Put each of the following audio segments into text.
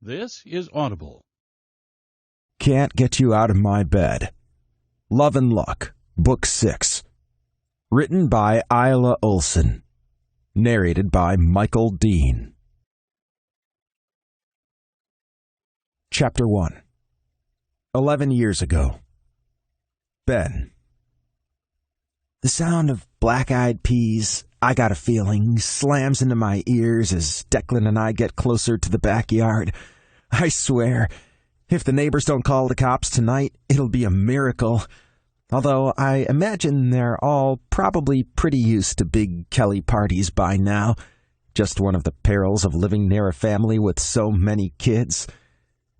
This is Audible. Can't Get You Out of My Bed. Love and Luck, Book 6. Written by Isla Olson. Narrated by Michael Dean. Chapter 1. 11 years ago. Ben. The sound of black-eyed peas, I got a feeling, slams into my ears as Declan and I get closer to the backyard. I swear, if the neighbors don't call the cops tonight, it'll be a miracle. Although I imagine they're all probably pretty used to big Kelly parties by now. Just one of the perils of living near a family with so many kids.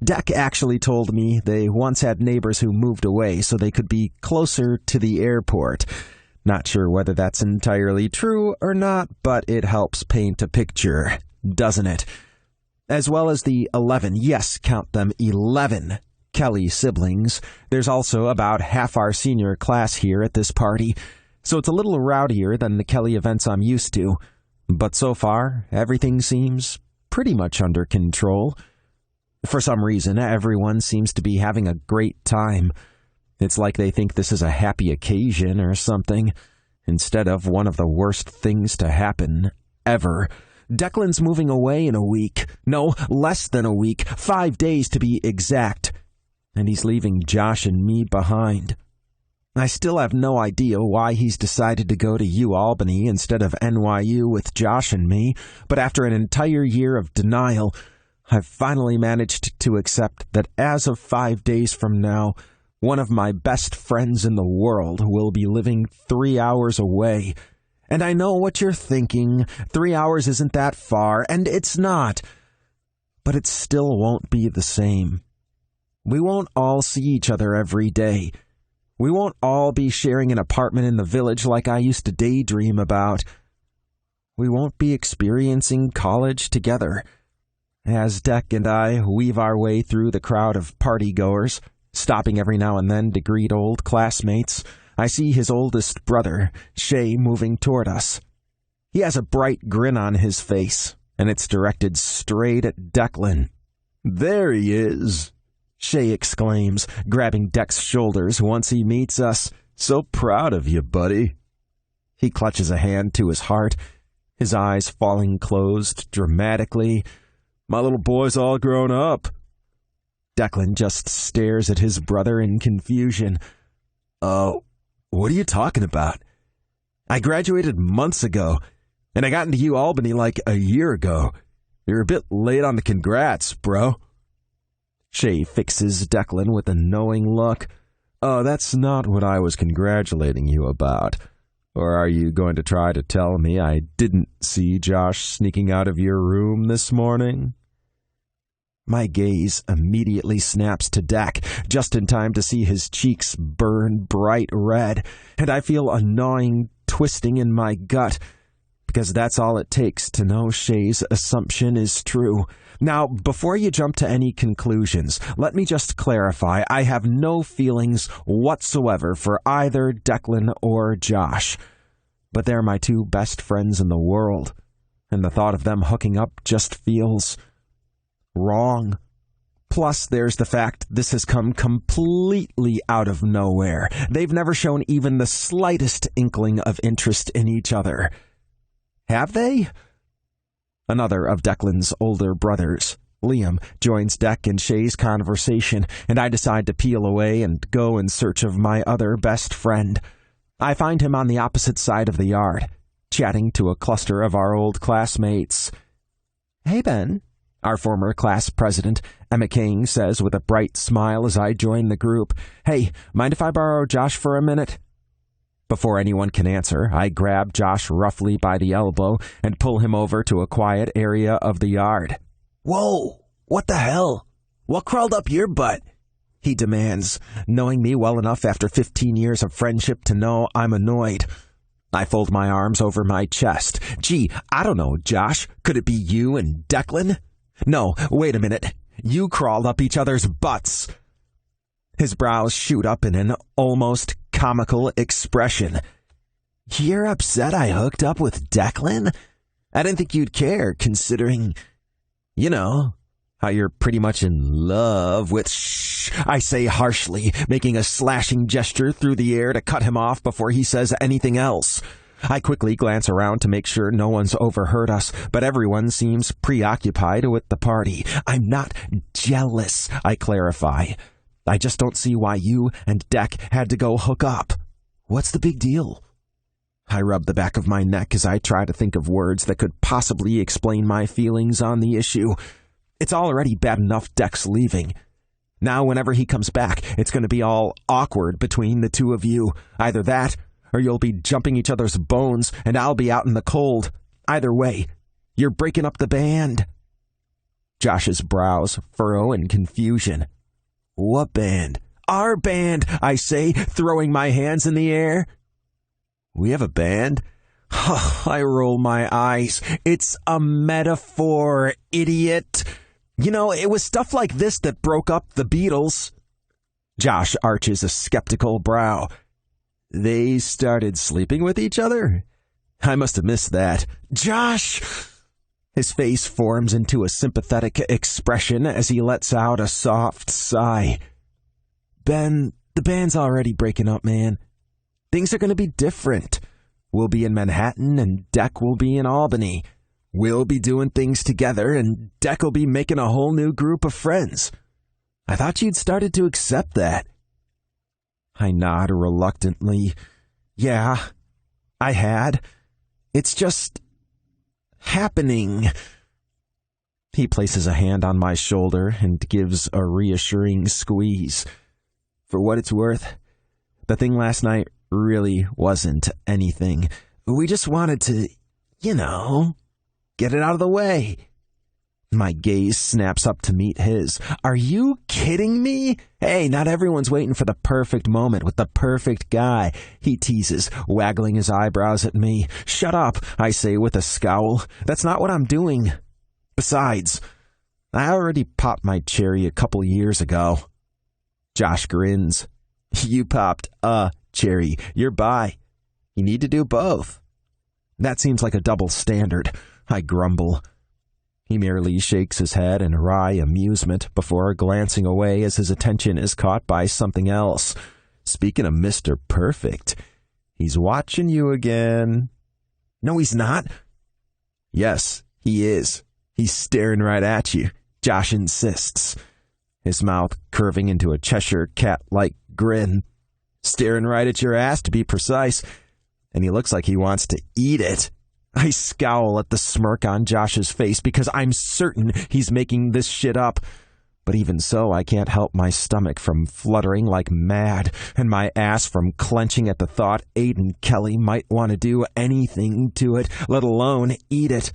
Deck actually told me they once had neighbors who moved away so they could be closer to the airport. Not sure whether that's entirely true or not, but it helps paint a picture, doesn't it? As well as the 11, yes, count them 11, Kelly siblings. There's also about half our senior class here at this party, so it's a little rowdier than the Kelly events I'm used to. But so far, everything seems pretty much under control. For some reason, everyone seems to be having a great time. It's like they think this is a happy occasion or something, instead of one of the worst things to happen ever. Declan's moving away in a week. No, less than a week. 5 days to be exact. And he's leaving Josh and me behind. I still have no idea why he's decided to go to UAlbany instead of NYU with Josh and me, but after an entire year of denial, I've finally managed to accept that as of 5 days from now, one of my best friends in the world will be living 3 hours away. And I know what you're thinking. 3 hours isn't that far, and it's not. But it still won't be the same. We won't all see each other every day. We won't all be sharing an apartment in the village like I used to daydream about. We won't be experiencing college together. As Deck and I weave our way through the crowd of partygoers, stopping every now and then to greet old classmates, I see his oldest brother, Shay, moving toward us. He has a bright grin on his face, and it's directed straight at Declan. "There he is," Shay exclaims, grabbing Deck's shoulders once he meets us. "So proud of you, buddy." He clutches a hand to his heart, his eyes falling closed dramatically. "My little boy's all grown up." Declan just stares at his brother in confusion. What are you talking about? I graduated months ago, and I got into UAlbany like a year ago. You're a bit late on the congrats, bro." Shay fixes Declan with a knowing look. "Oh, that's not what I was congratulating you about. Or are you going to try to tell me I didn't see Josh sneaking out of your room this morning?" My gaze immediately snaps to Deck, just in time to see his cheeks burn bright red, and I feel a gnawing twisting in my gut, because that's all it takes to know Shay's assumption is true. Now, before you jump to any conclusions, let me just clarify, I have no feelings whatsoever for either Declan or Josh. But they're my two best friends in the world, and the thought of them hooking up just feels wrong. Plus, there's the fact this has come completely out of nowhere. They've never shown even the slightest inkling of interest in each other. Have they? Another of Declan's older brothers, Liam, joins Deck and Shay's conversation, and I decide to peel away and go in search of my other best friend. I find him on the opposite side of the yard, chatting to a cluster of our old classmates. "Hey, Ben," our former class president, Emma King, says with a bright smile as I join the group. "Hey, mind if I borrow Josh for a minute?" Before anyone can answer, I grab Josh roughly by the elbow and pull him over to a quiet area of the yard. "Whoa, what the hell? What crawled up your butt?" he demands, knowing me well enough after 15 years of friendship to know I'm annoyed. I fold my arms over my chest. "Gee, I don't know, Josh. Could it be you and Declan?" "No, wait a minute. You crawled up each other's butts." His brows shoot up in an almost comical expression. "You're upset I hooked up with Declan? I didn't think you'd care, considering, How you're pretty much in love with shh, I say harshly, making a slashing gesture through the air to cut him off before he says anything else. I quickly glance around to make sure no one's overheard us, but everyone seems preoccupied with the party. I'm not jealous, I clarify. I just don't see why you and Deck had to go hook up. What's the big deal? I rub the back of my neck as I try to think of words that could possibly explain my feelings on the issue. It's already bad enough Deck's leaving. Now whenever he comes back, it's going to be all awkward between the two of you. Either that, or you'll be jumping each other's bones, and I'll be out in the cold. Either way, you're breaking up the band. Josh's brows furrow in confusion. What band? Our band, I say, throwing my hands in the air. We have a band? I roll my eyes. It's a metaphor, idiot. You know, it was stuff like this that broke up the Beatles. Josh arches a skeptical brow. They started sleeping with each other? I must have missed that. Josh! His face forms into a sympathetic expression as he lets out a soft sigh. Ben, the band's already breaking up, man. Things are going to be different. We'll be in Manhattan and Deck will be in Albany. We'll be doing things together and Deck will be making a whole new group of friends. I thought you'd started to accept that. I nod reluctantly. Yeah, I had. It's just happening. He places a hand on my shoulder and gives a reassuring squeeze. For what it's worth, the thing last night really wasn't anything. We just wanted to, get it out of the way. My gaze snaps up to meet his. Are you kidding me? Hey, not everyone's waiting for the perfect moment with the perfect guy, he teases, waggling his eyebrows at me. Shut up, I say with a scowl. That's not what I'm doing. Besides, I already popped my cherry a couple years ago. Josh grins. You popped a cherry. You're bi. You need to do both. That seems like a double standard, I grumble. He merely shakes his head in wry amusement before glancing away as his attention is caught by something else. Speaking of Mr. Perfect, he's watching you again. No, he's not. Yes, he is. He's staring right at you, Josh insists, his mouth curving into a Cheshire cat-like grin. Staring right at your ass, to be precise, and he looks like he wants to eat it. I scowl at the smirk on Josh's face because I'm certain he's making this shit up. But even so, I can't help my stomach from fluttering like mad and my ass from clenching at the thought Aidan Kelly might want to do anything to it, let alone eat it.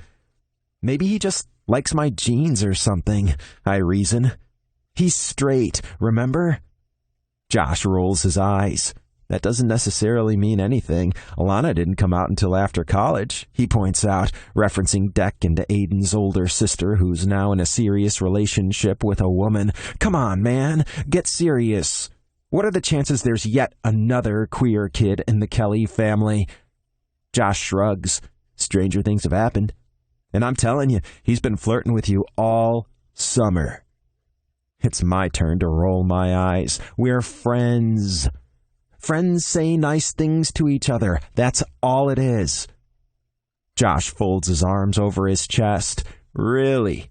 Maybe he just likes my genes or something, I reason. He's straight, remember? Josh rolls his eyes. That doesn't necessarily mean anything. Alana didn't come out until after college, he points out, referencing Deck and Aidan's older sister, who's now in a serious relationship with a woman. Come on, man, get serious. What are the chances there's yet another queer kid in the Kelly family? Josh shrugs. Stranger things have happened. And I'm telling you, he's been flirting with you all summer. It's my turn to roll my eyes. We're friends. Friends say nice things to each other. That's all it is. Josh folds his arms over his chest. Really?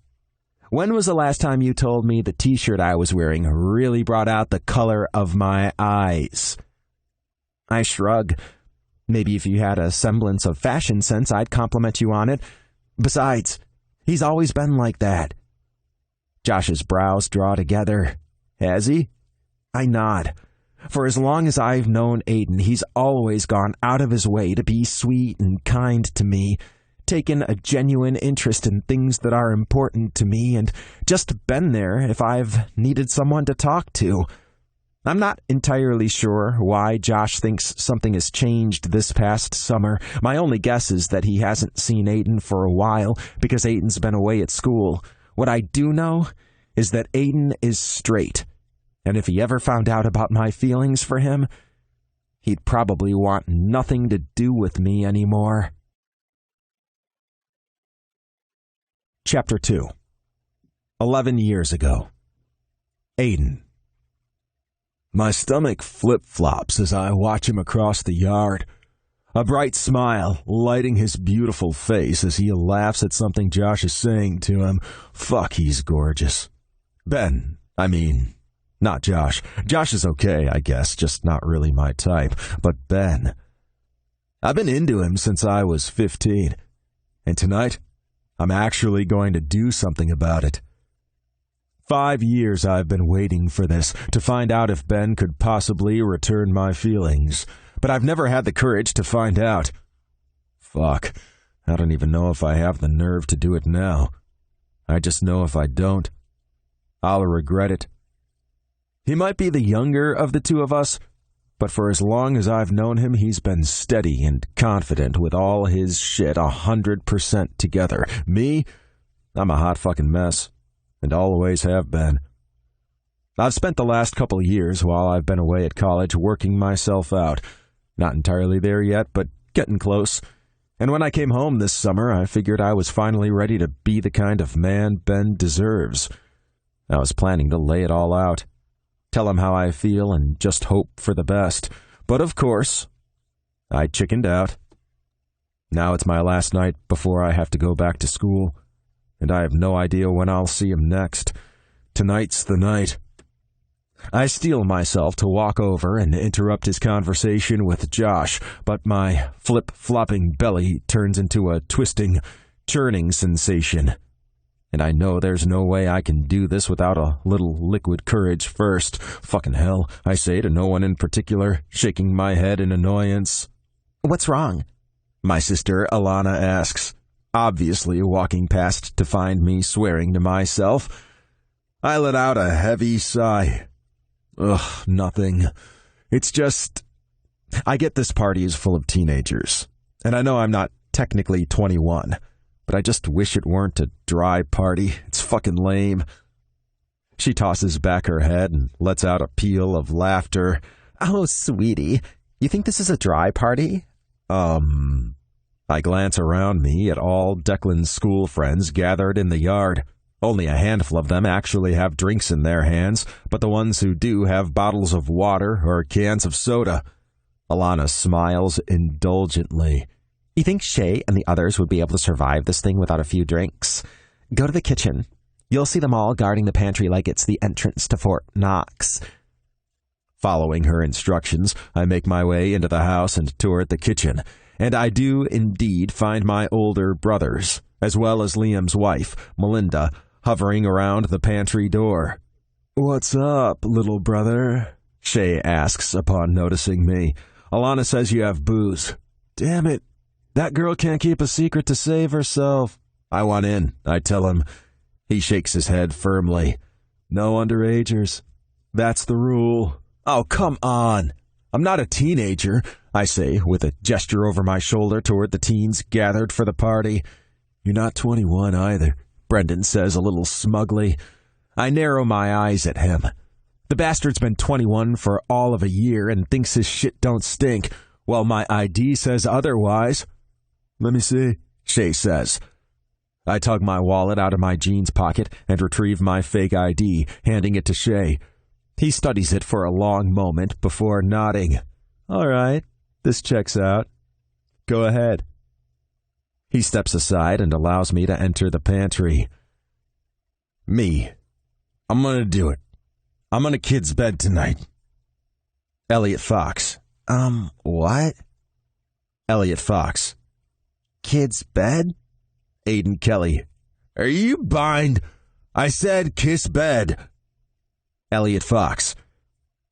When was the last time you told me the t-shirt I was wearing really brought out the color of my eyes? I shrug. Maybe if you had a semblance of fashion sense, I'd compliment you on it. Besides, he's always been like that. Josh's brows draw together. Has he? I nod. For as long as I've known Aidan, he's always gone out of his way to be sweet and kind to me, taken a genuine interest in things that are important to me, and just been there if I've needed someone to talk to. I'm not entirely sure why Josh thinks something has changed this past summer. My only guess is that he hasn't seen Aidan for a while because Aidan's been away at school. What I do know is that Aidan is straight. And if he ever found out about my feelings for him, he'd probably want nothing to do with me anymore. Chapter 2. 11 years ago. Aidan. My stomach flip-flops as I watch him across the yard, a bright smile lighting his beautiful face as he laughs at something Josh is saying to him. Fuck, he's gorgeous. Ben, not Josh. Josh is okay, I guess, just not really my type. But Ben, I've been into him since I was 15. And tonight, I'm actually going to do something about it. 5 years I've been waiting for this, to find out if Ben could possibly return my feelings. But I've never had the courage to find out. Fuck, I don't even know if I have the nerve to do it now. I just know if I don't, I'll regret it. He might be the younger of the two of us, but for as long as I've known him, he's been steady and confident with all his shit 100% together. Me, I'm a hot fucking mess, and always have been. I've spent the last couple years while I've been away at college working myself out. Not entirely there yet, but getting close. And when I came home this summer, I figured I was finally ready to be the kind of man Ben deserves. I was planning to lay it all out, tell him how I feel, and just hope for the best. But of course, I chickened out. Now it's my last night before I have to go back to school, and I have no idea when I'll see him next. Tonight's the night. I steel myself to walk over and interrupt his conversation with Josh, but my flip-flopping belly turns into a twisting, churning sensation. And I know there's no way I can do this without a little liquid courage first. Fucking hell, I say to no one in particular, shaking my head in annoyance. What's wrong? My sister Alana asks, obviously walking past to find me swearing to myself. I let out a heavy sigh. Ugh, nothing. It's just, I get this party is full of teenagers, and I know I'm not technically 21, but I just wish it weren't a dry party. It's fucking lame. She tosses back her head and lets out a peal of laughter. Oh, sweetie, you think this is a dry party? I glance around me at all Declan's school friends gathered in the yard. Only a handful of them actually have drinks in their hands, but the ones who do have bottles of water or cans of soda. Alana smiles indulgently. You think Shay and the others would be able to survive this thing without a few drinks? Go to the kitchen. You'll see them all guarding the pantry like it's the entrance to Fort Knox. Following her instructions, I make my way into the house and toward the kitchen, and I do indeed find my older brothers, as well as Liam's wife, Melinda, hovering around the pantry door. What's up, little brother? Shay asks upon noticing me. Alana says you have booze. Damn it. That girl can't keep a secret to save herself. I want in, I tell him. He shakes his head firmly. No underagers. That's the rule. Oh, come on. I'm not a teenager, I say, with a gesture over my shoulder toward the teens gathered for the party. You're not 21 either, Brendan says a little smugly. I narrow my eyes at him. The bastard's been 21 for all of a year and thinks his shit don't stink, while my ID says otherwise. Let me see, Shay says. I tug my wallet out of my jeans pocket and retrieve my fake ID, handing it to Shay. He studies it for a long moment before nodding. All right, this checks out. Go ahead. He steps aside and allows me to enter the pantry. Me. I'm gonna do it. I'm on a kid's bed tonight. Elliot Fox. What? Elliot Fox. Kid's bed? Aidan Kelly. Are you blind? I said kiss bed. Elliot Fox.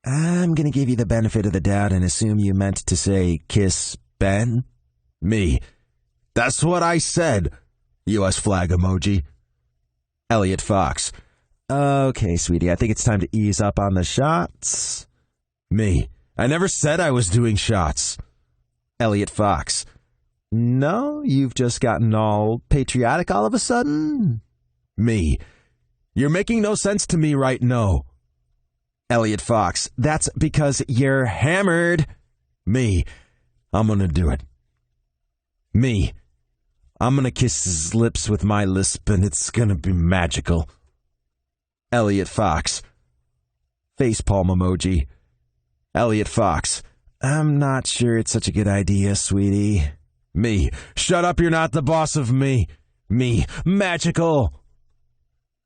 I'm gonna give you the benefit of the doubt and assume you meant to say kiss Ben. Me. That's what I said. US flag emoji. Elliot Fox. Okay, sweetie, I think it's time to ease up on the shots. Me. I never said I was doing shots. Elliot Fox. No, you've just gotten all patriotic all of a sudden? Me. You're making no sense to me right now. Elliot Fox. That's because you're hammered. Me. I'm gonna do it. Me. I'm gonna kiss his lips with my lisp and it's gonna be magical. Elliot Fox. Facepalm emoji. Elliot Fox. I'm not sure it's such a good idea, sweetie. Me. Shut up, you're not the boss of me. Me. Magical.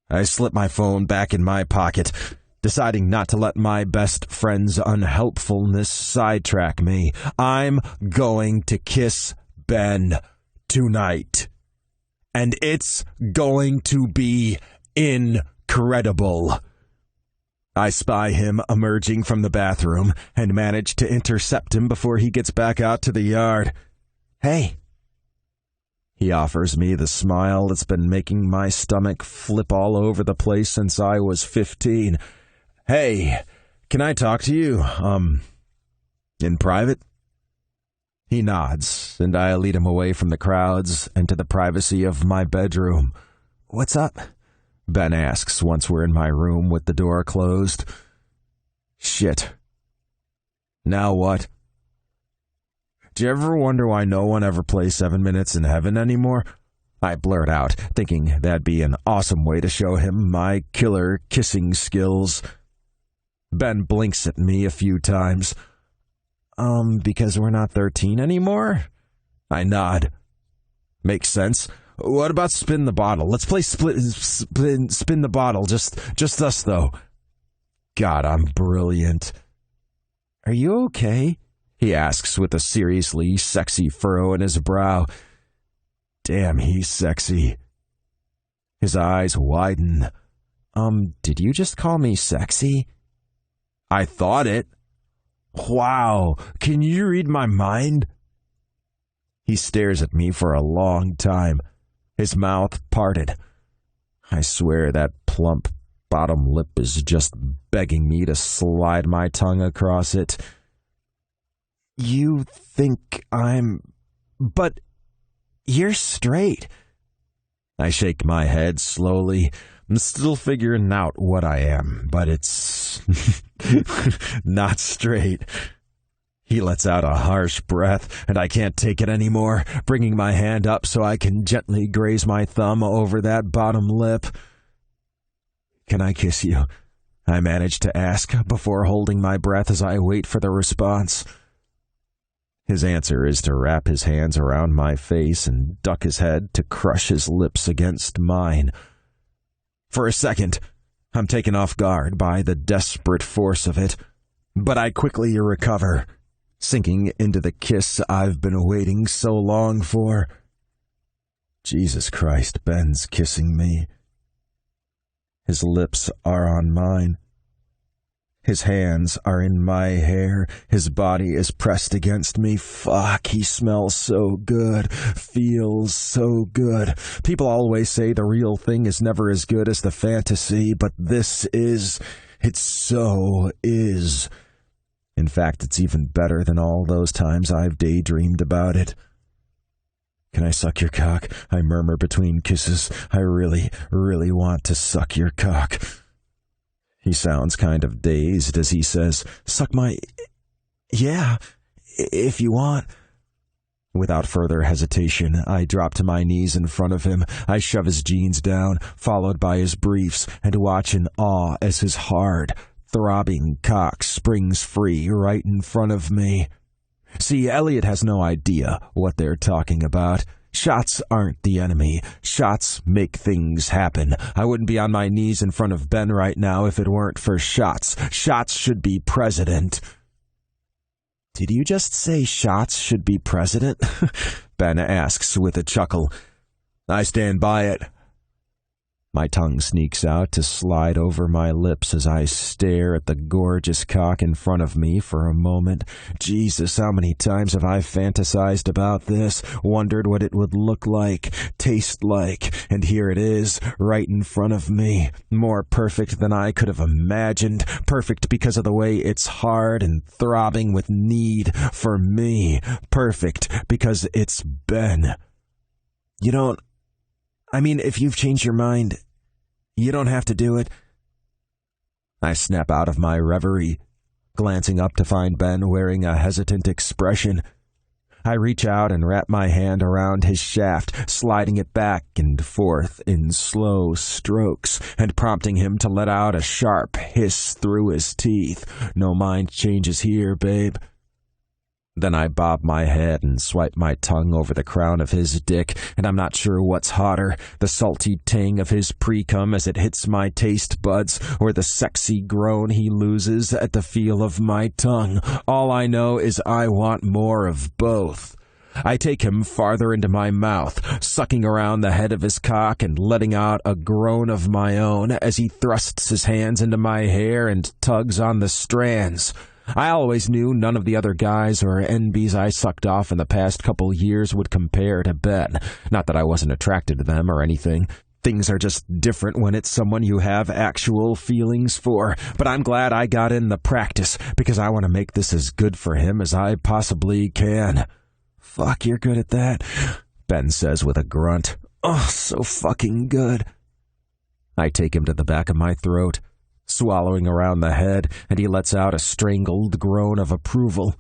I slip my phone back in my pocket, deciding not to let my best friend's unhelpfulness sidetrack me. I'm going to kiss Ben tonight. And it's going to be incredible. I spy him emerging from the bathroom and manage to intercept him before he gets back out to the yard. Hey. He offers me the smile that's been making my stomach flip all over the place since I was 15. Hey, can I talk to you, in private? He nods, and I lead him away from the crowds and to the privacy of my bedroom. What's up? Ben asks once we're in my room with the door closed. Shit. Now what? Do you ever wonder why no one ever plays 7 Minutes in Heaven anymore? I blurt out, thinking that'd be an awesome way to show him my killer kissing skills. Ben blinks at me a few times. Because we're not 13 anymore? I nod. Makes sense. What about Spin the Bottle? Let's play Spin the Bottle, just us, though. God, I'm brilliant. Are you okay? He asks with a seriously sexy furrow in his brow. Damn, he's sexy. His eyes widen. Did you just call me sexy? I thought it. Wow, can you read my mind? He stares at me for a long time, his mouth parted. I swear that plump bottom lip is just begging me to slide my tongue across it. You think but you're straight. I shake my head slowly. I'm still figuring out what I am, but it's not straight. He lets out a harsh breath, and I can't take it anymore, bringing my hand up so I can gently graze my thumb over that bottom lip. Can I kiss you? I manage to ask before holding my breath as I wait for the response. His answer is to wrap his hands around my face and duck his head to crush his lips against mine. For a second, I'm taken off guard by the desperate force of it, but I quickly recover, sinking into the kiss I've been waiting so long for. Jesus Christ, Ben's kissing me. His lips are on mine. His hands are in my hair. His body is pressed against me. Fuck, he smells so good. Feels so good. People always say the real thing is never as good as the fantasy, but this is. It so is. In fact, it's even better than all those times I've daydreamed about it. Can I suck your cock? I murmur between kisses. I really, really want to suck your cock. He sounds kind of dazed as he says, Suck my... Yeah, if you want. Without further hesitation, I drop to my knees in front of him. I shove his jeans down, followed by his briefs, and watch in awe as his hard, throbbing cock springs free right in front of me. See, Elliot has no idea what they're talking about. Shots aren't the enemy. Shots make things happen. I wouldn't be on my knees in front of Ben right now if it weren't for shots. Shots should be president. Did you just say shots should be president? Ben asks with a chuckle. I stand by it. My tongue sneaks out to slide over my lips as I stare at the gorgeous cock in front of me for a moment. Jesus, how many times have I fantasized about this, wondered what it would look like, taste like, and here it is, right in front of me. More perfect than I could have imagined, perfect because of the way it's hard and throbbing with need for me, perfect because it's Ben. If you've changed your mind, you don't have to do it. I snap out of my reverie, glancing up to find Ben wearing a hesitant expression. I reach out and wrap my hand around his shaft, sliding it back and forth in slow strokes, and prompting him to let out a sharp hiss through his teeth. No mind changes here, babe. Then I bob my head and swipe my tongue over the crown of his dick, and I'm not sure what's hotter, the salty tang of his pre-cum as it hits my taste buds, or the sexy groan he loses at the feel of my tongue. All I know is I want more of both. I take him farther into my mouth, sucking around the head of his cock and letting out a groan of my own as he thrusts his hands into my hair and tugs on the strands. I always knew none of the other guys or NBs I sucked off in the past couple years would compare to Ben. Not that I wasn't attracted to them or anything. Things are just different when it's someone you have actual feelings for. But I'm glad I got in the practice, because I want to make this as good for him as I possibly can. Fuck, you're good at that, Ben says with a grunt. Oh, so fucking good. I take him to the back of my throat, swallowing around the head, and he lets out a strangled groan of approval.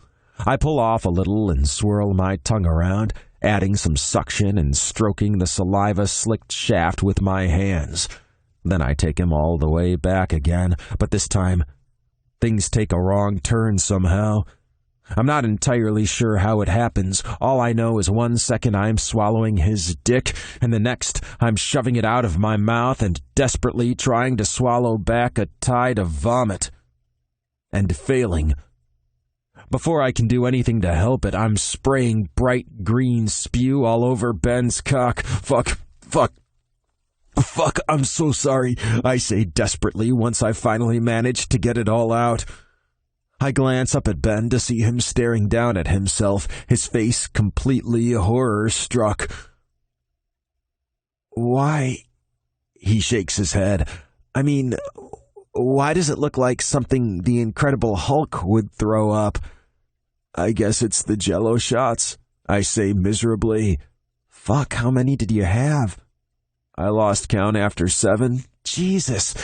I pull off a little and swirl my tongue around, adding some suction and stroking the saliva-slicked shaft with my hands. Then I take him all the way back again, but this time, things take a wrong turn somehow. I'm not entirely sure how it happens. All I know is 1 second I'm swallowing his dick, and the next I'm shoving it out of my mouth and desperately trying to swallow back a tide of vomit. And failing. Before I can do anything to help it, I'm spraying bright green spew all over Ben's cock. Fuck, I'm so sorry, I say desperately once I finally manage to get it all out. I glance up at Ben to see him staring down at himself, his face completely horror-struck. Why? He shakes his head. I mean, why does it look like something the Incredible Hulk would throw up? I guess it's the Jell-O shots, I say miserably. Fuck, how many did you have? I lost count after 7. Jesus.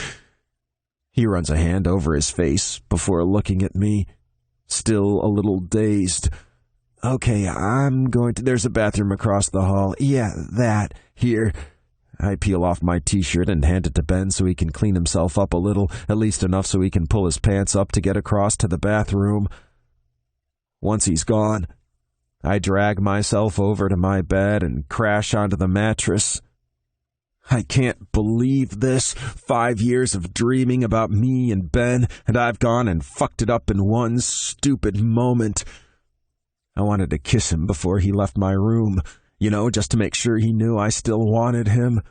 He runs a hand over his face before looking at me, still a little dazed. Okay, I'm going to... There's a bathroom across the hall. Yeah, that. Here. I peel off my t-shirt and hand it to Ben so he can clean himself up a little, at least enough so he can pull his pants up to get across to the bathroom. Once he's gone, I drag myself over to my bed and crash onto the mattress. I can't believe this. 5 years of dreaming about me and Ben, and I've gone and fucked it up in one stupid moment. I wanted to kiss him before he left my room, just to make sure he knew I still wanted him.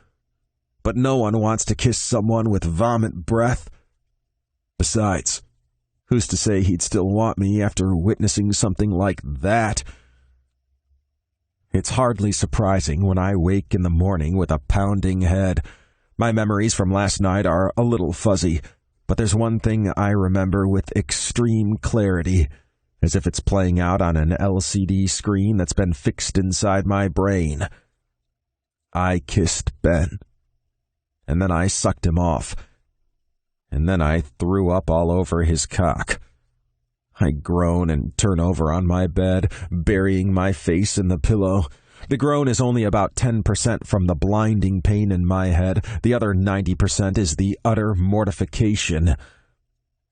But no one wants to kiss someone with vomit breath. Besides, who's to say he'd still want me after witnessing something like that? It's hardly surprising when I wake in the morning with a pounding head. My memories from last night are a little fuzzy, but there's one thing I remember with extreme clarity, as if it's playing out on an LCD screen that's been fixed inside my brain. I kissed Ben, and then I sucked him off, and then I threw up all over his cock. I groan and turn over on my bed, burying my face in the pillow. The groan is only about 10% from the blinding pain in my head. The other 90% is the utter mortification.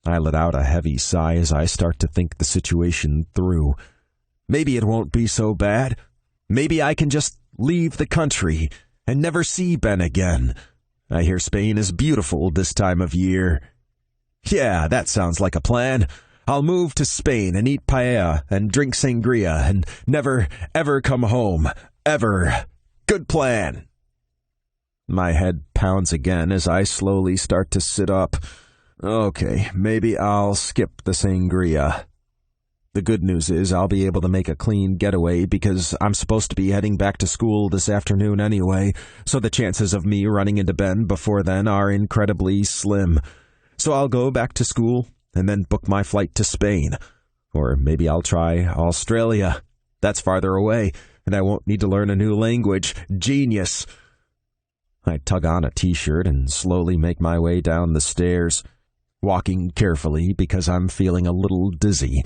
I let out a heavy sigh as I start to think the situation through. Maybe it won't be so bad. Maybe I can just leave the country and never see Ben again. I hear Spain is beautiful this time of year. Yeah, that sounds like a plan. I'll move to Spain and eat paella and drink sangria and never, ever come home. Ever. Good plan. My head pounds again as I slowly start to sit up. Okay, maybe I'll skip the sangria. The good news is I'll be able to make a clean getaway because I'm supposed to be heading back to school this afternoon anyway, so the chances of me running into Ben before then are incredibly slim. So I'll go back to school and then book my flight to Spain. Or maybe I'll try Australia. That's farther away, and I won't need to learn a new language. Genius! I tug on a t-shirt and slowly make my way down the stairs, walking carefully because I'm feeling a little dizzy.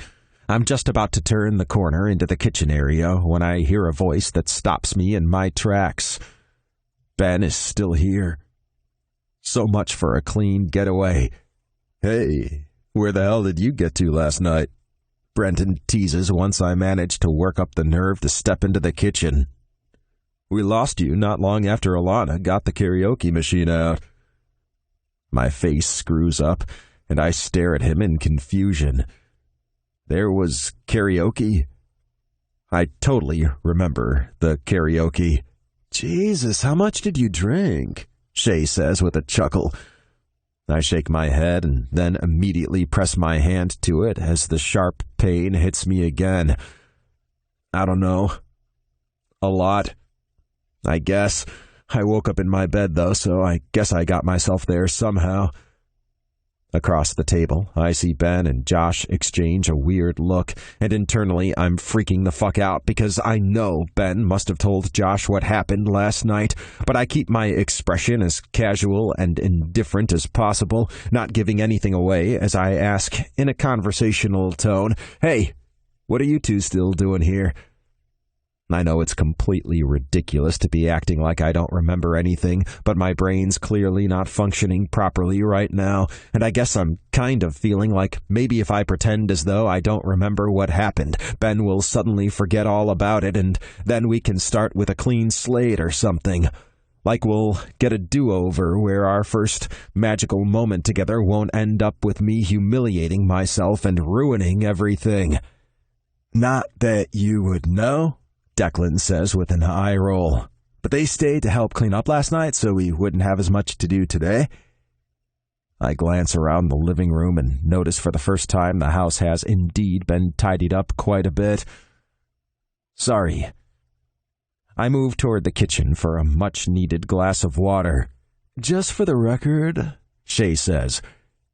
I'm just about to turn the corner into the kitchen area when I hear a voice that stops me in my tracks. Ben is still here. So much for a clean getaway. "Hey, where the hell did you get to last night?" Brenton teases once I manage to work up the nerve to step into the kitchen. "We lost you not long after Alana got the karaoke machine out." My face screws up, and I stare at him in confusion. There was karaoke? I totally remember the karaoke. "Jesus, how much did you drink?" Shay says with a chuckle. I shake my head and then immediately press my hand to it as the sharp pain hits me again. "I don't know. A lot, I guess. I woke up in my bed, though, so I guess I got myself there somehow." Across the table, I see Ben and Josh exchange a weird look, and internally I'm freaking the fuck out because I know Ben must have told Josh what happened last night, but I keep my expression as casual and indifferent as possible, not giving anything away as I ask, in a conversational tone, "Hey, what are you two still doing here?" I know it's completely ridiculous to be acting like I don't remember anything, but my brain's clearly not functioning properly right now, and I guess I'm kind of feeling like maybe if I pretend as though I don't remember what happened, Ben will suddenly forget all about it, and then we can start with a clean slate or something. Like we'll get a do-over where our first magical moment together won't end up with me humiliating myself and ruining everything. "Not that you would know," Declan says with an eye roll. "But they stayed to help clean up last night, so we wouldn't have as much to do today." I glance around the living room and notice for the first time the house has indeed been tidied up quite a bit. "Sorry." I move toward the kitchen for a much-needed glass of water. "Just for the record," Shay says,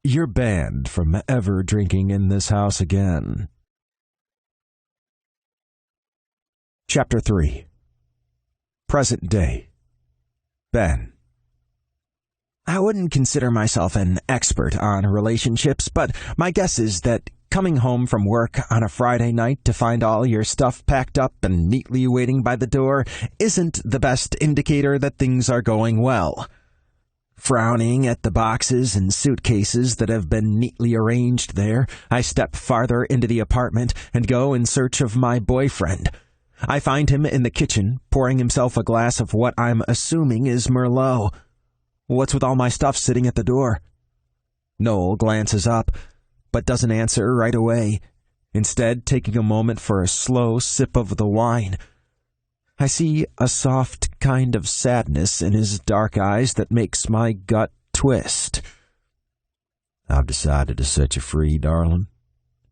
"you're banned from ever drinking in this house again." Chapter 3. Present Day. Ben. I wouldn't consider myself an expert on relationships, but my guess is that coming home from work on a Friday night to find all your stuff packed up and neatly waiting by the door isn't the best indicator that things are going well. Frowning at the boxes and suitcases that have been neatly arranged there, I step farther into the apartment and go in search of my boyfriend. I find him in the kitchen, pouring himself a glass of what I'm assuming is Merlot. "What's with all my stuff sitting at the door?" Noel glances up, but doesn't answer right away, instead taking a moment for a slow sip of the wine. I see a soft kind of sadness in his dark eyes that makes my gut twist. "I've decided to set you free, darling,"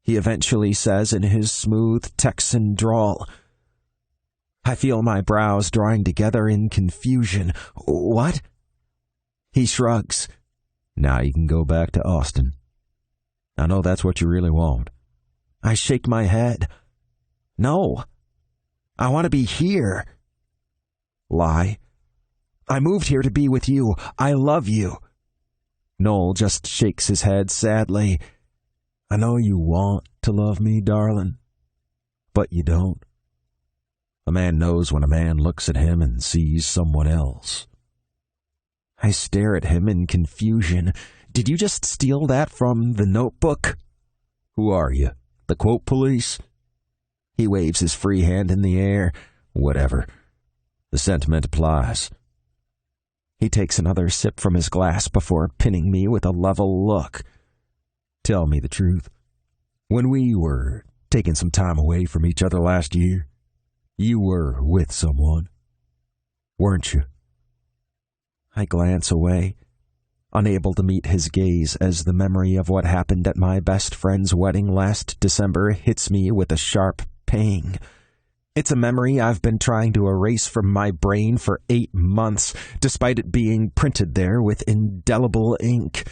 he eventually says in his smooth Texan drawl. I feel my brows drawing together in confusion. "What?" He shrugs. "Now you can go back to Austin. I know that's what you really want." I shake my head. "No. I want to be here." Lie. "I moved here to be with you. I love you." Noel just shakes his head sadly. "I know you want to love me, darling, but you don't. A man knows when a man looks at him and sees someone else." I stare at him in confusion. "Did you just steal that from the notebook?" "Who are you, the quote police?" He waves his free hand in the air. "Whatever. The sentiment applies." He takes another sip from his glass before pinning me with a level look. "Tell me the truth. When we were taking some time away from each other last year, you were with someone, weren't you?" I glance away, unable to meet his gaze as the memory of what happened at my best friend's wedding last December hits me with a sharp pang. It's a memory I've been trying to erase from my brain for 8 months, despite it being printed there with indelible ink.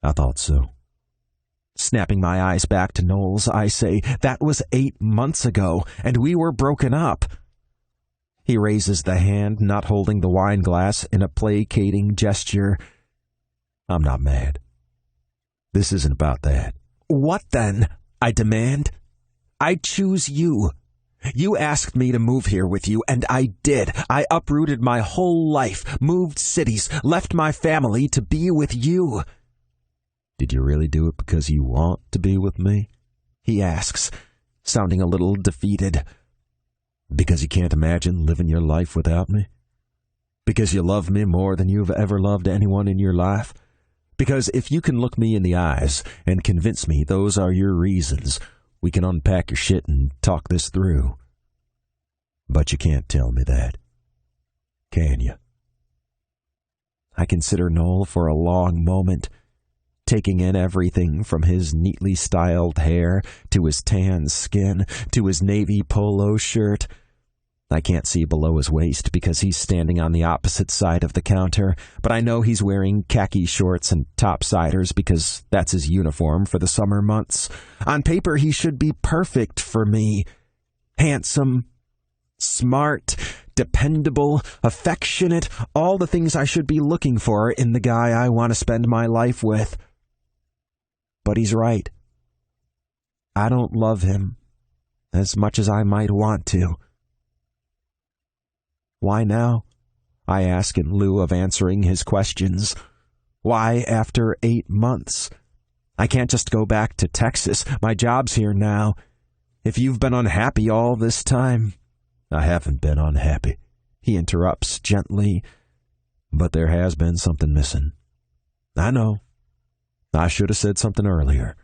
"I thought so." Snapping my eyes back to Noel's, I say, "That was 8 months ago, and we were broken up." He raises the hand not holding the wine glass in a placating gesture. "I'm not mad. This isn't about that." "What then?" I demand. I choose you. You asked me to move here with you, and I did. I uprooted my whole life, moved cities, left my family to be with you. Did you really do it because you want to be with me? He asks, sounding a little defeated. Because you can't imagine living your life without me? Because you love me more than you've ever loved anyone in your life? Because if you can look me in the eyes and convince me those are your reasons, we can unpack your shit and talk this through. But you can't tell me that, can you? I consider Noel for a long moment, taking in everything from his neatly styled hair to his tan skin to his navy polo shirt. I can't see below his waist because he's standing on the opposite side of the counter, but I know he's wearing khaki shorts and topsiders because that's his uniform for the summer months. On paper, he should be perfect for me. Handsome, smart, dependable, affectionate, all the things I should be looking for in the guy I want to spend my life with. But he's right. I don't love him as much as I might want to. Why now? I ask in lieu of answering his questions. Why after 8 months? I can't just go back to Texas. My job's here now. If you've been unhappy all this time... I haven't been unhappy, he interrupts gently, but there has been something missing. I know. I should have said something earlier.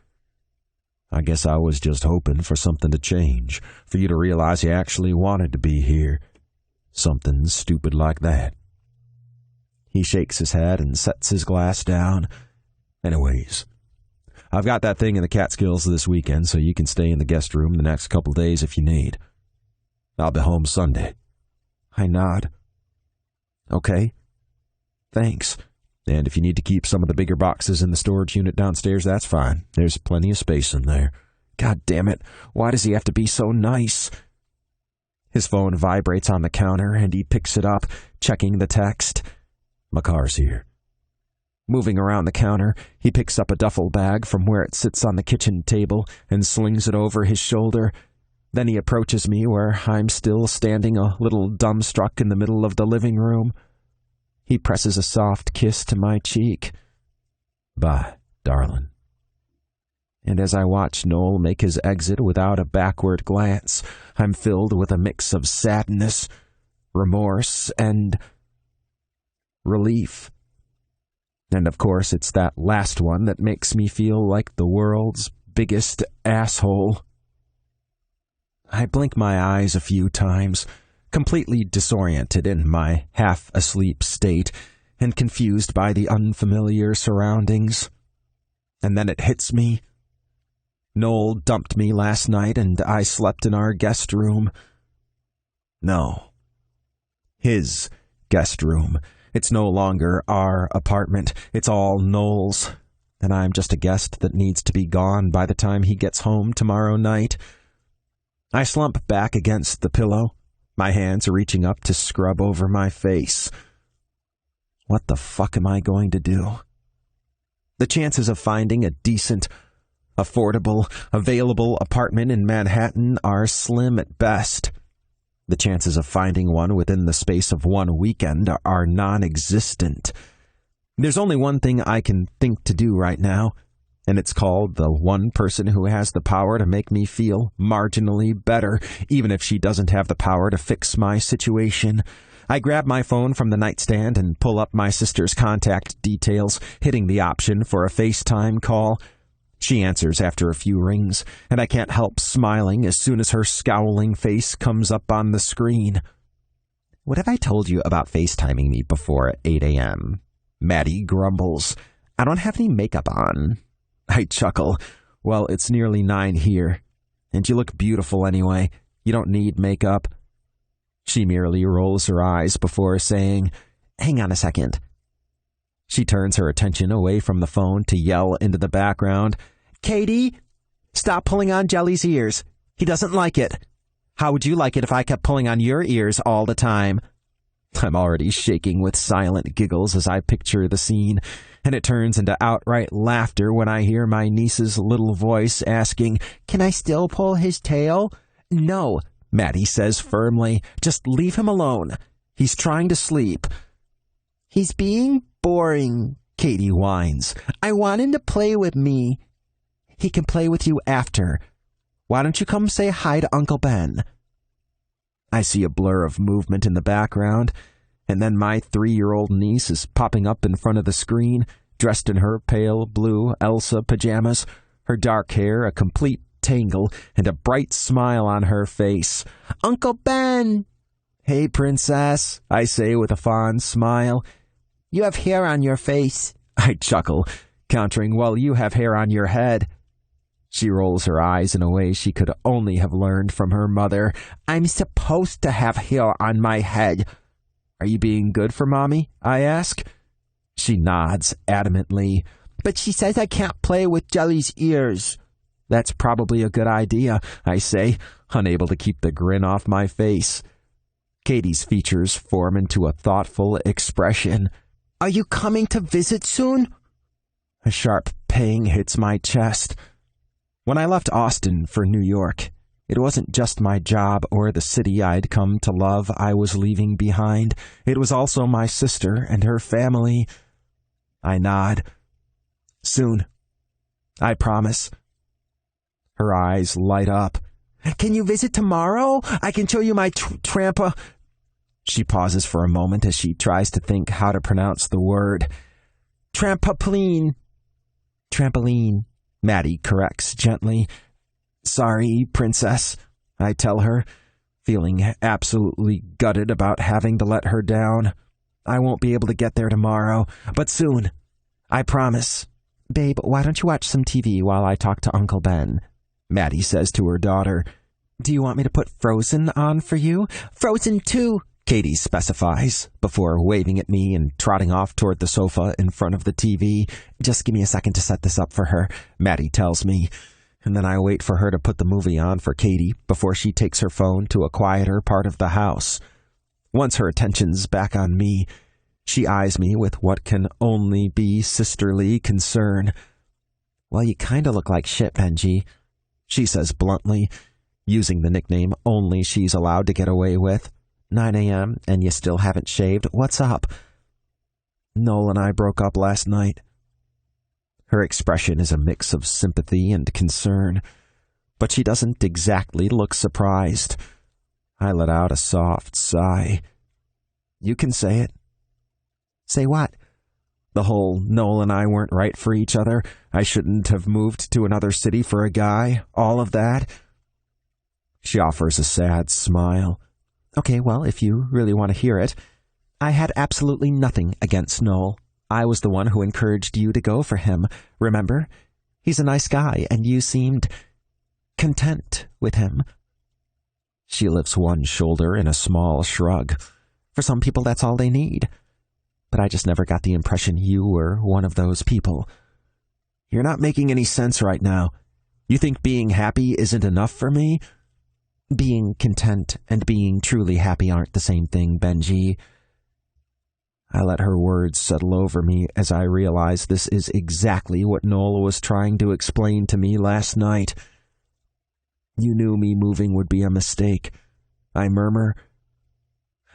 I guess I was just hoping for something to change, for you to realize you actually wanted to be here. Something stupid like that. He shakes his head and sets his glass down. Anyways, I've got that thing in the Catskills this weekend, so you can stay in the guest room the next couple days if you need. I'll be home Sunday. I nod. Okay. Thanks. And if you need to keep some of the bigger boxes in the storage unit downstairs, that's fine. There's plenty of space in there. God damn it. Why does he have to be so nice? His phone vibrates on the counter, and he picks it up, checking the text. My car's here. Moving around the counter, he picks up a duffel bag from where it sits on the kitchen table and slings it over his shoulder. Then he approaches me where I'm still standing a little dumbstruck in the middle of the living room. He presses a soft kiss to my cheek. Bye, darling. And as I watch Noel make his exit without a backward glance, I'm filled with a mix of sadness, remorse, and relief. And of course, it's that last one that makes me feel like the world's biggest asshole. I blink my eyes a few times, completely disoriented in my half-asleep state and confused by the unfamiliar surroundings. And then it hits me. Noel dumped me last night, and I slept in our guest room. No. His guest room. It's no longer our apartment. It's all Noel's, and I'm just a guest that needs to be gone by the time he gets home tomorrow night. I slump back against the pillow, my hands reaching up to scrub over my face. What the fuck am I going to do? The chances of finding a decent, affordable, available apartment in Manhattan are slim at best. The chances of finding one within the space of one weekend are non-existent. There's only one thing I can think to do right now, and it's called the one person who has the power to make me feel marginally better, even if she doesn't have the power to fix my situation. I grab my phone from the nightstand and pull up my sister's contact details, hitting the option for a FaceTime call. She answers after a few rings, and I can't help smiling as soon as her scowling face comes up on the screen. What have I told you about FaceTiming me before at 8 a.m.? Maddie grumbles. I don't have any makeup on. I chuckle. Well, it's nearly 9 here, and you look beautiful anyway. You don't need makeup. She merely rolls her eyes before saying, Hang on a second. She turns her attention away from the phone to yell into the background, Katie, stop pulling on Jelly's ears. He doesn't like it. How would you like it if I kept pulling on your ears all the time? I'm already shaking with silent giggles as I picture the scene. and it turns into outright laughter when I hear my niece's little voice asking, "Can I still pull his tail?" "No," Maddie says firmly. "Just leave him alone. He's trying to sleep." "He's being boring," Katie whines. "I want him to play with me." "He can play with you after. Why don't you come say hi to Uncle Ben?" I see a blur of movement in the background, and then my 3-year-old niece is popping up in front of the screen, dressed in her pale blue Elsa pajamas, her dark hair a complete tangle, and a bright smile on her face. "Uncle Ben!" "Hey, princess," I say with a fond smile. "You have hair on your face," I chuckle, countering, "Well, you have hair on your head." She rolls her eyes in a way she could only have learned from her mother. "I'm supposed to have hair on my head." "Are you being good for Mommy?" I ask. She nods adamantly. "But she says I can't play with Jelly's ears." "That's probably a good idea," I say, unable to keep the grin off my face. Katie's features form into a thoughtful expression. "Are you coming to visit soon?" A sharp pang hits my chest. When I left Austin for New York, it wasn't just my job or the city I'd come to love I was leaving behind. It was also my sister and her family. I nod. "Soon. I promise." Her eyes light up. "Can you visit tomorrow? I can show you my trampa—" She pauses for a moment as she tries to think how to pronounce the word. "Trampoline." "Trampoline," Maddie corrects gently. "Sorry, princess," I tell her, feeling absolutely gutted about having to let her down. "I won't be able to get there tomorrow, but soon. I promise." "Babe, why don't you watch some TV while I talk to Uncle Ben?" Maddie says to her daughter. "Do you want me to put Frozen on for you?" "Frozen 2, Katie specifies, before waving at me and trotting off toward the sofa in front of the TV. "Just give me a second to set this up for her," Maddie tells me, and then I wait for her to put the movie on for Katie before she takes her phone to a quieter part of the house. Once her attention's back on me, she eyes me with what can only be sisterly concern. "Well, you kinda look like shit, Benji," she says bluntly, using the nickname only she's allowed to get away with. 9 a.m. and you still haven't shaved. What's up?" "Noel and I broke up last night." Her expression is a mix of sympathy and concern, but she doesn't exactly look surprised. I let out a soft sigh. "You can say it." "Say what?" "The whole Noel and I weren't right for each other. I shouldn't have moved to another city for a guy. All of that." She offers a sad smile. "Okay, well, if you really want to hear it, I had absolutely nothing against Noel. I was the one who encouraged you to go for him, remember? He's a nice guy, and you seemed content with him." She lifts one shoulder in a small shrug. "For some people, that's all they need. But I just never got the impression you were one of those people." "You're not making any sense right now. You think being happy isn't enough for me?" "Being content and being truly happy aren't the same thing, Benji." I let her words settle over me as I realize this is exactly what Noel was trying to explain to me last night. "You knew me moving would be a mistake," I murmur.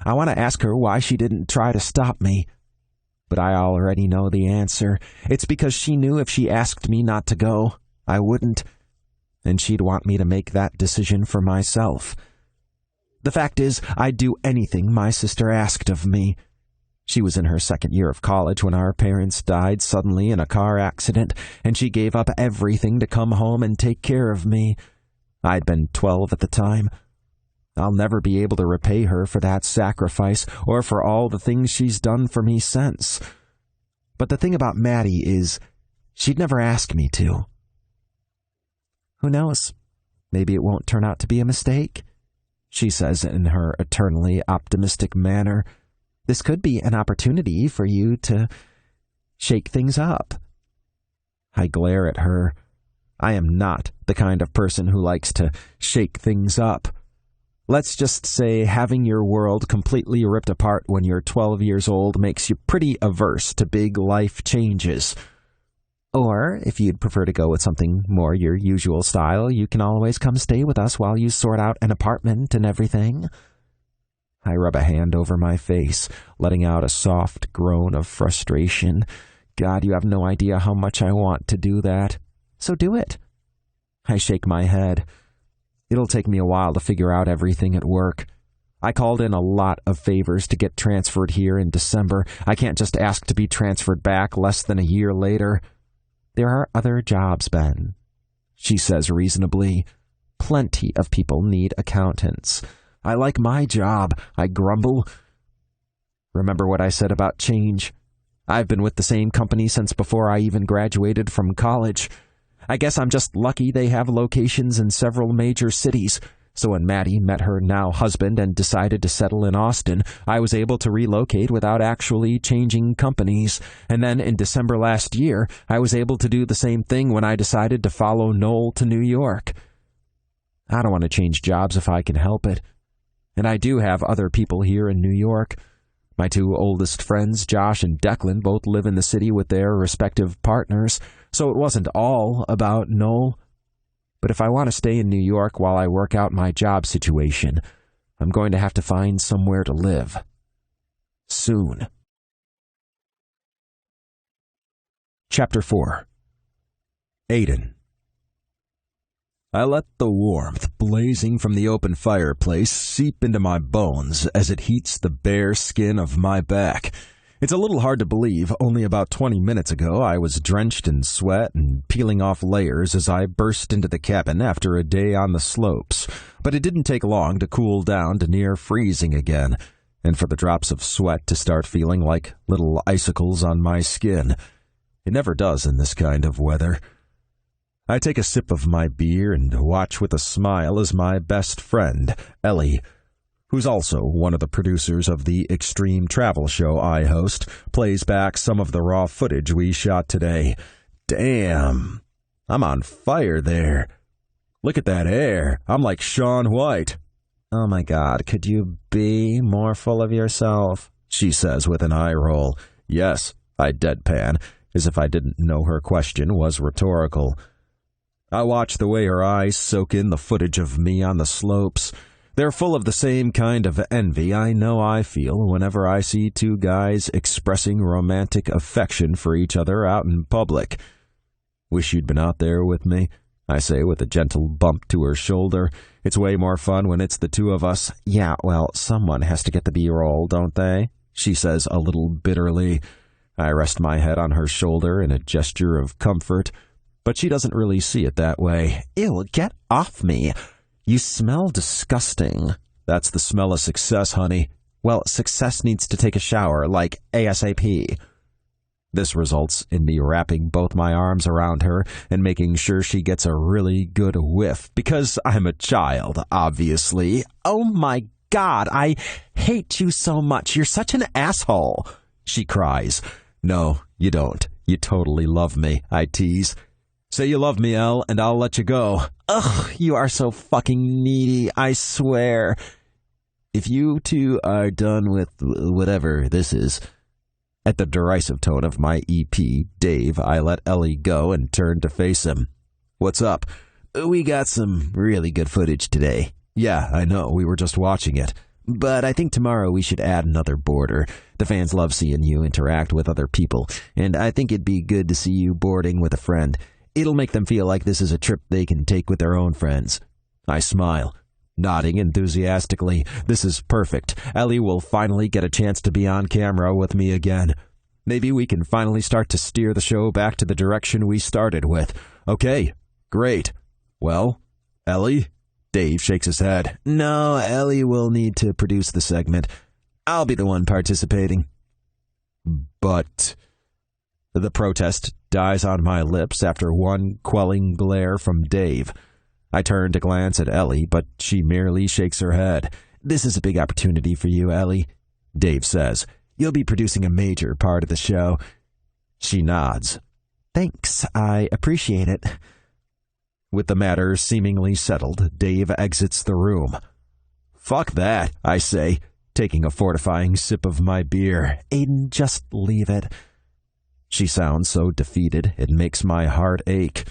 I want to ask her why she didn't try to stop me, but I already know the answer. It's because she knew if she asked me not to go, I wouldn't, and she'd want me to make that decision for myself. The fact is, I'd do anything my sister asked of me. She was in her second year of college when our parents died suddenly in a car accident, and she gave up everything to come home and take care of me. I'd been 12 at the time. I'll never be able to repay her for that sacrifice, or for all the things she's done for me since. But the thing about Maddie is, she'd never ask me to. "Who knows? Maybe it won't turn out to be a mistake," she says in her eternally optimistic manner. "This could be an opportunity for you to shake things up." I glare at her. I am not the kind of person who likes to shake things up. Let's just say having your world completely ripped apart when you're 12 years old makes you pretty averse to big life changes. Or, if you'd prefer to go with something more your usual style, you can always come stay with us while you sort out an apartment and everything. I rub a hand over my face, letting out a soft groan of frustration. God, you have no idea how much I want to do that. So do it. I shake my head. It'll take me a while to figure out everything at work. I called in a lot of favors to get transferred here in December. I can't just ask to be transferred back less than a year later. There are other jobs, Ben, she says reasonably. Plenty of people need accountants. I like my job, I grumble. Remember what I said about change? I've been with the same company since before I even graduated from college. I guess I'm just lucky they have locations in several major cities. So when Maddie met her now husband and decided to settle in Austin, I was able to relocate without actually changing companies. And then in December last year, I was able to do the same thing when I decided to follow Noel to New York. I don't want to change jobs if I can help it. And I do have other people here in New York. My two oldest friends, Josh and Declan, both live in the city with their respective partners, so it wasn't all about Noel. But if I want to stay in New York while I work out my job situation, I'm going to have to find somewhere to live. Soon. Chapter 4. Aidan. I let the warmth blazing from the open fireplace seep into my bones as it heats the bare skin of my back. It's a little hard to believe. Only about 20 minutes ago, I was drenched in sweat and peeling off layers as I burst into the cabin after a day on the slopes. But it didn't take long to cool down to near freezing again, and for the drops of sweat to start feeling like little icicles on my skin. It never does in this kind of weather. I take a sip of my beer and watch with a smile as my best friend, Ellie, who's also one of the producers of the extreme travel show I host, plays back some of the raw footage we shot today. Damn, I'm on fire there. Look at that hair. I'm like Shaun White. Oh my God, could you be more full of yourself? She says with an eye roll. Yes, I deadpan, as if I didn't know her question was rhetorical. I watch the way her eyes soak in the footage of me on the slopes. They're full of the same kind of envy I know I feel whenever I see two guys expressing romantic affection for each other out in public. Wish you'd been out there with me, I say with a gentle bump to her shoulder. It's way more fun when it's the two of us. Yeah, well, someone has to get the B-roll, don't they? She says a little bitterly. I rest my head on her shoulder in a gesture of comfort. But she doesn't really see it that way. Ew, get off me. You smell disgusting. That's the smell of success, honey. Well, success needs to take a shower, like ASAP. This results in me wrapping both my arms around her and making sure she gets a really good whiff, because I'm a child, obviously. Oh my God, I hate you so much. You're such an asshole, she cries. No, you don't. You totally love me, I tease. Say you love me, Elle, and I'll let you go. Ugh, you are so fucking needy, I swear. If you two are done with whatever this is. At the derisive tone of my EP, Dave, I let Ellie go and turn to face him. What's up? We got some really good footage today. Yeah, I know, we were just watching it. But I think tomorrow we should add another boarder. The fans love seeing you interact with other people, and I think it'd be good to see you boarding with a friend. It'll make them feel like this is a trip they can take with their own friends. I smile, nodding enthusiastically. This is perfect. Ellie will finally get a chance to be on camera with me again. Maybe we can finally start to steer the show back to the direction we started with. Okay, great. Well, Ellie? Dave shakes his head. No, Ellie will need to produce the segment. I'll be the one participating. But the protest dies on my lips after one quelling glare from Dave. I turn to glance at Ellie, but she merely shakes her head. This is a big opportunity for you, Ellie, Dave says. You'll be producing a major part of the show. She nods. Thanks, I appreciate it. With the matter seemingly settled, Dave exits the room. Fuck that, I say, taking a fortifying sip of my beer. Aidan, just leave it. She sounds so defeated, it makes my heart ache.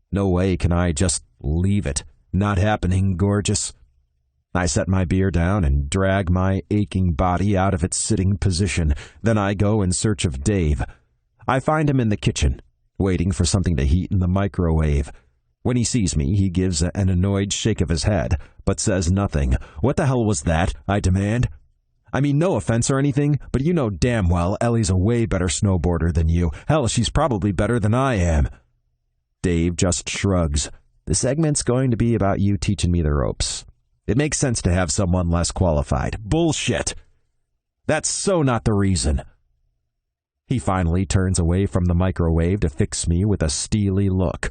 No way can I just leave it. Not happening, gorgeous. I set my beer down and drag my aching body out of its sitting position. Then I go in search of Dave. I find him in the kitchen, waiting for something to heat in the microwave. When he sees me, he gives an annoyed shake of his head, but says nothing. What the hell was that? I demand. I mean, no offense or anything, but you know damn well Ellie's a way better snowboarder than you. Hell, she's probably better than I am. Dave just shrugs. The segment's going to be about you teaching me the ropes. It makes sense to have someone less qualified. Bullshit. That's so not the reason. He finally turns away from the microwave to fix me with a steely look.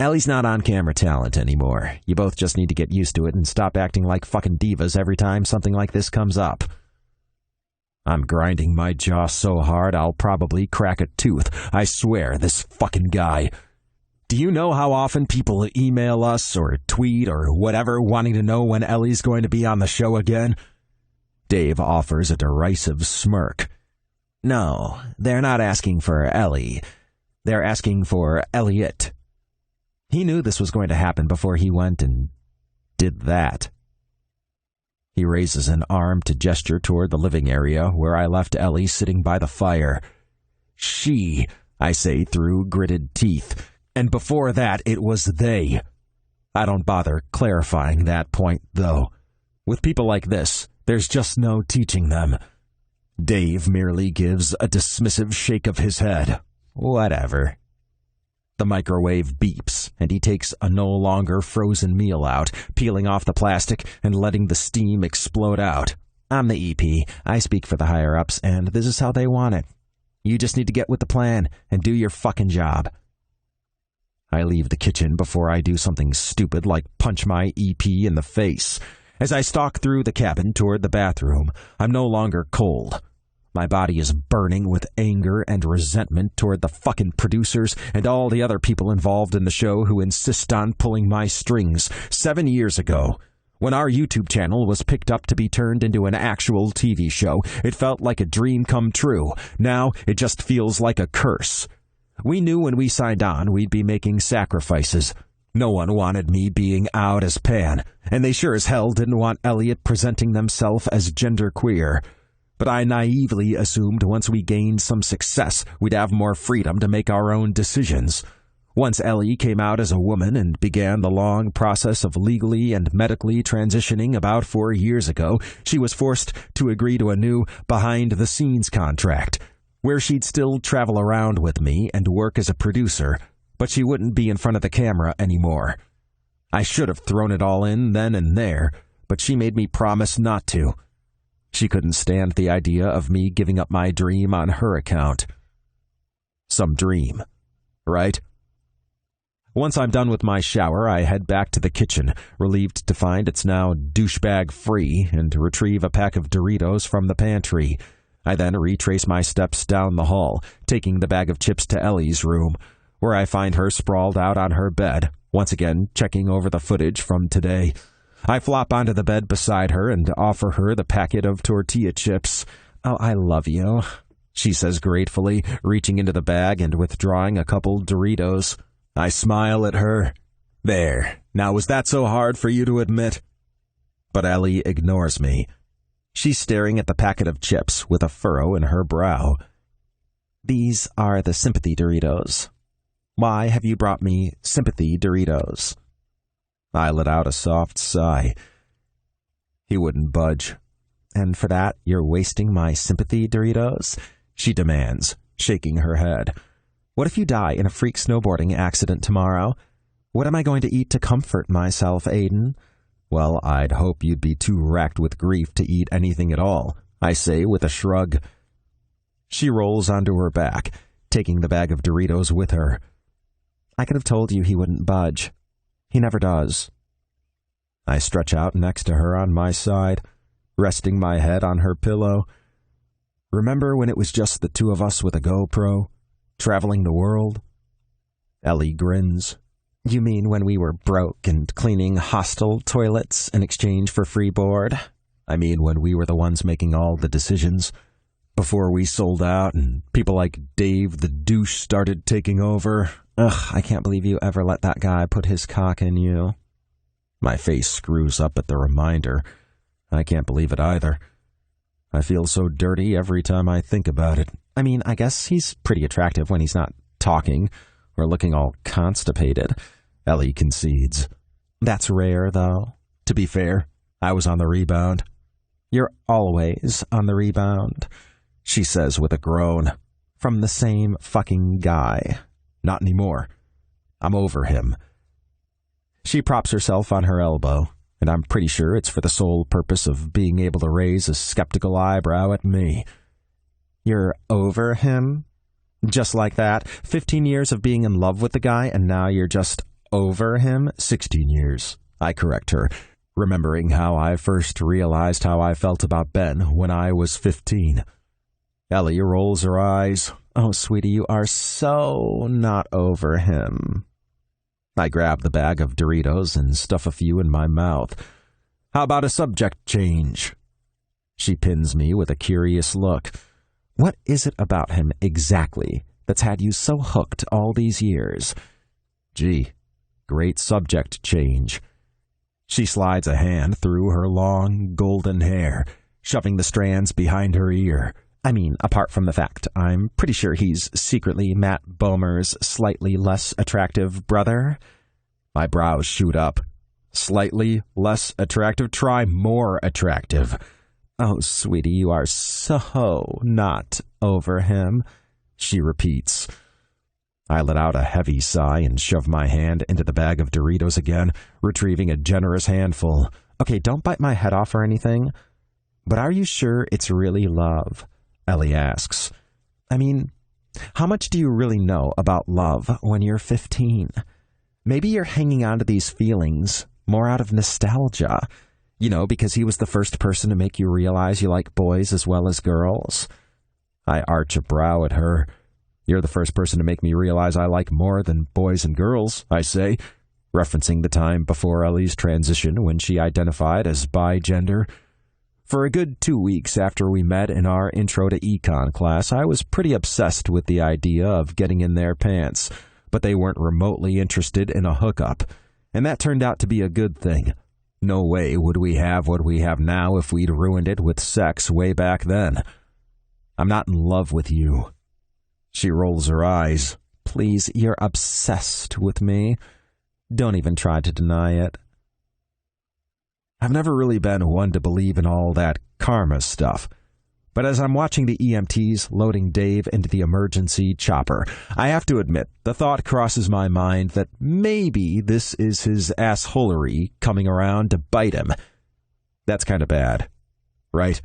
Ellie's not on-camera talent anymore. You both just need to get used to it and stop acting like fucking divas every time something like this comes up. I'm grinding my jaw so hard I'll probably crack a tooth. I swear, this fucking guy. Do you know how often people email us or tweet or whatever wanting to know when Ellie's going to be on the show again? Dave offers a derisive smirk. No, they're not asking for Ellie. They're asking for Elliot. He knew this was going to happen before he went and did that. He raises an arm to gesture toward the living area where I left Ellie sitting by the fire. She, I say through gritted teeth, and before that it was they. I don't bother clarifying that point, though. With people like this, there's just no teaching them. Dave merely gives a dismissive shake of his head. Whatever. The microwave beeps, and he takes a no longer frozen meal out, peeling off the plastic and letting the steam explode out. I'm the EP. I speak for the higher-ups, and this is how they want it. You just need to get with the plan and do your fucking job. I leave the kitchen before I do something stupid like punch my EP in the face. As I stalk through the cabin toward the bathroom, I'm no longer cold. My body is burning with anger and resentment toward the fucking producers and all the other people involved in the show who insist on pulling my strings. 7 years ago, when our YouTube channel was picked up to be turned into an actual TV show, it felt like a dream come true. Now, it just feels like a curse. We knew when we signed on we'd be making sacrifices. No one wanted me being out as pan, and they sure as hell didn't want Elliot presenting themselves as genderqueer. But I naively assumed once we gained some success, we'd have more freedom to make our own decisions. Once Ellie came out as a woman and began the long process of legally and medically transitioning about 4 years ago, she was forced to agree to a new behind-the-scenes contract, where she'd still travel around with me and work as a producer, but she wouldn't be in front of the camera anymore. I should have thrown it all in then and there, but she made me promise not to. She couldn't stand the idea of me giving up my dream on her account. Some dream, right? Once I'm done with my shower, I head back to the kitchen, relieved to find it's now douchebag-free, and retrieve a pack of Doritos from the pantry. I then retrace my steps down the hall, taking the bag of chips to Ellie's room, where I find her sprawled out on her bed, once again checking over the footage from today. I flop onto the bed beside her and offer her the packet of tortilla chips. "Oh, I love you," she says gratefully, reaching into the bag and withdrawing a couple Doritos. I smile at her. There, now was that so hard for you to admit? But Ellie ignores me. She's staring at the packet of chips with a furrow in her brow. "These are the sympathy Doritos. Why have you brought me sympathy Doritos?" I let out a soft sigh. He wouldn't budge. "And for that, you're wasting my sympathy Doritos?" she demands, shaking her head. "What if you die in a freak snowboarding accident tomorrow? What am I going to eat to comfort myself, Aidan?" "Well, I'd hope you'd be too racked with grief to eat anything at all," I say with a shrug. She rolls onto her back, taking the bag of Doritos with her. "I could have told you he wouldn't budge. He never does." I stretch out next to her on my side, resting my head on her pillow. "Remember when it was just the two of us with a GoPro, traveling the world?" Ellie grins. You mean when we were broke and cleaning hostel toilets in exchange for free board? I mean when we were the ones making all the decisions. Before we sold out and people like Dave the douche started taking over. Ugh, I can't believe you ever let that guy put his cock in you. My face screws up at the reminder. I can't believe it either. I feel so dirty every time I think about it. I mean, I guess he's pretty attractive when he's not talking or looking all constipated. Ellie concedes. That's rare, though. To be fair, I was on the rebound. You're always on the rebound, she says with a groan. From the same fucking guy. Not anymore. I'm over him. She props herself on her elbow, and I'm pretty sure it's for the sole purpose of being able to raise a skeptical eyebrow at me. You're over him? Just like that? 15 years of being in love with the guy, and now you're just over him? 16 years, I correct her, remembering how I first realized how I felt about Ben when I was 15. Ellie rolls her eyes. Oh, sweetie, you are so not over him. I grab the bag of Doritos and stuff a few in my mouth. How about a subject change? She pins me with a curious look. What is it about him exactly that's had you so hooked all these years? Gee, great subject change. She slides a hand through her long, golden hair, shoving the strands behind her ear. I mean, apart from the fact I'm pretty sure he's secretly Matt Bomer's slightly less attractive brother. My brows shoot up. Slightly less attractive? Try more attractive. Oh, sweetie, you are so not over him, she repeats. I let out a heavy sigh and shove my hand into the bag of Doritos again, retrieving a generous handful. Okay, don't bite my head off or anything, but are you sure it's really love? Ellie asks. I mean, how much do you really know about love when you're 15? Maybe you're hanging on to these feelings more out of nostalgia. You know, because he was the first person to make you realize you like boys as well as girls. I arch a brow at her. You're the first person to make me realize I like more than boys and girls, I say, referencing the time before Ellie's transition when she identified as bi-gender. For a good 2 weeks after we met in our Intro to Econ class, I was pretty obsessed with the idea of getting in their pants, but they weren't remotely interested in a hookup, and that turned out to be a good thing. No way would we have what we have now if we'd ruined it with sex way back then. I'm not in love with you. She rolls her eyes. Please, you're obsessed with me. Don't even try to deny it. I've never really been one to believe in all that karma stuff. But as I'm watching the EMTs loading Dave into the emergency chopper, I have to admit, the thought crosses my mind that maybe this is his assholery coming around to bite him. That's kind of bad, right?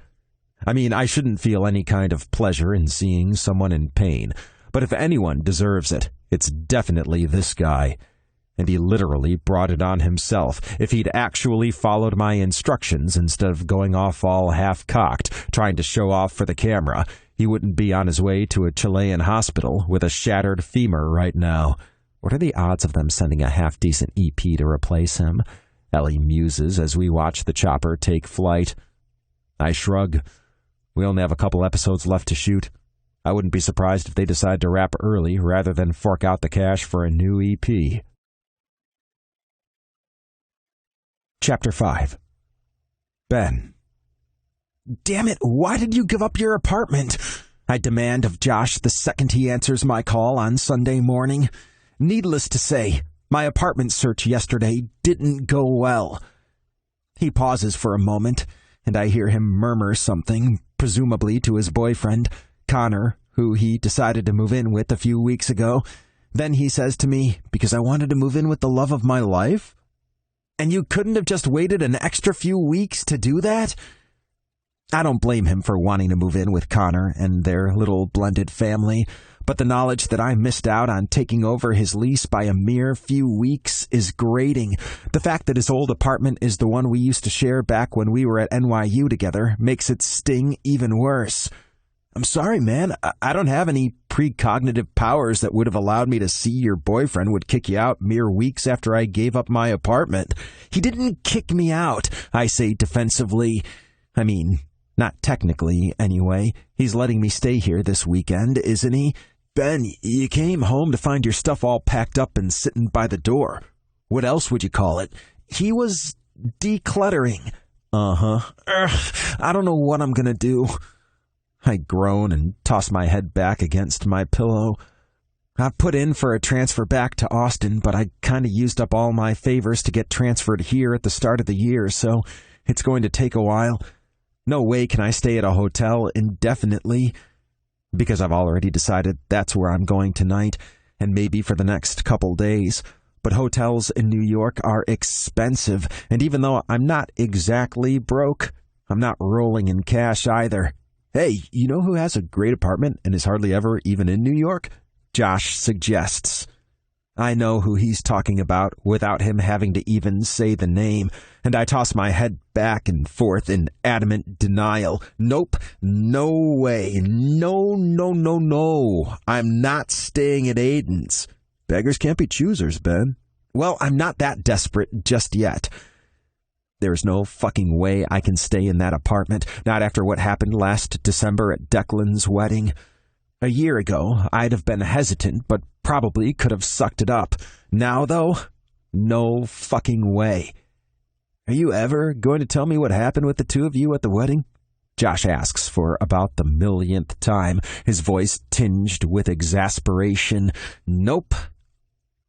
I mean, I shouldn't feel any kind of pleasure in seeing someone in pain, but if anyone deserves it, it's definitely this guy. And he literally brought it on himself. If he'd actually followed my instructions instead of going off all half-cocked, trying to show off for the camera, he wouldn't be on his way to a Chilean hospital with a shattered femur right now. What are the odds of them sending a half-decent EP to replace him? Ellie muses as we watch the chopper take flight. I shrug. We only have a couple episodes left to shoot. I wouldn't be surprised if they decide to wrap early rather than fork out the cash for a new EP. Chapter 5. Ben. Damn it, why did you give up your apartment? I demand of Josh the second he answers my call on Sunday morning. Needless to say, my apartment search yesterday didn't go well. He pauses for a moment, and I hear him murmur something, presumably to his boyfriend, Connor, who he decided to move in with a few weeks ago. Then he says to me, because I wanted to move in with the love of my life? And you couldn't have just waited an extra few weeks to do that? I don't blame him for wanting to move in with Connor and their little blended family, but the knowledge that I missed out on taking over his lease by a mere few weeks is grating. The fact that his old apartment is the one we used to share back when we were at NYU together makes it sting even worse. I'm sorry, man. I don't have any precognitive powers that would have allowed me to see your boyfriend would kick you out mere weeks after I gave up my apartment. He didn't kick me out, I say defensively. I mean, not technically, anyway. He's letting me stay here this weekend, isn't he? Ben, you came home to find your stuff all packed up and sitting by the door. What else would you call it? He was decluttering. I don't know what I'm gonna do. I groan and toss my head back against my pillow. I've put in for a transfer back to Austin, but I kind of used up all my favors to get transferred here at the start of the year, so it's going to take a while. No way can I stay at a hotel indefinitely, because I've already decided that's where I'm going tonight, and maybe for the next couple days. But hotels in New York are expensive, and even though I'm not exactly broke, I'm not rolling in cash either. Hey, you know who has a great apartment and is hardly ever even in New York? Josh suggests. I know who he's talking about without him having to even say the name, and I toss my head back and forth in adamant denial. Nope, no way, no. I'm not staying at Aidan's. Beggars can't be choosers, Ben. Well, I'm not that desperate just yet. There's no fucking way I can stay in that apartment, not after what happened last December at Declan's wedding. A year ago, I'd have been hesitant, but probably could have sucked it up. Now, though, no fucking way. Are you ever going to tell me what happened with the two of you at the wedding? Josh asks for about the millionth time, his voice tinged with exasperation. Nope.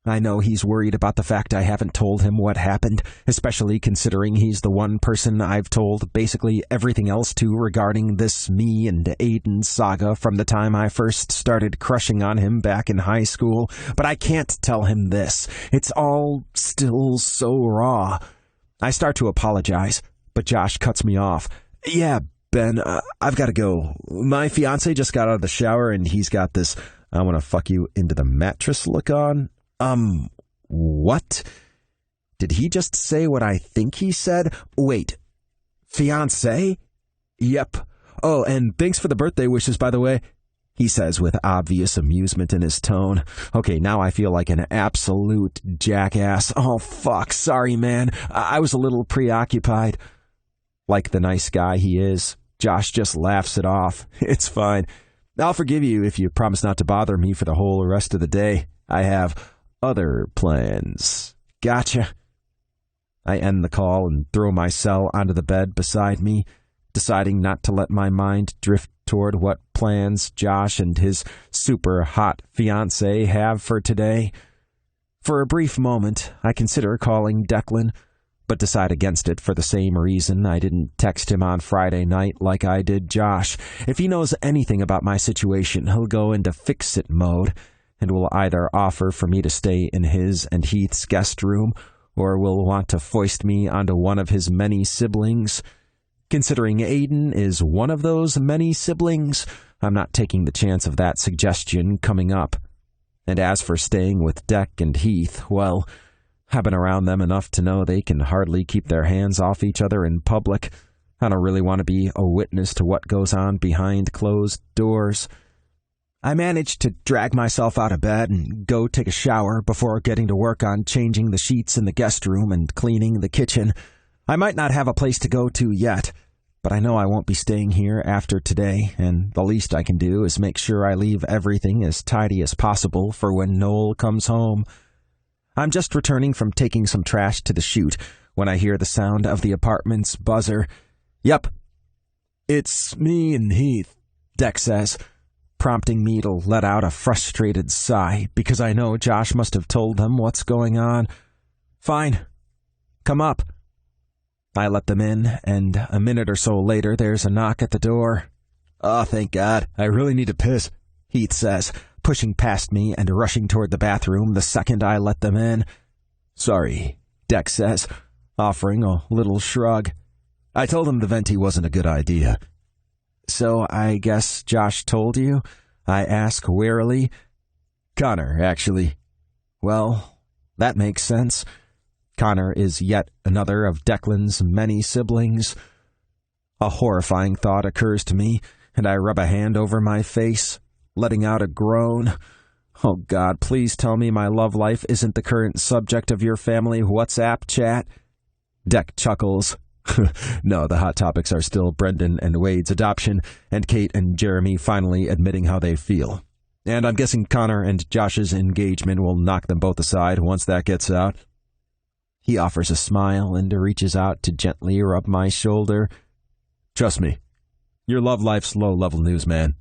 I know he's worried about the fact I haven't told him what happened, especially considering he's the one person I've told basically everything else to regarding this me and Aidan saga from the time I first started crushing on him back in high school. But I can't tell him this. It's all still so raw. I start to apologize, but Josh cuts me off. Yeah, Ben, I've got to go. My fiancé just got out of the shower and he's got this I want to fuck you into the mattress look on. What? Did he just say what I think he said? Wait, fiancé? Yep. Oh, and thanks for the birthday wishes, by the way, he says with obvious amusement in his tone. Okay, now I feel like an absolute jackass. Oh, fuck, sorry, man. I was a little preoccupied. Like the nice guy he is, Josh just laughs it off. It's fine. I'll forgive you if you promise not to bother me for the whole rest of the day. I have other plans. Gotcha. I end the call and throw my cell onto the bed beside me, deciding not to let my mind drift toward what plans Josh and his super hot fiancé have for today. For a brief moment, I consider calling Declan, but decide against it for the same reason I didn't text him on Friday night like I did Josh. If he knows anything about my situation, he'll go into fix-it mode, and will either offer for me to stay in his and Heath's guest room, or will want to foist me onto one of his many siblings. Considering Aidan is one of those many siblings, I'm not taking the chance of that suggestion coming up. And as for staying with Deck and Heath, well, I've been around them enough to know they can hardly keep their hands off each other in public. I don't really want to be a witness to what goes on behind closed doors. I managed to drag myself out of bed and go take a shower before getting to work on changing the sheets in the guest room and cleaning the kitchen. I might not have a place to go to yet, but I know I won't be staying here after today, and the least I can do is make sure I leave everything as tidy as possible for when Noel comes home. I'm just returning from taking some trash to the chute when I hear the sound of the apartment's buzzer. Yep, it's me and Heath, Deck says, prompting me to let out a frustrated sigh because I know Josh must have told them what's going on. Fine. Come up. I let them in, and a minute or so later there's a knock at the door. Oh, thank God. I really need to piss, Heath says, pushing past me and rushing toward the bathroom the second I let them in. Sorry, Deck says, offering a little shrug. I told him the venti wasn't a good idea. So I guess Josh told you? I ask wearily. Connor, actually. Well, that makes sense. Connor is yet another of Declan's many siblings. A horrifying thought occurs to me. and I rub a hand over my face, letting out a groan. Oh God, please tell me my love life isn't the current subject of your family WhatsApp chat. Deck chuckles. No, the hot topics are still Brendan and Wade's adoption, and Kate and Jeremy finally admitting how they feel. And I'm guessing Connor and Josh's engagement will knock them both aside once that gets out. He offers a smile and reaches out to gently rub my shoulder. Trust me, your love life's low-level news, man.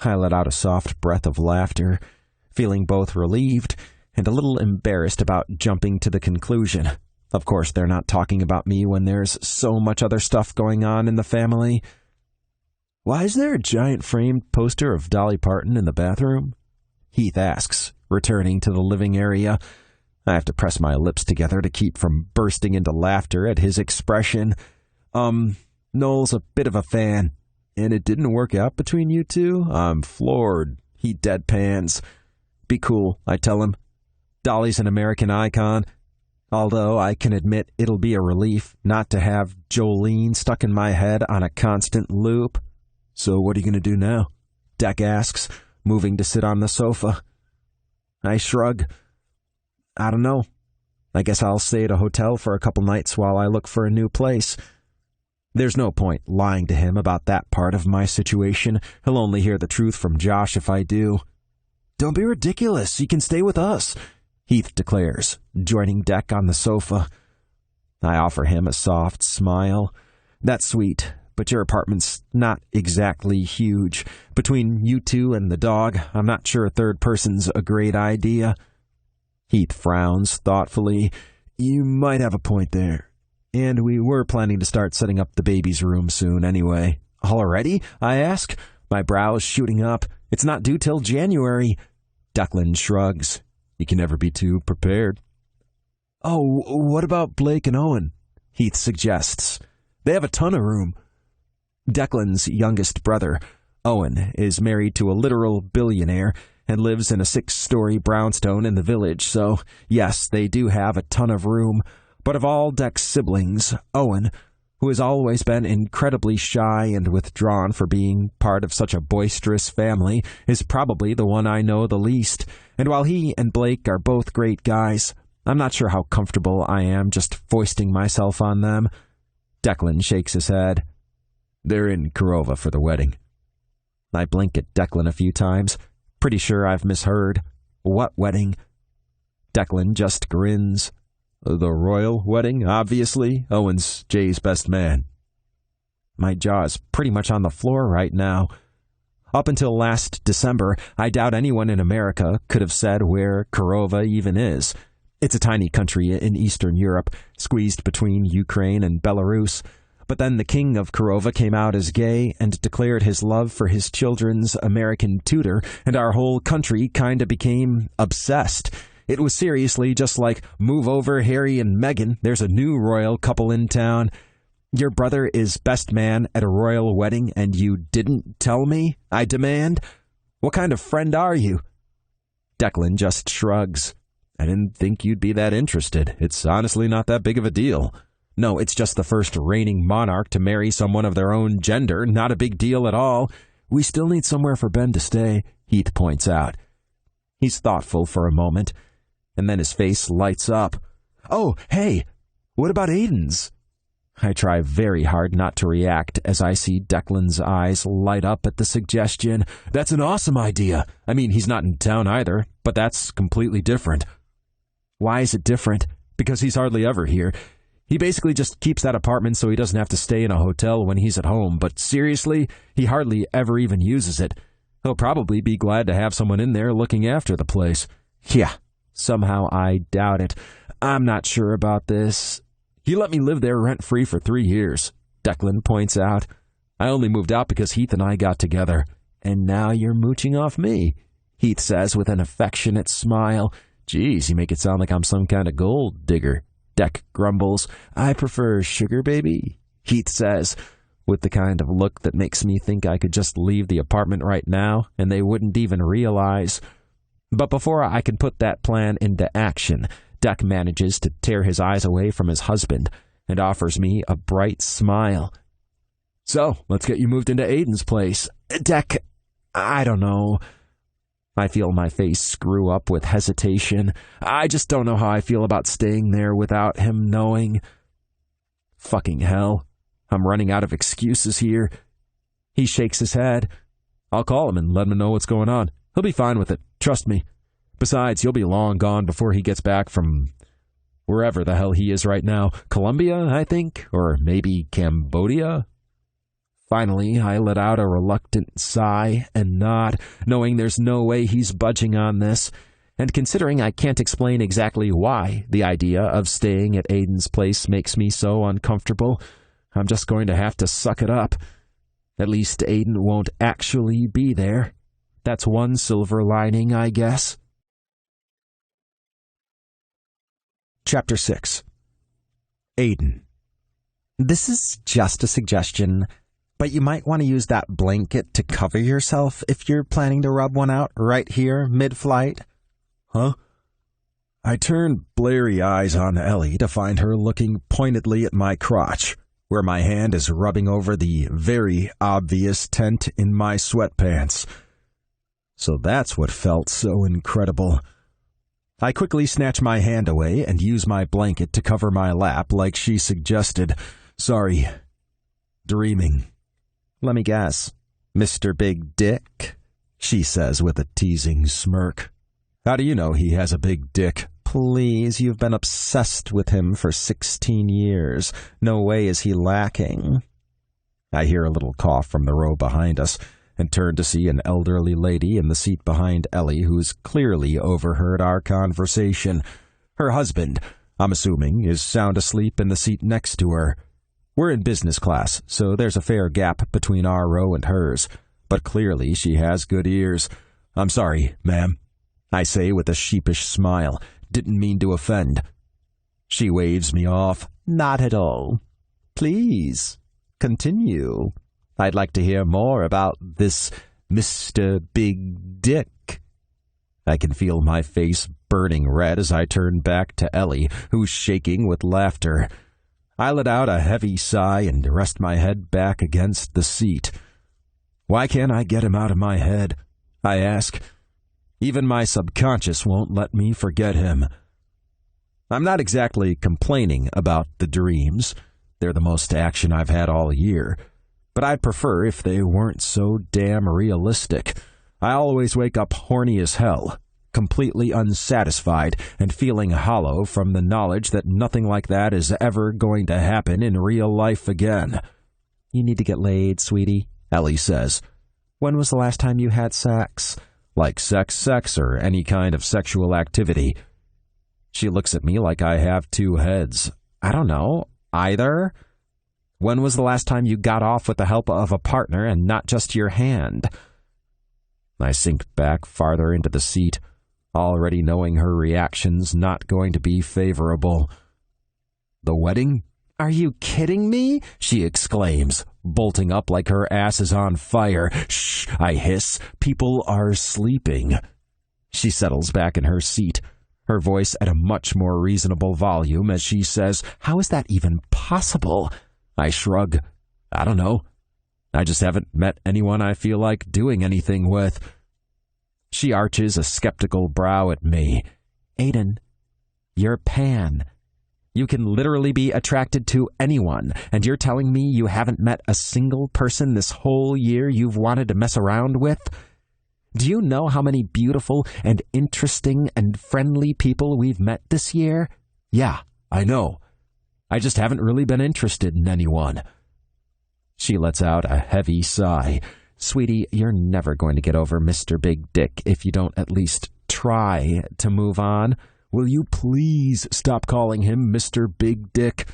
I let out a soft breath of laughter, feeling both relieved and a little embarrassed about jumping to the conclusion. Of course, they're not talking about me when there's so much other stuff going on in the family. Why is there a giant framed poster of Dolly Parton in the bathroom? Heath asks, returning to the living area. I have to press my lips together to keep from bursting into laughter at his expression. Noel's a bit of a fan. And it didn't work out between you two? I'm floored. He deadpans. Be cool, I tell him. Dolly's an American icon. Although I can admit it'll be a relief not to have Jolene stuck in my head on a constant loop. So what are you going to do now? Deck asks, moving to sit on the sofa. I shrug. I don't know. I guess I'll stay at a hotel for a couple nights while I look for a new place. There's no point lying to him about that part of my situation. He'll only hear the truth from Josh if I do. Don't be ridiculous. You can stay with us, Heath declares, joining Deck on the sofa. I offer him a soft smile. That's sweet, but your apartment's not exactly huge. Between you two and the dog, I'm not sure a third person's a great idea. Heath frowns thoughtfully. You might have a point there. And we were planning to start setting up the baby's room soon anyway. Already? I ask, my brows shooting up. It's not due till January. Declan shrugs. You can never be too prepared. Oh, what about Blake and Owen? Heath suggests. They have a ton of room. Declan's youngest brother, Owen, is married to a literal billionaire and lives in a 6-story brownstone in the village, so yes, they do have a ton of room. But of all Deck's siblings, Owen, who has always been incredibly shy and withdrawn for being part of such a boisterous family, is probably the one I know the least. And while he and Blake are both great guys, I'm not sure how comfortable I am just foisting myself on them. Declan shakes his head. They're in Kurova for the wedding. I blink at Declan a few times. Pretty sure I've misheard. What wedding? Declan just grins. The royal wedding, obviously. Owen's Jay's best man. My jaw is pretty much on the floor right now. Up until last December, I doubt anyone in America could have said where Kurova even is. It's a tiny country in Eastern Europe, squeezed between Ukraine and Belarus. But then the king of Kurova came out as gay and declared his love for his children's American tutor, and our whole country kinda became obsessed. It was seriously just like, move over, Harry and Meghan, there's a new royal couple in town. Your brother is best man at a royal wedding and you didn't tell me? I demand. What kind of friend are you? Declan just shrugs. I didn't think you'd be that interested. It's honestly not that big of a deal. No, it's just the first reigning monarch to marry someone of their own gender. Not a big deal at all. We still need somewhere for Ben to stay, Heath points out. He's thoughtful for a moment, and then his face lights up. Oh, hey, what about Aidan's? I try very hard not to react as I see Declan's eyes light up at the suggestion. That's an awesome idea. I mean, he's not in town either, but that's completely different. Why is it different? Because he's hardly ever here. He basically just keeps that apartment so he doesn't have to stay in a hotel when he's at home, but seriously, he hardly ever even uses it. He'll probably be glad to have someone in there looking after the place. Yeah, somehow I doubt it. I'm not sure about this. He let me live there rent-free for 3 years, Declan points out. I only moved out because Heath and I got together. And now you're mooching off me, Heath says with an affectionate smile. Geez, you make it sound like I'm some kind of gold digger. Deck grumbles. I prefer sugar baby, Heath says, with the kind of look that makes me think I could just leave the apartment right now and they wouldn't even realize. But before I can put that plan into action, Deck manages to tear his eyes away from his husband and offers me a bright smile. So, let's get you moved into Aidan's place. Deck, I don't know. I feel my face screw up with hesitation. I just don't know how I feel about staying there without him knowing. Fucking hell. I'm running out of excuses here. He shakes his head. I'll call him and let him know what's going on. He'll be fine with it. Trust me. Besides, you'll be long gone before he gets back from wherever the hell he is right now. Colombia, I think? Or maybe Cambodia? Finally, I let out a reluctant sigh and nod, knowing there's no way he's budging on this, and considering I can't explain exactly why the idea of staying at Aidan's place makes me so uncomfortable, I'm just going to have to suck it up. At least Aidan won't actually be there. That's one silver lining, I guess. Chapter 6. Aidan. This is just a suggestion, but you might want to use that blanket to cover yourself if you're planning to rub one out right here, mid-flight. Huh? I turned blurry eyes on Ellie to find her looking pointedly at my crotch, where my hand is rubbing over the very obvious tent in my sweatpants. So that's what felt so incredible. I quickly snatch my hand away and use my blanket to cover my lap like she suggested. Sorry. Dreaming. Let me guess. Mr. Big Dick? She says with a teasing smirk. How do you know he has a big dick? Please, you've been obsessed with him for 16 years. No way is he lacking. I hear a little cough from the row behind us, and turn to see an elderly lady in the seat behind Ellie who's clearly overheard our conversation. Her husband, I'm assuming, is sound asleep in the seat next to her. We're in business class, so there's a fair gap between our row and hers, but clearly she has good ears. I'm sorry, ma'am, I say with a sheepish smile. Didn't mean to offend. She waves me off. Not at all. Please, continue. I'd like to hear more about this Mr. Big Dick. I can feel my face burning red as I turn back to Ellie, who's shaking with laughter. I let out a heavy sigh and rest my head back against the seat. Why can't I get him out of my head? I ask. Even my subconscious won't let me forget him. I'm not exactly complaining about the dreams. They're the most action I've had all year. But I'd prefer if they weren't so damn realistic. I always wake up horny as hell, completely unsatisfied and feeling hollow from the knowledge that nothing like that is ever going to happen in real life again. You need to get laid, sweetie, Ellie says. When was the last time you had sex? Like sex, or any kind of sexual activity. She looks at me like I have two heads. I don't know, either. When was the last time you got off with the help of a partner and not just your hand? I sink back farther into the seat, already knowing her reaction's not going to be favorable. The wedding? Are you kidding me? She exclaims, bolting up like her ass is on fire. Shh, I hiss. People are sleeping. She settles back in her seat, her voice at a much more reasonable volume as she says, How is that even possible? I shrug. I don't know. I just haven't met anyone I feel like doing anything with. She arches a skeptical brow at me. Aidan, you're pan. You can literally be attracted to anyone, and you're telling me you haven't met a single person this whole year you've wanted to mess around with? Do you know how many beautiful and interesting and friendly people we've met this year? Yeah, I know. I just haven't really been interested in anyone. She lets out a heavy sigh. Sweetie, you're never going to get over Mr. Big Dick if you don't at least try to move on. Will you please stop calling him Mr. Big Dick?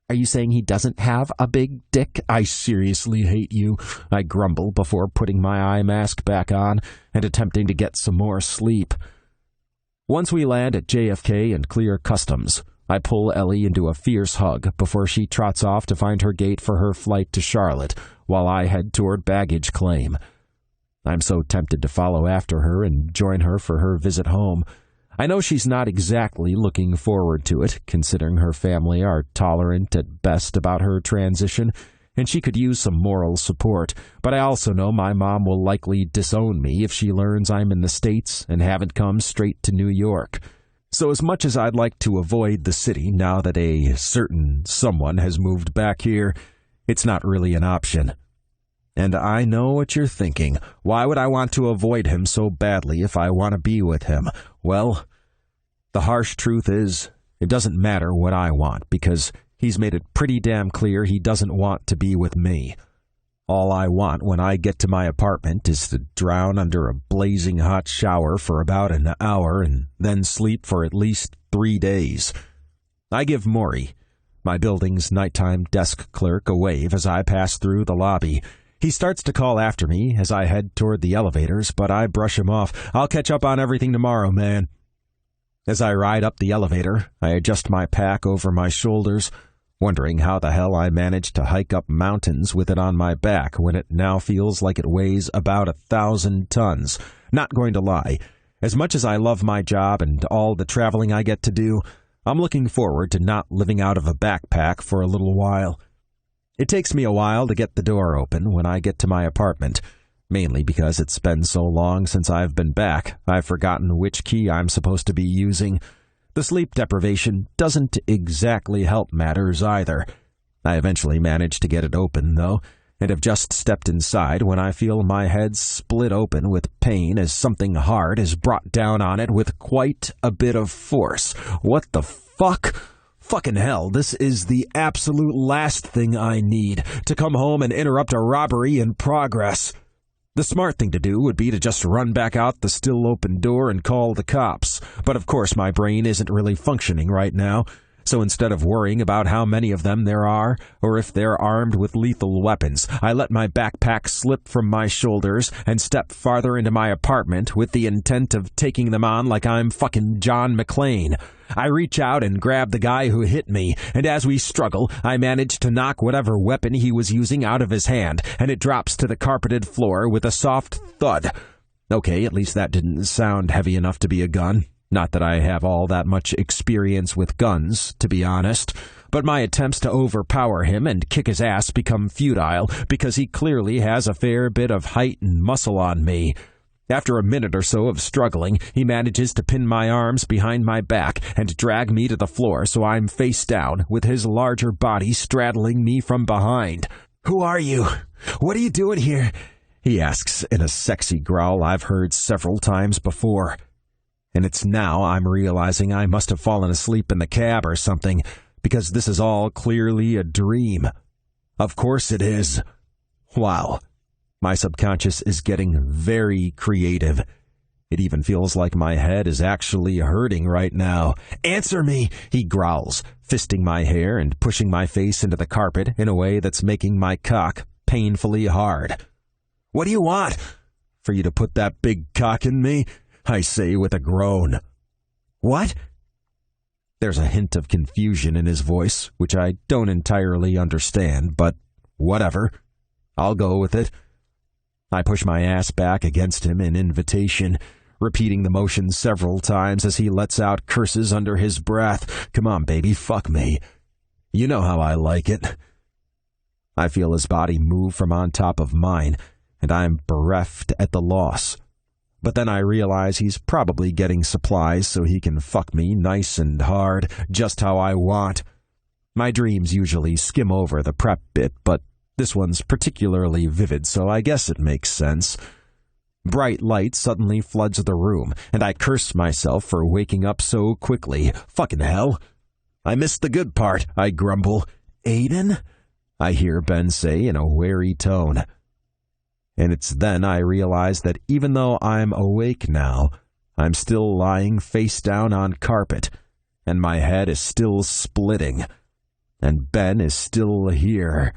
Are you saying he doesn't have a big dick? I seriously hate you, I grumble before putting my eye mask back on and attempting to get some more sleep. Once we land at JFK and clear customs, I pull Ellie into a fierce hug before she trots off to find her gate for her flight to Charlotte, while I head toward baggage claim. I'm so tempted to follow after her and join her for her visit home. I know she's not exactly looking forward to it, considering her family are tolerant at best about her transition, and she could use some moral support, but I also know my mom will likely disown me if she learns I'm in the States and haven't come straight to New York. So as much as I'd like to avoid the city now that a certain someone has moved back here, it's not really an option. And I know what you're thinking. Why would I want to avoid him so badly if I want to be with him? Well, the harsh truth is, it doesn't matter what I want, because he's made it pretty damn clear he doesn't want to be with me. All I want when I get to my apartment is to drown under a blazing hot shower for about an hour and then sleep for at least 3 days. I give Maury, my building's nighttime desk clerk, a wave as I pass through the lobby. He starts to call after me as I head toward the elevators, but I brush him off. I'll catch up on everything tomorrow, man. As I ride up the elevator, I adjust my pack over my shoulders, wondering how the hell I managed to hike up mountains with it on my back when it now feels like it weighs about 1,000 tons. Not going to lie, as much as I love my job and all the traveling I get to do, I'm looking forward to not living out of a backpack for a little while. It takes me a while to get the door open when I get to my apartment, mainly because it's been so long since I've been back, I've forgotten which key I'm supposed to be using. The sleep deprivation doesn't exactly help matters either. I eventually manage to get it open, though, and have just stepped inside when I feel my head split open with pain as something hard is brought down on it with quite a bit of force. What the fuck? Fucking hell, this is the absolute last thing I need, to come home and interrupt a robbery in progress. The smart thing to do would be to just run back out the still open door and call the cops, but of course my brain isn't really functioning right now, so instead of worrying about how many of them there are, or if they're armed with lethal weapons, I let my backpack slip from my shoulders and step farther into my apartment with the intent of taking them on like I'm fucking John McClane. I reach out and grab the guy who hit me, and as we struggle, I manage to knock whatever weapon he was using out of his hand, and it drops to the carpeted floor with a soft thud. Okay, at least that didn't sound heavy enough to be a gun. Not that I have all that much experience with guns, to be honest, but my attempts to overpower him and kick his ass become futile because he clearly has a fair bit of height and muscle on me. After a minute or so of struggling, he manages to pin my arms behind my back and drag me to the floor so I'm face down, with his larger body straddling me from behind. "Who are you? What are you doing here?" he asks in a sexy growl I've heard several times before. And it's now I'm realizing I must have fallen asleep in the cab or something, because this is all clearly a dream. Of course it is. Wow. My subconscious is getting very creative. It even feels like my head is actually hurting right now. "Answer me," he growls, fisting my hair and pushing my face into the carpet in a way that's making my cock painfully hard. "What do you want?" "For you to put that big cock in me," I say with a groan. "What?" There's a hint of confusion in his voice, which I don't entirely understand, but whatever. I'll go with it. I push my ass back against him in invitation, repeating the motion several times as he lets out curses under his breath. "Come on, baby, fuck me. You know how I like it." I feel his body move from on top of mine, and I'm bereft at the loss. But then I realize he's probably getting supplies so he can fuck me nice and hard, just how I want. My dreams usually skim over the prep bit, but this one's particularly vivid, so I guess it makes sense. Bright light suddenly floods the room, and I curse myself for waking up so quickly. Fucking hell. "I missed the good part," I grumble. "Aidan?" I hear Ben say in a wary tone. And it's then I realize that even though I'm awake now, I'm still lying face down on carpet, and my head is still splitting, and Ben is still here.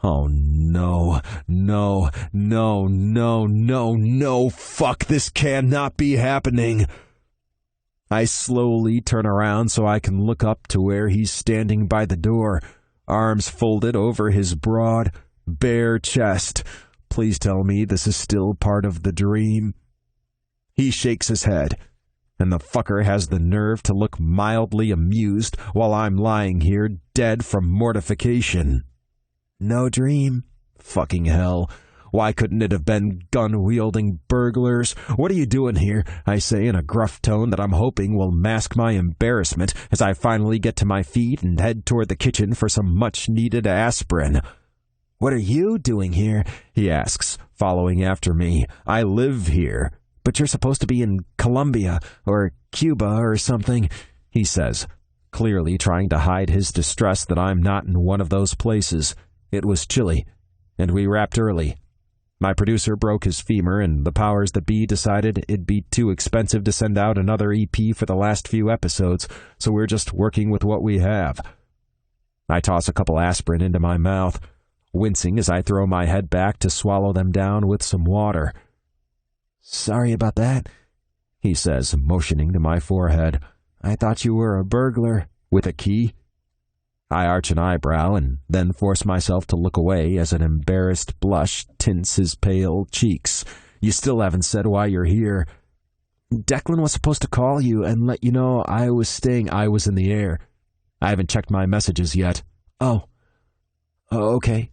Oh no, no, no, no, no, no, fuck, this cannot be happening. I slowly turn around so I can look up to where he's standing by the door, arms folded over his broad, bare chest. Please tell me this is still part of the dream. He shakes his head, and the fucker has the nerve to look mildly amused while I'm lying here dead from mortification. No dream. Fucking hell. Why couldn't it have been gun-wielding burglars? What are you doing here? I say in a gruff tone that I'm hoping will mask my embarrassment as I finally get to my feet and head toward the kitchen for some much-needed aspirin. What are you doing here? He asks, following after me. I live here. But you're supposed to be in Colombia or Cuba or something, he says, clearly trying to hide his distress that I'm not in one of those places. It was chilly, and we wrapped early. My producer broke his femur, and the powers that be decided it'd be too expensive to send out another EP for the last few episodes, so we're just working with what we have. I toss a couple aspirin into my mouth, wincing as I throw my head back to swallow them down with some water. Sorry about that, he says, motioning to my forehead. I thought you were a burglar with a key. I arch an eyebrow and then force myself to look away as an embarrassed blush tints his pale cheeks. You still haven't said why you're here. Declan was supposed to call you and let you know I was in the air. I haven't checked my messages yet. Oh, okay.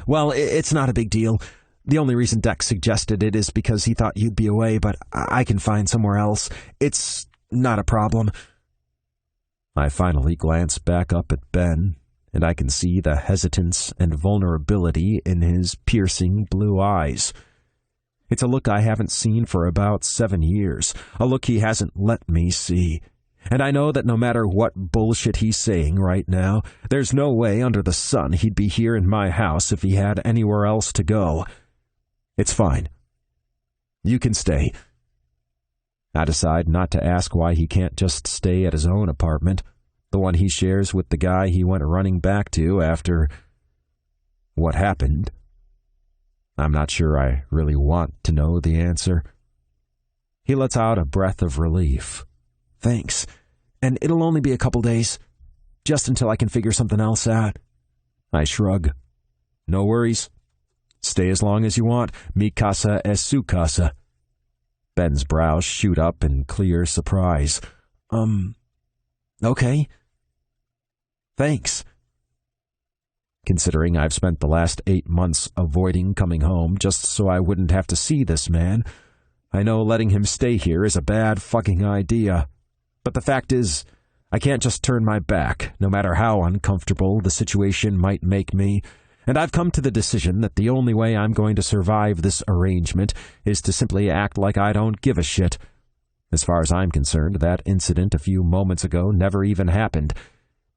Well, it's not a big deal. The only reason Dex suggested it is because he thought you'd be away, but I can find somewhere else. It's not a problem. I finally glance back up at Ben, and I can see the hesitance and vulnerability in his piercing blue eyes. It's a look I haven't seen for about 7 years, a look he hasn't let me see. And I know that no matter what bullshit he's saying right now, there's no way under the sun he'd be here in my house if he had anywhere else to go. It's fine. You can stay. I decide not to ask why he can't just stay at his own apartment, the one he shares with the guy he went running back to after what happened. I'm not sure I really want to know the answer. He lets out a breath of relief. Thanks. And it'll only be a couple days, just until I can figure something else out. I shrug. No worries. Stay as long as you want. Mi casa es su casa. Ben's brows shoot up in clear surprise. Okay. Thanks. Considering I've spent the last 8 months avoiding coming home just so I wouldn't have to see this man, I know letting him stay here is a bad fucking idea. But the fact is, I can't just turn my back, no matter how uncomfortable the situation might make me, and I've come to the decision that the only way I'm going to survive this arrangement is to simply act like I don't give a shit. As far as I'm concerned, that incident a few moments ago never even happened,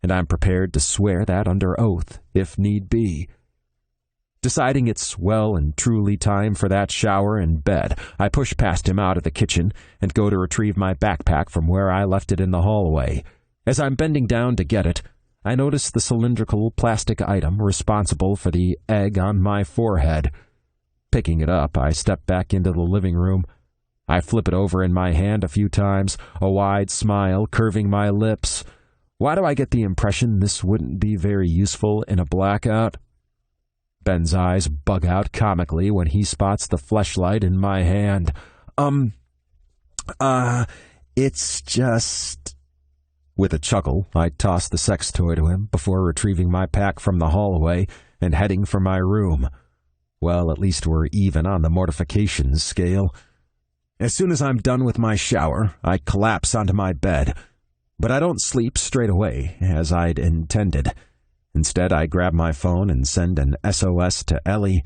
and I'm prepared to swear that under oath, if need be. Deciding it's well and truly time for that shower and bed, I push past him out of the kitchen and go to retrieve my backpack from where I left it in the hallway. As I'm bending down to get it, I notice the cylindrical plastic item responsible for the egg on my forehead. Picking it up, I step back into the living room. I flip it over in my hand a few times, a wide smile curving my lips. Why do I get the impression this wouldn't be very useful in a blackout? Ben's eyes bug out comically when he spots the fleshlight in my hand. It's just... With a chuckle, I toss the sex toy to him before retrieving my pack from the hallway and heading for my room. Well, at least we're even on the mortification scale. As soon as I'm done with my shower, I collapse onto my bed. But I don't sleep straight away, as I'd intended. Instead, I grab my phone and send an SOS to Ellie.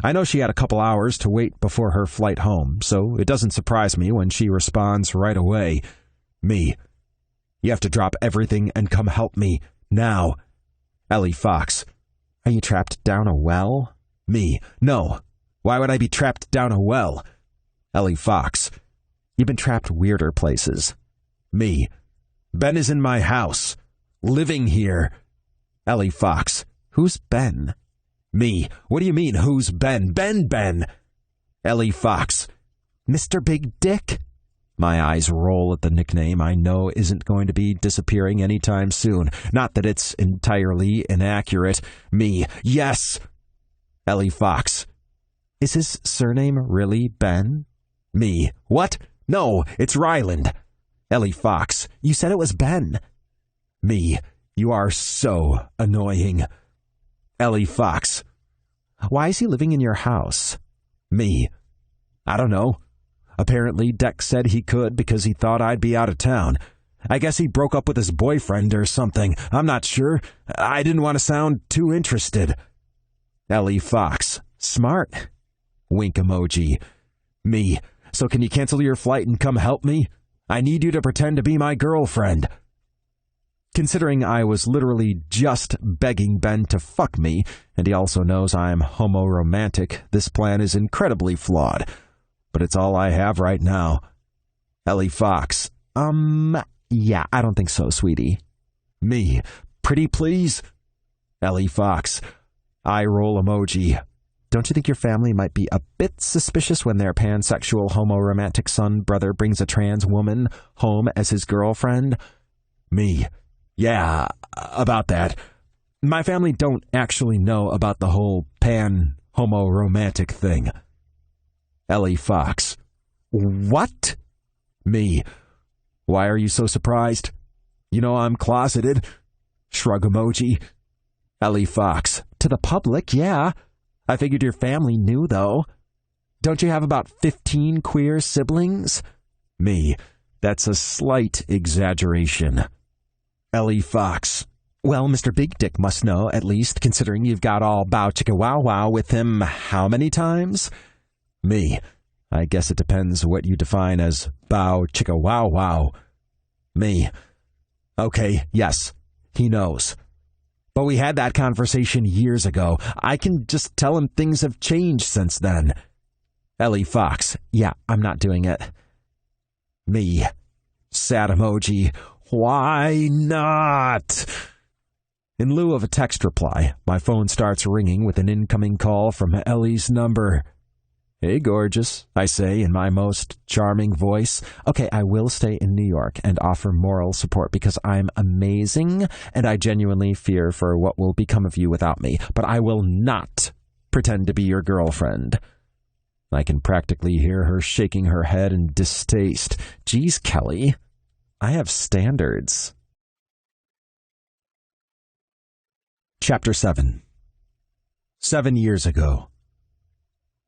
I know she had a couple hours to wait before her flight home, so it doesn't surprise me when she responds right away. Me. You have to drop everything and come help me, now. Ellie Fox. Are you trapped down a well? Me. No. Why would I be trapped down a well? Ellie Fox. You've been trapped weirder places. Me. Ben is in my house. Living here. Ellie Fox. Who's Ben? Me. What do you mean, who's Ben? Ben. Ellie Fox. Mr. Big Dick? My eyes roll at the nickname I know isn't going to be disappearing anytime soon. Not that it's entirely inaccurate. Me. Yes. Ellie Fox. Is his surname really Ben? Me. What? No, it's Ryland. Ellie Fox. You said it was Ben. Me. You are so annoying. Ellie Fox. Why is he living in your house? Me. I don't know. Apparently, Dex said he could because he thought I'd be out of town. I guess he broke up with his boyfriend or something. I'm not sure. I didn't want to sound too interested. Ellie Fox. Smart. Wink emoji. Me. So can you cancel your flight and come help me? I need you to pretend to be my girlfriend. Considering I was literally just begging Ben to fuck me, and he also knows I'm homo-romantic, this plan is incredibly flawed. But it's all I have right now. Ellie Fox. Yeah, I don't think so, sweetie. Me. Pretty please? Ellie Fox. Eye roll emoji. Don't you think your family might be a bit suspicious when their pansexual homo-romantic son brother brings a trans woman home as his girlfriend? Me. Yeah, about that. My family don't actually know about the whole pan-homo-romantic thing. Ellie Fox. What? Me. Why are you so surprised? You know I'm closeted. Shrug emoji. Ellie Fox. To the public, yeah. I figured your family knew, though. Don't you have about 15 queer siblings? Me. That's a slight exaggeration. Ellie Fox. Well, Mr. Big Dick must know, at least, considering you've got all bow chicka wow wow with him how many times? Me. I guess it depends what you define as bow chicka wow wow. Me. Okay, yes, he knows. But we had that conversation years ago. I can just tell him things have changed since then. Ellie Fox. Yeah, I'm not doing it. Me. Sad emoji. Why not? In lieu of a text reply, my phone starts ringing with an incoming call from Ellie's number. Hey, gorgeous, I say in my most charming voice. Okay, I will stay in New York and offer moral support because I'm amazing and I genuinely fear for what will become of you without me, but I will not pretend to be your girlfriend. I can practically hear her shaking her head in distaste. Geez, Kelly, I have standards. Chapter 7. 7 years ago.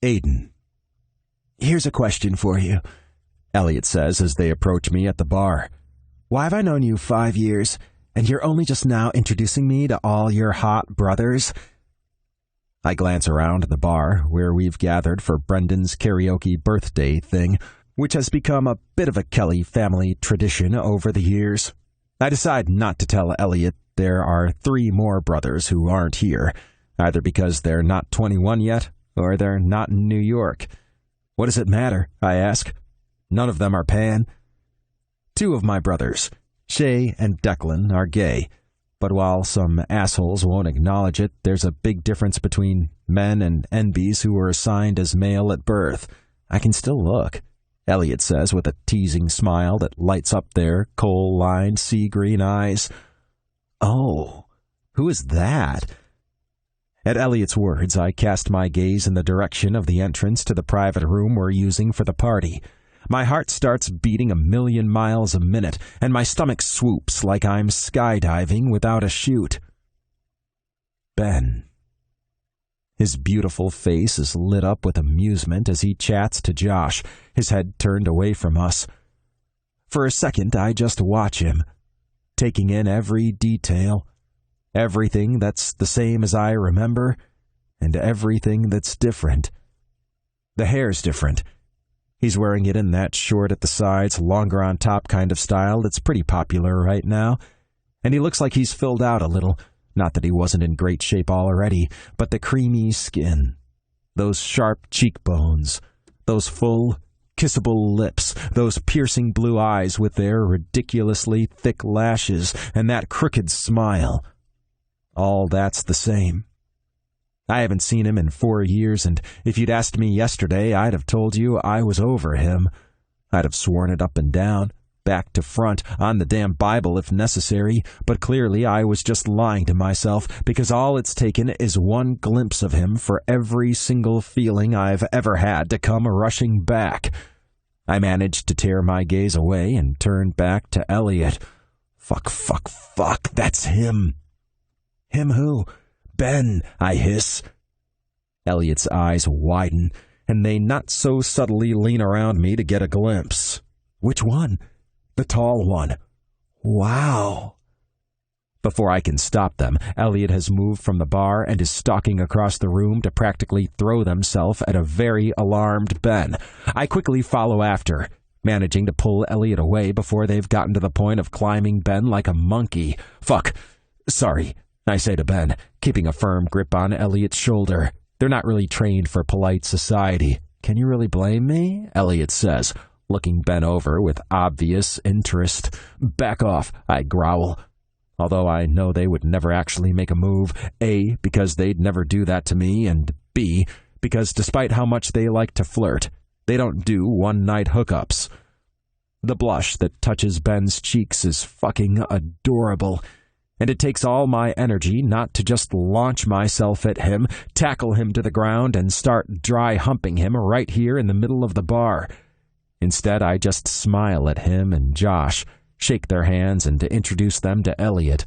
Aidan. Here's a question for you, Elliot says as they approach me at the bar. Why have I known you 5 years, and you're only just now introducing me to all your hot brothers? I glance around the bar, where we've gathered for Brendan's karaoke birthday thing, which has become a bit of a Kelly family tradition over the years. I decide not to tell Elliot there are 3 more brothers who aren't here, either because they're not 21 yet, or they're not in New York. What does it matter? I ask. None of them are pan. 2 of my brothers, Shay and Declan, are gay, but while some assholes won't acknowledge it, there's a big difference between men and NBs who were assigned as male at birth. I can still look, Elliot says with a teasing smile that lights up their coal-lined sea-green eyes. Oh, who is that? At Elliot's words, I cast my gaze in the direction of the entrance to the private room we're using for the party. My heart starts beating 1,000,000 miles a minute, and my stomach swoops like I'm skydiving without a chute. Ben. His beautiful face is lit up with amusement as he chats to Josh, his head turned away from us. For a second, I just watch him, taking in every detail. Everything that's the same as I remember, and everything that's different. The hair's different. He's wearing it in that short at the sides, longer on top kind of style that's pretty popular right now. And he looks like he's filled out a little. Not that he wasn't in great shape already, but the creamy skin, those sharp cheekbones, those full, kissable lips, those piercing blue eyes with their ridiculously thick lashes, and that crooked smile. All that's the same. I haven't seen him in 4 years, and if you'd asked me yesterday, I'd have told you I was over him. I'd have sworn it up and down, back to front, on the damn Bible if necessary, but clearly I was just lying to myself, because all it's taken is one glimpse of him for every single feeling I've ever had to come rushing back. I managed to tear my gaze away and turned back to Elliot. Fuck, that's him. Him who? Ben, I hiss. Elliot's eyes widen, and they not so subtly lean around me to get a glimpse. Which one? The tall one. Wow. Before I can stop them, Elliot has moved from the bar and is stalking across the room to practically throw themselves at a very alarmed Ben. I quickly follow after, managing to pull Elliot away before they've gotten to the point of climbing Ben like a monkey. Fuck. Sorry, I say to Ben, keeping a firm grip on Elliot's shoulder. They're not really trained for polite society. Can you really blame me? Elliot says, looking Ben over with obvious interest. Back off, I growl. Although I know they would never actually make a move, A, because they'd never do that to me, and B, because despite how much they like to flirt, they don't do one-night hookups. The blush that touches Ben's cheeks is fucking adorable, and it takes all my energy not to just launch myself at him, tackle him to the ground, and start dry humping him right here in the middle of the bar. Instead, I just smile at him and Josh, shake their hands, and introduce them to Elliot.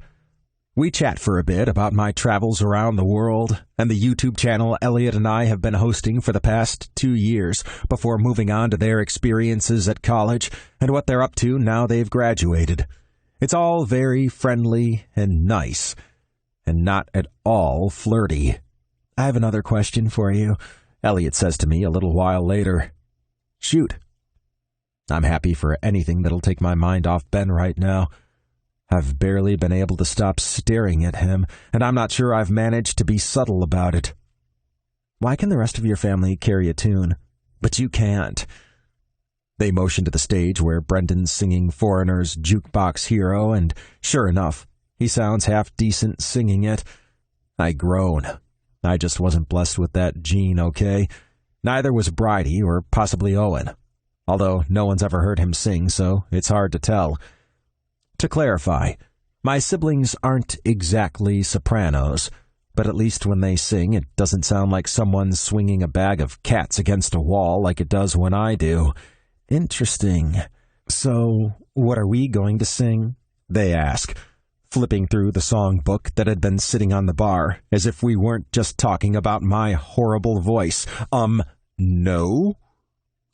We chat for a bit about my travels around the world and the YouTube channel Elliot and I have been hosting for the past 2 years before moving on to their experiences at college and what they're up to now they've graduated. It's all very friendly and nice, and not at all flirty. I have another question for you, Elliot says to me a little while later. Shoot. I'm happy for anything that'll take my mind off Ben right now. I've barely been able to stop staring at him, and I'm not sure I've managed to be subtle about it. Why can the rest of your family carry a tune, but you can't? They motion to the stage where Brendan's singing Foreigner's Jukebox Hero, and sure enough, he sounds half-decent singing it. I groan. I just wasn't blessed with that gene, okay? Neither was Bridie or possibly Owen. Although no one's ever heard him sing, so it's hard to tell. To clarify, my siblings aren't exactly sopranos, but at least when they sing, it doesn't sound like someone's swinging a bag of cats against a wall like it does when I do. Interesting. So, what are we going to sing? They ask, flipping through the songbook that had been sitting on the bar, as if we weren't just talking about my horrible voice. No?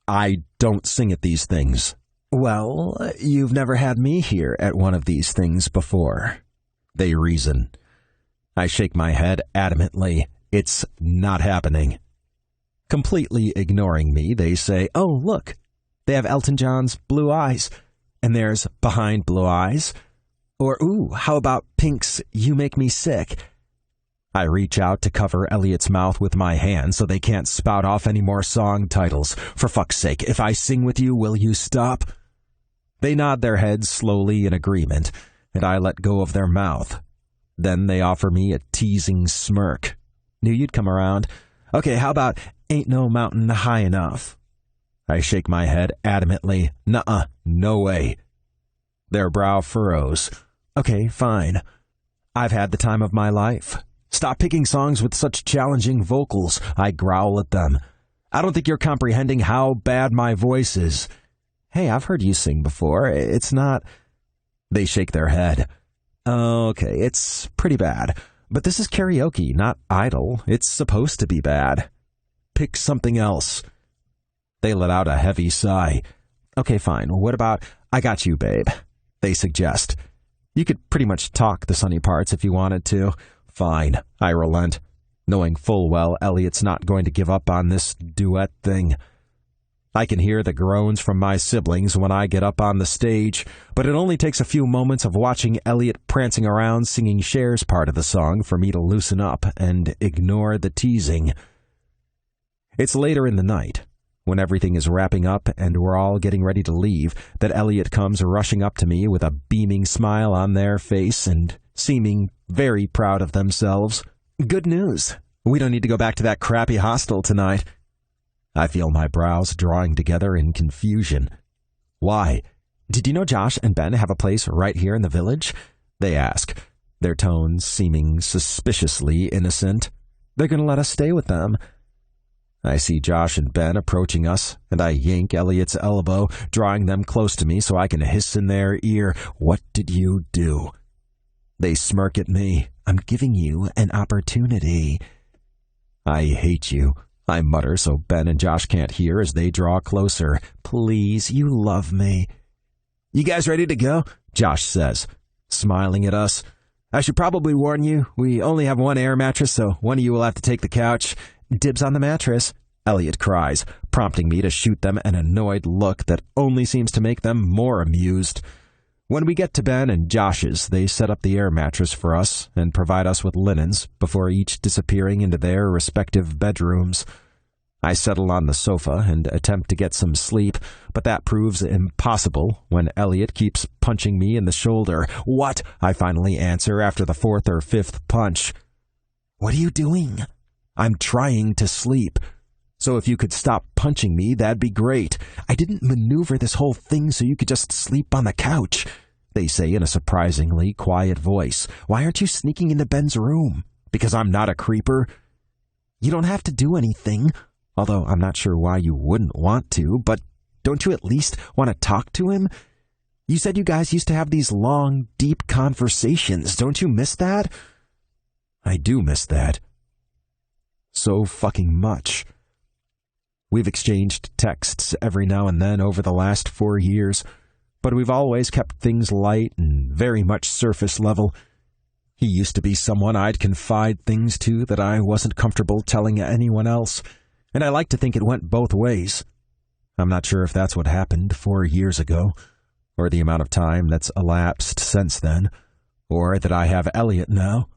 I don't sing at these things. Well, you've never had me here at one of these things before. They reason. I shake my head adamantly. It's not happening. Completely ignoring me, they say, oh, look, they have Elton John's Blue Eyes, and there's Behind Blue Eyes. Or, ooh, how about Pink's You Make Me Sick? I reach out to cover Elliot's mouth with my hand so they can't spout off any more song titles. For fuck's sake, if I sing with you, will you stop? They nod their heads slowly in agreement, and I let go of their mouth. Then they offer me a teasing smirk. Knew you'd come around. Okay, how about Ain't No Mountain High Enough? I shake my head adamantly. Nuh-uh, no way. Their brow furrows. Okay, fine. I've had the time of my life. Stop picking songs with such challenging vocals, I growl at them. I don't think you're comprehending how bad my voice is. Hey, I've heard you sing before. It's not... They shake their head. Okay, it's pretty bad. But this is karaoke, not Idol. It's supposed to be bad. Pick something else. They let out a heavy sigh. Okay, fine. What about I Got You, Babe? They suggest. You could pretty much talk the sunny parts if you wanted to. Fine, I relent, knowing full well Elliot's not going to give up on this duet thing. I can hear the groans from my siblings when I get up on the stage, but it only takes a few moments of watching Elliot prancing around singing Cher's part of the song for me to loosen up and ignore the teasing. It's later in the night, when everything is wrapping up and we're all getting ready to leave, that Elliot comes rushing up to me with a beaming smile on their face and seeming very proud of themselves. Good news. We don't need to go back to that crappy hostel tonight. I feel my brows drawing together in confusion. Why? Did you know Josh and Ben have a place right here in the village? They ask, their tones seeming suspiciously innocent. They're going to let us stay with them. I see Josh and Ben approaching us, and I yank Elliot's elbow, drawing them close to me so I can hiss in their ear, "What did you do?" They smirk at me, I'm giving you an opportunity." "I hate you," I mutter so Ben and Josh can't hear as they draw closer. "Please, you love me." "You guys ready to go?" Josh says, smiling at us. "I should probably warn you, we only have one air mattress, so one of you will have to take the couch." "Dibs on the mattress," Elliot cries, prompting me to shoot them an annoyed look that only seems to make them more amused. When we get to Ben and Josh's, they set up the air mattress for us and provide us with linens before each disappearing into their respective bedrooms. I settle on the sofa and attempt to get some sleep, but that proves impossible when Elliot keeps punching me in the shoulder. "What?" I finally answer after the fourth or fifth punch. "What are you doing?" "I'm trying to sleep. So if you could stop punching me, that'd be great. I didn't maneuver this whole thing so you could just sleep on the couch," they say in a surprisingly quiet voice. "Why aren't you sneaking into Ben's room? Because I'm not a creeper?" "You don't have to do anything, although I'm not sure why you wouldn't want to, but don't you at least want to talk to him? You said you guys used to have these long, deep conversations. Don't you miss that?" I do miss that. So fucking much. We've exchanged texts every now and then over the last 4 years, but we've always kept things light and very much surface level. He used to be someone I'd confide things to that I wasn't comfortable telling anyone else, and I like to think it went both ways. I'm not sure if that's what happened 4 years ago, or the amount of time that's elapsed since then, or that I have Elliot now,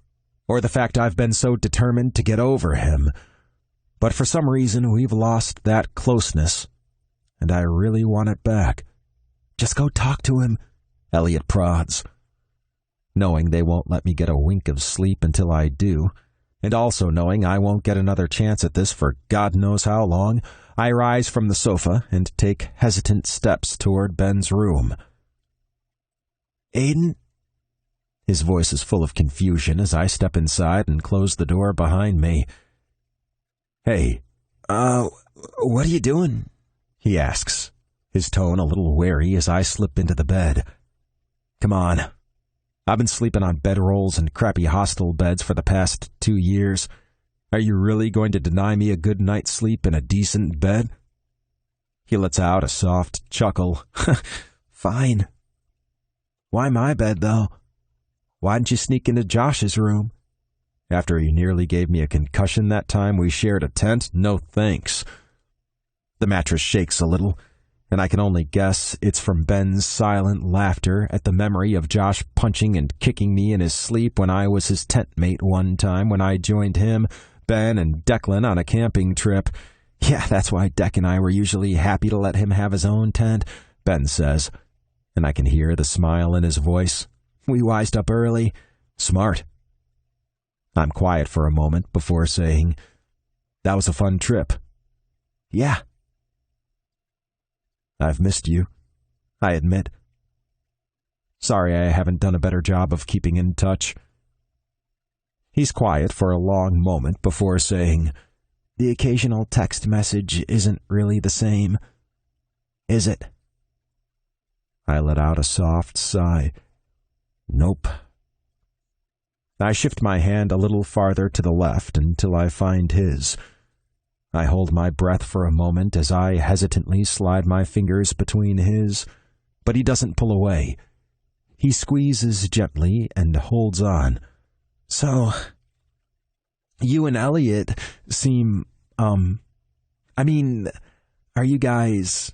or the fact I've been so determined to get over him. But for some reason, we've lost that closeness, and I really want it back. "Just go talk to him," Elliot prods. Knowing they won't let me get a wink of sleep until I do, and also knowing I won't get another chance at this for God knows how long, I rise from the sofa and take hesitant steps toward Ben's room. "Aidan?" His voice is full of confusion as I step inside and close the door behind me. "Hey, what are you doing?" he asks, his tone a little wary as I slip into the bed. "Come on. I've been sleeping on bedrolls and crappy hostel beds for the past 2 years. Are you really going to deny me a good night's sleep in a decent bed?" He lets out a soft chuckle. "Fine. Why my bed, though? Why didn't you sneak into Josh's room? After he nearly gave me a concussion that time we shared a tent? No thanks." The mattress shakes a little, and I can only guess it's from Ben's silent laughter at the memory of Josh punching and kicking me in his sleep when I was his tent mate one time when I joined him, Ben, and Declan on a camping trip. "Yeah, that's why Deck and I were usually happy to let him have his own tent," Ben says, and I can hear the smile in his voice. "We wised up early. Smart." I'm quiet for a moment before saying, "That was a fun trip." "Yeah." "I've missed you, I admit. Sorry I haven't done a better job of keeping in touch." He's quiet for a long moment before saying, "The occasional text message isn't really the same, is it?" I let out a soft sigh. "Nope." I shift my hand a little farther to the left until I find his. I hold my breath for a moment as I hesitantly slide my fingers between his, but he doesn't pull away. He squeezes gently and holds on. "So, you and Elliot seem, are you guys—"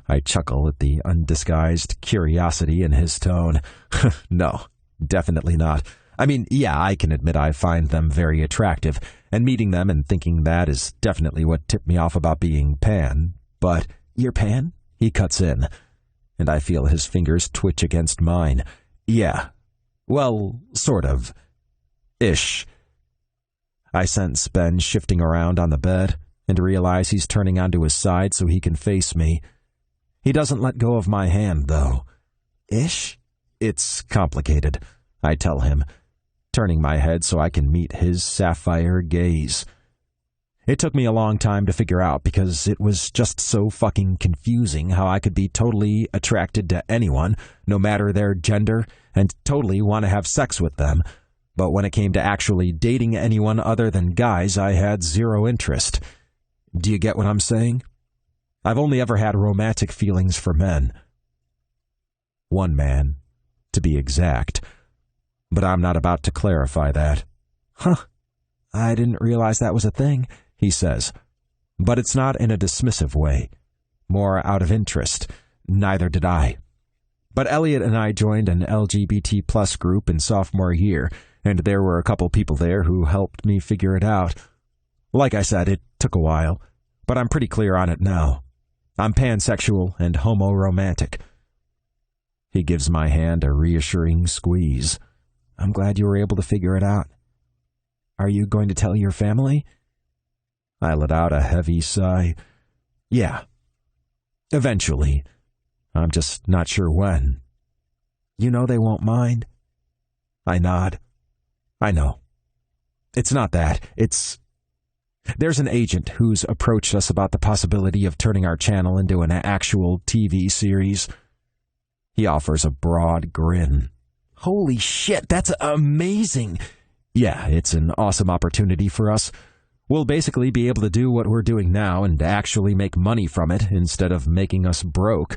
I chuckle at the undisguised curiosity in his tone. "No, definitely not. Yeah, I can admit I find them very attractive, and meeting them and thinking that is definitely what tipped me off about being pan, but—" "You're pan?" he cuts in, and I feel his fingers twitch against mine. "Yeah. Well, sort of. Ish." I sense Ben shifting around on the bed and realize he's turning onto his side so he can face me. He doesn't let go of my hand, though. "Ish?" "It's complicated," I tell him, turning my head so I can meet his sapphire gaze. It took me a long time to figure out because it was just so fucking confusing how I could be totally attracted to anyone, no matter their gender, and totally want to have sex with them, But when it came to actually dating anyone other than guys, I had zero interest. Do you get what I'm saying? I've only ever had romantic feelings for men. One man, to be exact. But I'm not about to clarify that. Huh, I didn't realize that was a thing, he says. But it's not in a dismissive way. More out of interest. Neither did I. But Elliot and I joined an LGBT plus group in sophomore year, and there were a couple people there who helped me figure it out. Like I said, it took a while, but I'm pretty clear on it now. I'm pansexual and homo-romantic. He gives my hand a reassuring squeeze. I'm glad you were able to figure it out. Are you going to tell your family? I let out a heavy sigh. Yeah. Eventually. I'm just not sure when. You know they won't mind? I nod. I know. It's not that. There's an agent who's approached us about the possibility of turning our channel into an actual TV series. He offers a broad grin. Holy shit, that's amazing! Yeah, it's an awesome opportunity for us. We'll basically be able to do what we're doing now and actually make money from it instead of making us broke.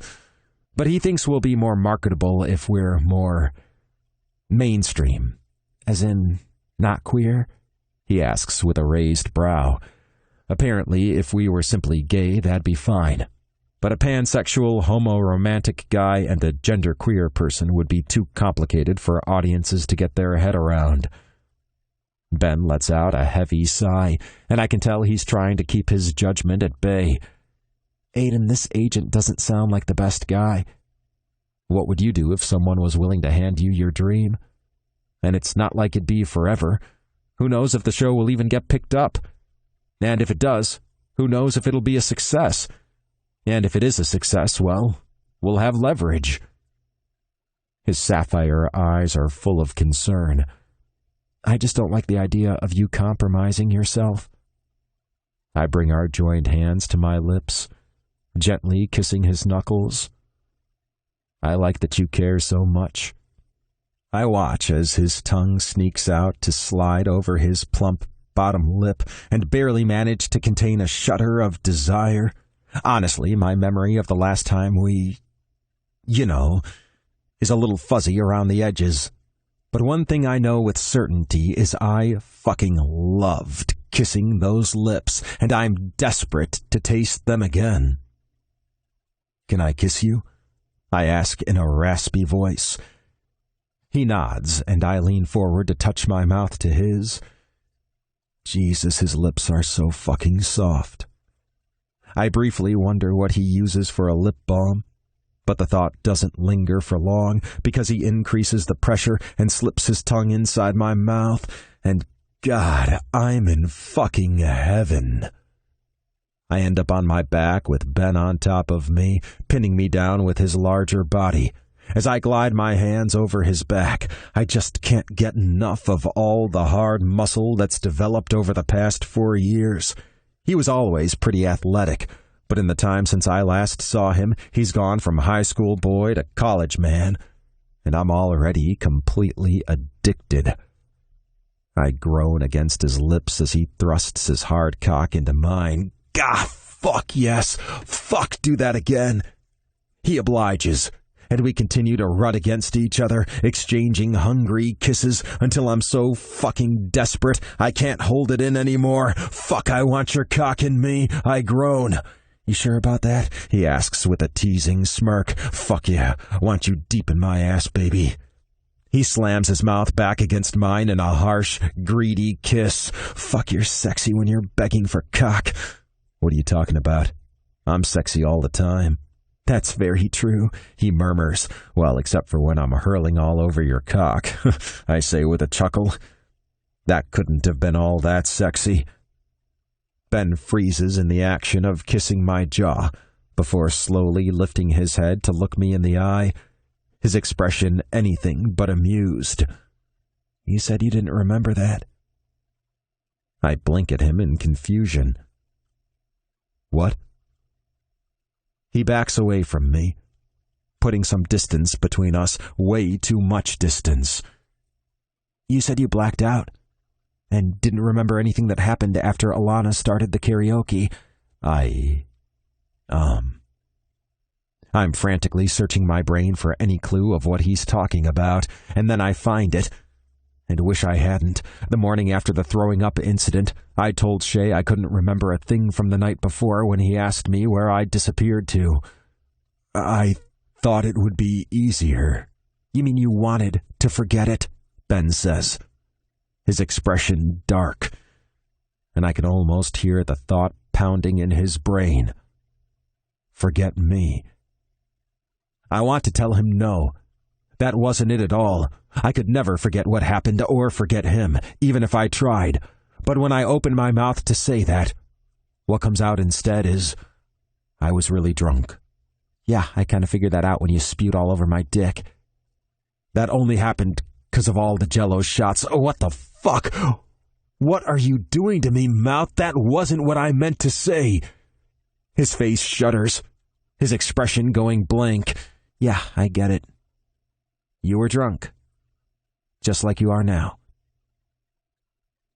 But he thinks we'll be more marketable if we're more mainstream. As in, not queer? He asks with a raised brow. Apparently, if we were simply gay, that'd be fine. But a pansexual, homo-romantic guy and a genderqueer person would be too complicated for audiences to get their head around. Ben lets out a heavy sigh, and I can tell he's trying to keep his judgment at bay. Aidan, this agent doesn't sound like the best guy. What would you do if someone was willing to hand you your dream? And it's not like it'd be forever. Who knows if the show will even get picked up? And if it does, who knows if it'll be a success? And if it is a success, well, we'll have leverage. His sapphire eyes are full of concern. I just don't like the idea of you compromising yourself. I bring our joined hands to my lips, gently kissing his knuckles. I like that you care so much. I watch as his tongue sneaks out to slide over his plump bottom lip and barely manage to contain a shudder of desire. Honestly, my memory of the last time we, is a little fuzzy around the edges. But one thing I know with certainty is I fucking loved kissing those lips, and I'm desperate to taste them again. Can I kiss you? I ask in a raspy voice. He nods, and I lean forward to touch my mouth to his. Jesus, his lips are so fucking soft. I briefly wonder what he uses for a lip balm, but the thought doesn't linger for long because he increases the pressure and slips his tongue inside my mouth, and God, I'm in fucking heaven. I end up on my back with Ben on top of me, pinning me down with his larger body. As I glide my hands over his back, I just can't get enough of all the hard muscle that's developed over the past 4 years. He was always pretty athletic, but in the time since I last saw him, he's gone from high school boy to college man, and I'm already completely addicted. I groan against his lips as he thrusts his hard cock into mine. Gah, fuck yes! Fuck, do that again! He obliges, and we continue to rut against each other, exchanging hungry kisses until I'm so fucking desperate I can't hold it in anymore. Fuck, I want your cock in me, I groan. You sure about that? He asks with a teasing smirk. Fuck yeah, want you deep in my ass, baby. He slams his mouth back against mine in a harsh, greedy kiss. Fuck, you're sexy when you're begging for cock. What are you talking about? I'm sexy all the time. That's very true, he murmurs. Well, except for when I'm hurling all over your cock, I say with a chuckle. That couldn't have been all that sexy. Ben freezes in the action of kissing my jaw, before slowly lifting his head to look me in the eye, his expression anything but amused. You said you didn't remember that. I blink at him in confusion. What? He backs away from me, putting some distance between us, way too much distance. You said you blacked out and didn't remember anything that happened after Alana started the karaoke. I'm frantically searching my brain for any clue of what he's talking about, and then I find it. And wish I hadn't. The morning after the throwing up incident, I told Shay I couldn't remember a thing from the night before when he asked me where I'd disappeared to. I thought it would be easier. You mean you wanted to forget it? Ben says, his expression dark, and I can almost hear the thought pounding in his brain. Forget me. I want to tell him no. That wasn't it at all. I could never forget what happened or forget him, even if I tried. But when I open my mouth to say that, what comes out instead is, I was really drunk. Yeah, I kind of figured that out when you spewed all over my dick. That only happened because of all the Jell-O shots. Oh, what the fuck? What are you doing to me, Mouth? That wasn't what I meant to say. His face shudders, his expression going blank. Yeah, I get it. You were drunk, just like you are now.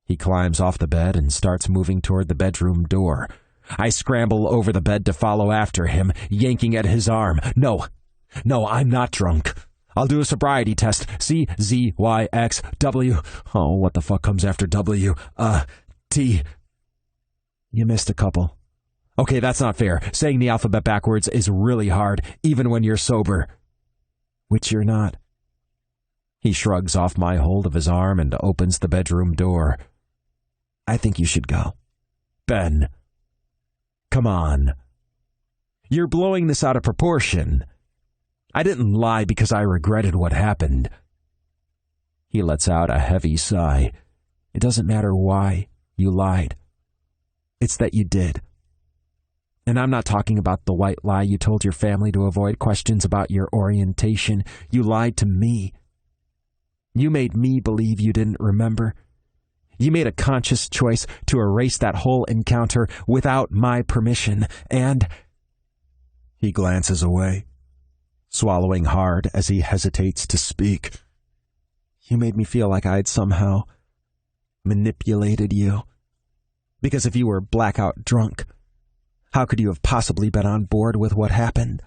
He climbs off the bed and starts moving toward the bedroom door. I scramble over the bed to follow after him, yanking at his arm. No, I'm not drunk. I'll do a sobriety test. C-Z-Y-X-W. Oh, what the fuck comes after W? T. You missed a couple. Okay, that's not fair. Saying the alphabet backwards is really hard, even when you're sober. Which you're not. He shrugs off my hold of his arm and opens the bedroom door. I think you should go. Ben. Come on. You're blowing this out of proportion. I didn't lie because I regretted what happened. He lets out a heavy sigh. It doesn't matter why you lied. It's that you did. And I'm not talking about the white lie you told your family to avoid questions about your orientation. You lied to me. You made me believe you didn't remember. You made a conscious choice to erase that whole encounter without my permission, and... He glances away, swallowing hard as he hesitates to speak. You made me feel like I'd somehow manipulated you. Because if you were blackout drunk, how could you have possibly been on board with what happened?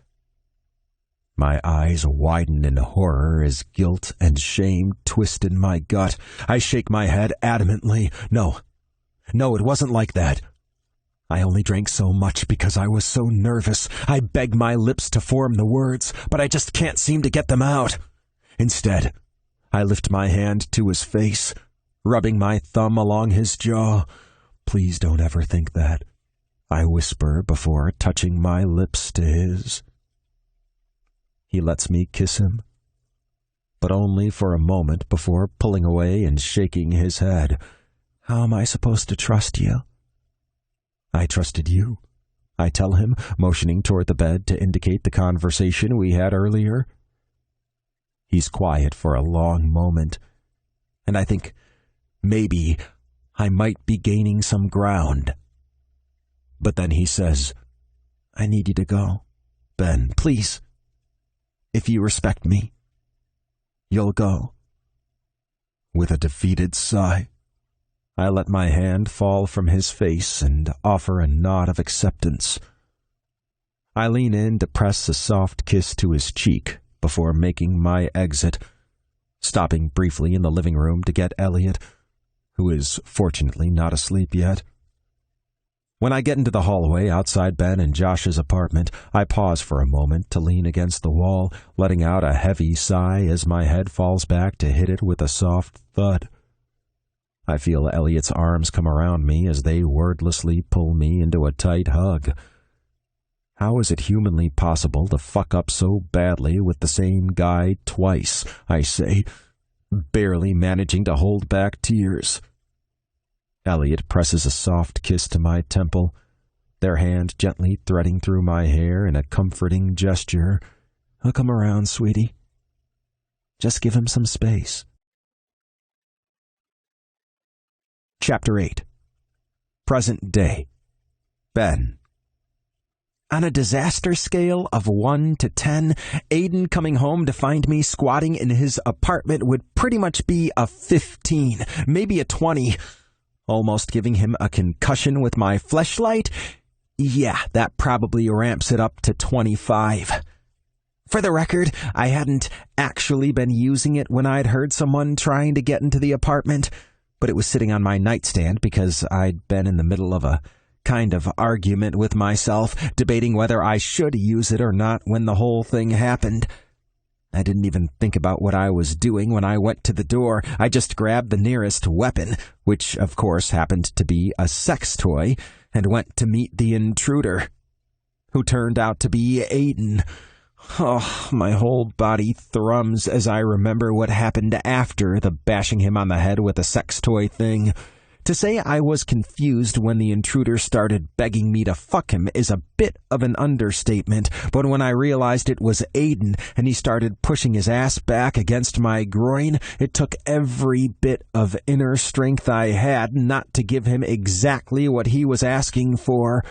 My eyes widen in horror as guilt and shame twist in my gut. I shake my head adamantly. No, it wasn't like that. I only drank so much because I was so nervous. I beg my lips to form the words, but I just can't seem to get them out. Instead, I lift my hand to his face, rubbing my thumb along his jaw. Please don't ever think that, I whisper before touching my lips to his. He lets me kiss him, but only for a moment before pulling away and shaking his head. How am I supposed to trust you? I trusted you, I tell him, motioning toward the bed to indicate the conversation we had earlier. He's quiet for a long moment, and I think maybe I might be gaining some ground. But then he says, I need you to go. Ben, please. If you respect me, you'll go. With a defeated sigh, I let my hand fall from his face and offer a nod of acceptance. I lean in to press a soft kiss to his cheek before making my exit, stopping briefly in the living room to get Elliot, who is fortunately not asleep yet. When I get into the hallway outside Ben and Josh's apartment, I pause for a moment to lean against the wall, letting out a heavy sigh as my head falls back to hit it with a soft thud. I feel Elliot's arms come around me as they wordlessly pull me into a tight hug. How is it humanly possible to fuck up so badly with the same guy twice, I say, barely managing to hold back tears. Elliot presses a soft kiss to my temple, their hand gently threading through my hair in a comforting gesture. I'll come around, sweetie. Just give him some space. Chapter 8. Present Day. Ben. On a disaster scale of 1 to 10, Aidan coming home to find me squatting in his apartment would pretty much be a 15, maybe a 20. Almost giving him a concussion with my fleshlight? Yeah, that probably ramps it up to 25. For the record, I hadn't actually been using it when I'd heard someone trying to get into the apartment, but it was sitting on my nightstand because I'd been in the middle of a kind of argument with myself, debating whether I should use it or not when the whole thing happened. I didn't even think about what I was doing when I went to the door. I just grabbed the nearest weapon, which of course happened to be a sex toy, and went to meet the intruder, who turned out to be Aidan. Oh, my whole body thrums as I remember what happened after the bashing him on the head with a sex toy thing. To say I was confused when the intruder started begging me to fuck him is a bit of an understatement, but when I realized it was Aidan and he started pushing his ass back against my groin, it took every bit of inner strength I had not to give him exactly what he was asking for.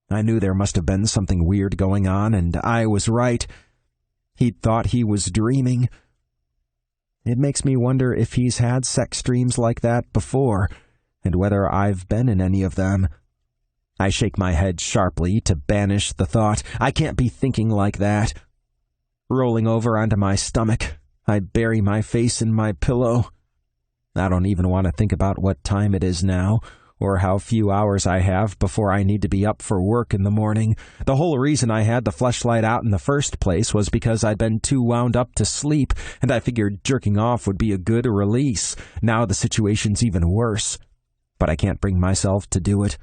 I knew there must have been something weird going on, and I was right. He'd thought he was dreaming. It makes me wonder if he's had sex dreams like that before, and whether I've been in any of them. I shake my head sharply to banish the thought. I can't be thinking like that. Rolling over onto my stomach, I bury my face in my pillow. I don't even want to think about what time it is now, or how few hours I have before I need to be up for work in the morning. The whole reason I had the fleshlight out in the first place was because I'd been too wound up to sleep, and I figured jerking off would be a good release. Now the situation's even worse. But I can't bring myself to do it.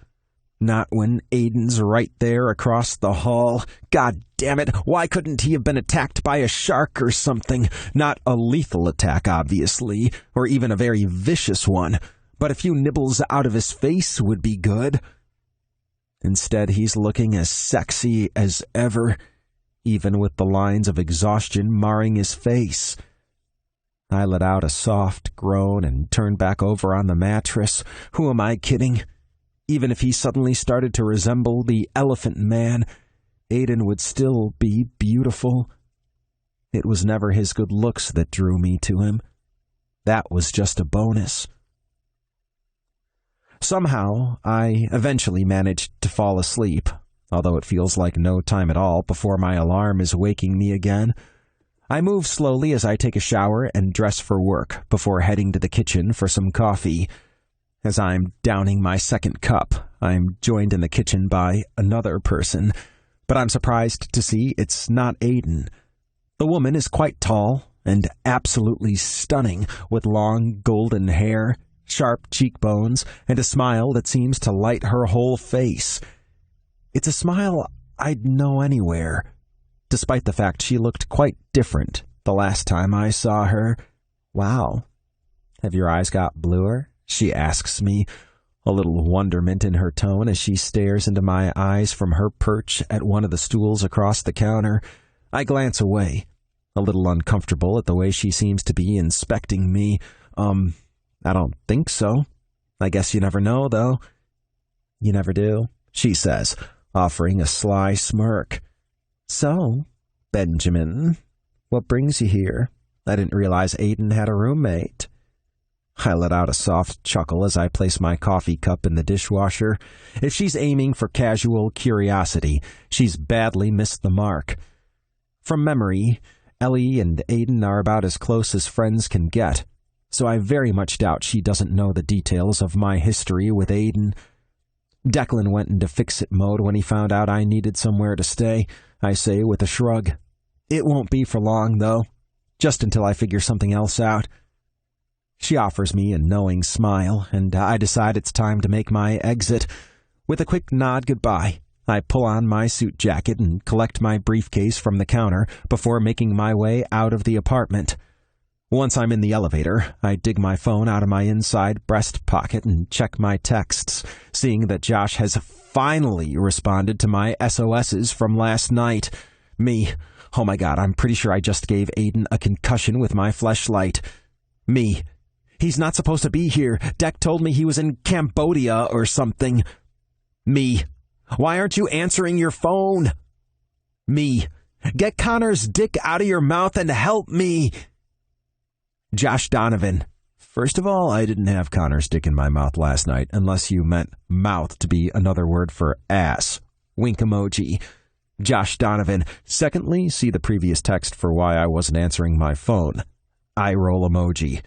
Not when Aidan's right there across the hall. God damn it, why couldn't he have been attacked by a shark or something? Not a lethal attack, obviously, or even a very vicious one, but a few nibbles out of his face would be good. Instead, he's looking as sexy as ever, even with the lines of exhaustion marring his face. I let out a soft groan and turned back over on the mattress. Who am I kidding? Even if he suddenly started to resemble the Elephant Man, Aidan would still be beautiful. It was never his good looks that drew me to him. That was just a bonus. Somehow, I eventually managed to fall asleep, although it feels like no time at all before my alarm is waking me again. I move slowly as I take a shower and dress for work before heading to the kitchen for some coffee. As I'm downing my second cup, I'm joined in the kitchen by another person, but I'm surprised to see it's not Aidan. The woman is quite tall and absolutely stunning, with long golden hair, sharp cheekbones, and a smile that seems to light her whole face. It's a smile I'd know anywhere, despite the fact she looked quite different the last time I saw her. Wow. Have your eyes got bluer? She asks me, a little wonderment in her tone as she stares into my eyes from her perch at one of the stools across the counter. I glance away, a little uncomfortable at the way she seems to be inspecting me. I don't think so. I guess you never know, though. You never do, she says, offering a sly smirk. So, Benjamin, what brings you here? I didn't realize Aidan had a roommate. I let out a soft chuckle as I place my coffee cup in the dishwasher. If she's aiming for casual curiosity, she's badly missed the mark. From memory, Ellie and Aidan are about as close as friends can get, so I very much doubt she doesn't know the details of my history with Aidan. Declan went into fix-it mode when he found out I needed somewhere to stay, I say with a shrug. It won't be for long, though. Just until I figure something else out. She offers me a knowing smile, and I decide it's time to make my exit. With a quick nod goodbye, I pull on my suit jacket and collect my briefcase from the counter before making my way out of the apartment. Once I'm in the elevator, I dig my phone out of my inside breast pocket and check my texts, seeing that Josh has finally responded to my SOSs from last night. Me. Oh my god, I'm pretty sure I just gave Aidan a concussion with my fleshlight. Me. He's not supposed to be here. Deck told me he was in Cambodia or something. Me. Why aren't you answering your phone? Me. Get Connor's dick out of your mouth and help me. Josh Donovan. First of all, I didn't have Connor's dick in my mouth last night, unless you meant mouth to be another word for ass. Wink emoji. Josh Donovan. Secondly, see the previous text for why I wasn't answering my phone. Eye roll emoji.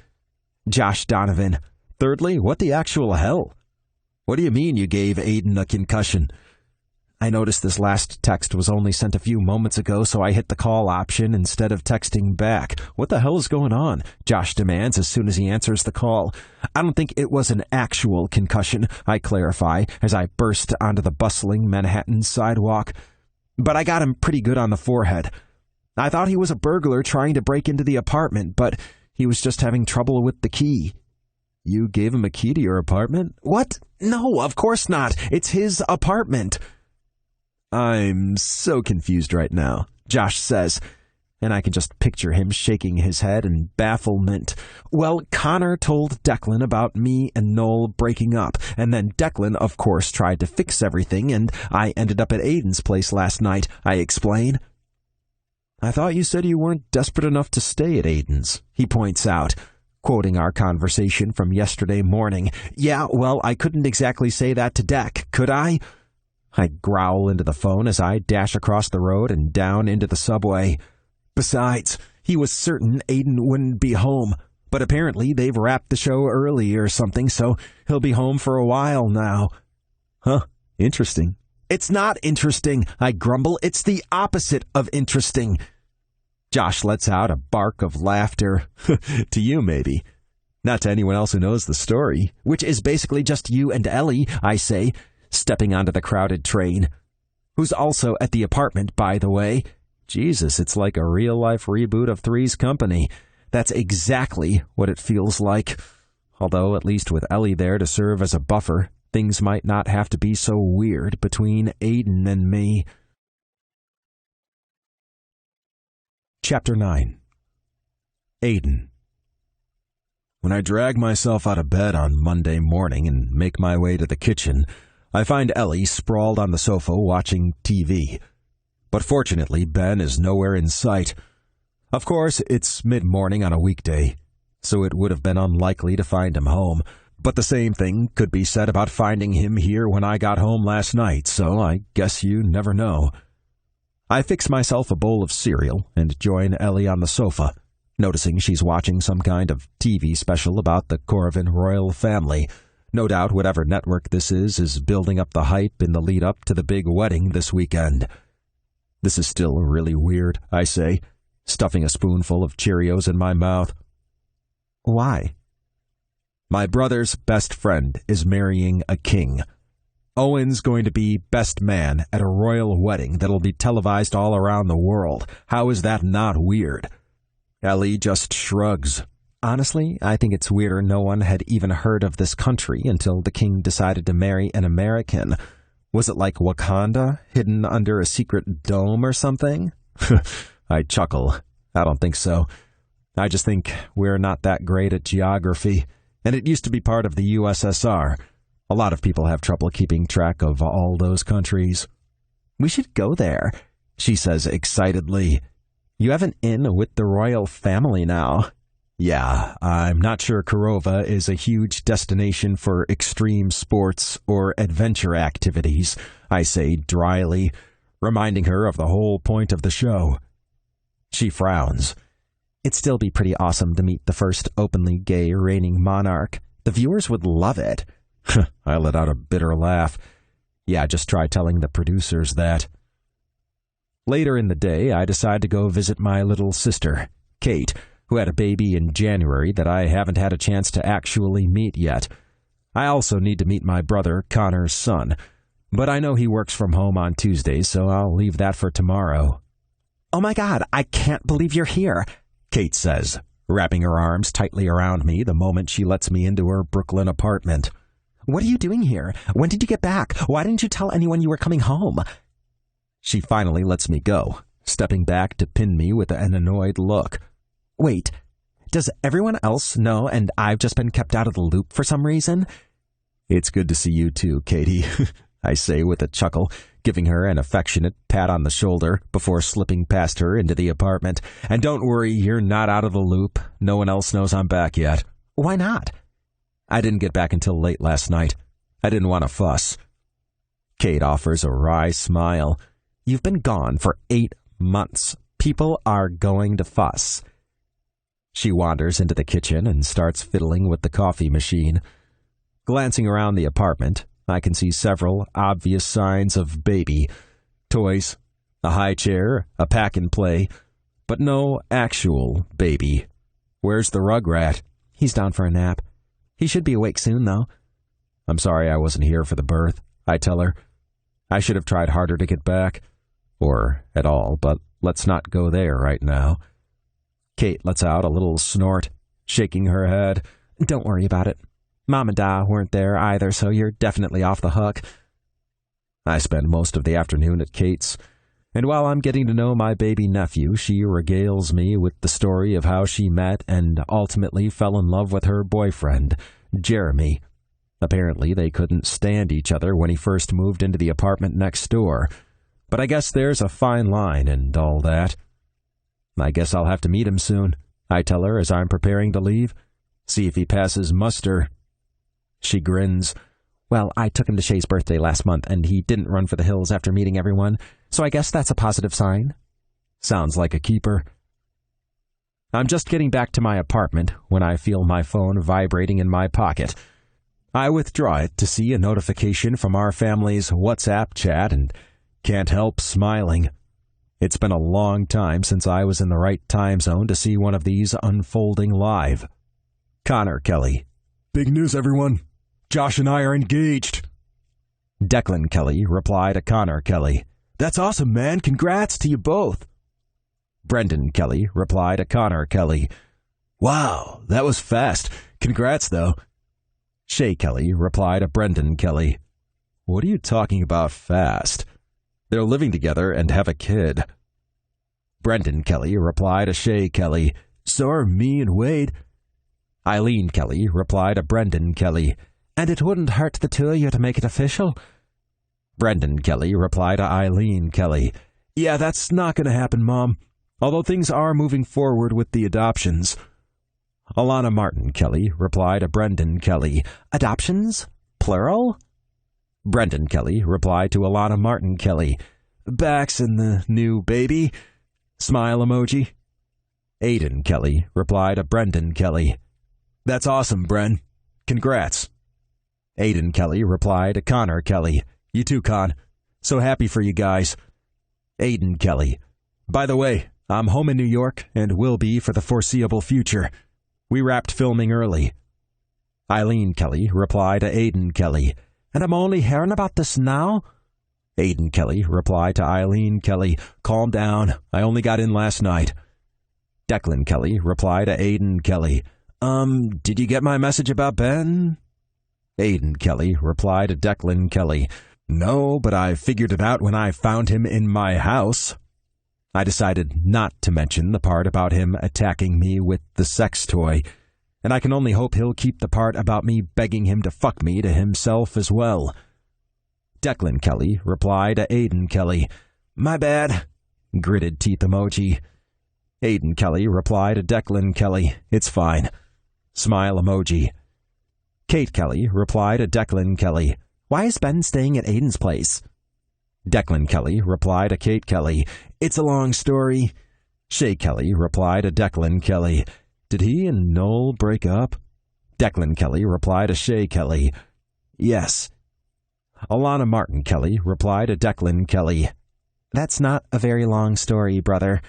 Josh Donovan. Thirdly, what the actual hell? What do you mean you gave Aidan a concussion? I noticed this last text was only sent a few moments ago, so I hit the call option instead of texting back. What the hell is going on? Josh demands as soon as he answers the call. I don't think it was an actual concussion, I clarify, as I burst onto the bustling Manhattan sidewalk. But I got him pretty good on the forehead. I thought he was a burglar trying to break into the apartment, but he was just having trouble with the key. You gave him a key to your apartment? What? No, of course not. It's his apartment. I'm so confused right now, Josh says, and I can just picture him shaking his head in bafflement. Well, Connor told Declan about me and Noel breaking up, and then Declan, of course, tried to fix everything, and I ended up at Aidan's place last night, I explain. I thought you said you weren't desperate enough to stay at Aidan's, he points out, quoting our conversation from yesterday morning. Yeah, well, I couldn't exactly say that to Deck, could I? I growl into the phone as I dash across the road and down into the subway. Besides, he was certain Aidan wouldn't be home, but apparently they've wrapped the show early or something, so he'll be home for a while now. Huh, interesting. It's not interesting, I grumble. It's the opposite of interesting. Josh lets out a bark of laughter. To you, maybe. Not to anyone else who knows the story, which is basically just you and Ellie, I say, stepping onto the crowded train. Who's also at the apartment, by the way. Jesus, it's like a real-life reboot of Three's Company. That's exactly what it feels like. Although, at least with Ellie there to serve as a buffer, things might not have to be so weird between Aidan and me. Chapter 9. Aidan. When I drag myself out of bed on Monday morning and make my way to the kitchen, I find Ellie sprawled on the sofa watching TV. But fortunately, Ben is nowhere in sight. Of course, it's mid-morning on a weekday, so it would have been unlikely to find him home. But the same thing could be said about finding him here when I got home last night, so I guess you never know. I fix myself a bowl of cereal and join Ellie on the sofa, noticing she's watching some kind of TV special about the Corvin royal family. No doubt whatever network this is building up the hype in the lead-up to the big wedding this weekend. This is still really weird, I say, stuffing a spoonful of Cheerios in my mouth. Why? My brother's best friend is marrying a king. Owen's going to be best man at a royal wedding that'll be televised all around the world. How is that not weird? Ellie just shrugs. Honestly, I think it's weirder no one had even heard of this country until the king decided to marry an American. Was it like Wakanda, hidden under a secret dome or something? I chuckle. I don't think so. I just think we're not that great at geography, and it used to be part of the USSR. A lot of people have trouble keeping track of all those countries. We should go there, she says excitedly. You have an in with the royal family now. Yeah, I'm not sure Kurova is a huge destination for extreme sports or adventure activities, I say dryly, reminding her of the whole point of the show. She frowns. It'd still be pretty awesome to meet the first openly gay reigning monarch. The viewers would love it. I let out a bitter laugh. Yeah, just try telling the producers that. Later in the day, I decide to go visit my little sister, Kate, who had a baby in January that I haven't had a chance to actually meet yet. I also need to meet my brother, Connor's son, but I know he works from home on Tuesdays, so I'll leave that for tomorrow. Oh my God, I can't believe you're here, Kate says, wrapping her arms tightly around me the moment she lets me into her Brooklyn apartment. What are you doing here? When did you get back? Why didn't you tell anyone you were coming home? She finally lets me go, stepping back to pin me with an annoyed look. Wait, does everyone else know and I've just been kept out of the loop for some reason? It's good to see you too, Katie. I say with a chuckle, giving her an affectionate pat on the shoulder before slipping past her into the apartment. And don't worry, you're not out of the loop. No one else knows I'm back yet. Why not? I didn't get back until late last night. I didn't want to fuss. Kate offers a wry smile. You've been gone for 8 months. People are going to fuss. She wanders into the kitchen and starts fiddling with the coffee machine. Glancing around the apartment, I can see several obvious signs of baby. Toys, a high chair, a pack-and-play, but no actual baby. Where's the rugrat? He's down for a nap. He should be awake soon, though. I'm sorry I wasn't here for the birth, I tell her. I should have tried harder to get back. Or at all, but let's not go there right now. Kate lets out a little snort, shaking her head. Don't worry about it. Mom and Da weren't there either, so you're definitely off the hook. I spend most of the afternoon at Kate's, and while I'm getting to know my baby nephew, she regales me with the story of how she met and ultimately fell in love with her boyfriend, Jeremy. Apparently, they couldn't stand each other when he first moved into the apartment next door, but I guess there's a fine line and all that. I guess I'll have to meet him soon, I tell her as I'm preparing to leave. See if he passes muster. She grins. Well, I took him to Shay's birthday last month, and he didn't run for the hills after meeting everyone, so I guess that's a positive sign. Sounds like a keeper. I'm just getting back to my apartment when I feel my phone vibrating in my pocket. I withdraw it to see a notification from our family's WhatsApp chat and can't help smiling. It's been a long time since I was in the right time zone to see one of these unfolding live. Connor Kelly. Big news, everyone. Josh and I are engaged. Declan Kelly replied to Connor Kelly. That's awesome, man. Congrats to you both. Brendan Kelly replied to Connor Kelly. Wow, that was fast. Congrats, though. Shay Kelly replied to Brendan Kelly. What are you talking about fast? They're living together and have a kid. Brendan Kelly replied to Shay Kelly. So are me and Wade. Eileen Kelly replied to Brendan Kelly. And it wouldn't hurt the two of you to make it official. Brendan Kelly replied to Eileen Kelly. Yeah, that's not going to happen, Mom. Although things are moving forward with the adoptions. Alana Martin Kelly replied to Brendan Kelly. Adoptions? Plural? Brendan Kelly replied to Alana Martin Kelly. Backs in the new baby. Smile emoji. Aidan Kelly replied to Brendan Kelly. That's awesome, Bren. Congrats. Aidan Kelly replied to Connor Kelly. You too, Con. So happy for you guys. Aidan Kelly. By the way, I'm home in New York and will be for the foreseeable future. We wrapped filming early. Eileen Kelly replied to Aidan Kelly. And I'm only hearing about this now? Aidan Kelly replied to Eileen Kelly. Calm down. I only got in last night. Declan Kelly replied to Aidan Kelly. Did you get my message about Ben? Aidan Kelly replied to Declan Kelly. No, but I figured it out when I found him in my house. I decided not to mention the part about him attacking me with the sex toy, and I can only hope he'll keep the part about me begging him to fuck me to himself as well. Declan Kelly replied to Aidan Kelly. My bad. Gritted teeth emoji. Aidan Kelly replied to Declan Kelly. It's fine. Smile emoji. Kate Kelly replied to Declan Kelly. Why is Ben staying at Aidan's place? Declan Kelly replied to Kate Kelly. It's a long story. Shay Kelly replied to Declan Kelly. Did he and Noel break up? Declan Kelly replied to Shay Kelly. Yes. Alana Martin Kelly replied to Declan Kelly. That's not a very long story, brother.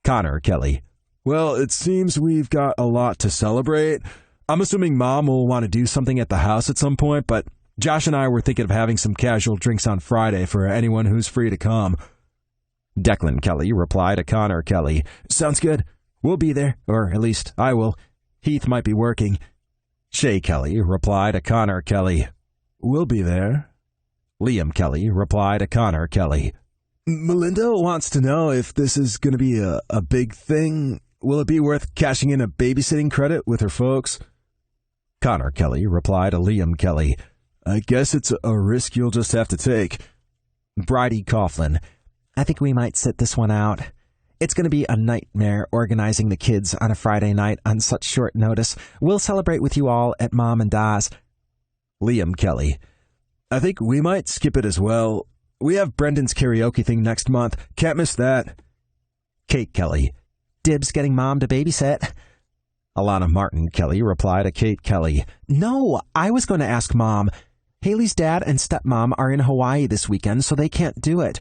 Connor Kelly. Well, it seems we've got a lot to celebrate. I'm assuming Mom will want to do something at the house at some point, but Josh and I were thinking of having some casual drinks on Friday for anyone who's free to come. Declan Kelly replied to Connor Kelly. Sounds good. We'll be there, or at least I will. Heath might be working. Shay Kelly replied to Connor Kelly. We'll be there. Liam Kelly replied to Connor Kelly. Melinda wants to know if this is going to be a big thing. Will it be worth cashing in a babysitting credit with her folks? Connor Kelly replied to Liam Kelly. I guess it's a risk you'll just have to take. Bridie Coughlin. I think we might sit this one out. It's going to be a nightmare organizing the kids on a Friday night on such short notice. We'll celebrate with you all at Mom and Da's. Liam Kelly. I think we might skip it as well. We have Brendan's karaoke thing next month. Can't miss that. Kate Kelly. Dibs getting Mom to babysit. Alana Martin Kelly replied to Kate Kelly. No, I was going to ask Mom. Haley's dad and stepmom are in Hawaii this weekend, so they can't do it.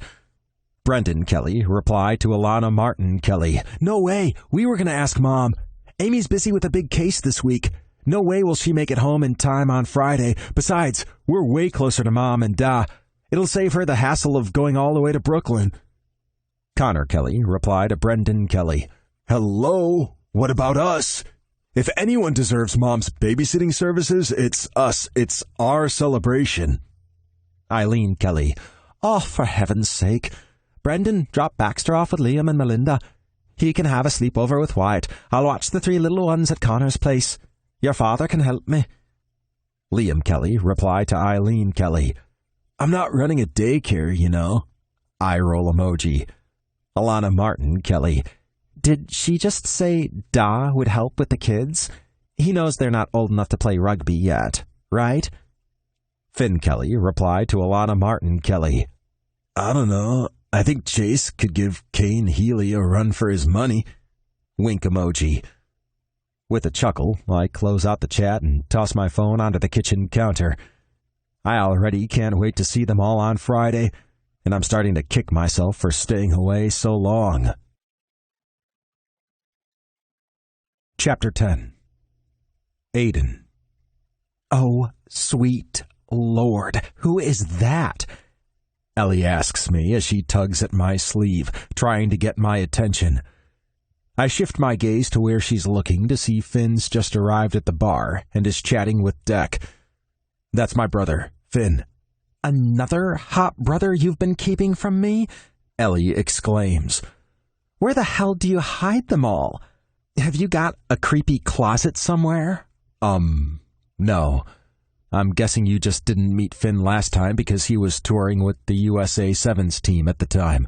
Brendan Kelly replied to Alana Martin Kelly. No way, we were going to ask Mom. Amy's busy with a big case this week. No way will she make it home in time on Friday. Besides, we're way closer to Mom and Da. It'll save her the hassle of going all the way to Brooklyn. Connor Kelly replied to Brendan Kelly. Hello, what about us? If anyone deserves Mom's babysitting services, it's us. It's our celebration. Eileen Kelly. Oh, for heaven's sake. Brendan, drop Baxter off with Liam and Melinda. He can have a sleepover with Wyatt. I'll watch the 3 little ones at Connor's place. Your father can help me. Liam Kelly replied to Eileen Kelly. I'm not running a daycare, you know. Eye roll emoji. Alana Martin Kelly. Did she just say Da would help with the kids? He knows they're not old enough to play rugby yet, right? Finn Kelly replied to Alana Martin Kelly. I don't know. I think Chase could give Kane Healy a run for his money. Wink emoji. With a chuckle, I close out the chat and toss my phone onto the kitchen counter. I already can't wait to see them all on Friday, and I'm starting to kick myself for staying away so long. Chapter 10. Aidan. Oh, sweet Lord, who is that? Ellie asks me as she tugs at my sleeve, trying to get my attention. I shift my gaze to where she's looking to see Finn's just arrived at the bar and is chatting with Deck. That's my brother, Finn. Another hot brother you've been keeping from me? Ellie exclaims. Where the hell do you hide them all? Have you got a creepy closet somewhere? No. I'm guessing you just didn't meet Finn last time because he was touring with the USA Sevens team at the time.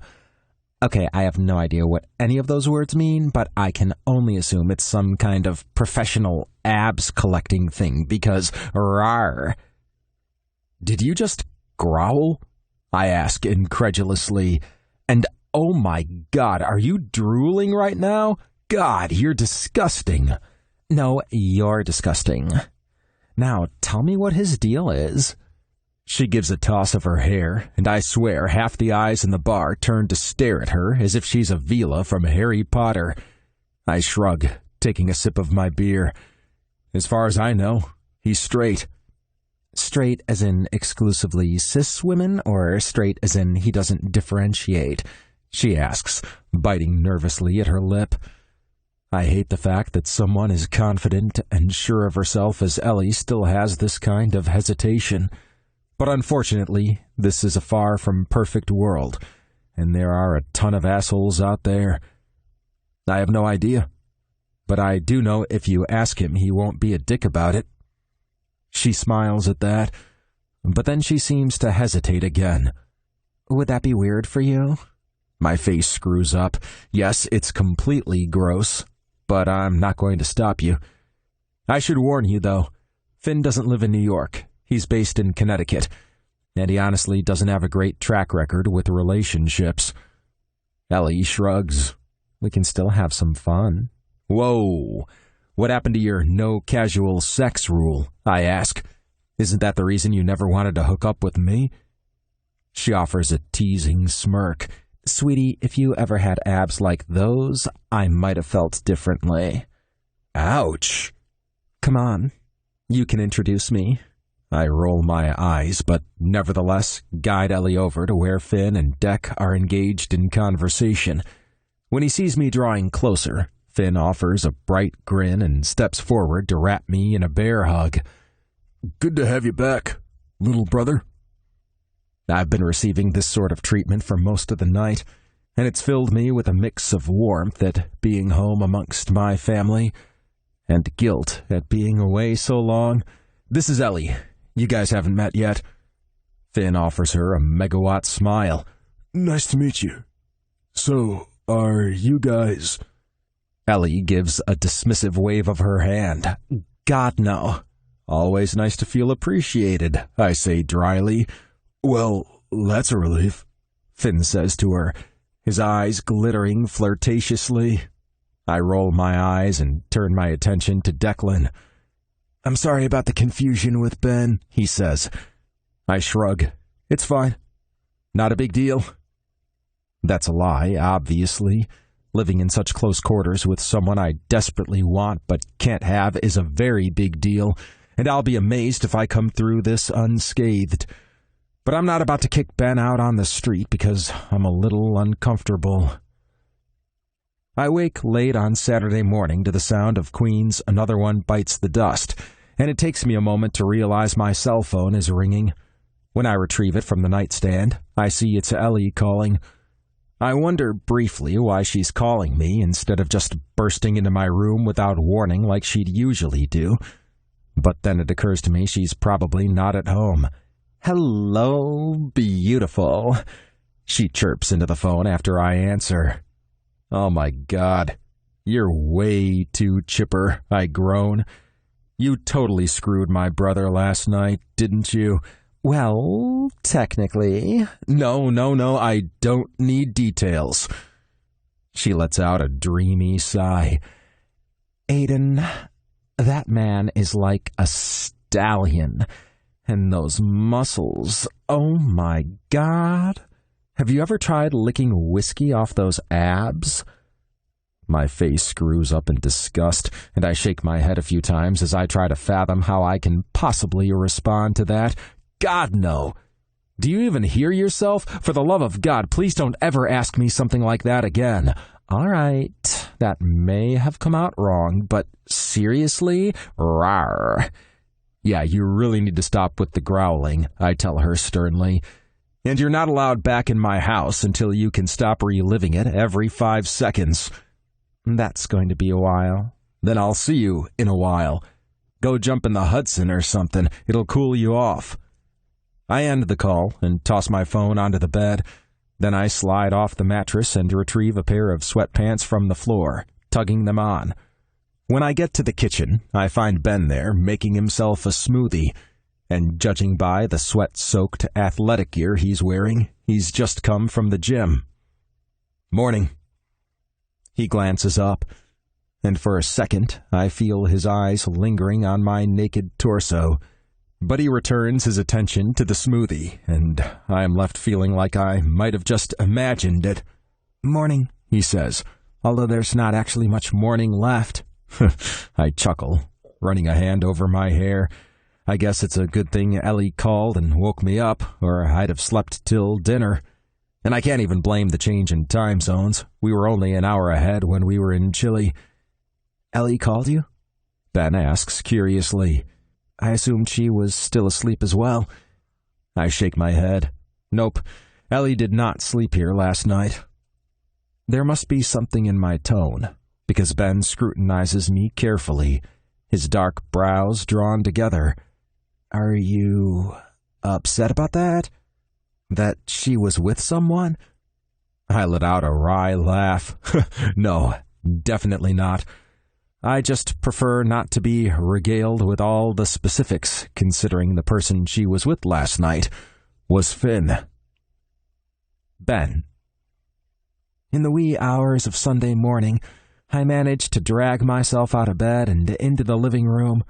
Okay, I have no idea what any of those words mean, but I can only assume it's some kind of professional abs collecting thing because, rawr. Did you just growl? I ask incredulously. And oh my God, are you drooling right now? God, you're disgusting. No, you're disgusting. Now, tell me what his deal is. She gives a toss of her hair, and I swear half the eyes in the bar turn to stare at her as if she's a Vila from Harry Potter. I shrug, taking a sip of my beer. As far as I know, he's straight. Straight as in exclusively cis women, or straight as in he doesn't differentiate? She asks, biting nervously at her lip. I hate the fact that someone as confident and sure of herself as Ellie still has this kind of hesitation. But unfortunately, this is a far from perfect world, and there are a ton of assholes out there. I have no idea, but I do know if you ask him, he won't be a dick about it. She smiles at that, but then she seems to hesitate again. Would that be weird for you? My face screws up. Yes, it's completely gross, but I'm not going to stop you. I should warn you, though, Finn doesn't live in New York. He's based in Connecticut, and he honestly doesn't have a great track record with relationships. Ellie shrugs. We can still have some fun. Whoa! What happened to your no casual sex rule? I ask. Isn't that the reason you never wanted to hook up with me? She offers a teasing smirk. Sweetie, if you ever had abs like those, I might have felt differently. Ouch! Come on, you can introduce me. I roll my eyes, but nevertheless guide Ellie over to where Finn and Deck are engaged in conversation. When he sees me drawing closer, Finn offers a bright grin and steps forward to wrap me in a bear hug. Good to have you back, little brother. I've been receiving this sort of treatment for most of the night, and it's filled me with a mix of warmth at being home amongst my family and guilt at being away so long. This is Ellie. You guys haven't met yet." Finn offers her a megawatt smile. "Nice to meet you. So, are you guys—" Ellie gives a dismissive wave of her hand. "God, no." "Always nice to feel appreciated," I say dryly. "Well, that's a relief," Finn says to her, his eyes glittering flirtatiously. I roll my eyes and turn my attention to Declan. "I'm sorry about the confusion with Ben," he says. I shrug. "It's fine. Not a big deal." That's a lie, obviously. Living in such close quarters with someone I desperately want but can't have is a very big deal, and I'll be amazed if I come through this unscathed. But I'm not about to kick Ben out on the street because I'm a little uncomfortable. I wake late on Saturday morning to the sound of Queen's "Another One Bites the Dust," and it takes me a moment to realize my cell phone is ringing. When I retrieve it from the nightstand, I see it's Ellie calling. I wonder briefly why she's calling me instead of just bursting into my room without warning like she'd usually do. But then it occurs to me she's probably not at home. "Hello, beautiful," she chirps into the phone after I answer. "Oh my God, you're way too chipper," I groan. "You totally screwed my brother last night, didn't you?" "Well, technically." No, I don't need details." She lets out a dreamy sigh. "Aidan, that man is like a stallion. And those muscles, oh my God. Have you ever tried licking whiskey off those abs?" My face screws up in disgust, and I shake my head a few times as I try to fathom how I can possibly respond to that. God, no. Do you even hear yourself? For the love of God, please don't ever ask me something like that again. All right, that may have come out wrong, but seriously? Rawr. Yeah, you really need to stop with the growling, I tell her sternly. And you're not allowed back in my house until you can stop reliving it every 5 seconds. That's going to be a while. Then I'll see you in a while. Go jump in the Hudson or something. It'll cool you off. I end the call and toss my phone onto the bed. Then I slide off the mattress and retrieve a pair of sweatpants from the floor, tugging them on. When I get to the kitchen, I find Ben there making himself a smoothie, and judging by the sweat-soaked athletic gear he's wearing, he's just come from the gym. "Morning." He glances up, and for a second I feel his eyes lingering on my naked torso. But he returns his attention to the smoothie, and I am left feeling like I might have just imagined it. "Morning," he says, although there's not actually much morning left. I chuckle, running a hand over my hair. I guess it's a good thing Ellie called and woke me up, or I'd have slept till dinner. And I can't even blame the change in time zones. We were only an hour ahead when we were in Chile. "Ellie called you?" Ben asks curiously. I assumed she was still asleep as well. I shake my head. Nope, Ellie did not sleep here last night. There must be something in my tone, because Ben scrutinizes me carefully, his dark brows drawn together. "Are you upset about that? That she was with someone?" I let out a wry laugh. No, definitely not. I just prefer not to be regaled with all the specifics, considering the person she was with last night was Finn. Ben. In the wee hours of Sunday morning, I manage to drag myself out of bed and into the living room.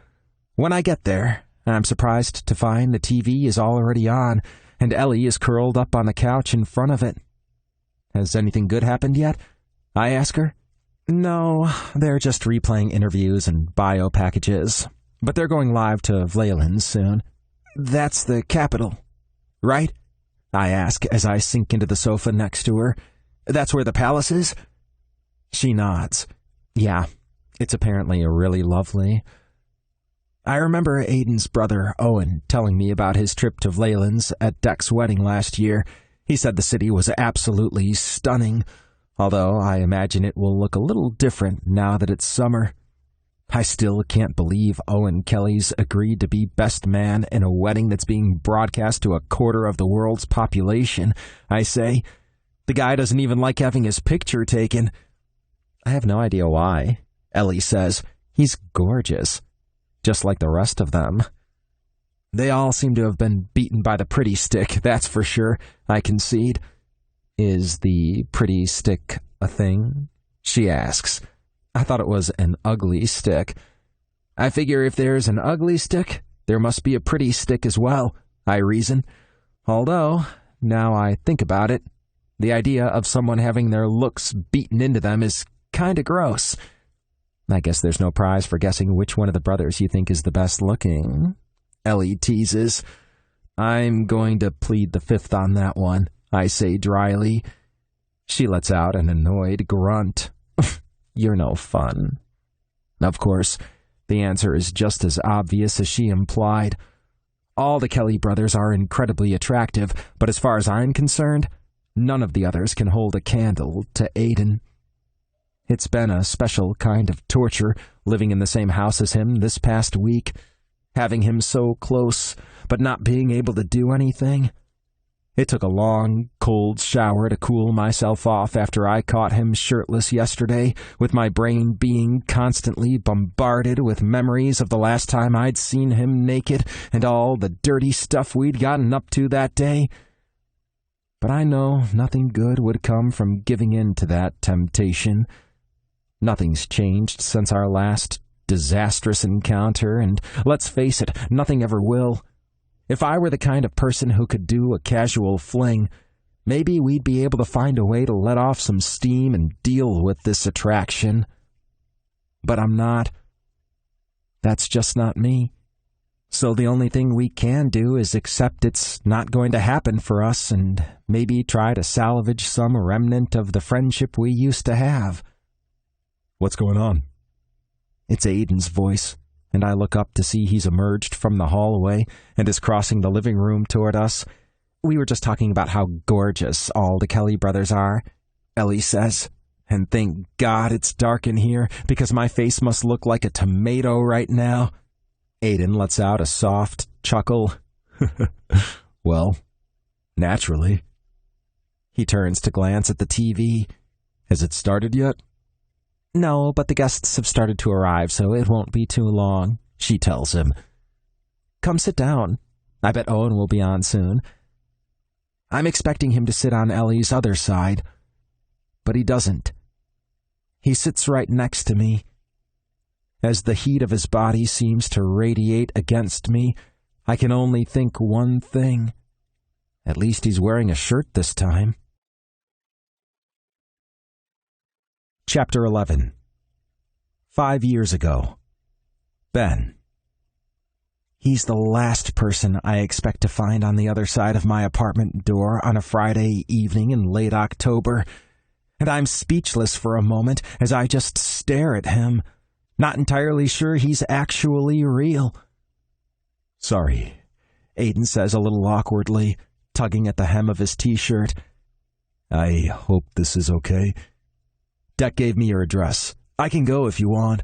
When I get there, I'm surprised to find the TV is already on, and Ellie is curled up on the couch in front of it. "Has anything good happened yet?" I ask her. "No, they're just replaying interviews and bio packages. But they're going live to Vlayland soon." "That's the capital, right?" I ask as I sink into the sofa next to her. "That's where the palace is?" She nods. "Yeah, it's apparently really lovely." I remember Aidan's brother, Owen, telling me about his trip to Vlayland's at Deck's wedding last year. He said the city was absolutely stunning, although I imagine it will look a little different now that it's summer. I still can't believe Aidan Kelly's agreed to be best man in a wedding that's being broadcast to a quarter of the world's population, I say. The guy doesn't even like having his picture taken. I have no idea why, Ellie says. He's gorgeous, just like the rest of them. They all seem to have been beaten by the pretty stick, that's for sure, I concede. Is the pretty stick a thing? She asks. I thought it was an ugly stick. I figure if there's an ugly stick, there must be a pretty stick as well, I reason. Although, now I think about it, the idea of someone having their looks beaten into them is kinda gross. I guess there's no prize for guessing which one of the brothers you think is the best looking, Ellie teases. I'm going to plead the fifth on that one, I say dryly. She lets out an annoyed grunt. You're no fun. Of course, the answer is just as obvious as she implied. All the Kelly brothers are incredibly attractive, but as far as I'm concerned, none of the others can hold a candle to Aidan. It's been a special kind of torture living in the same house as him this past week, having him so close, but not being able to do anything. It took a long, cold shower to cool myself off after I caught him shirtless yesterday, with my brain being constantly bombarded with memories of the last time I'd seen him naked and all the dirty stuff we'd gotten up to that day. But I know nothing good would come from giving in to that temptation. Nothing's changed since our last disastrous encounter, and let's face it, nothing ever will. If I were the kind of person who could do a casual fling, maybe we'd be able to find a way to let off some steam and deal with this attraction. But I'm not. That's just not me. So the only thing we can do is accept it's not going to happen for us and maybe try to salvage some remnant of the friendship we used to have. What's going on? It's Aidan's voice, and I look up to see he's emerged from the hallway and is crossing the living room toward us. We were just talking about how gorgeous all the Kelly brothers are, Ellie says. And thank God it's dark in here, because my face must look like a tomato right now. Aidan lets out a soft chuckle. Well, naturally. He turns to glance at the TV. Has it started yet? No, but the guests have started to arrive, so it won't be too long, she tells him. Come sit down. I bet Owen will be on soon. I'm expecting him to sit on Ellie's other side, but he doesn't. He sits right next to me. As the heat of his body seems to radiate against me, I can only think one thing. At least he's wearing a shirt this time. Chapter 11. 5 years ago. Ben. He's the last person I expect to find on the other side of my apartment door on a Friday evening in late October, and I'm speechless for a moment as I just stare at him, not entirely sure he's actually real. Sorry, Aidan says a little awkwardly, tugging at the hem of his t-shirt. I hope this is okay. Deck gave me your address. I can go if you want.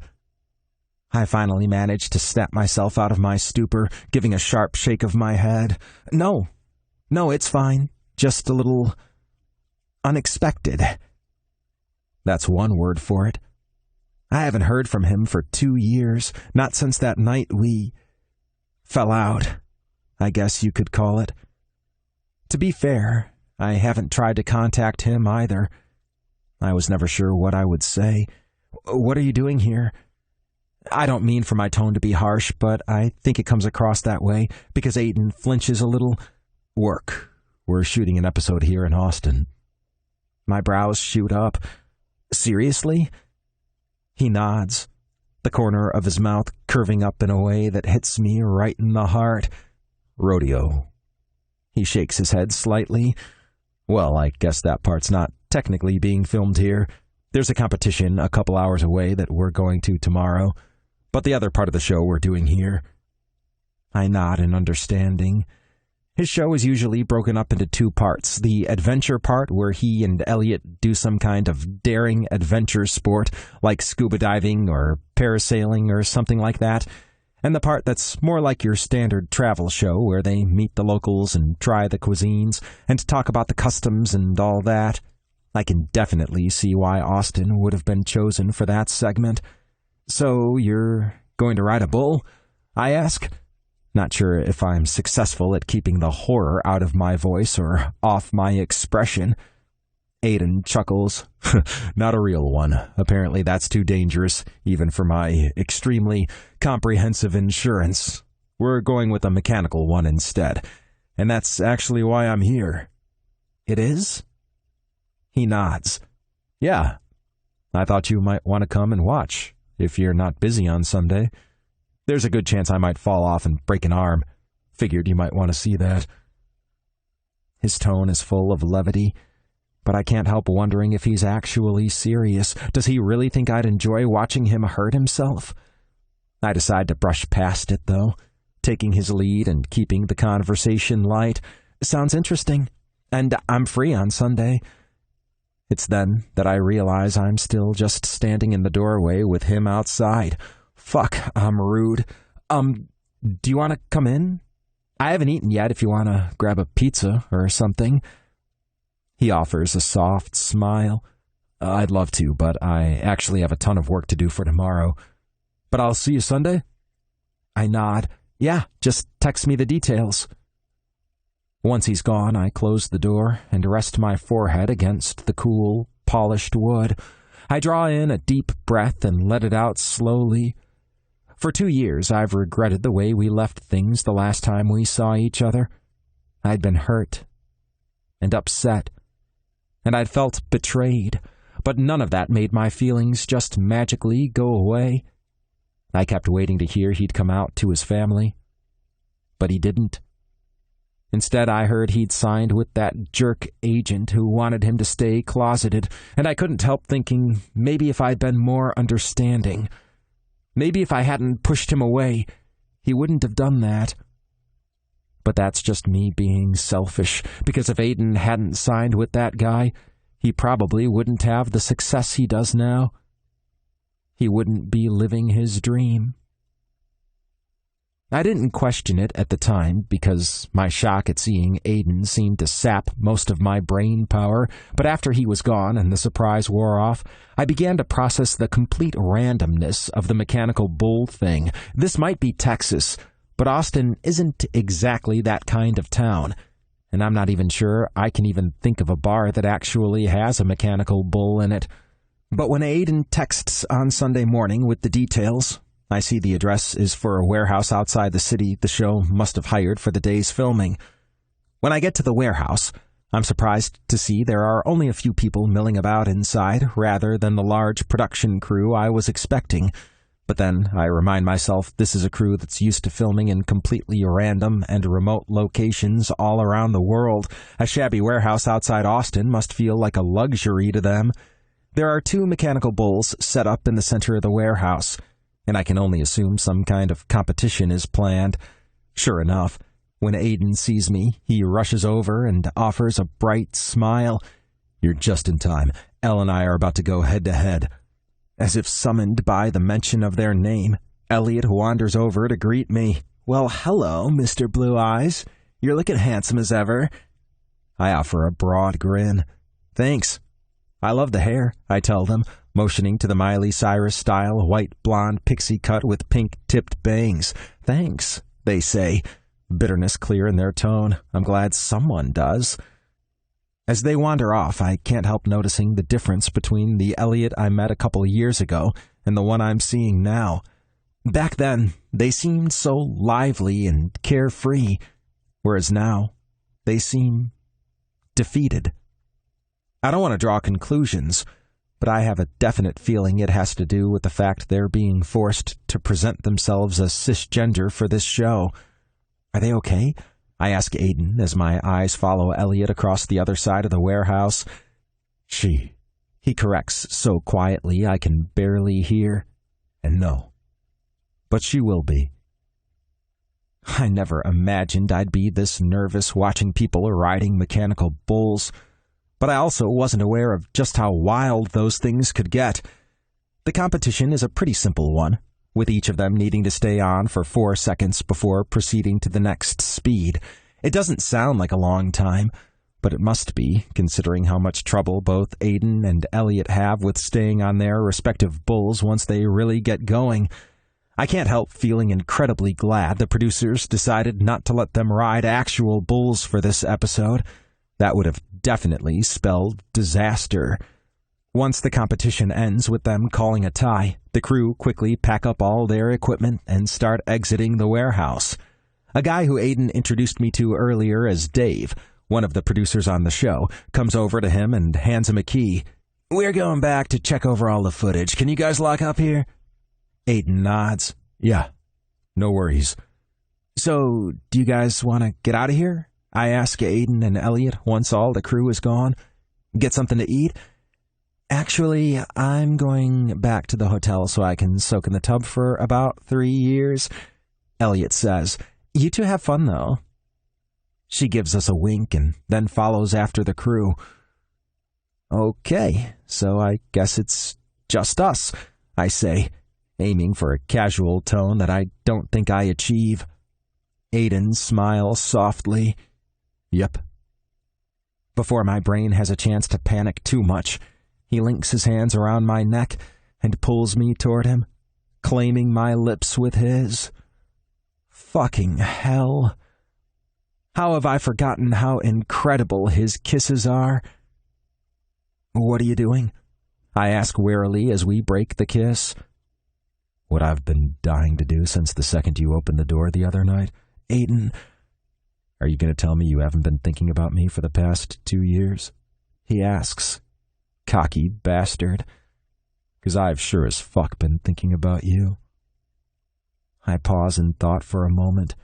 I finally managed to snap myself out of my stupor, giving a sharp shake of my head. No, it's fine. Just a little unexpected. That's one word for it. I haven't heard from him for 2 years, not since that night we fell out, I guess you could call it. To be fair, I haven't tried to contact him either. I was never sure what I would say. What are you doing here? I don't mean for my tone to be harsh, but I think it comes across that way because Aidan flinches a little. Work. We're shooting an episode here in Austin. My brows shoot up. Seriously? He nods, the corner of his mouth curving up in a way that hits me right in the heart. Rodeo. He shakes his head slightly. Well, I guess that part's not technically being filmed here. There's a competition a couple hours away that we're going to tomorrow, but the other part of the show we're doing here. I nod in understanding. His show is usually broken up into two parts. The adventure part, where he and Elliot do some kind of daring adventure sport, like scuba diving or parasailing or something like that. And the part that's more like your standard travel show, where they meet the locals and try the cuisines and talk about the customs and all that. I can definitely see why Austin would have been chosen for that segment. So, you're going to ride a bull? I ask. Not sure if I'm successful at keeping the horror out of my voice or off my expression. Aidan chuckles. Not a real one. Apparently that's too dangerous, even for my extremely comprehensive insurance. We're going with a mechanical one instead. And that's actually why I'm here. It is? He nods. Yeah. I thought you might want to come and watch, if you're not busy on Sunday. There's a good chance I might fall off and break an arm. Figured you might want to see that. His tone is full of levity, but I can't help wondering if he's actually serious. Does he really think I'd enjoy watching him hurt himself? I decide to brush past it, though, taking his lead and keeping the conversation light. Sounds interesting, and I'm free on Sunday. It's then that I realize I'm still just standing in the doorway with him outside. Fuck, I'm rude. Do you want to come in? I haven't eaten yet if you want to grab a pizza or something. He offers a soft smile. I'd love to, but I actually have a ton of work to do for tomorrow. But I'll see you Sunday? I nod. Yeah, just text me the details. Once he's gone, I close the door and rest my forehead against the cool, polished wood. I draw in a deep breath and let it out slowly. For 2 years, I've regretted the way we left things the last time we saw each other. I'd been hurt and upset, and I'd felt betrayed, but none of that made my feelings just magically go away. I kept waiting to hear he'd come out to his family, but he didn't. Instead, I heard he'd signed with that jerk agent who wanted him to stay closeted, and I couldn't help thinking maybe if I'd been more understanding, maybe if I hadn't pushed him away, he wouldn't have done that. But that's just me being selfish, because if Aidan hadn't signed with that guy, he probably wouldn't have the success he does now. He wouldn't be living his dream. I didn't question it at the time, because my shock at seeing Aidan seemed to sap most of my brain power, but after he was gone and the surprise wore off, I began to process the complete randomness of the mechanical bull thing. This might be Texas, but Austin isn't exactly that kind of town, and I'm not even sure I can even think of a bar that actually has a mechanical bull in it. But when Aidan texts on Sunday morning with the details, I see the address is for a warehouse outside the city the show must have hired for the day's filming. When I get to the warehouse, I'm surprised to see there are only a few people milling about inside, rather than the large production crew I was expecting. But then I remind myself this is a crew that's used to filming in completely random and remote locations all around the world. A shabby warehouse outside Austin must feel like a luxury to them. There are 2 mechanical bulls set up in the center of the warehouse, and I can only assume some kind of competition is planned. Sure enough, when Aidan sees me, he rushes over and offers a bright smile. You're just in time. Elle and I are about to go head-to-head. As if summoned by the mention of their name, Elliot wanders over to greet me. Well, hello, Mr. Blue Eyes. You're looking handsome as ever. I offer a broad grin. Thanks. I love the hair, I tell them, motioning to the Miley Cyrus-style white-blonde pixie cut with pink-tipped bangs. Thanks, they say, bitterness clear in their tone. I'm glad someone does. As they wander off, I can't help noticing the difference between the Elliot I met a couple of years ago and the one I'm seeing now. Back then, they seemed so lively and carefree, whereas now, they seem defeated. I don't want to draw conclusions, but I have a definite feeling it has to do with the fact they're being forced to present themselves as cisgender for this show. Are they okay? I ask Aidan as my eyes follow Elliot across the other side of the warehouse. She, he corrects so quietly I can barely hear. And no, but she will be. I never imagined I'd be this nervous watching people riding mechanical bulls, but I also wasn't aware of just how wild those things could get. The competition is a pretty simple one, with each of them needing to stay on for 4 seconds before proceeding to the next speed. It doesn't sound like a long time, but it must be, considering how much trouble both Aidan and Elliot have with staying on their respective bulls once they really get going. I can't help feeling incredibly glad the producers decided not to let them ride actual bulls for this episode. That would have definitely spelled disaster. Once the competition ends with them calling a tie, the crew quickly pack up all their equipment and start exiting the warehouse. A guy who Aidan introduced me to earlier as Dave, one of the producers on the show, comes over to him and hands him a key. "We're going back to check over all the footage. Can you guys lock up here?" Aidan nods. "Yeah, no worries." "So, do you guys want to get out of here?" I ask Aidan and Elliot once all the crew is gone. "Get something to eat?" "Actually, I'm going back to the hotel so I can soak in the tub for about 3 years," Elliot says. "You two have fun, though." She gives us a wink and then follows after the crew. "Okay, so I guess it's just us," I say, aiming for a casual tone that I don't think I achieve. Aidan smiles softly. "Yep." Before my brain has a chance to panic too much, he links his hands around my neck and pulls me toward him, claiming my lips with his. Fucking hell. How have I forgotten how incredible his kisses are? "What are you doing?" I ask wearily as we break the kiss. "What I've been dying to do since the second you opened the door the other night." "Aidan." "Are you going to tell me you haven't been thinking about me for the past 2 years? He asks. Cocky bastard. 'Cause I've sure as fuck been thinking about you. I pause in thought for a moment,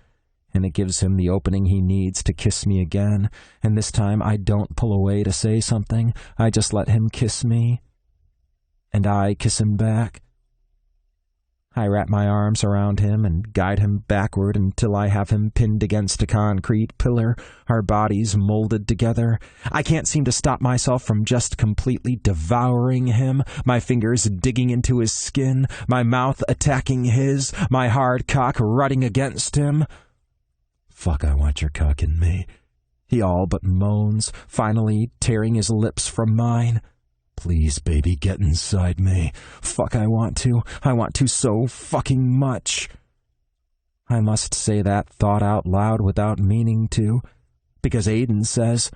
and it gives him the opening he needs to kiss me again, and this time I don't pull away to say something. I just let him kiss me, and I kiss him back. I wrap my arms around him and guide him backward until I have him pinned against a concrete pillar, our bodies molded together. I can't seem to stop myself from just completely devouring him, my fingers digging into his skin, my mouth attacking his, my hard cock rutting against him. "Fuck, I want your cock in me," he all but moans, finally tearing his lips from mine. "Please, baby, get inside me." Fuck, I want to. I want to so fucking much. I must say that thought out loud without meaning to, because Aidan says,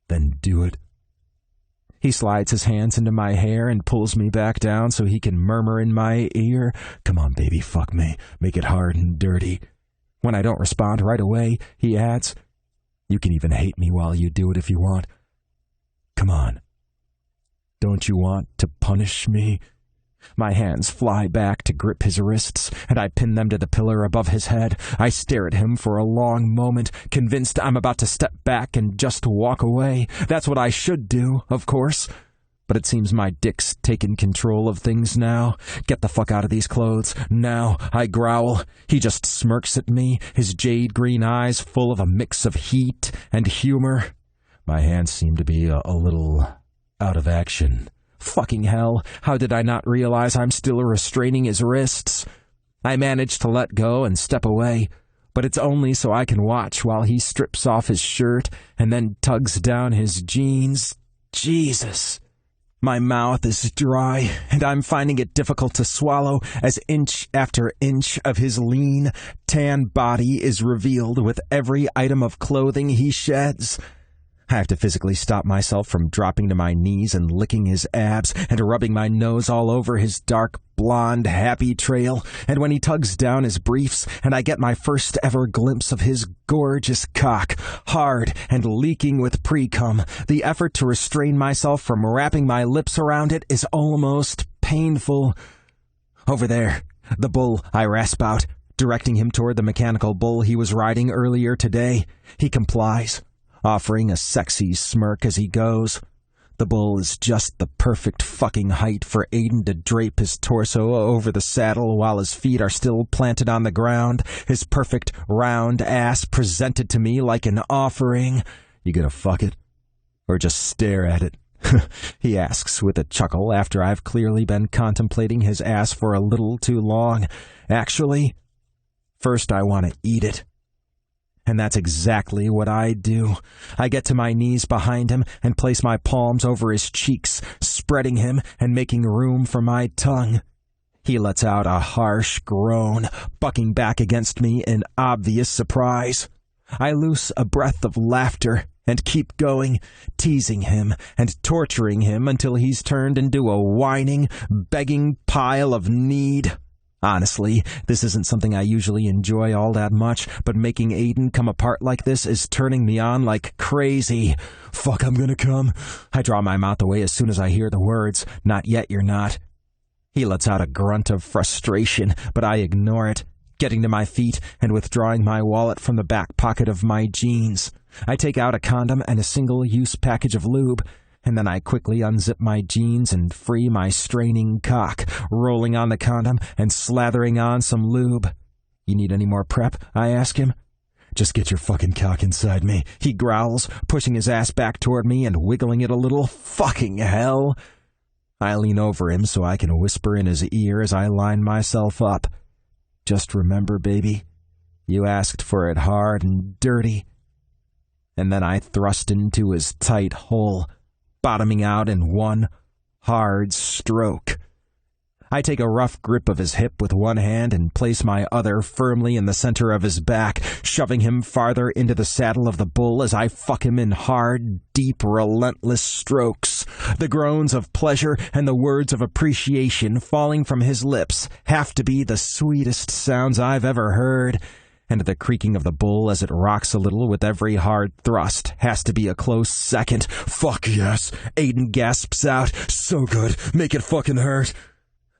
"Then do it." He slides his hands into my hair and pulls me back down so he can murmur in my ear, "Come on, baby, fuck me. Make it hard and dirty." When I don't respond right away, he adds, "You can even hate me while you do it if you want. Come on. Don't you want to punish me?" My hands fly back to grip his wrists, and I pin them to the pillar above his head. I stare at him for a long moment, convinced I'm about to step back and just walk away. That's what I should do, of course. But it seems my dick's taken control of things now. "Get the fuck out of these clothes, now," I growl. He just smirks at me, his jade green eyes full of a mix of heat and humor. My hands seem to be a little out of action. Fucking hell, how did I not realize I'm still restraining his wrists? I manage to let go and step away, but it's only so I can watch while he strips off his shirt and then tugs down his jeans. Jesus. My mouth is dry, and I'm finding it difficult to swallow as inch after inch of his lean, tan body is revealed with every item of clothing he sheds. I have to physically stop myself from dropping to my knees and licking his abs and rubbing my nose all over his dark, blonde, happy trail, and when he tugs down his briefs and I get my first ever glimpse of his gorgeous cock, hard and leaking with pre-cum, the effort to restrain myself from wrapping my lips around it is almost painful. "Over there, the bull," I rasp out, directing him toward the mechanical bull he was riding earlier today. He complies, offering a sexy smirk as he goes. The bull is just the perfect fucking height for Aidan to drape his torso over the saddle while his feet are still planted on the ground, his perfect round ass presented to me like an offering. You gonna fuck it? Or just stare at it? He asks with a chuckle after I've clearly been contemplating his ass for a little too long. Actually, first I want to eat it. And that's exactly what I do. I get to my knees behind him and place my palms over his cheeks, spreading him and making room for my tongue. He lets out a harsh groan, bucking back against me in obvious surprise. I loose a breath of laughter and keep going, teasing him and torturing him until he's turned into a whining, begging pile of need. Honestly, this isn't something I usually enjoy all that much, but making Aidan come apart like this is turning me on like crazy. Fuck, I'm gonna come. I draw my mouth away as soon as I hear the words. Not yet, you're not. He lets out a grunt of frustration, but I ignore it, getting to my feet and withdrawing my wallet from the back pocket of my jeans. I take out a condom and a single-use package of lube, and then I quickly unzip my jeans and free my straining cock, rolling on the condom and slathering on some lube. You need any more prep? I ask him. Just get your fucking cock inside me, he growls, pushing his ass back toward me and wiggling it a little. Fucking hell! I lean over him so I can whisper in his ear as I line myself up. Just remember, baby, you asked for it hard and dirty. And then I thrust into his tight hole, bottoming out in one hard stroke. I take a rough grip of his hip with one hand and place my other firmly in the center of his back, shoving him farther into the saddle of the bull as I fuck him in hard, deep, relentless strokes. The groans of pleasure and the words of appreciation falling from his lips have to be the sweetest sounds I've ever heard. And the creaking of the bull as it rocks a little with every hard thrust has to be a close second. Fuck yes, Aidan gasps out. So good, make it fucking hurt.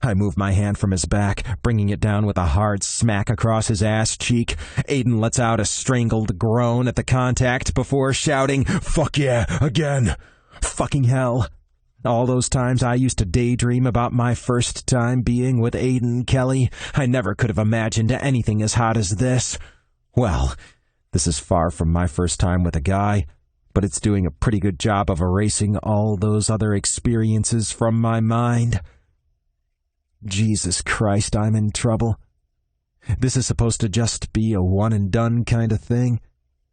I move my hand from his back, bringing it down with a hard smack across his ass cheek. Aidan lets out a strangled groan at the contact before shouting, "Fuck yeah, again!" Fucking hell. All those times I used to daydream about my first time being with Aidan Kelly, I never could have imagined anything as hot as this. Well, this is far from my first time with a guy, but it's doing a pretty good job of erasing all those other experiences from my mind. Jesus Christ, I'm in trouble. This is supposed to just be a one-and-done kind of thing.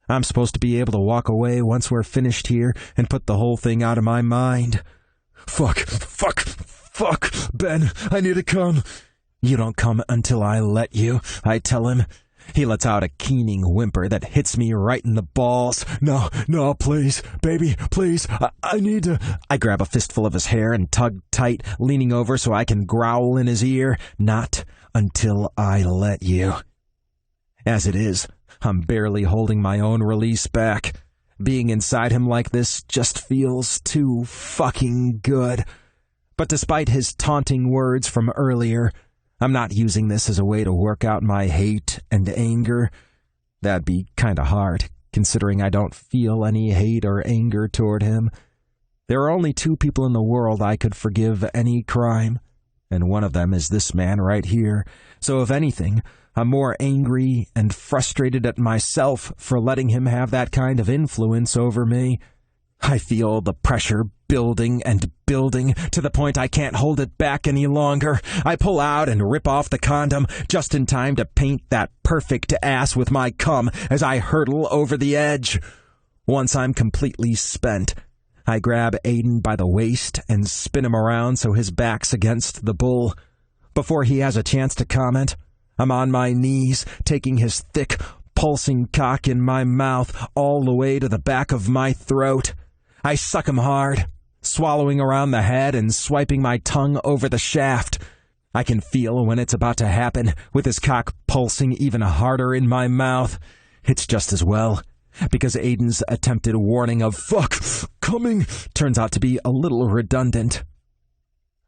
I'm supposed to be able to walk away once we're finished here and put the whole thing out of my mind. Fuck, Ben, I need to come. You don't come until I let you, I tell him. He lets out a keening whimper that hits me right in the balls. No, please, baby, please, I need to... I grab a fistful of his hair and tug tight, leaning over so I can growl in his ear. Not until I let you. As it is, I'm barely holding my own release back. Being inside him like this just feels too fucking good. But despite his taunting words from earlier, I'm not using this as a way to work out my hate and anger. That'd be kinda hard, considering I don't feel any hate or anger toward him. There are only two people in the world I could forgive any crime, and one of them is this man right here. So if anything, I'm more angry and frustrated at myself for letting him have that kind of influence over me. I feel the pressure building and building to the point I can't hold it back any longer. I pull out and rip off the condom just in time to paint that perfect ass with my cum as I hurtle over the edge. Once I'm completely spent, I grab Aidan by the waist and spin him around so his back's against the bull. Before he has a chance to comment, I'm on my knees, taking his thick, pulsing cock in my mouth all the way to the back of my throat. I suck him hard, swallowing around the head and swiping my tongue over the shaft. I can feel when it's about to happen, with his cock pulsing even harder in my mouth. It's just as well, because Aidan's attempted warning of "fuck, coming" turns out to be a little redundant.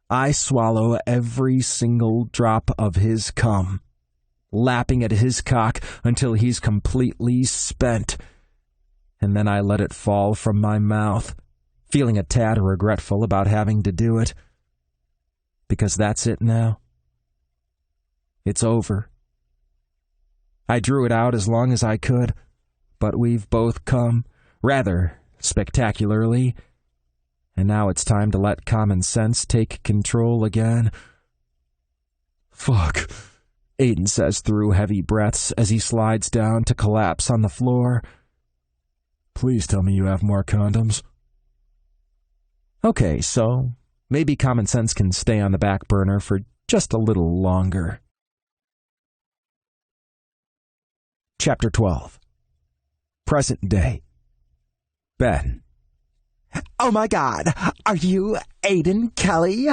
I swallow every single drop of his cum, lapping at his cock until he's completely spent, and then I let it fall from my mouth, feeling a tad regretful about having to do it. Because that's it now. It's over. I drew it out as long as I could, but we've both come, rather spectacularly, and now it's time to let common sense take control again. Fuck, Aidan says through heavy breaths as he slides down to collapse on the floor. Please tell me you have more condoms. Okay, so maybe common sense can stay on the back burner for just a little longer. Chapter 12. Present day. Ben. Oh my God, are you Aidan Kelly?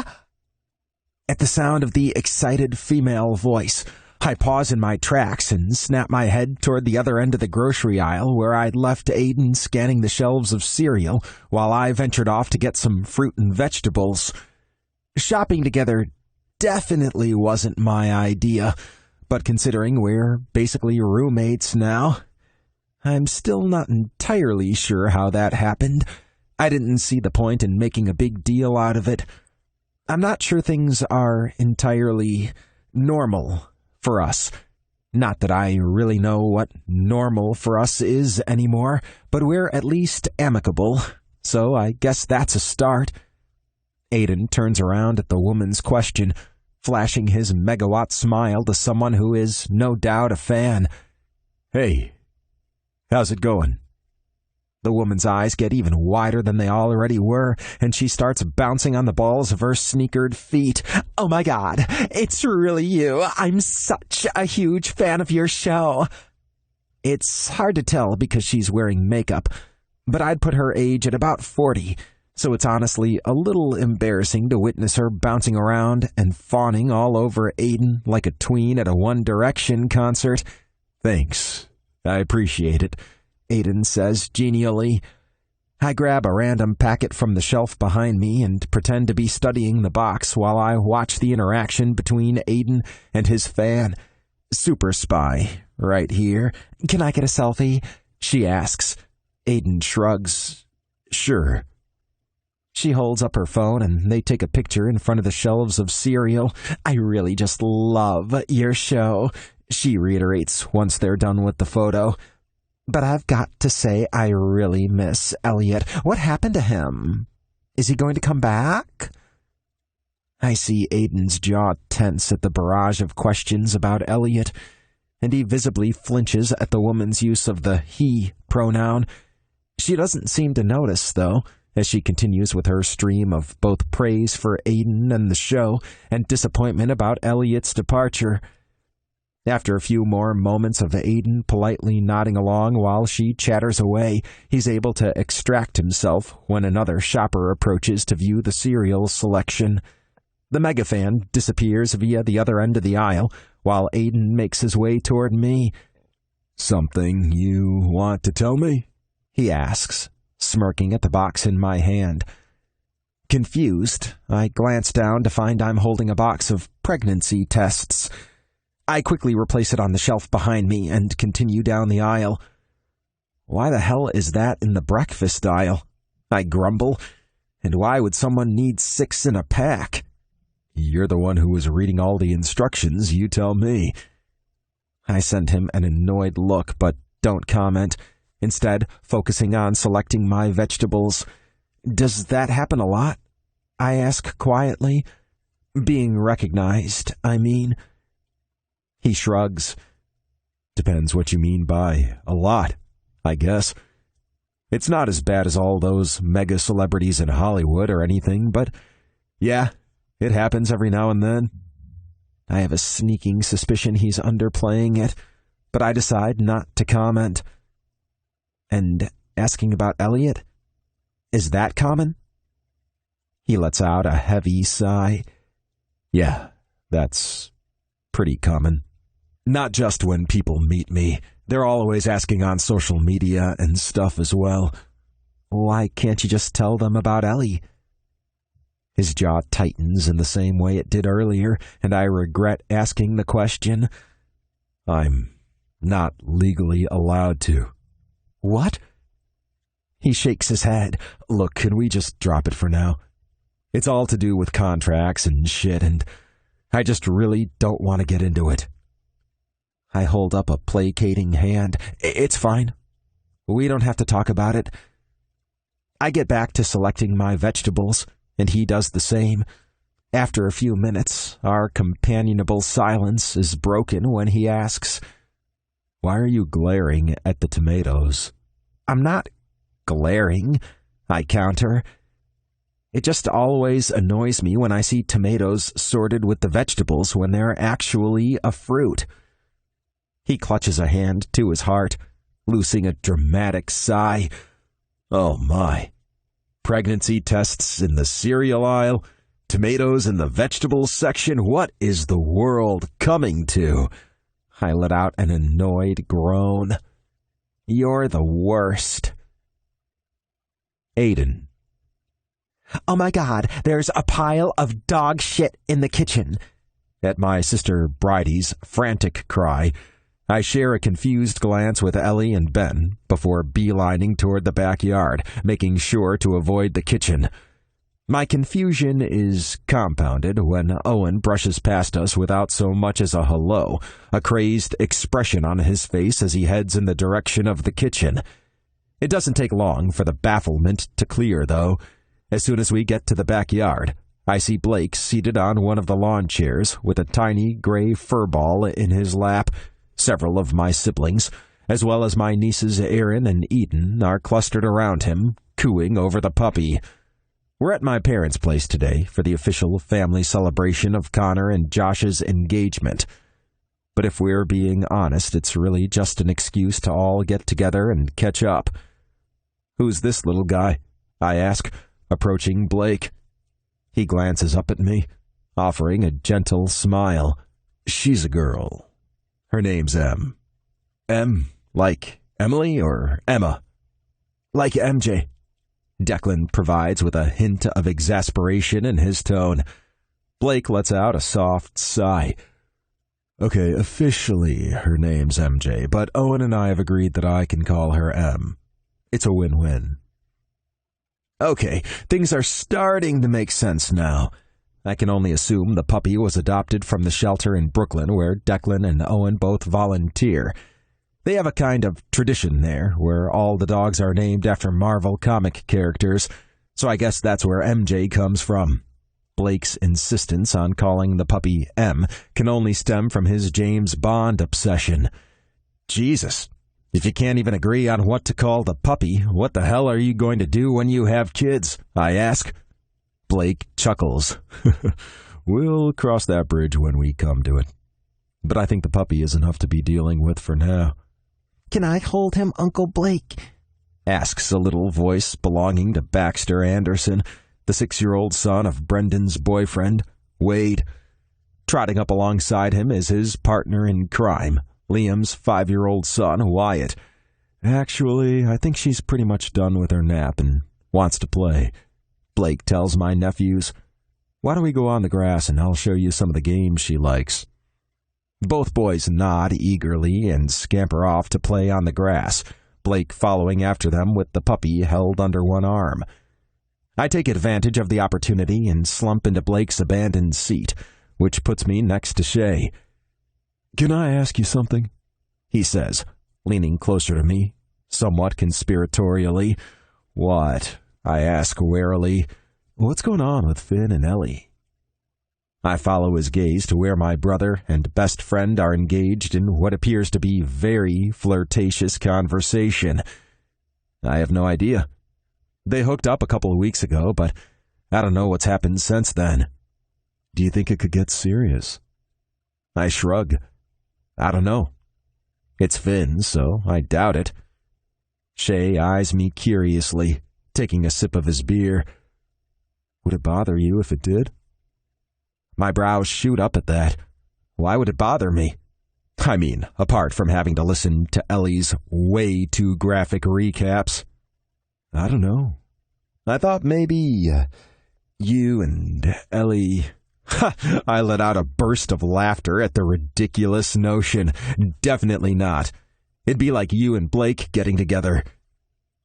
At the sound of the excited female voice, I pause in my tracks and snap my head toward the other end of the grocery aisle where I'd left Aidan scanning the shelves of cereal while I ventured off to get some fruit and vegetables. Shopping together definitely wasn't my idea, but considering we're basically roommates now, I'm still not entirely sure how that happened. I didn't see the point in making a big deal out of it. I'm not sure things are entirely normal for us. Not that I really know what normal for us is anymore, but we're at least amicable, so I guess that's a start. Aidan turns around at the woman's question, flashing his megawatt smile to someone who is no doubt a fan. Hey, how's it going? The woman's eyes get even wider than they already were, and she starts bouncing on the balls of her sneakered feet. Oh my God, it's really you. I'm such a huge fan of your show. It's hard to tell because she's wearing makeup, but I'd put her age at about 40, so it's honestly a little embarrassing to witness her bouncing around and fawning all over Aidan like a tween at a One Direction concert. Thanks. I appreciate it, Aidan says genially. I grab a random packet from the shelf behind me and pretend to be studying the box while I watch the interaction between Aidan and his fan. Super spy, right here. Can I get a selfie? She asks. Aidan shrugs. Sure. She holds up her phone and they take a picture in front of the shelves of cereal. I really just love your show, she reiterates once they're done with the photo. But I've got to say I really miss Elliot. What happened to him? Is he going to come back? I see Aidan's jaw tense at the barrage of questions about Elliot, and he visibly flinches at the woman's use of the he pronoun. She doesn't seem to notice, though, as she continues with her stream of both praise for Aidan and the show and disappointment about Elliot's departure. After a few more moments of Aidan politely nodding along while she chatters away, he's able to extract himself when another shopper approaches to view the cereal selection. The megafan disappears via the other end of the aisle, while Aidan makes his way toward me. Something you want to tell me? He asks, smirking at the box in my hand. Confused, I glance down to find I'm holding a box of pregnancy tests. I quickly replace it on the shelf behind me and continue down the aisle. Why the hell is that in the breakfast aisle? I grumble. And why would someone need 6 in a pack? You're the one who was reading all the instructions, you tell me. I send him an annoyed look, but don't comment, instead focusing on selecting my vegetables. Does that happen a lot? I ask quietly. Being recognized, I mean. He shrugs. Depends what you mean by a lot, I guess. It's not as bad as all those mega celebrities in Hollywood or anything, but yeah, it happens every now and then. I have a sneaking suspicion he's underplaying it, but I decide not to comment. And asking about Elliot? Is that common? He lets out a heavy sigh. Yeah, that's pretty common. Not just when people meet me. They're always asking on social media and stuff as well. Why can't you just tell them about Ellie? His jaw tightens in the same way it did earlier, and I regret asking the question. I'm not legally allowed to. What? He shakes his head. Look, can we just drop it for now? It's all to do with contracts and shit, and I just really don't want to get into it. I hold up a placating hand. It's fine. We don't have to talk about it. I get back to selecting my vegetables, and he does the same. After a few minutes, our companionable silence is broken when he asks, "Why are you glaring at the tomatoes?" "I'm not glaring," I counter. "It just always annoys me when I see tomatoes sorted with the vegetables when they're actually a fruit." He clutches a hand to his heart, loosing a dramatic sigh. "Oh my. Pregnancy tests in the cereal aisle, tomatoes in the vegetables section. What is the world coming to?" I let out an annoyed groan. "You're the worst." Aidan. "Oh my God, there's a pile of dog shit in the kitchen." At my sister Bridie's frantic cry, I share a confused glance with Ellie and Ben before beelining toward the backyard, making sure to avoid the kitchen. My confusion is compounded when Owen brushes past us without so much as a hello, a crazed expression on his face as he heads in the direction of the kitchen. It doesn't take long for the bafflement to clear, though. As soon as we get to the backyard, I see Blake seated on one of the lawn chairs with a tiny gray fur ball in his lap. Several of my siblings, as well as my nieces Erin and Eden, are clustered around him, cooing over the puppy. We're at my parents' place today for the official family celebration of Connor and Josh's engagement. But if we're being honest, it's really just an excuse to all get together and catch up. "Who's this little guy?" I ask, approaching Blake. He glances up at me, offering a gentle smile. "She's a girl. Her name's Em." "Em, like Emily or Emma?" "Like MJ." Declan provides with a hint of exasperation in his tone. Blake lets out a soft sigh. "Okay, officially her name's MJ, but Owen and I have agreed that I can call her Em. It's a win-win." Okay, things are starting to make sense now. I can only assume the puppy was adopted from the shelter in Brooklyn where Declan and Owen both volunteer. They have a kind of tradition there where all the dogs are named after Marvel comic characters, so I guess that's where MJ comes from. Blake's insistence on calling the puppy M can only stem from his James Bond obsession. Jesus, if you can't even agree on what to call the puppy, what the hell are you going to do when you have kids? I ask. Blake chuckles. "We'll cross that bridge when we come to it. But I think the puppy is enough to be dealing with for now." "Can I hold him, Uncle Blake?" asks a little voice belonging to Baxter Anderson, the 6-year-old son of Brendan's boyfriend, Wade. Trotting up alongside him is his partner in crime, Liam's 5-year-old son, Wyatt. "Actually, I think she's pretty much done with her nap and wants to play," Blake tells my nephews. "Why don't we go on the grass and I'll show you some of the games she likes." Both boys nod eagerly and scamper off to play on the grass, Blake following after them with the puppy held under one arm. I take advantage of the opportunity and slump into Blake's abandoned seat, which puts me next to Shay. "Can I ask you something?" he says, leaning closer to me, somewhat conspiratorially. "What?" I ask warily. "What's going on with Finn and Ellie?" I follow his gaze to where my brother and best friend are engaged in what appears to be very flirtatious conversation. I have no idea. They hooked up a couple of weeks ago, but I don't know what's happened since then. "Do you think it could get serious?" I shrug. I don't know. It's Finn, so I doubt it. Shay eyes me curiously, taking a sip of his beer. "Would it bother you if it did?" My brows shoot up at that. Why would it bother me? I mean, apart from having to listen to Ellie's way too graphic recaps. I don't know. I thought maybe you and Ellie... I let out a burst of laughter at the ridiculous notion. Definitely not. It'd be like you and Blake getting together.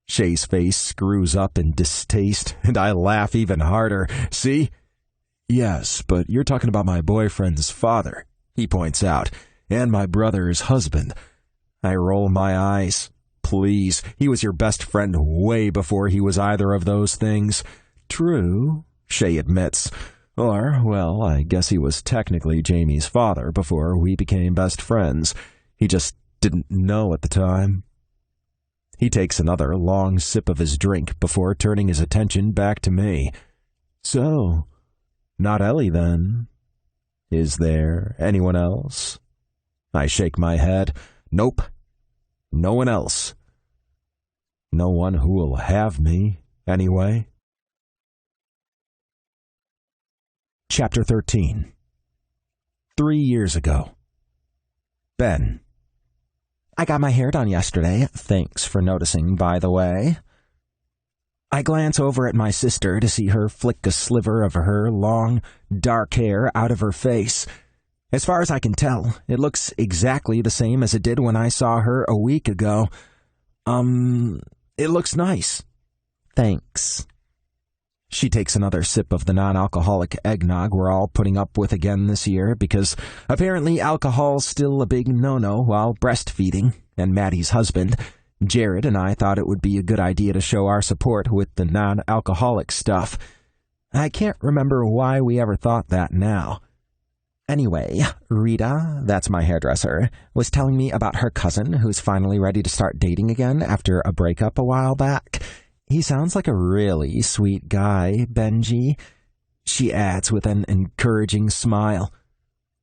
Shay's face screws up in distaste, and I laugh even harder. See? Yes, but you're talking about my boyfriend's father, he points out, and my brother's husband. I roll my eyes. Please, he was your best friend way before he was either of those things. True, Shay admits. Or, well, I guess he was technically Jamie's father before we became best friends. He just didn't know at the time. He takes another long sip of his drink before turning his attention back to me. So, not Ellie then. Is there anyone else? I shake my head. Nope. No one else. No one who will have me, anyway. Chapter 13. 3 years ago. Ben. I got my hair done yesterday. Thanks for noticing, by the way. I glance over at my sister to see her flick a sliver of her long, dark hair out of her face. As far as I can tell, it looks exactly the same as it did when I saw her a week ago. It looks nice. Thanks. She takes another sip of the non-alcoholic eggnog we're all putting up with again this year because apparently alcohol's still a big no-no while breastfeeding, and Maddie's husband, Jared, and I thought it would be a good idea to show our support with the non-alcoholic stuff. I can't remember why we ever thought that now. Anyway, Rita, that's my hairdresser, was telling me about her cousin who's finally ready to start dating again after a breakup a while back. He sounds like a really sweet guy, Benji, she adds with an encouraging smile.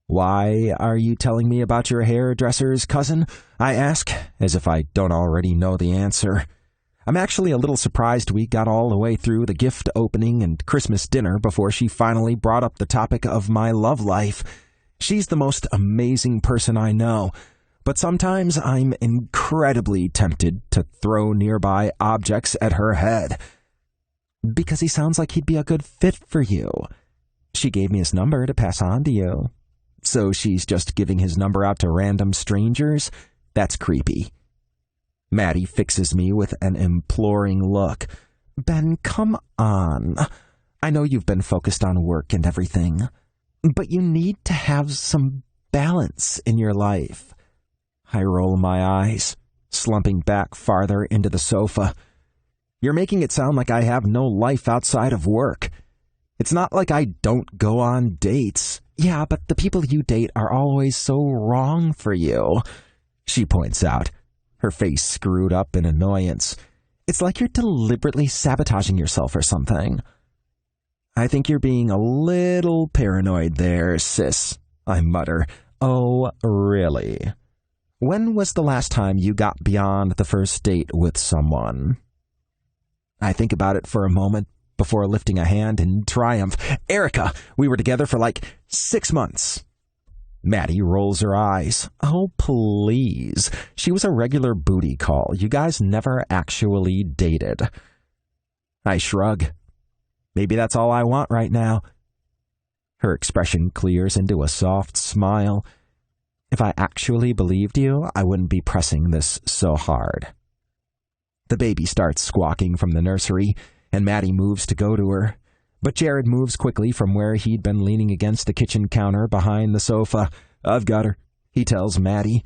Why are you telling me about your hairdresser's cousin? I ask, as if I don't already know the answer. I'm actually a little surprised we got all the way through the gift opening and Christmas dinner before she finally brought up the topic of my love life. She's the most amazing person I know, but sometimes I'm incredibly tempted to throw nearby objects at her head. Because he sounds like he'd be a good fit for you. She gave me his number to pass on to you. So she's just giving his number out to random strangers? That's creepy. Maddie fixes me with an imploring look. Ben, come on. I know you've been focused on work and everything, but you need to have some balance in your life. I roll my eyes, slumping back farther into the sofa. You're making it sound like I have no life outside of work. It's not like I don't go on dates. Yeah, but the people you date are always so wrong for you, she points out, her face screwed up in annoyance. It's like you're deliberately sabotaging yourself or something. I think you're being a little paranoid there, sis, I mutter. Oh, really? When was the last time you got beyond the first date with someone? I think about it for a moment before lifting a hand in triumph. Erica, we were together for like 6 months. Maddie rolls her eyes. Oh, please. She was a regular booty call. You guys never actually dated. I shrug. Maybe that's all I want right now. Her expression clears into a soft smile. If I actually believed you, I wouldn't be pressing this so hard. The baby starts squawking from the nursery, and Maddie moves to go to her. But Jared moves quickly from where he'd been leaning against the kitchen counter behind the sofa. I've got her, he tells Maddie,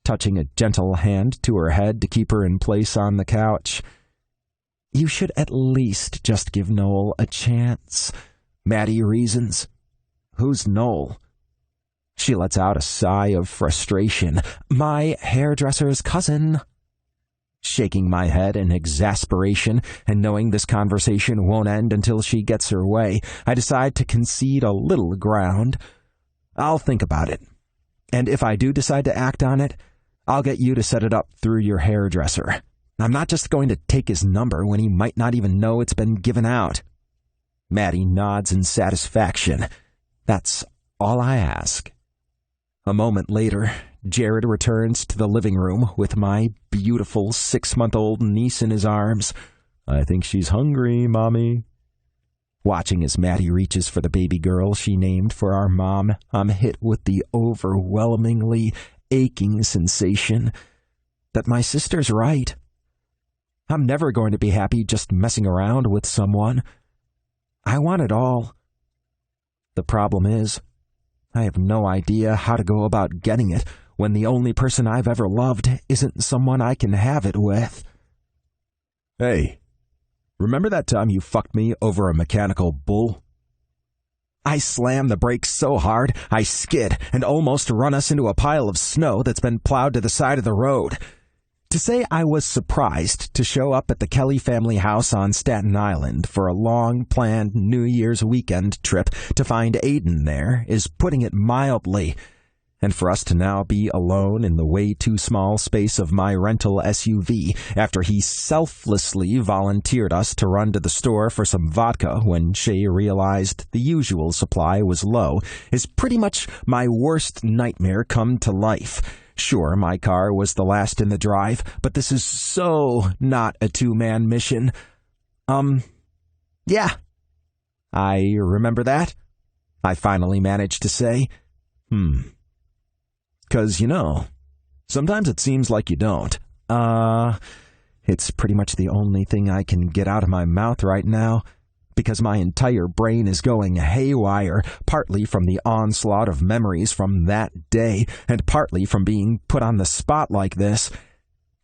touching a gentle hand to her head to keep her in place on the couch. You should at least just give Noel a chance, Maddie reasons. Who's Noel? She lets out a sigh of frustration. My hairdresser's cousin. Shaking my head in exasperation and knowing this conversation won't end until she gets her way, I decide to concede a little ground. I'll think about it. And if I do decide to act on it, I'll get you to set it up through your hairdresser. I'm not just going to take his number when he might not even know it's been given out. Maddie nods in satisfaction. That's all I ask. A moment later, Jared returns to the living room with my beautiful 6-month-old niece in his arms. I think she's hungry, Mommy. Watching as Maddie reaches for the baby girl she named for our mom, I'm hit with the overwhelmingly aching sensation that my sister's right. I'm never going to be happy just messing around with someone. I want it all. The problem is, I have no idea how to go about getting it when the only person I've ever loved isn't someone I can have it with. Hey, remember that time you fucked me over a mechanical bull? I slam the brakes so hard, I skid and almost run us into a pile of snow that's been plowed to the side of the road. To say I was surprised to show up at the Kelly family house on Staten Island for a long-planned New Year's weekend trip to find Aidan there is putting it mildly. And for us to now be alone in the way too small space of my rental SUV after he selflessly volunteered us to run to the store for some vodka when Shay realized the usual supply was low is pretty much my worst nightmare come to life. Sure, my car was the last in the drive, but this is so not a two-man mission. Yeah. I remember that, I finally managed to say. 'Cause, sometimes it seems like you don't. It's pretty much the only thing I can get out of my mouth right now, because my entire brain is going haywire, partly from the onslaught of memories from that day, and partly from being put on the spot like this.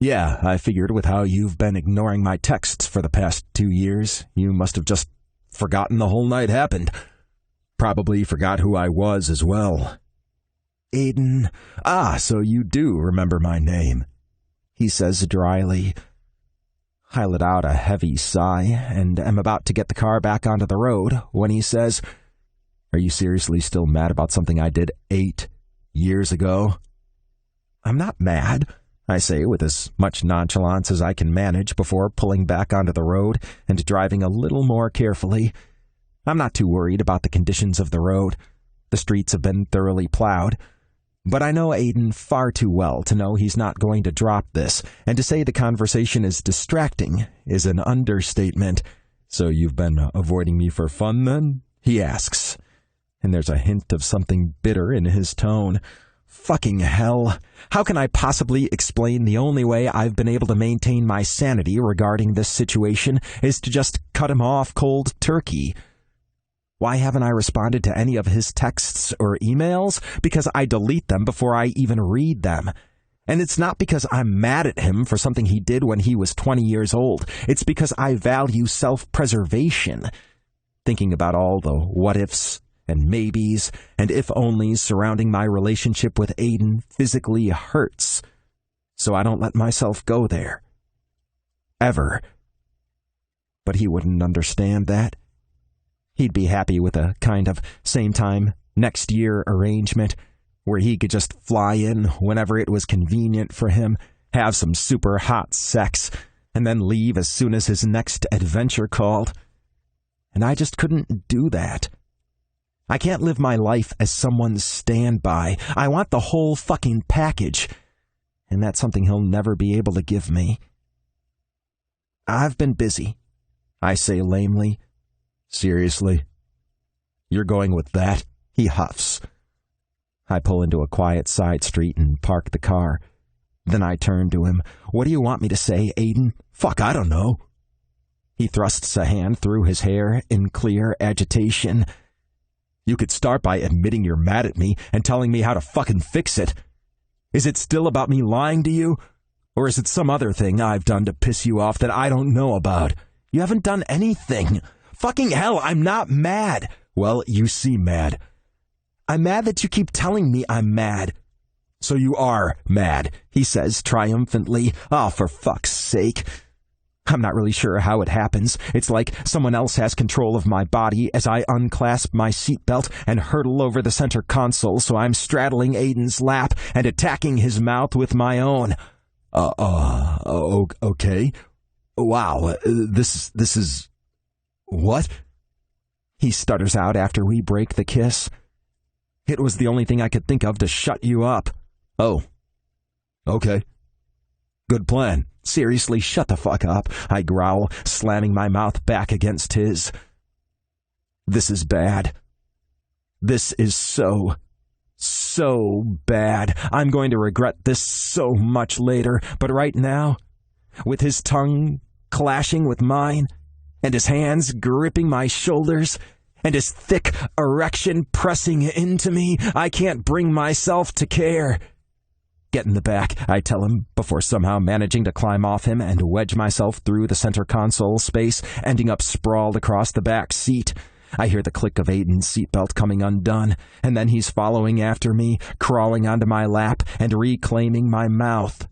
Yeah, I figured with how you've been ignoring my texts for the past 2 years, you must have just forgotten the whole night happened. Probably forgot who I was as well. Aidan. So you do remember my name, he says dryly. I let out a heavy sigh and am about to get the car back onto the road when he says, Are you seriously still mad about something I did 8 years ago? I'm not mad, I say with as much nonchalance as I can manage before pulling back onto the road and driving a little more carefully. I'm not too worried about the conditions of the road. The streets have been thoroughly plowed. But I know Aidan far too well to know he's not going to drop this, and to say the conversation is distracting is an understatement. So you've been avoiding me for fun, then? He asks, and there's a hint of something bitter in his tone. Fucking hell. How can I possibly explain the only way I've been able to maintain my sanity regarding this situation is to just cut him off cold turkey? Why haven't I responded to any of his texts or emails? Because I delete them before I even read them. And it's not because I'm mad at him for something he did when he was 20 years old. It's because I value self-preservation. Thinking about all the what-ifs and maybes and if-onlys surrounding my relationship with Aidan physically hurts. So I don't let myself go there. Ever. But he wouldn't understand that. He'd be happy with a kind of same-time, next-year arrangement where he could just fly in whenever it was convenient for him, have some super hot sex, and then leave as soon as his next adventure called. And I just couldn't do that. I can't live my life as someone's standby. I want the whole fucking package, and that's something he'll never be able to give me. I've been busy, I say lamely. Seriously? You're going with that? He huffs. I pull into a quiet side street and park the car. Then I turn to him. What do you want me to say, Aidan? Fuck, I don't know. He thrusts a hand through his hair in clear agitation. You could start by admitting you're mad at me and telling me how to fucking fix it. Is it still about me lying to you? Or is it some other thing I've done to piss you off that I don't know about? You haven't done anything. Fucking hell, I'm not mad. Well, you seem mad. I'm mad that you keep telling me I'm mad. So you are mad, he says triumphantly. Oh, for fuck's sake. I'm not really sure how it happens. It's like someone else has control of my body as I unclasp my seatbelt and hurtle over the center console so I'm straddling Aidan's lap and attacking his mouth with my own. Okay. Wow, this is... What? He stutters out after we break the kiss. It was the only thing I could think of to shut you up. Oh. Okay. Good plan. Seriously, shut the fuck up, I growl, slamming my mouth back against his. This is bad. This is so bad. I'm going to regret this so much later, but right now, with his tongue clashing with mine, and his hands gripping my shoulders, and his thick erection pressing into me. I can't bring myself to care. Get in the back, I tell him, before somehow managing to climb off him and wedge myself through the center console space, ending up sprawled across the back seat. I hear the click of Aidan's seatbelt coming undone, and then he's following after me, crawling onto my lap and reclaiming my mouth.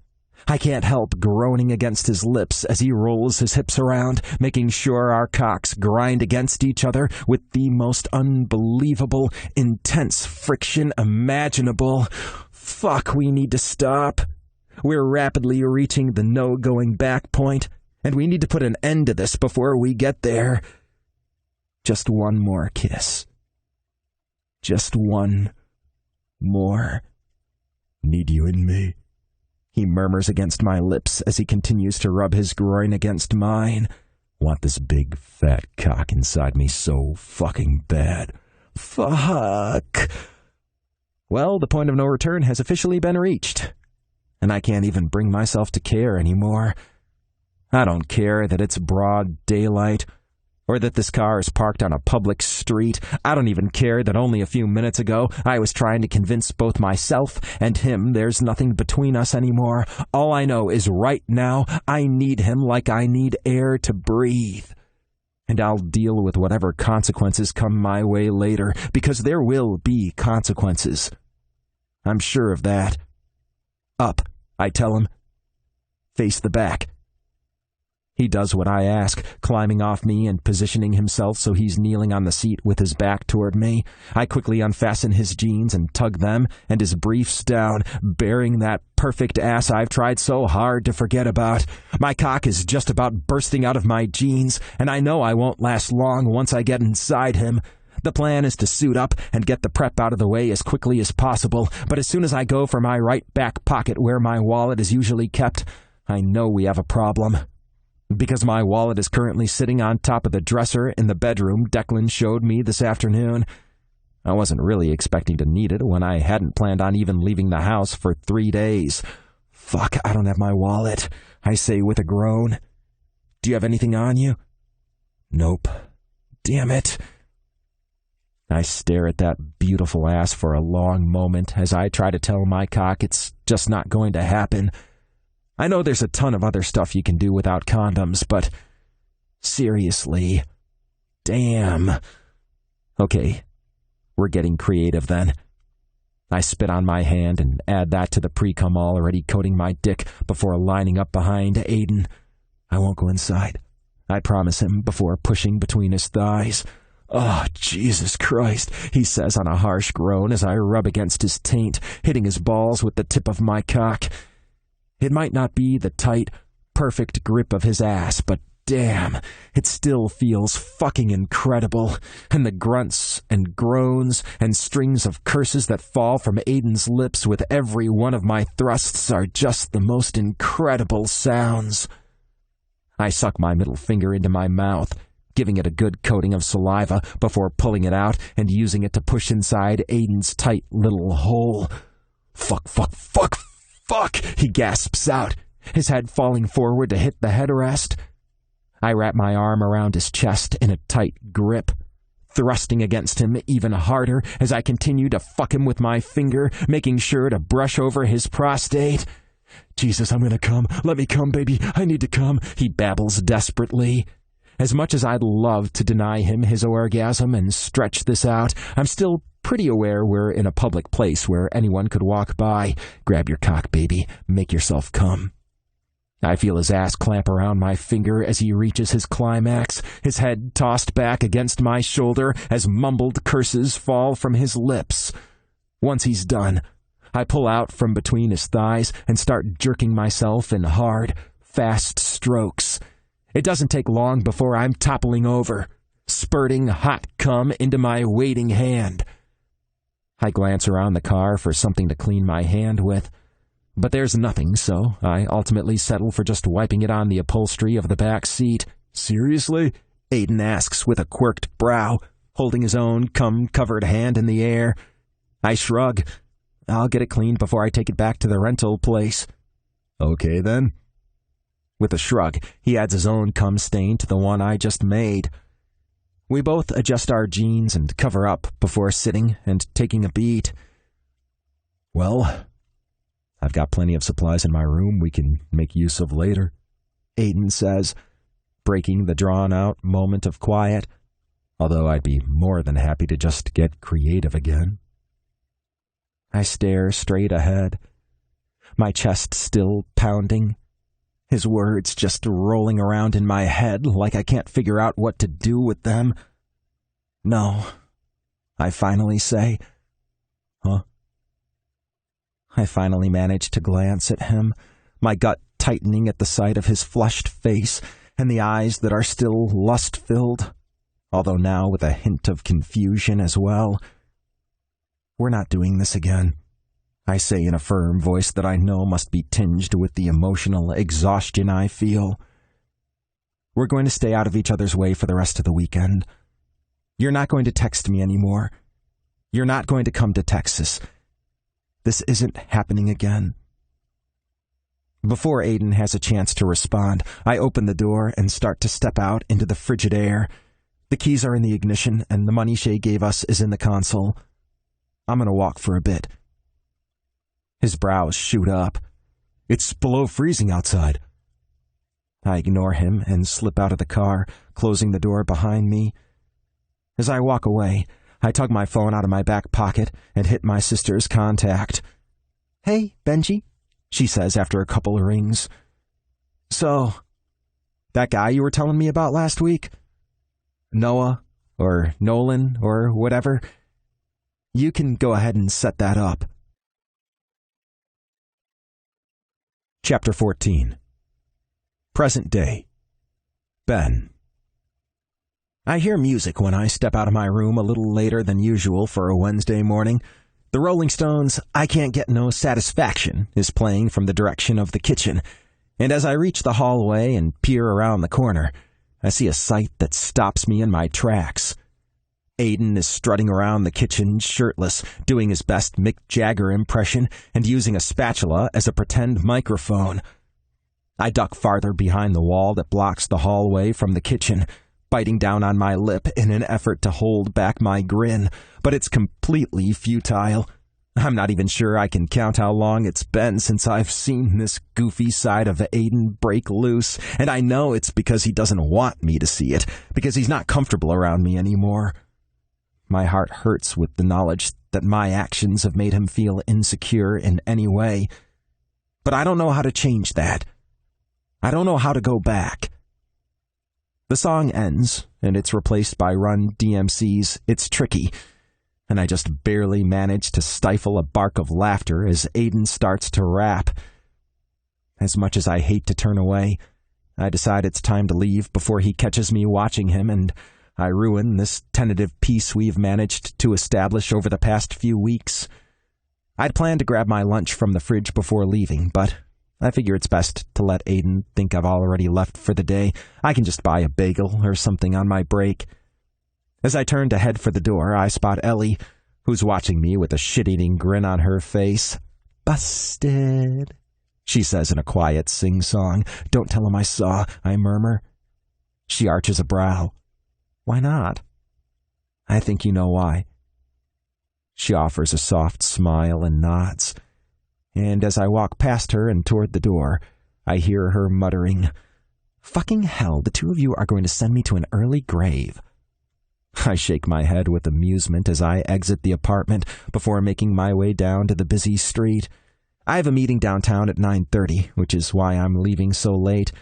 I can't help groaning against his lips as he rolls his hips around, making sure our cocks grind against each other with the most unbelievable, intense friction imaginable. Fuck, we need to stop. We're rapidly reaching the no-going-back point, and we need to put an end to this before we get there. Just one more kiss. Just one more. Need you in me? He murmurs against my lips as he continues to rub his groin against mine. Want this big, fat cock inside me so fucking bad. Fuck. Well, the point of no return has officially been reached, and I can't even bring myself to care anymore. I don't care that it's broad daylight, or that this car is parked on a public street. I don't even care that only a few minutes ago I was trying to convince both myself and him there's nothing between us anymore. All I know is right now I need him like I need air to breathe. And I'll deal with whatever consequences come my way later, because there will be consequences. I'm sure of that. Up, I tell him. Face the back. He does what I ask, climbing off me and positioning himself so he's kneeling on the seat with his back toward me. I quickly unfasten his jeans and tug them and his briefs down, bearing that perfect ass I've tried so hard to forget about. My cock is just about bursting out of my jeans, and I know I won't last long once I get inside him. The plan is to suit up and get the prep out of the way as quickly as possible, but as soon as I go for my right back pocket where my wallet is usually kept, I know we have a problem. Because my wallet is currently sitting on top of the dresser in the bedroom Declan showed me this afternoon. I wasn't really expecting to need it when I hadn't planned on even leaving the house for 3 days. Fuck, I don't have my wallet, I say with a groan. Do you have anything on you? Nope. Damn it. I stare at that beautiful ass for a long moment as I try to tell my cock it's just not going to happen. I know there's a ton of other stuff you can do without condoms, but seriously, damn. Okay, we're getting creative then. I spit on my hand and add that to the pre-cum already coating my dick before lining up behind Aidan. I won't go inside, I promise him before pushing between his thighs. Oh, Jesus Christ, he says on a harsh groan as I rub against his taint, hitting his balls with the tip of my cock. It might not be the tight, perfect grip of his ass, but damn, it still feels fucking incredible. And the grunts and groans and strings of curses that fall from Aidan's lips with every one of my thrusts are just the most incredible sounds. I suck my middle finger into my mouth, giving it a good coating of saliva before pulling it out and using it to push inside Aidan's tight little hole. Fuck, fuck, fuck, fuck, he gasps out, his head falling forward to hit the headrest. I wrap my arm around his chest in a tight grip, thrusting against him even harder as I continue to fuck him with my finger, making sure to brush over his prostate. Jesus, I'm gonna come. Let me come, baby. I need to come, he babbles desperately. As much as I'd love to deny him his orgasm and stretch this out, I'm still pretty aware we're in a public place where anyone could walk by. Grab your cock, baby. Make yourself come. I feel his ass clamp around my finger as he reaches his climax, his head tossed back against my shoulder as mumbled curses fall from his lips. Once he's done, I pull out from between his thighs and start jerking myself in hard, fast strokes. It doesn't take long before I'm toppling over, spurting hot cum into my waiting hand. I glance around the car for something to clean my hand with, but there's nothing, so I ultimately settle for just wiping it on the upholstery of the back seat. Seriously? Aidan asks with a quirked brow, holding his own cum-covered hand in the air. I shrug. I'll get it cleaned before I take it back to the rental place. Okay, then. With a shrug, he adds his own cum stain to the one I just made. We both adjust our jeans and cover up before sitting and taking a beat. Well, I've got plenty of supplies in my room we can make use of later, Aidan says, breaking the drawn-out moment of quiet, although I'd be more than happy to just get creative again. I stare straight ahead, my chest still pounding, his words just rolling around in my head like I can't figure out what to do with them. No, I finally say. Huh? I finally manage to glance at him, my gut tightening at the sight of his flushed face and the eyes that are still lust-filled, although now with a hint of confusion as well. We're not doing this again, I say in a firm voice that I know must be tinged with the emotional exhaustion I feel. We're going to stay out of each other's way for the rest of the weekend. You're not going to text me anymore. You're not going to come to Texas. This isn't happening again. Before Aidan has a chance to respond, I open the door and start to step out into the frigid air. The keys are in the ignition, and the money Shay gave us is in the console. I'm going to walk for a bit. His brows shoot up. It's below freezing outside. I ignore him and slip out of the car, closing the door behind me. As I walk away, I tug my phone out of my back pocket and hit my sister's contact. "Hey, Benji," she says after a couple of rings. "So, that guy you were telling me about last week? Noah, or Nolan, or whatever? You can go ahead and set that up." Chapter 14. Present day. Ben. I hear music when I step out of my room a little later than usual for a Wednesday morning. The Rolling Stones' "I Can't Get No Satisfaction" is playing from the direction of the kitchen, and as I reach the hallway and peer around the corner, I see a sight that stops me in my tracks. Aidan is strutting around the kitchen shirtless, doing his best Mick Jagger impression and using a spatula as a pretend microphone. I duck farther behind the wall that blocks the hallway from the kitchen, biting down on my lip in an effort to hold back my grin, but it's completely futile. I'm not even sure I can count how long it's been since I've seen this goofy side of Aidan break loose, and I know it's because he doesn't want me to see it, because he's not comfortable around me anymore. My heart hurts with the knowledge that my actions have made him feel insecure in any way. But I don't know how to change that. I don't know how to go back. The song ends, and it's replaced by Run DMC's "It's Tricky," and I just barely manage to stifle a bark of laughter as Aidan starts to rap. As much as I hate to turn away, I decide it's time to leave before he catches me watching him, and I ruin this tentative peace we've managed to establish over the past few weeks. I'd planned to grab my lunch from the fridge before leaving, but I figure it's best to let Aidan think I've already left for the day. I can just buy a bagel or something on my break. As I turn to head for the door, I spot Ellie, who's watching me with a shit-eating grin on her face. "Busted," she says in a quiet sing-song. "Don't tell him I saw," I murmur. She arches a brow. "Why not?" "I think you know why." She offers a soft smile and nods, and as I walk past her and toward the door, I hear her muttering, "Fucking hell, the two of you are going to send me to an early grave." I shake my head with amusement as I exit the apartment before making my way down to the busy street. I have a meeting downtown at 9:30, which is why I'm leaving so late.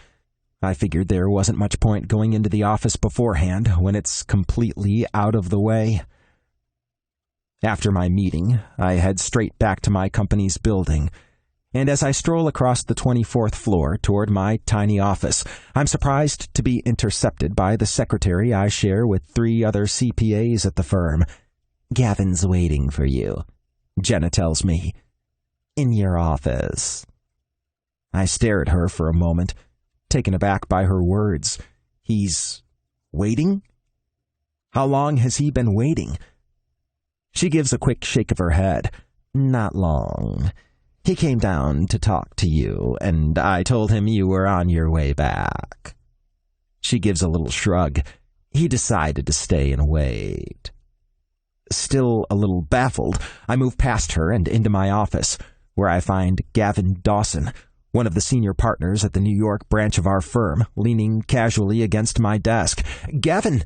I figured there wasn't much point going into the office beforehand when it's completely out of the way. After my meeting, I head straight back to my company's building, and as I stroll across the 24th floor toward my tiny office, I'm surprised to be intercepted by the secretary I share with 3 other CPAs at the firm. "Gavin's waiting for you," Jenna tells me. "In your office." I stare at her for a moment, taken aback by her words. He's waiting? How long has he been waiting? She gives a quick shake of her head. "Not long. He came down to talk to you, and I told him you were on your way back." She gives a little shrug. "He decided to stay and wait." Still a little baffled, I move past her and into my office, where I find Gavin Dawson, one of the senior partners at the New York branch of our firm, leaning casually against my desk. "Gavin!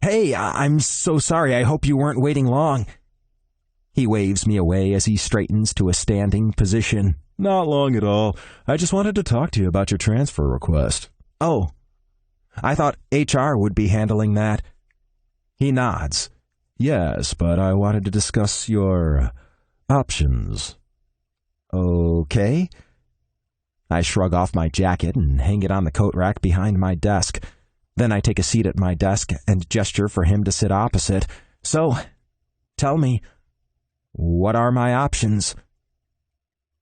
Hey, I'm so sorry. I hope you weren't waiting long." He waves me away as he straightens to a standing position. "Not long at all. I just wanted to talk to you about your transfer request." "Oh, I thought HR would be handling that." He nods. "Yes, but I wanted to discuss your options." "Okay." I shrug off my jacket and hang it on the coat rack behind my desk. Then I take a seat at my desk and gesture for him to sit opposite. "So, tell me, what are my options?"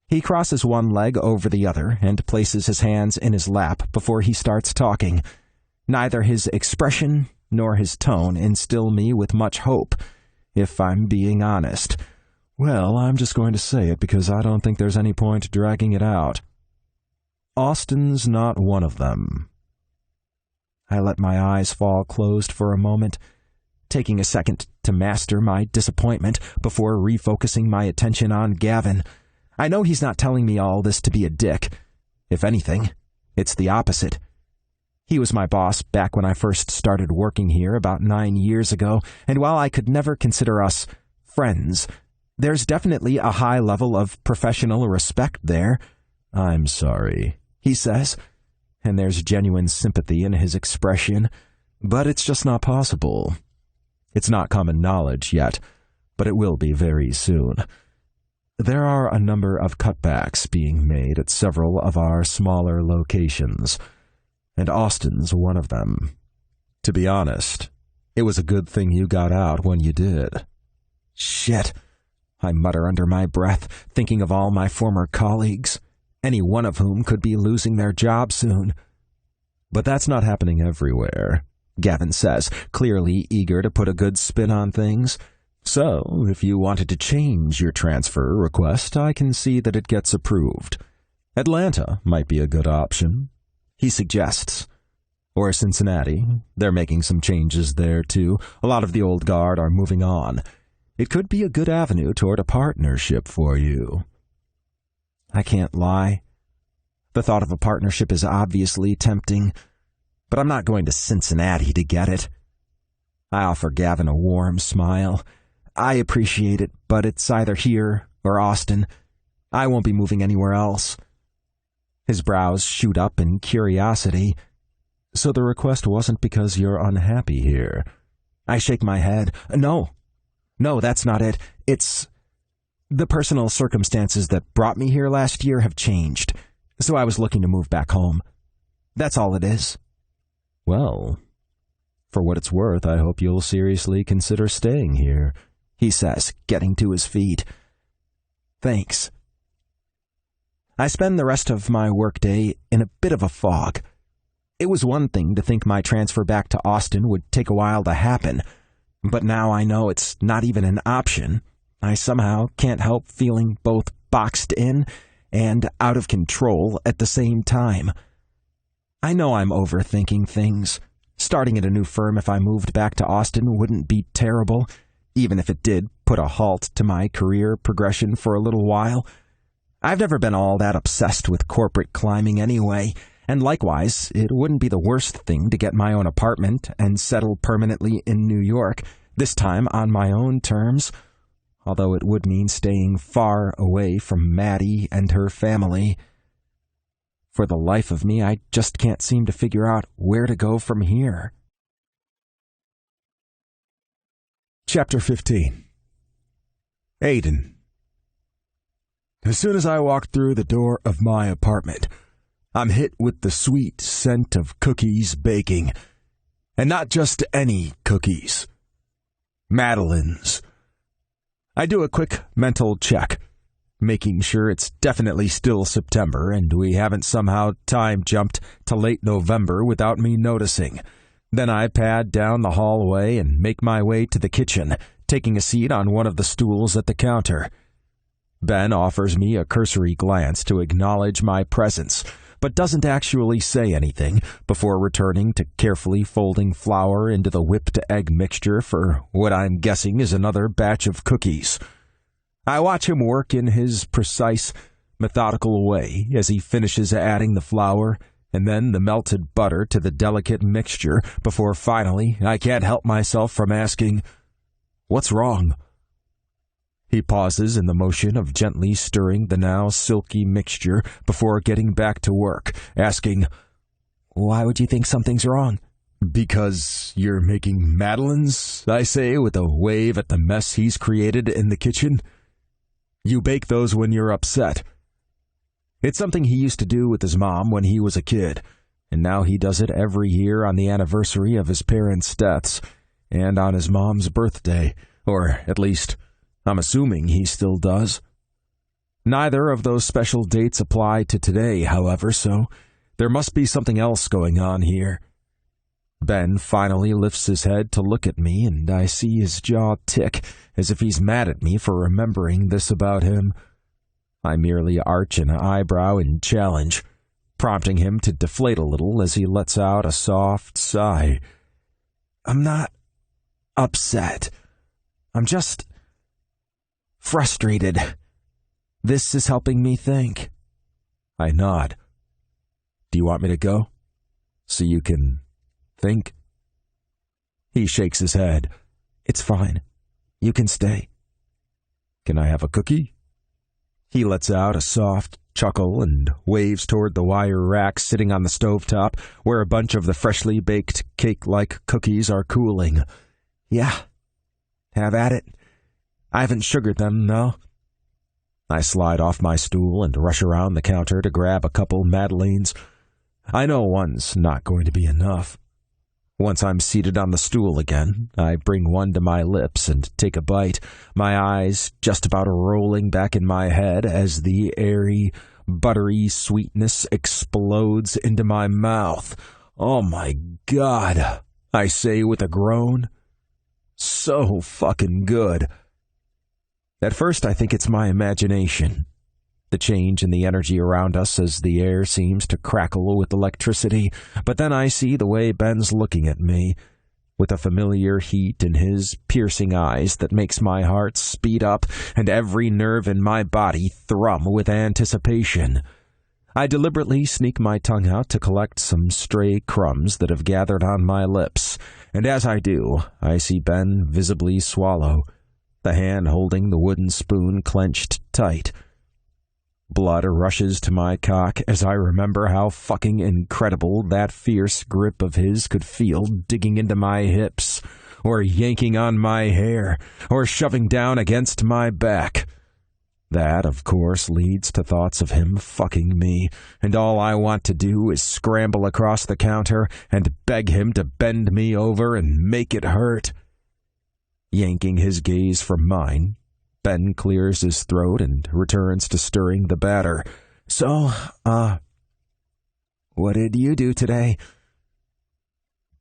He crosses one leg over the other and places his hands in his lap before he starts talking. Neither his expression nor his tone instill me with much hope, if I'm being honest. "Well, I'm just going to say it because I don't think there's any point dragging it out. Austin's not one of them." I let my eyes fall closed for a moment, taking a second to master my disappointment before refocusing my attention on Gavin. I know he's not telling me all this to be a dick. If anything, it's the opposite. He was my boss back when I first started working here about 9 years ago, and while I could never consider us friends, there's definitely a high level of professional respect there. "I'm sorry," he says, and there's genuine sympathy in his expression. "But it's just not possible. It's not common knowledge yet, but it will be very soon. There are a number of cutbacks being made at several of our smaller locations, and Austin's one of them. To be honest, it was a good thing you got out when you did." "Shit," I mutter under my breath, thinking of all my former colleagues, any one of whom could be losing their job soon. "But that's not happening everywhere," Gavin says, clearly eager to put a good spin on things. "So, if you wanted to change your transfer request, I can see that it gets approved. Atlanta might be a good option," he suggests. "Or Cincinnati. They're making some changes there, too. A lot of the old guard are moving on. It could be a good avenue toward a partnership for you." I can't lie. The thought of a partnership is obviously tempting, but I'm not going to Cincinnati to get it. I offer Gavin a warm smile. "I appreciate it, but it's either here or Austin. I won't be moving anywhere else." His brows shoot up in curiosity. "So the request wasn't because you're unhappy here?" I shake my head. No, that's not it. It's... the personal circumstances that brought me here last year have changed, so I was looking to move back home. That's all it is." "Well, for what it's worth, I hope you'll seriously consider staying here," he says, getting to his feet. "Thanks." I spend the rest of my workday in a bit of a fog. It was one thing to think my transfer back to Austin would take a while to happen, but now I know it's not even an option. I somehow can't help feeling both boxed in and out of control at the same time. I know I'm overthinking things. Starting at a new firm if I moved back to Austin wouldn't be terrible, even if it did put a halt to my career progression for a little while. I've never been all that obsessed with corporate climbing anyway, and likewise, it wouldn't be the worst thing to get my own apartment and settle permanently in New York, this time on my own terms, although it would mean staying far away from Maddie and her family. For the life of me, I just can't seem to figure out where to go from here. Chapter 15. Aidan. As soon as I walk through the door of my apartment, I'm hit with the sweet scent of cookies baking. And not just any cookies. Madeline's. I do a quick mental check, making sure it's definitely still September and we haven't somehow time-jumped to late November without me noticing. Then I pad down the hallway and make my way to the kitchen, taking a seat on one of the stools at the counter. Ben offers me a cursory glance to acknowledge my presence, but doesn't actually say anything before returning to carefully folding flour into the whipped egg mixture for what I'm guessing is another batch of cookies. I watch him work in his precise, methodical way as he finishes adding the flour and then the melted butter to the delicate mixture before finally I can't help myself from asking, "What's wrong?" He pauses in the motion of gently stirring the now silky mixture before getting back to work, asking, "Why would you think something's wrong?" "Because you're making madeleines," I say with a wave at the mess he's created in the kitchen. "You bake those when you're upset." It's something he used to do with his mom when he was a kid, and now he does it every year on the anniversary of his parents' deaths and on his mom's birthday, or at least I'm assuming he still does. Neither of those special dates apply to today, however, so there must be something else going on here. Ben finally lifts his head to look at me, and I see his jaw tick, as if he's mad at me for remembering this about him. I merely arch an eyebrow in challenge, prompting him to deflate a little as he lets out a soft sigh. "I'm not upset. I'm just frustrated. This is helping me think." I nod. "Do you want me to go? So you can think?" He shakes his head. "It's fine. You can stay." "Can I have a cookie?" He lets out a soft chuckle and waves toward the wire rack sitting on the stovetop where a bunch of the freshly baked cake-like cookies are cooling. "Yeah, have at it. I haven't sugared them, though." I slide off my stool and rush around the counter to grab a couple madeleines. I know one's not going to be enough. Once I'm seated on the stool again, I bring one to my lips and take a bite, my eyes just about rolling back in my head as the airy, buttery sweetness explodes into my mouth. "Oh my God," I say with a groan. So fucking good. At first, I think it's my imagination. The change in the energy around us as the air seems to crackle with electricity, but then I see the way Ben's looking at me, with a familiar heat in his piercing eyes that makes my heart speed up and every nerve in my body thrum with anticipation. I deliberately sneak my tongue out to collect some stray crumbs that have gathered on my lips, and as I do, I see Ben visibly swallow, the hand holding the wooden spoon clenched tight. Blood rushes to my cock as I remember how fucking incredible that fierce grip of his could feel digging into my hips, or yanking on my hair, or shoving down against my back. That, of course, leads to thoughts of him fucking me, and all I want to do is scramble across the counter and beg him to bend me over and make it hurt. Yanking his gaze from mine, Ben clears his throat and returns to stirring the batter. "So, what did you do today?"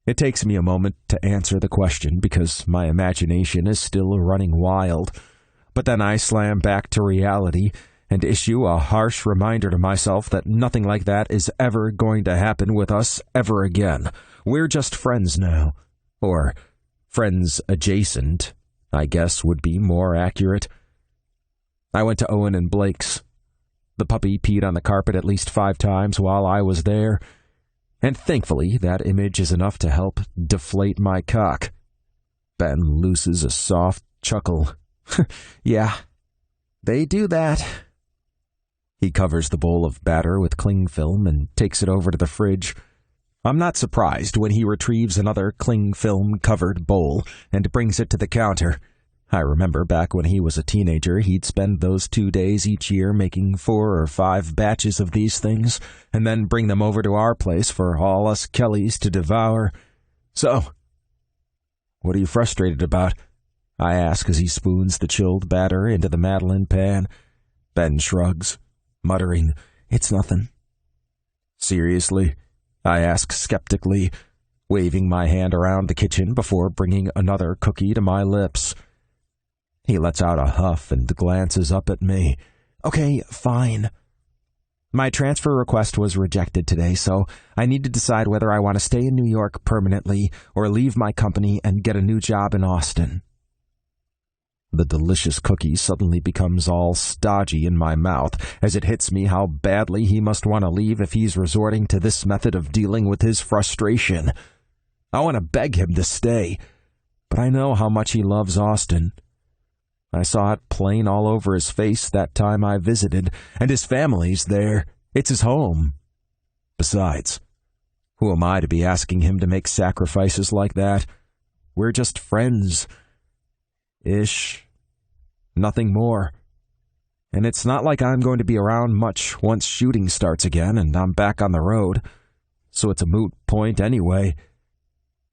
It takes me a moment to answer the question because my imagination is still running wild. But then I slam back to reality and issue a harsh reminder to myself that nothing like that is ever going to happen with us ever again. We're just friends now. Or friends adjacent, I guess would be more accurate. I went to Owen and Blake's. The puppy peed on the carpet at least 5 times while I was there, and thankfully that image is enough to help deflate my cock. Ben looses a soft chuckle. "Yeah, they do that." He covers the bowl of batter with cling film and takes it over to the fridge. I'm not surprised when he retrieves another cling film-covered bowl and brings it to the counter. I remember back when he was a teenager, he'd spend those 2 days each year making 4 or 5 batches of these things, and then bring them over to our place for all us Kellys to devour. "So, what are you frustrated about?" I ask as he spoons the chilled batter into the madeleine pan. Ben shrugs, muttering, "It's nothing." "Seriously?" I ask skeptically, waving my hand around the kitchen before bringing another cookie to my lips. He lets out a huff and glances up at me. Okay, fine. My transfer request was rejected today, so I need to decide whether I want to stay in New York permanently or leave my company and get a new job in Austin. The delicious cookie suddenly becomes all stodgy in my mouth as it hits me how badly he must want to leave if he's resorting to this method of dealing with his frustration. I want to beg him to stay, but I know how much he loves Austin. I saw it plain all over his face that time I visited, and his family's there. It's his home. Besides, who am I to be asking him to make sacrifices like that? We're just friends. Ish. Nothing more. And it's not like I'm going to be around much once shooting starts again and I'm back on the road, so it's a moot point anyway.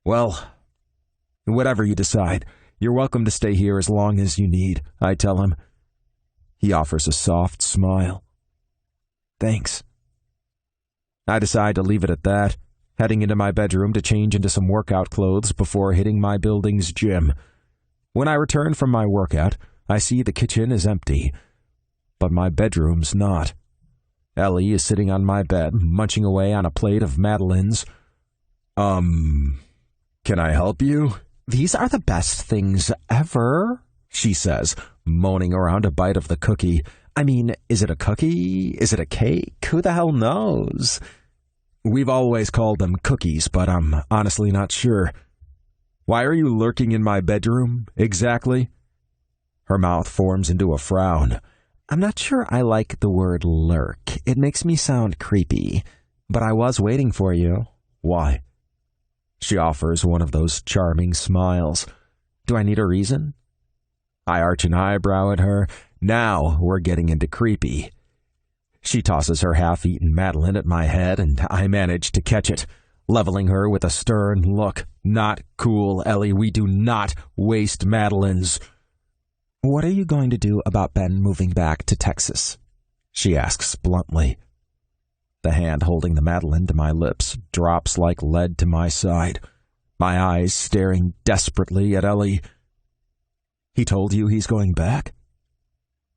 Well, whatever you decide, you're welcome to stay here as long as you need, I tell him. He offers a soft smile. Thanks. I decide to leave it at that, heading into my bedroom to change into some workout clothes before hitting my building's gym. When I return from my workout, I see the kitchen is empty, but my bedroom's not. Ellie is sitting on my bed, munching away on a plate of Madeleines. Can I help you? These are the best things ever, she says, moaning around a bite of the cookie. I mean, is it a cookie? Is it a cake? Who the hell knows? We've always called them cookies, but I'm honestly not sure. Why are you lurking in my bedroom, exactly? Her mouth forms into a frown. I'm not sure I like the word lurk. It makes me sound creepy. But I was waiting for you. Why? She offers one of those charming smiles. Do I need a reason? I arch an eyebrow at her. Now we're getting into creepy. She tosses her half-eaten Madeleine at my head, and I manage to catch it, leveling her with a stern look. Not cool, Ellie. We do not waste Madeleines. What are you going to do about Ben moving back to Texas? She asks bluntly. The hand holding the Madeleine to my lips drops like lead to my side, my eyes staring desperately at Ellie. He told you he's going back?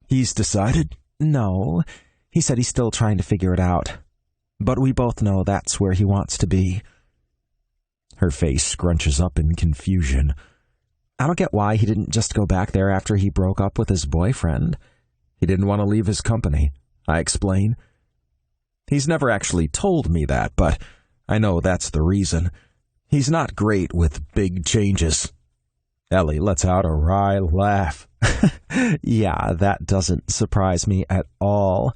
He's decided? No. He said he's still trying to figure it out. But we both know that's where he wants to be. Her face scrunches up in confusion. I don't get why he didn't just go back there after he broke up with his boyfriend. He didn't want to leave his company, I explain. He's never actually told me that, but I know that's the reason. He's not great with big changes. Ellie lets out a wry laugh. Yeah, that doesn't surprise me at all.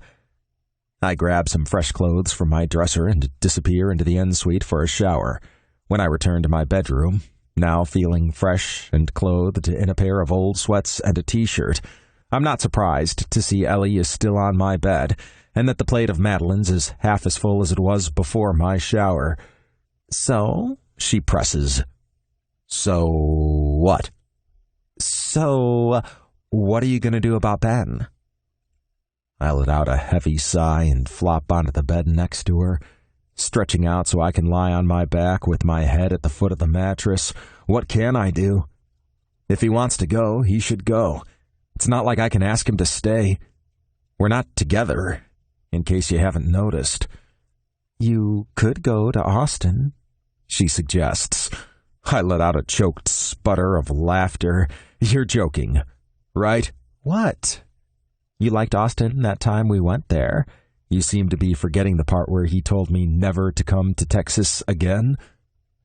I grab some fresh clothes from my dresser and disappear into the en-suite for a shower. When I return to my bedroom, now feeling fresh and clothed in a pair of old sweats and a t-shirt, I'm not surprised to see Ellie is still on my bed, and that the plate of Madeleines is half as full as it was before my shower. So, she presses. So what? So, what are you going to do about Ben? I let out a heavy sigh and flop onto the bed next to her, stretching out so I can lie on my back with my head at the foot of the mattress. What can I do? If he wants to go, he should go. It's not like I can ask him to stay. We're not together, in case you haven't noticed. You could go to Austin, she suggests. I let out a choked sputter of laughter. You're joking, right? What? You liked Austin that time we went there. You seem to be forgetting the part where he told me never to come to Texas again.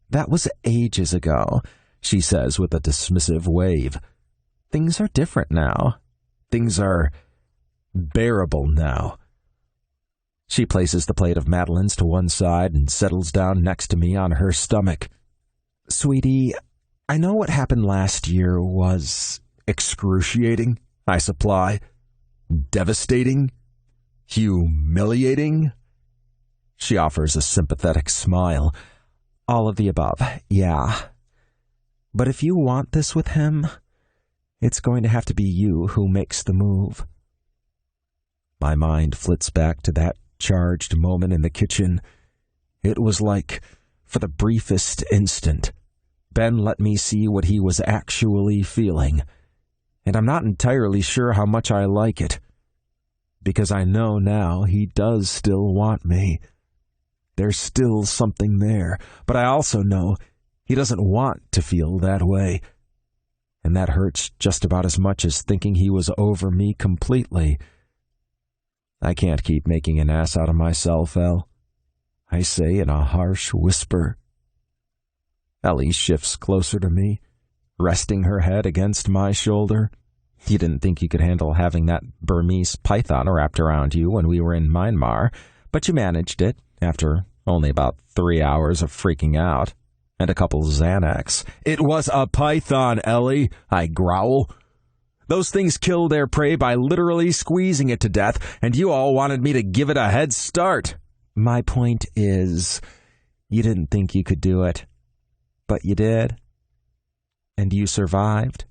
That was ages ago, she says with a dismissive wave. Things are different now. Things are bearable now. She places the plate of Madeleines to one side and settles down next to me on her stomach. Sweetie, I know what happened last year was excruciating, I supply. Devastating? Humiliating? She offers a sympathetic smile. All of the above, yeah. But if you want this with him, it's going to have to be you who makes the move. My mind flits back to that charged moment in the kitchen. It was like, for the briefest instant, Ben let me see what he was actually feeling. And I'm not entirely sure how much I like it, because I know now he does still want me. There's still something there, but I also know he doesn't want to feel that way. And that hurts just about as much as thinking he was over me completely. I can't keep making an ass out of myself, Elle, I say in a harsh whisper. Ellie shifts closer to me, resting her head against my shoulder. You didn't think you could handle having that Burmese python wrapped around you when we were in Myanmar, but you managed it after only about 3 hours of freaking out and a couple Xanax. It was a python, Ellie, I growl. Those things kill their prey by literally squeezing it to death, and you all wanted me to give it a head start. My point is, you didn't think you could do it, but you did, and you survived.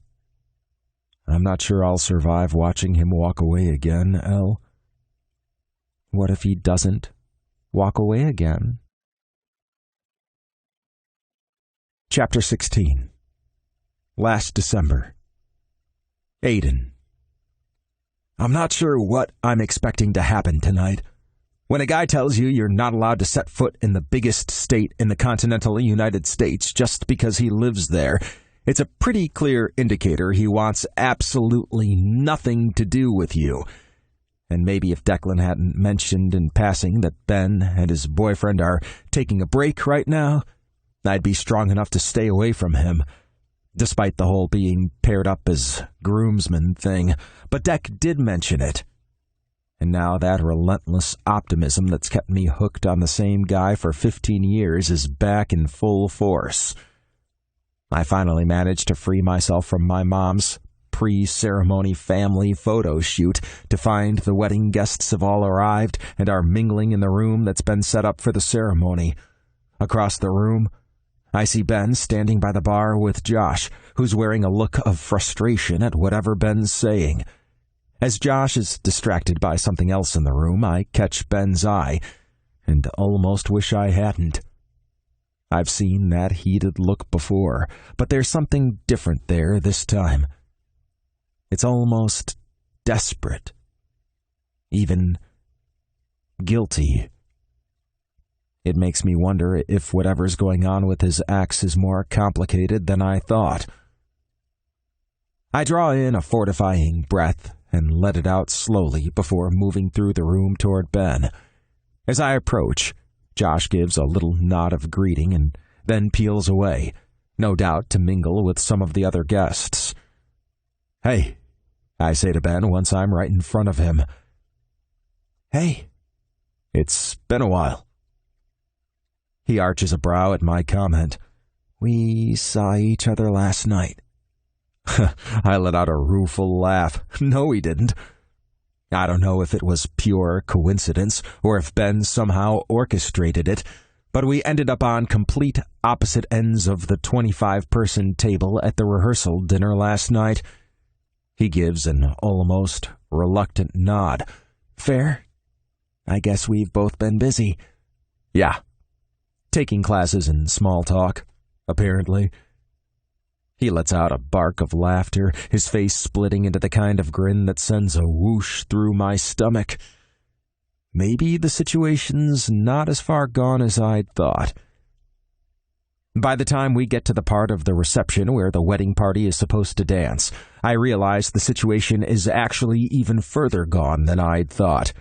I'm not sure I'll survive watching him walk away again, Elle. What if he doesn't walk away again? Chapter 16. Last December. Aidan. I'm not sure what I'm expecting to happen tonight. When a guy tells you you're not allowed to set foot in the biggest state in the continental United States just because he lives there, it's a pretty clear indicator he wants absolutely nothing to do with you. And maybe if Declan hadn't mentioned in passing that Ben and his boyfriend are taking a break right now, I'd be strong enough to stay away from him, despite the whole being paired up as groomsman thing. But Deck did mention it. And now that relentless optimism that's kept me hooked on the same guy for 15 years is back in full force. I finally managed to free myself from my mom's pre-ceremony family photo shoot to find the wedding guests have all arrived and are mingling in the room that's been set up for the ceremony. Across the room, I see Ben standing by the bar with Josh, who's wearing a look of frustration at whatever Ben's saying. As Josh is distracted by something else in the room, I catch Ben's eye, and almost wish I hadn't. I've seen that heated look before, but there's something different there this time. It's almost desperate. Even guilty. It makes me wonder if whatever's going on with his ex is more complicated than I thought. I draw in a fortifying breath and let it out slowly before moving through the room toward Ben. As I approach, Josh gives a little nod of greeting and then peels away, no doubt to mingle with some of the other guests. "Hey," I say to Ben once I'm right in front of him. "Hey, it's been a while." He arches a brow at my comment. "We saw each other last night." I let out a rueful laugh. No, he didn't. I don't know if it was pure coincidence or if Ben somehow orchestrated it, but we ended up on complete opposite ends of the 25-person table at the rehearsal dinner last night. He gives an almost reluctant nod. "Fair? I guess we've both been busy." "Yeah. Taking classes in small talk, apparently." He lets out a bark of laughter, his face splitting into the kind of grin that sends a whoosh through my stomach. Maybe the situation's not as far gone as I'd thought. By the time we get to the part of the reception where the wedding party is supposed to dance, I realize the situation is actually even further gone than I'd thought.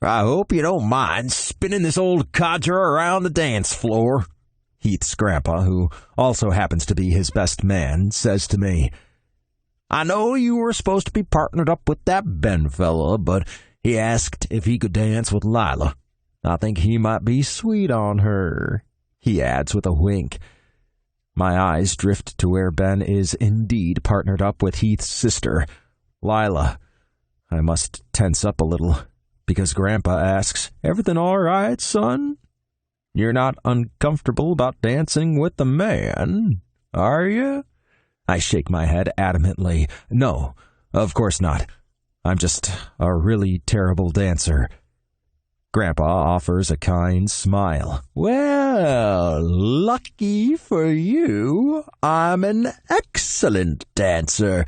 "I hope you don't mind spinning this old codger around the dance floor," Heath's grandpa, who also happens to be his best man, says to me. "I know you were supposed to be partnered up with that Ben fella, but he asked if he could dance with Lila. I think he might be sweet on her," he adds with a wink. My eyes drift to where Ben is indeed partnered up with Heath's sister, Lila. I must tense up a little, because Grandpa asks, "Everything all right, son? You're not uncomfortable about dancing with a man, are you?" I shake my head adamantly. "No, of course not. I'm just a really terrible dancer." Grandpa offers a kind smile. "Well, lucky for you, I'm an excellent dancer.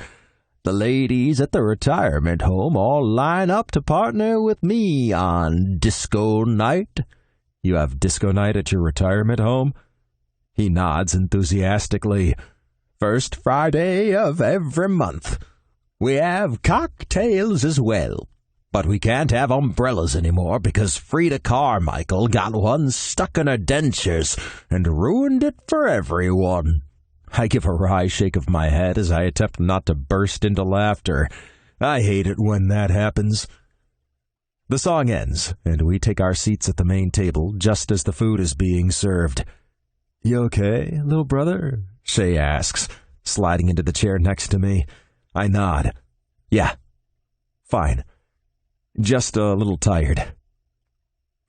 The ladies at the retirement home all line up to partner with me on disco night. You have disco night at your retirement home? He nods enthusiastically. First Friday of every month. We have cocktails as well. But we can't have umbrellas anymore because Frida Carmichael got one stuck in her dentures and ruined it for everyone. I give a wry shake of my head as I attempt not to burst into laughter. I hate it when that happens. The song ends, and we take our seats at the main table just as the food is being served. "You okay, little brother?" Shay asks, sliding into the chair next to me. I nod. "Yeah, fine. Just a little tired."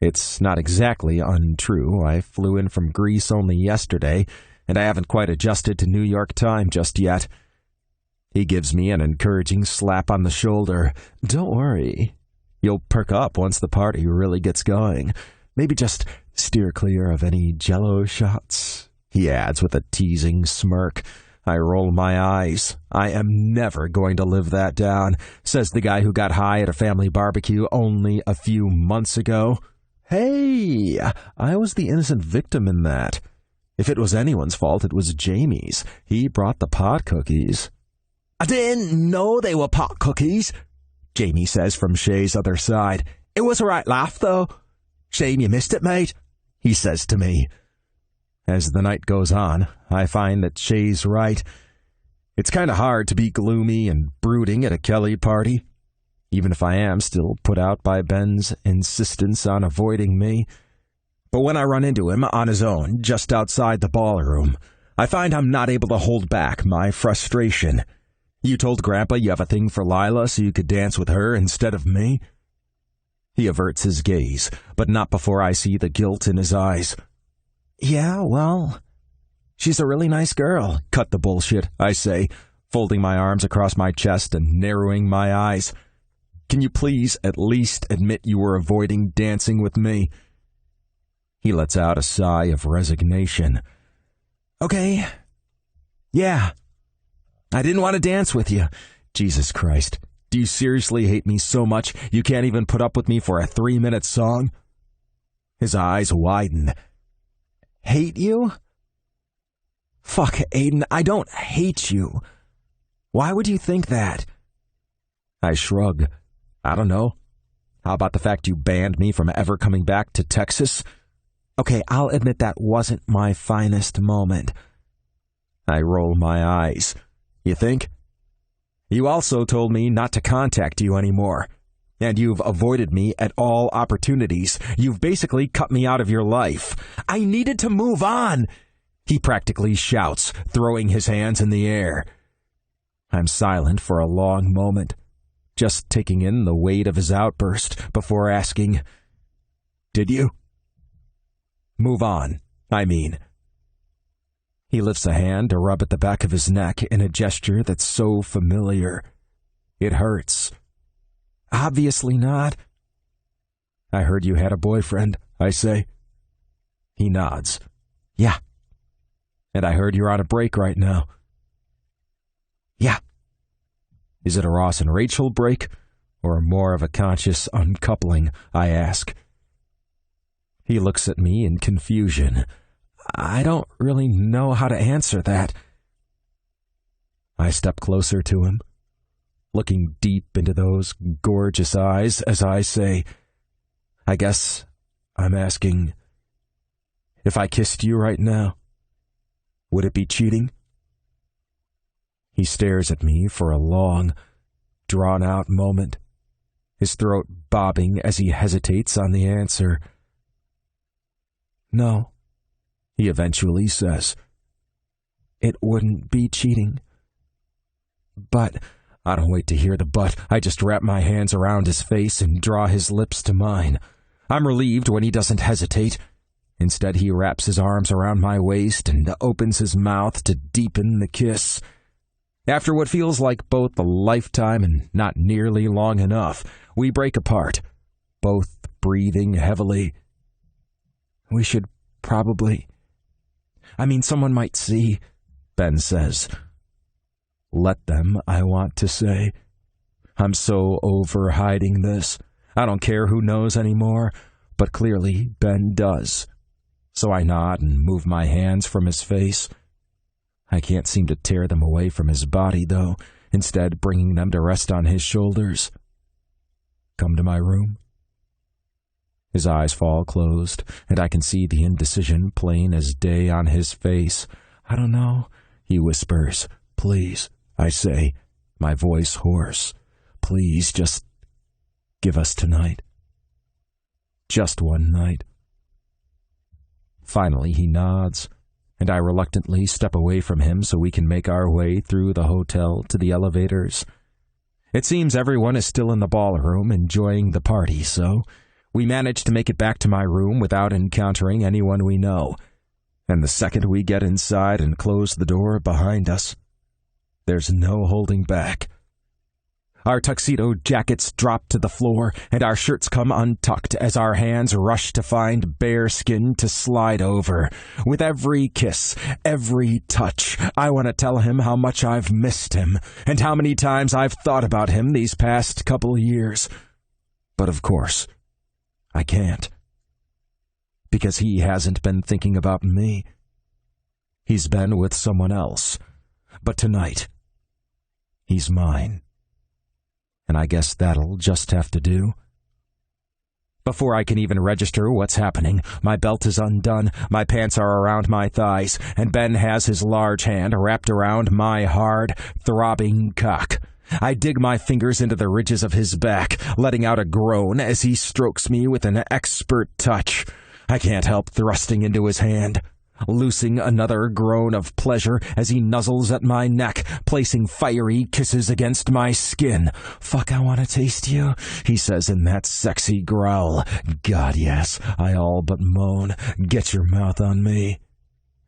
It's not exactly untrue. I flew in from Greece only yesterday, and I haven't quite adjusted to New York time just yet. He gives me an encouraging slap on the shoulder. "Don't worry. You'll perk up once the party really gets going. Maybe just steer clear of any Jell-O shots," he adds with a teasing smirk. I roll my eyes. "I am never going to live that down," says the guy who got high at a family barbecue only a few months ago. Hey, I was the innocent victim in that. If it was anyone's fault, it was Jamie's. He brought the pot cookies. "I didn't know they were pot cookies," Jamie says from Shay's other side. "It was a right laugh, though. Shame you missed it, mate," he says to me. As the night goes on, I find that Shay's right. It's kind of hard to be gloomy and brooding at a Kelly party, even if I am still put out by Ben's insistence on avoiding me. But when I run into him on his own, just outside the ballroom, I find I'm not able to hold back my frustration. "You told Grandpa you have a thing for Lila so you could dance with her instead of me?" He averts his gaze, but not before I see the guilt in his eyes. "Yeah, well, she's a really nice girl." "Cut the bullshit," I say, folding my arms across my chest and narrowing my eyes. "Can you please at least admit you were avoiding dancing with me?" He lets out a sigh of resignation. "Okay. Yeah. I didn't want to dance with you." Jesus Christ. Do you seriously hate me so much you can't even put up with me for a 3-minute song? His eyes widen. "Hate you? Fuck, Aidan, I don't hate you. Why would you think that?" I shrug. "I don't know. How about the fact you banned me from ever coming back to Texas?" "Okay, I'll admit that wasn't my finest moment." I roll my eyes. "You think? You also told me not to contact you anymore. And you've avoided me at all opportunities. You've basically cut me out of your life." "I needed to move on," he practically shouts, throwing his hands in the air. I'm silent for a long moment, just taking in the weight of his outburst before asking, "Did you?" "Move on, I mean." He lifts a hand to rub at the back of his neck in a gesture that's so familiar. It hurts. "Obviously not." "I heard you had a boyfriend," I say. He nods. "Yeah." "And I heard you're on a break right now." "Yeah." "Is it a Ross and Rachel break, or more of a conscious uncoupling?" I ask. He looks at me in confusion. I don't really know how to answer that. I step closer to him, looking deep into those gorgeous eyes as I say, "I guess I'm asking, if I kissed you right now, would it be cheating?" He stares at me for a long, drawn-out moment, his throat bobbing as he hesitates on the answer. "No," he eventually says. "It wouldn't be cheating." But I don't wait to hear the but. I just wrap my hands around his face and draw his lips to mine. I'm relieved when he doesn't hesitate. Instead, he wraps his arms around my waist and opens his mouth to deepen the kiss. After what feels like both a lifetime and not nearly long enough, we break apart, both breathing heavily. "We should probably... someone might see," Ben says. Let them, I want to say. I'm so over hiding this. I don't care who knows anymore, but clearly Ben does. So I nod and move my hands from his face. I can't seem to tear them away from his body, though, instead bringing them to rest on his shoulders. Come to my room. His eyes fall closed, and I can see the indecision plain as day on his face. I don't know, he whispers. Please, I say, my voice hoarse. Please, just give us tonight. Just one night. Finally, he nods, and I reluctantly step away from him so we can make our way through the hotel to the elevators. It seems everyone is still in the ballroom enjoying the party, so we manage to make it back to my room without encountering anyone we know. And the second we get inside and close the door behind us, there's no holding back. Our tuxedo jackets drop to the floor, and our shirts come untucked as our hands rush to find bare skin to slide over. With every kiss, every touch, I want to tell him how much I've missed him, and how many times I've thought about him these past couple years. But of course, I can't. Because he hasn't been thinking about me. He's been with someone else. But tonight, he's mine. And I guess that'll just have to do. Before I can even register what's happening, my belt is undone, my pants are around my thighs, and Ben has his large hand wrapped around my hard, throbbing cock. I dig my fingers into the ridges of his back, letting out a groan as he strokes me with an expert touch. I can't help thrusting into his hand, loosing another groan of pleasure as he nuzzles at my neck, placing fiery kisses against my skin. "Fuck, I want to taste you," he says in that sexy growl. "God, yes," I all but moan. "Get your mouth on me."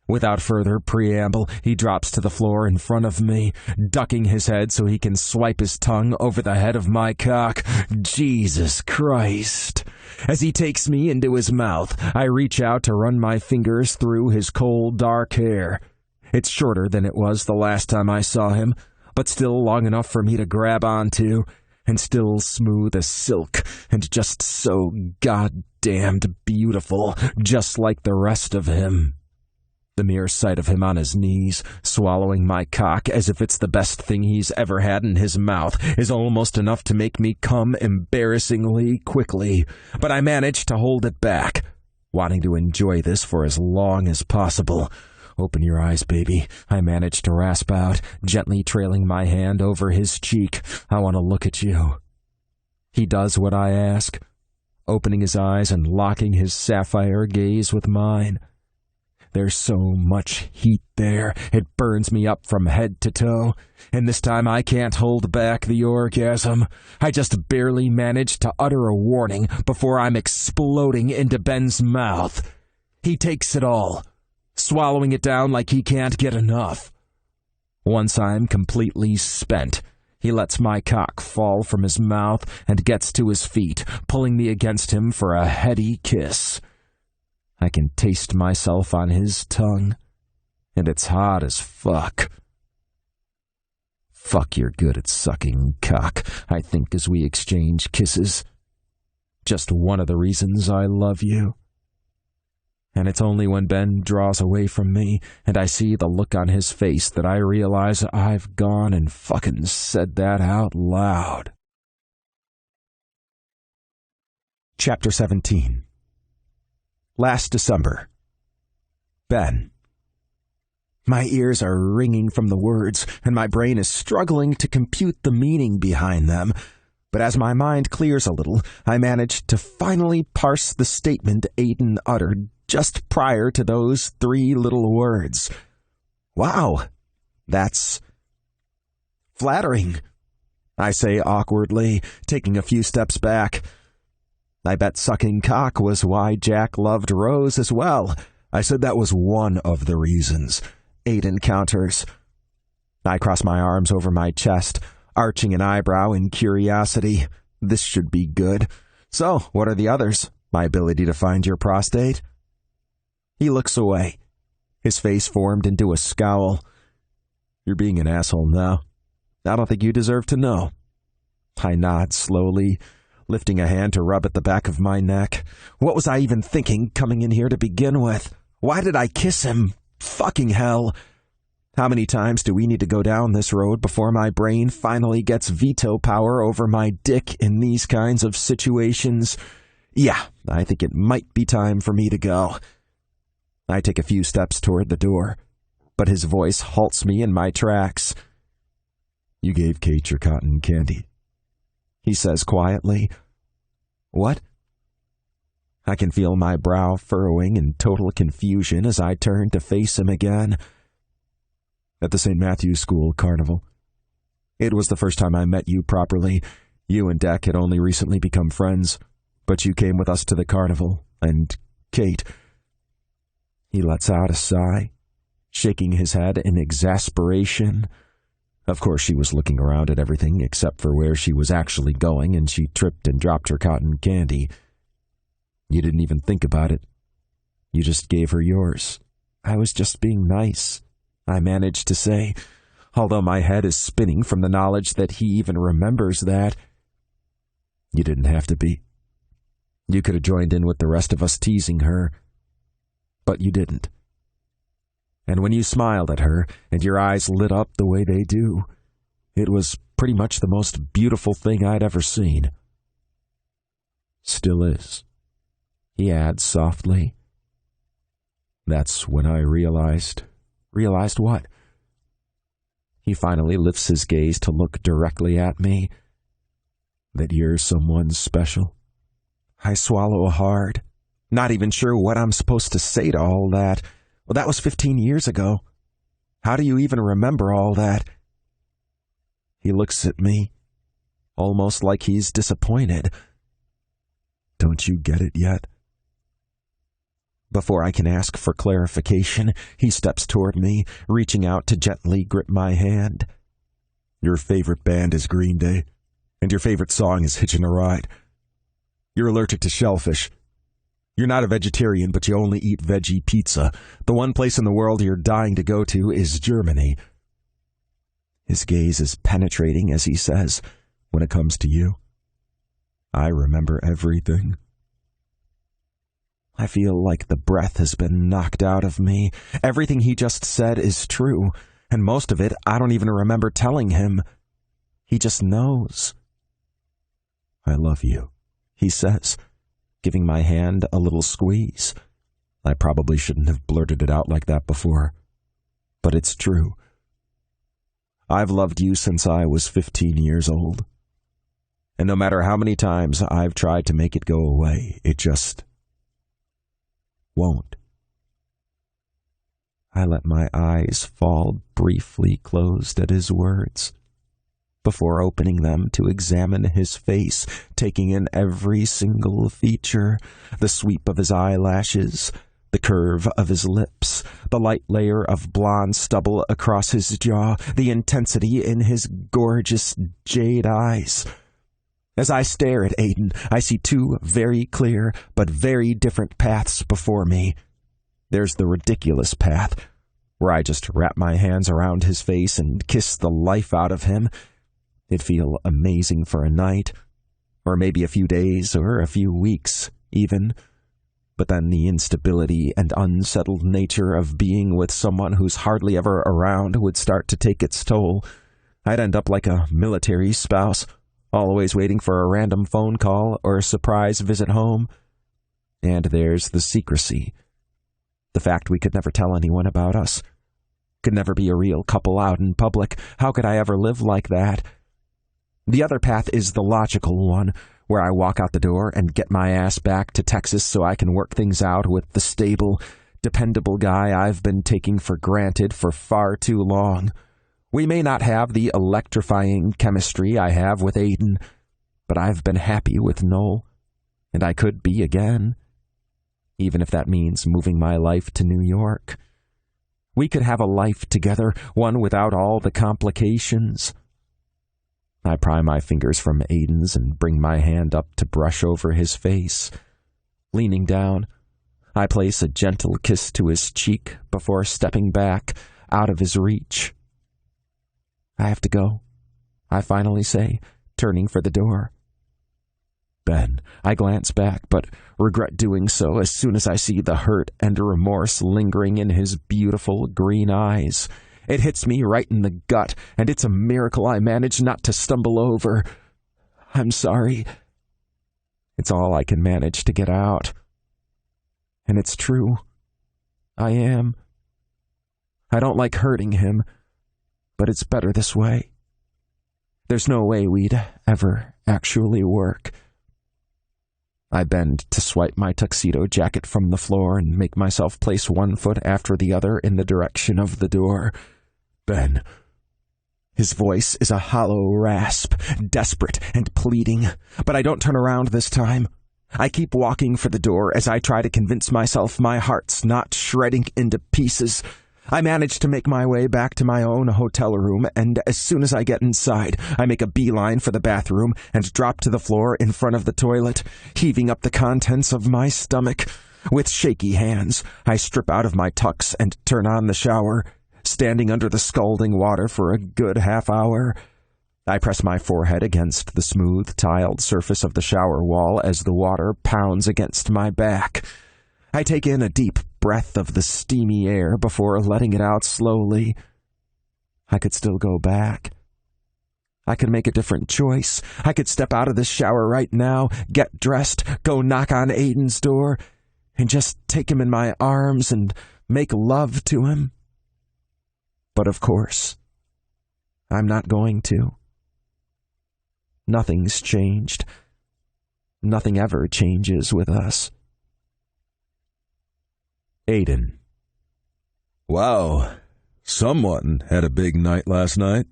Without further preamble, he drops to the floor in front of me, ducking his head so he can swipe his tongue over the head of my cock. Jesus Christ! As he takes me into his mouth, I reach out to run my fingers through his cold, dark hair. It's shorter than it was the last time I saw him, but still long enough for me to grab onto, and still smooth as silk, and just so goddamned beautiful, just like the rest of him. The mere sight of him on his knees, swallowing my cock as if it's the best thing he's ever had in his mouth, is almost enough to make me come embarrassingly quickly. But I manage to hold it back, wanting to enjoy this for as long as possible. "Open your eyes, baby," I manage to rasp out, gently trailing my hand over his cheek. "I want to look at you." He does what I ask, opening his eyes and locking his sapphire gaze with mine. There's so much heat there, it burns me up from head to toe, and this time I can't hold back the orgasm. I just barely manage to utter a warning before I'm exploding into Ben's mouth. He takes it all, swallowing it down like he can't get enough. Once I'm completely spent, he lets my cock fall from his mouth and gets to his feet, pulling me against him for a heady kiss. I can taste myself on his tongue, and it's hot as fuck. "Fuck, you're good at sucking cock," I think as we exchange kisses. "Just one of the reasons I love you." And it's only when Ben draws away from me, and I see the look on his face, that I realize I've gone and fucking said that out loud. Chapter 17. Last December. Ben. My ears are ringing from the words, and my brain is struggling to compute the meaning behind them. But as my mind clears a little, I manage to finally parse the statement Aidan uttered just prior to those 3 little words. "Wow, that's flattering," I say awkwardly, taking a few steps back. "I bet sucking cock was why Jack loved Rose as well." I said that was one of the reasons, Aidan counters. I cross my arms over my chest, arching an eyebrow in curiosity. This should be good. "So, what are the others? My ability to find your prostate?" He looks away, his face formed into a scowl. "You're being an asshole now. I don't think you deserve to know. I nod slowly, lifting a hand to rub at the back of my neck. What was I even thinking coming in here to begin with? Why did I kiss him? Fucking hell. How many times do we need to go down this road before my brain finally gets veto power over my dick in these kinds of situations? Yeah, I think it might be time for me to go. I take a few steps toward the door, but his voice halts me in my tracks. You gave Kate your cotton candy, he says quietly. What? I can feel my brow furrowing in total confusion as I turn to face him again. At the St. Matthew's School Carnival. It was the first time I met you properly. You and Deck had only recently become friends, but you came with us to the carnival, and Kate... He lets out a sigh, shaking his head in exasperation. Of course, she was looking around at everything except for where she was actually going, and she tripped and dropped her cotton candy. You didn't even think about it. You just gave her yours. I was just being nice, I managed to say, although my head is spinning from the knowledge that he even remembers that. You didn't have to be. You could have joined in with the rest of us teasing her, but you didn't. And when you smiled at her and your eyes lit up the way they do, it was pretty much the most beautiful thing I'd ever seen. Still is, he adds softly. That's when I realized... Realized what? He finally lifts his gaze to look directly at me. That you're someone special. I swallow hard, not even sure what I'm supposed to say to all that. Well, that was 15 years ago. How do you even remember all that? He looks at me, almost like he's disappointed. Don't you get it yet? Before I can ask for clarification, he steps toward me, reaching out to gently grip my hand. Your favorite band is Green Day, and your favorite song is Hitchin' a Ride. You're allergic to shellfish. You're not a vegetarian, but you only eat veggie pizza. The one place in the world you're dying to go to is Germany. His gaze is penetrating as he says, when it comes to you, I remember everything. I feel like the breath has been knocked out of me. Everything he just said is true, and most of it I don't even remember telling him. He just knows. I love you, he says, giving my hand a little squeeze. I probably shouldn't have blurted it out like that before, but it's true. I've loved you since I was 15 years old, and no matter how many times I've tried to make it go away, it just won't. I let my eyes fall briefly closed at his words, before opening them to examine his face, taking in every single feature, the sweep of his eyelashes, the curve of his lips, the light layer of blonde stubble across his jaw, the intensity in his gorgeous jade eyes. As I stare at Aidan, I see two very clear but very different paths before me. There's the ridiculous path, where I just wrap my hands around his face and kiss the life out of him. It'd feel amazing for a night, or maybe a few days, or a few weeks, even. But then the instability and unsettled nature of being with someone who's hardly ever around would start to take its toll. I'd end up like a military spouse, always waiting for a random phone call or a surprise visit home. And there's the secrecy. The fact we could never tell anyone about us. Could never be a real couple out in public. How could I ever live like that? The other path is the logical one, where I walk out the door and get my ass back to Texas so I can work things out with the stable, dependable guy I've been taking for granted for far too long. We may not have the electrifying chemistry I have with Aidan, but I've been happy with Noel, and I could be again, even if that means moving my life to New York. We could have a life together, one without all the complications. I pry my fingers from Aidan's and bring my hand up to brush over his face. Leaning down, I place a gentle kiss to his cheek before stepping back, out of his reach. I have to go, I finally say, turning for the door. Ben, I glance back, but regret doing so as soon as I see the hurt and remorse lingering in his beautiful green eyes. It hits me right in the gut, and it's a miracle I manage not to stumble over. I'm sorry. It's all I can manage to get out. And it's true. I am. I don't like hurting him, but it's better this way. There's no way we'd ever actually work. I bend to swipe my tuxedo jacket from the floor and make myself place one foot after the other in the direction of the door. Ben. His voice is a hollow rasp, desperate and pleading, but I don't turn around this time. I keep walking for the door as I try to convince myself my heart's not shredding into pieces. I manage to make my way back to my own hotel room, and as soon as I get inside, I make a beeline for the bathroom and drop to the floor in front of the toilet, heaving up the contents of my stomach. With shaky hands, I strip out of my tux and turn on the shower, standing under the scalding water for a good half hour. I press my forehead against the smooth, tiled surface of the shower wall as the water pounds against my back. I take in a deep breath of the steamy air before letting it out slowly. I could still go back. I could make a different choice. I could step out of this shower right now, get dressed, go knock on Aidan's door, and just take him in my arms and make love to him. But of course, I'm not going to. Nothing's changed. Nothing ever changes with us. Aidan. Wow, someone had a big night last night.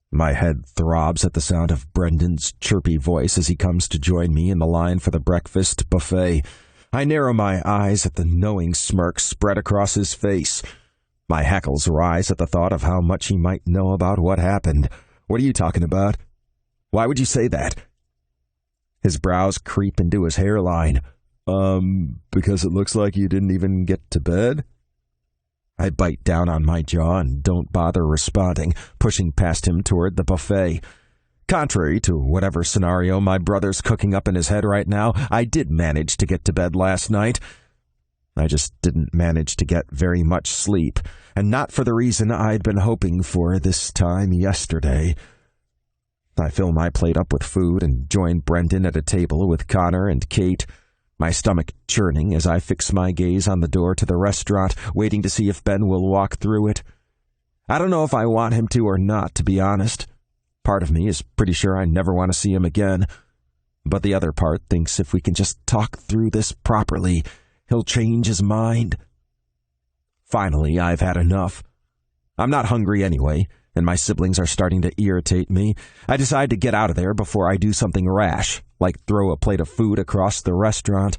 My head throbs at the sound of Brendan's chirpy voice as he comes to join me in the line for the breakfast buffet. I narrow my eyes at the knowing smirk spread across his face. My hackles rise at the thought of how much he might know about what happened. What are you talking about? Why would you say that? His brows creep into his hairline. Because it looks like you didn't even get to bed? I bite down on my jaw and don't bother responding, pushing past him toward the buffet. Contrary to whatever scenario my brother's cooking up in his head right now, I did manage to get to bed last night. I just didn't manage to get very much sleep, and not for the reason I'd been hoping for this time yesterday. I fill my plate up with food and join Brendan at a table with Connor and Kate, my stomach churning as I fix my gaze on the door to the restaurant, waiting to see if Ben will walk through it. I don't know if I want him to or not, to be honest. Part of me is pretty sure I never want to see him again, but the other part thinks if we can just talk through this properly, he'll change his mind. Finally, I've had enough. I'm not hungry anyway, and my siblings are starting to irritate me. I decide to get out of there before I do something rash, like throw a plate of food across the restaurant.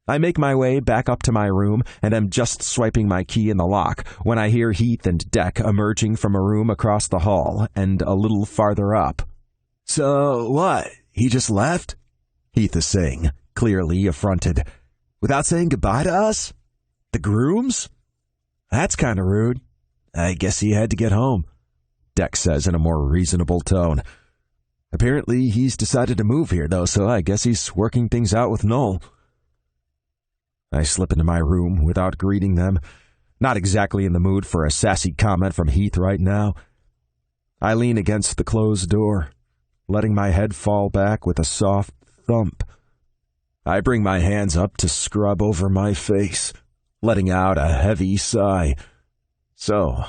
I make my way back up to my room and am just swiping my key in the lock when I hear Heath and Deck emerging from a room across the hall and a little farther up. So what? He just left? Heath is saying, clearly affronted. Without saying goodbye to us? The grooms? That's kind of rude. I guess he had to get home, Deck says in a more reasonable tone. Apparently he's decided to move here, though, so I guess he's working things out with Noel. I slip into my room without greeting them, not exactly in the mood for a sassy comment from Heath right now. I lean against the closed door, letting my head fall back with a soft thump. I bring my hands up to scrub over my face, letting out a heavy sigh. So,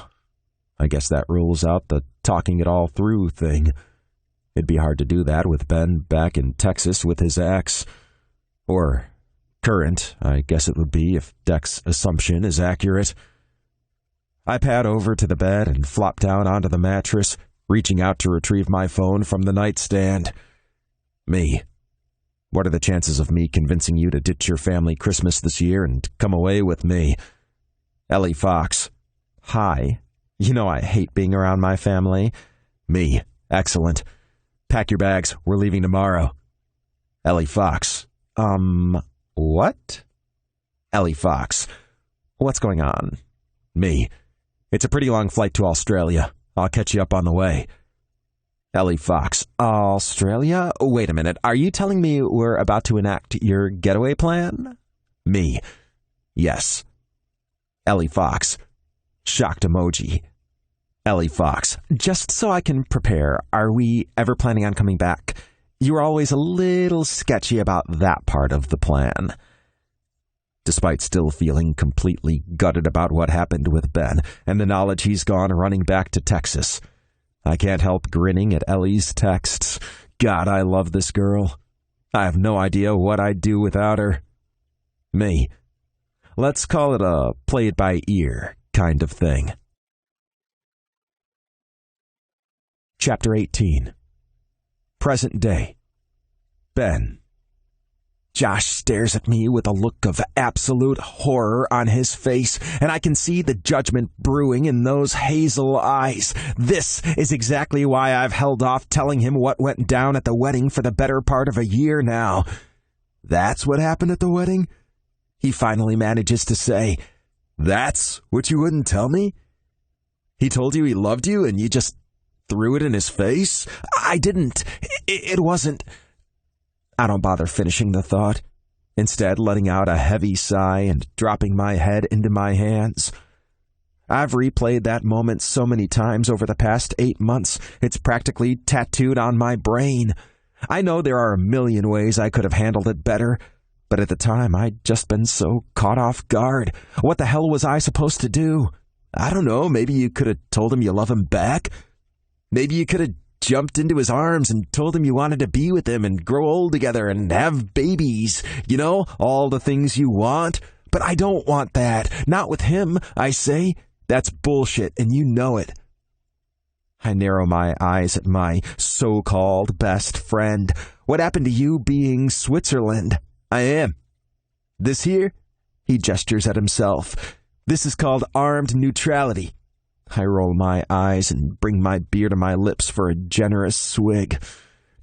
I guess that rules out the talking it all through thing. It'd be hard to do that with Ben back in Texas with his ex. Or current, I guess it would be if Deck's assumption is accurate. I pad over to the bed and flop down onto the mattress, reaching out to retrieve my phone from the nightstand. Me. What are the chances of me convincing you to ditch your family Christmas this year and come away with me? Ellie Fox. Hi. You know I hate being around my family. Me. Excellent. Pack your bags. We're leaving tomorrow. Ellie Fox. What? Ellie Fox. What's going on? Me. It's a pretty long flight to Australia. I'll catch you up on the way. Ellie Fox, Australia? Wait a minute, are you telling me we're about to enact your getaway plan? Me, yes. Ellie Fox, shocked emoji. Ellie Fox, just so I can prepare, are we ever planning on coming back? You were always a little sketchy about that part of the plan. Despite still feeling completely gutted about what happened with Ben and the knowledge he's gone running back to Texas, I can't help grinning at Ellie's texts. God, I love this girl. I have no idea what I'd do without her. Me. Let's call it a play-it-by-ear kind of thing. Chapter 18. Present day. Ben. Josh stares at me with a look of absolute horror on his face, and I can see the judgment brewing in those hazel eyes. This is exactly why I've held off telling him what went down at the wedding for the better part of a year now. That's what happened at the wedding? He finally manages to say, "That's what you wouldn't tell me? He told you he loved you and you just threw it in his face?" I didn't. It wasn't. I don't bother finishing the thought, instead letting out a heavy sigh and dropping my head into my hands. I've replayed that moment so many times over the past 8 months, it's practically tattooed on my brain. I know there are a million ways I could have handled it better, but at the time I'd just been so caught off guard. What the hell was I supposed to do? I don't know, maybe you could have told him you love him back? Maybe you could have jumped into his arms and told him you wanted to be with him and grow old together and have babies. You know, all the things you want. But I don't want that. Not with him, I say. That's bullshit, and you know it. I narrow my eyes at my so-called best friend. What happened to you being Switzerland? I am. This here? He gestures at himself. This is called armed neutrality. I roll my eyes and bring my beer to my lips for a generous swig.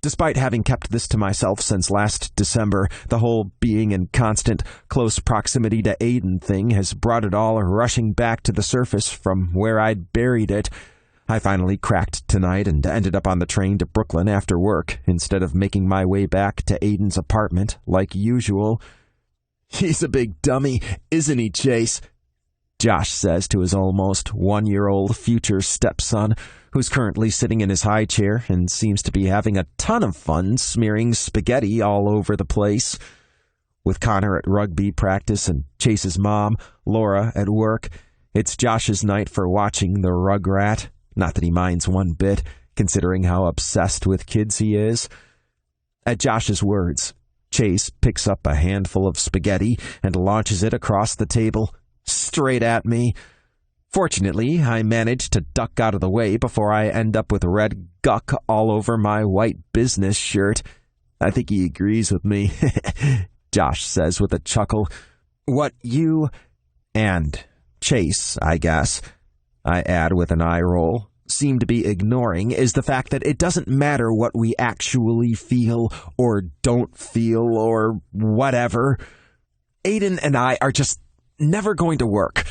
Despite having kept this to myself since last December, the whole being in constant, close proximity to Aidan thing has brought it all rushing back to the surface from where I'd buried it. I finally cracked tonight and ended up on the train to Brooklyn after work, instead of making my way back to Aidan's apartment like usual. "He's a big dummy, isn't he, Chase?" Josh says to his almost 1-year-old future stepson, who's currently sitting in his high chair and seems to be having a ton of fun smearing spaghetti all over the place. With Connor at rugby practice and Chase's mom, Laura, at work, it's Josh's night for watching the Rugrat. Not that he minds one bit, considering how obsessed with kids he is. At Josh's words, Chase picks up a handful of spaghetti and launches it across the table, straight at me. Fortunately, I manage to duck out of the way before I end up with red guck all over my white business shirt. I think he agrees with me, Josh says with a chuckle. "What you and Chase, I guess," I add with an eye roll, "seem to be ignoring is the fact that it doesn't matter what we actually feel or don't feel or whatever. Aidan and I are just never going to work."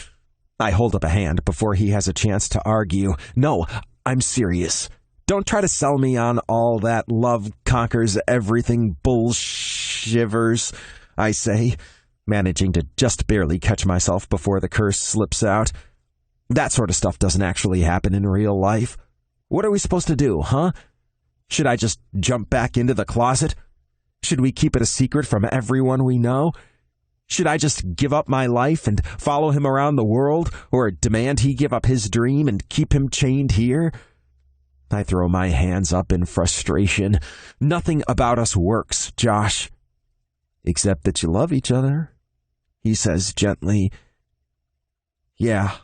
I hold up a hand before he has a chance to argue. "No, I'm serious. Don't try to sell me on all that love conquers everything bullshivers," I say, managing to just barely catch myself before the curse slips out. That sort of stuff doesn't actually happen in real life. What are we supposed to do, huh? Should I just jump back into the closet? Should we keep it a secret from everyone we know? Should I just give up my life and follow him around the world, or demand he give up his dream and keep him chained here? I throw my hands up in frustration. Nothing about us works, Josh. "Except that you love each other," he says gently. "Yeah.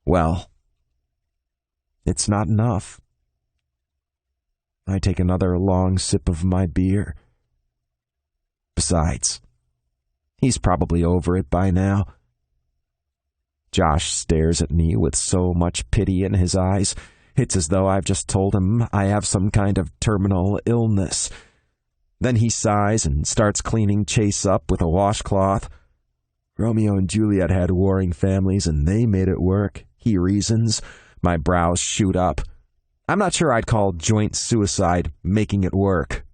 Well, it's not enough." I take another long sip of my beer. Besides, he's probably over it by now. Josh stares at me with so much pity in his eyes. It's as though I've just told him I have some kind of terminal illness. Then he sighs and starts cleaning Chase up with a washcloth. "Romeo and Juliet had warring families and they made it work," he reasons. My brows shoot up. I'm not sure I'd call joint suicide making it work.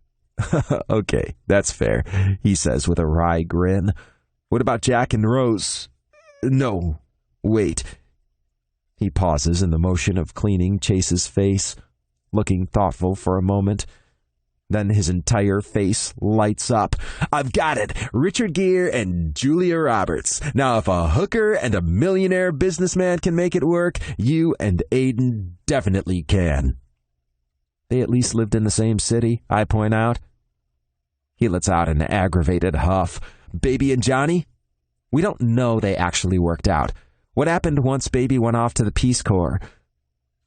Okay, that's fair, he says with a wry grin. What about Jack and Rose? No, wait. He pauses in the motion of cleaning Chase's face, looking thoughtful for a moment. Then his entire face lights up. I've got it! Richard Gere and Julia Roberts. Now if a hooker and a millionaire businessman can make it work, you and Aidan definitely can. They at least lived in the same city, I point out. He lets out an aggravated huff. Baby and Johnny? We don't know they actually worked out. What happened once Baby went off to the Peace Corps?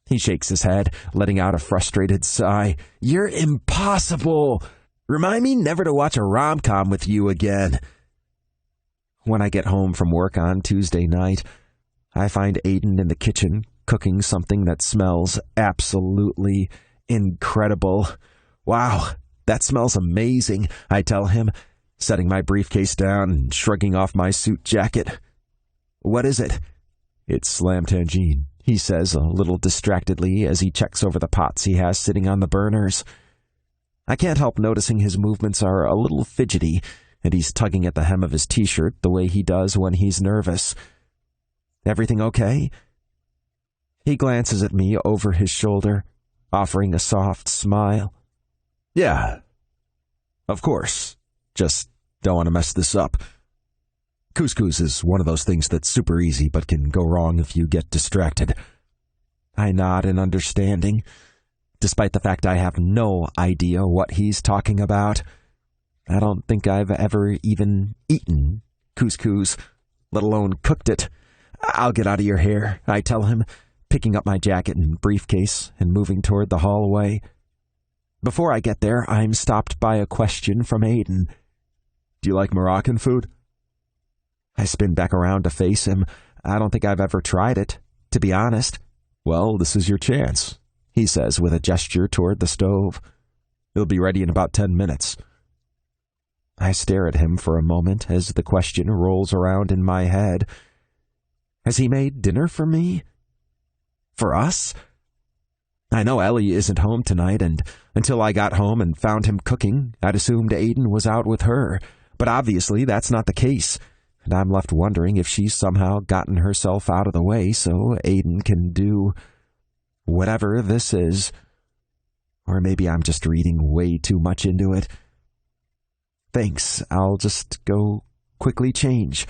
He shakes his head, letting out a frustrated sigh. You're impossible! Remind me never to watch a rom-com with you again. When I get home from work on Tuesday night, I find Aidan in the kitchen cooking something that smells absolutely incredible. Wow, that smells amazing, I tell him, setting my briefcase down and shrugging off my suit jacket. What is it? It's slam tangine, he says a little distractedly as he checks over the pots he has sitting on the burners. I can't help noticing his movements are a little fidgety, and he's tugging at the hem of his t-shirt the way he does when he's nervous. Everything okay? He glances at me over his shoulder, offering a soft smile. Yeah, of course. Just don't want to mess this up. Couscous is one of those things that's super easy but can go wrong if you get distracted. I nod in understanding, despite the fact I have no idea what he's talking about. I don't think I've ever even eaten couscous, let alone cooked it. I'll get out of your hair, I tell him, picking up my jacket and briefcase and moving toward the hallway. Before I get there, I'm stopped by a question from Aidan. Do you like Moroccan food? I spin back around to face him. I don't think I've ever tried it, to be honest. Well, this is your chance, he says with a gesture toward the stove. It'll be ready in about 10 minutes. I stare at him for a moment as the question rolls around in my head. Has he made dinner for me? For us? I know Ellie isn't home tonight, and until I got home and found him cooking, I'd assumed Aidan was out with her. But obviously that's not the case, and I'm left wondering if she's somehow gotten herself out of the way so Aidan can do whatever this is. Or maybe I'm just reading way too much into it. Thanks, I'll just go quickly change.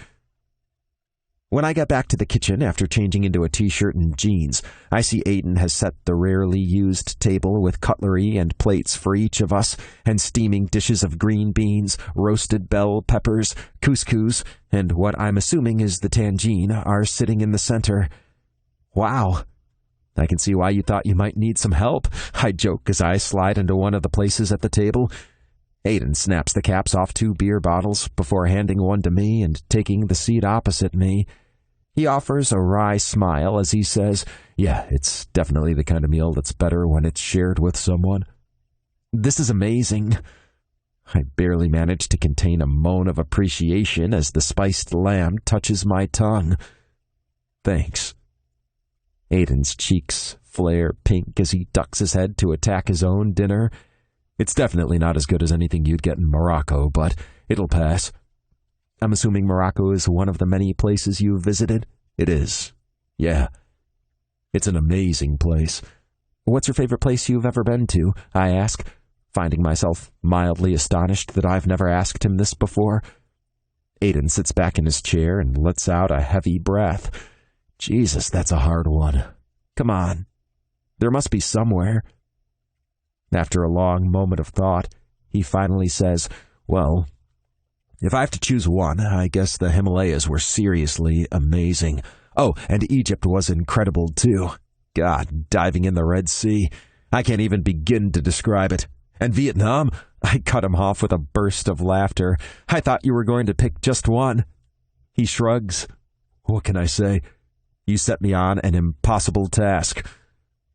When I get back to the kitchen after changing into a t-shirt and jeans, I see Aidan has set the rarely used table with cutlery and plates for each of us, and steaming dishes of green beans, roasted bell peppers, couscous, and what I'm assuming is the tangine are sitting in the center. Wow. I can see why you thought you might need some help, I joke as I slide into one of the places at the table. Aidan snaps the caps off 2 beer bottles before handing one to me and taking the seat opposite me. He offers a wry smile as he says, yeah, it's definitely the kind of meal that's better when it's shared with someone. This is amazing. I barely manage to contain a moan of appreciation as the spiced lamb touches my tongue. Thanks. Aidan's cheeks flare pink as he ducks his head to attack his own dinner. It's definitely not as good as anything you'd get in Morocco, but it'll pass. I'm assuming Morocco is one of the many places you've visited? It is. Yeah. It's an amazing place. What's your favorite place you've ever been to? I ask, finding myself mildly astonished that I've never asked him this before. Aidan sits back in his chair and lets out a heavy breath. Jesus, that's a hard one. Come on. There must be somewhere. After a long moment of thought, he finally says, well, if I have to choose one, I guess the Himalayas were seriously amazing. Oh, and Egypt was incredible, too. God, diving in the Red Sea. I can't even begin to describe it. And Vietnam? I cut him off with a burst of laughter. I thought you were going to pick just one. He shrugs. What can I say? You set me on an impossible task.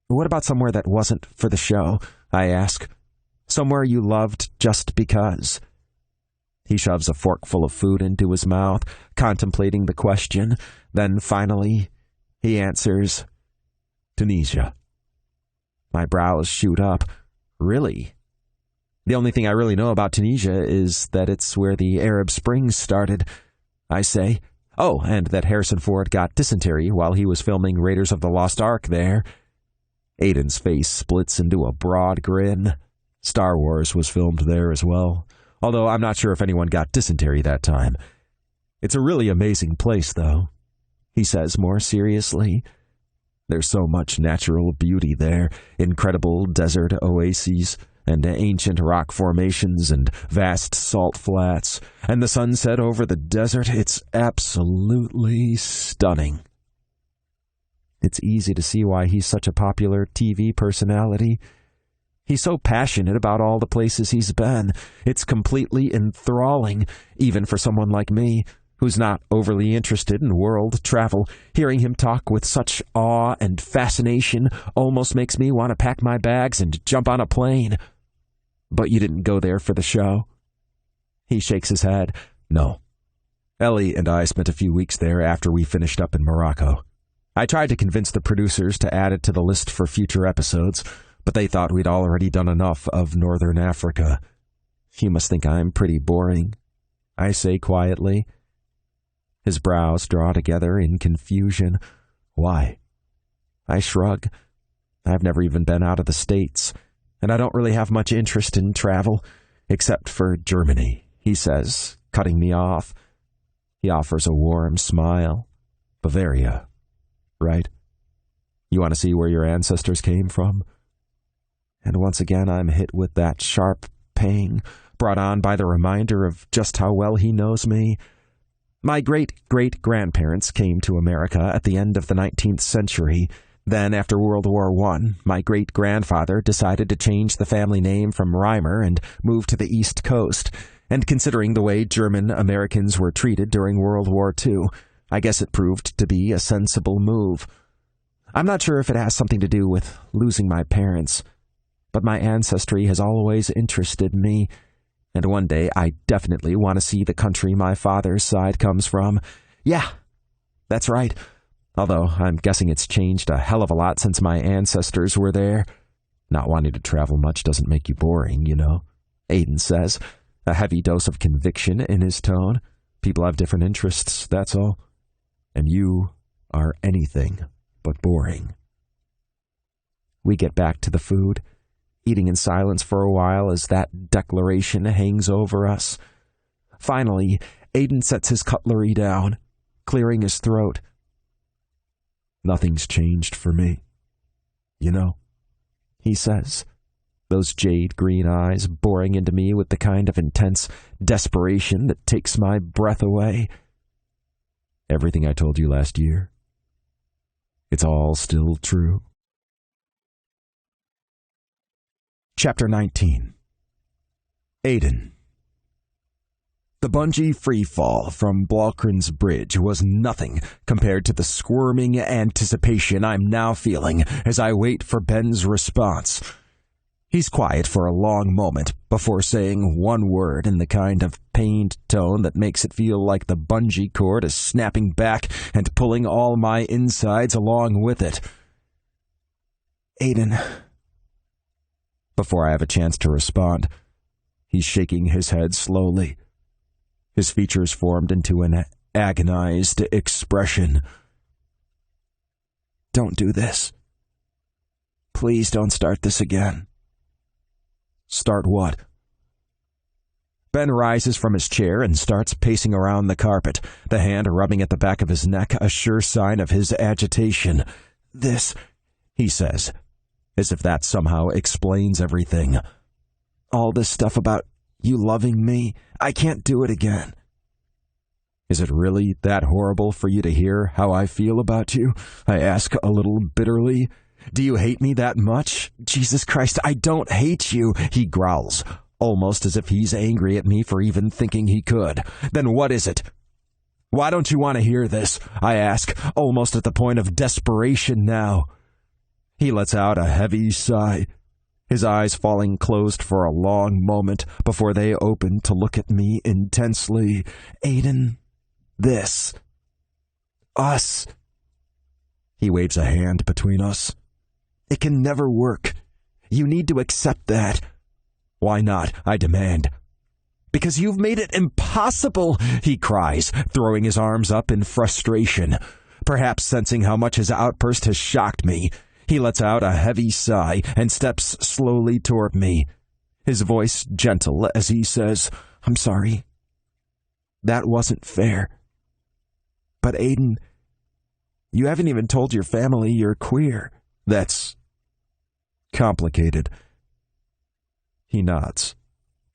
What about somewhere that wasn't for the show? I ask. Somewhere you loved just because. He shoves a forkful of food into his mouth, contemplating the question. Then finally, he answers, Tunisia. My brows shoot up. Really? The only thing I really know about Tunisia is that it's where the Arab Spring started, I say. Oh, and that Harrison Ford got dysentery while he was filming Raiders of the Lost Ark there. Aidan's face splits into a broad grin. Star Wars was filmed there as well, although I'm not sure if anyone got dysentery that time. It's a really amazing place, though, he says more seriously. There's so much natural beauty there, incredible desert oases, and ancient rock formations and vast salt flats, and the sunset over the desert. It's absolutely stunning. It's easy to see why he's such a popular TV personality. He's so passionate about all the places he's been. It's completely enthralling, even for someone like me, who's not overly interested in world travel. Hearing him talk with such awe and fascination almost makes me want to pack my bags and jump on a plane. But you didn't go there for the show? He shakes his head. No. Ellie and I spent a few weeks there after we finished up in Morocco. I tried to convince the producers to add it to the list for future episodes, but they thought we'd already done enough of Northern Africa. You must think I'm pretty boring, I say quietly. His brows draw together in confusion. Why? I shrug. I've never even been out of the States, and I don't really have much interest in travel, except for Germany, he says, cutting me off. He offers a warm smile. Bavaria, right? You want to see where your ancestors came from? And once again I'm hit with that sharp pang, brought on by the reminder of just how well he knows me. My great-great-grandparents came to America at the end of the 19th century. Then, after World War I, my great-grandfather decided to change the family name from Reimer and move to the East Coast. And considering the way German Americans were treated during World War II, I guess it proved to be a sensible move. I'm not sure if it has something to do with losing my parents, but my ancestry has always interested me, and one day I definitely want to see the country my father's side comes from. Yeah, that's right. Although I'm guessing it's changed a hell of a lot since my ancestors were there. Not wanting to travel much doesn't make you boring, you know, Aidan says, a heavy dose of conviction in his tone. People have different interests, that's all. And you are anything but boring. We get back to the food, eating in silence for a while as that declaration hangs over us. Finally, Aidan sets his cutlery down, clearing his throat. Nothing's changed for me, you know, he says, those jade-green eyes boring into me with the kind of intense desperation that takes my breath away. Everything I told you last year, it's all still true. Chapter 19. Aidan. The bungee freefall from Blokren's Bridge was nothing compared to the squirming anticipation I'm now feeling as I wait for Ben's response. He's quiet for a long moment before saying one word in the kind of pained tone that makes it feel like the bungee cord is snapping back and pulling all my insides along with it. Aidan. Before I have a chance to respond, he's shaking his head slowly. His features formed into an agonized expression. Don't do this. Please don't start this again. Start what? Ben rises from his chair and starts pacing around the carpet, the hand rubbing at the back of his neck, a sure sign of his agitation. This, he says, as if that somehow explains everything. All this stuff about you loving me, I can't do it again. Is it really that horrible for you to hear how I feel about you? I ask a little bitterly. Do you hate me that much? Jesus Christ, I don't hate you, he growls, almost as if he's angry at me for even thinking he could. Then what is it? Why don't you want to hear this? I ask, almost at the point of desperation now. He lets out a heavy sigh, his eyes falling closed for a long moment before they open to look at me intensely. Aidan, this. Us. He waves a hand between us. It can never work. You need to accept that. Why not? I demand. Because you've made it impossible, he cries, throwing his arms up in frustration. Perhaps sensing how much his outburst has shocked me, he lets out a heavy sigh and steps slowly toward me, his voice gentle as he says, I'm sorry. That wasn't fair. But Aidan, you haven't even told your family you're queer. That's complicated. He nods.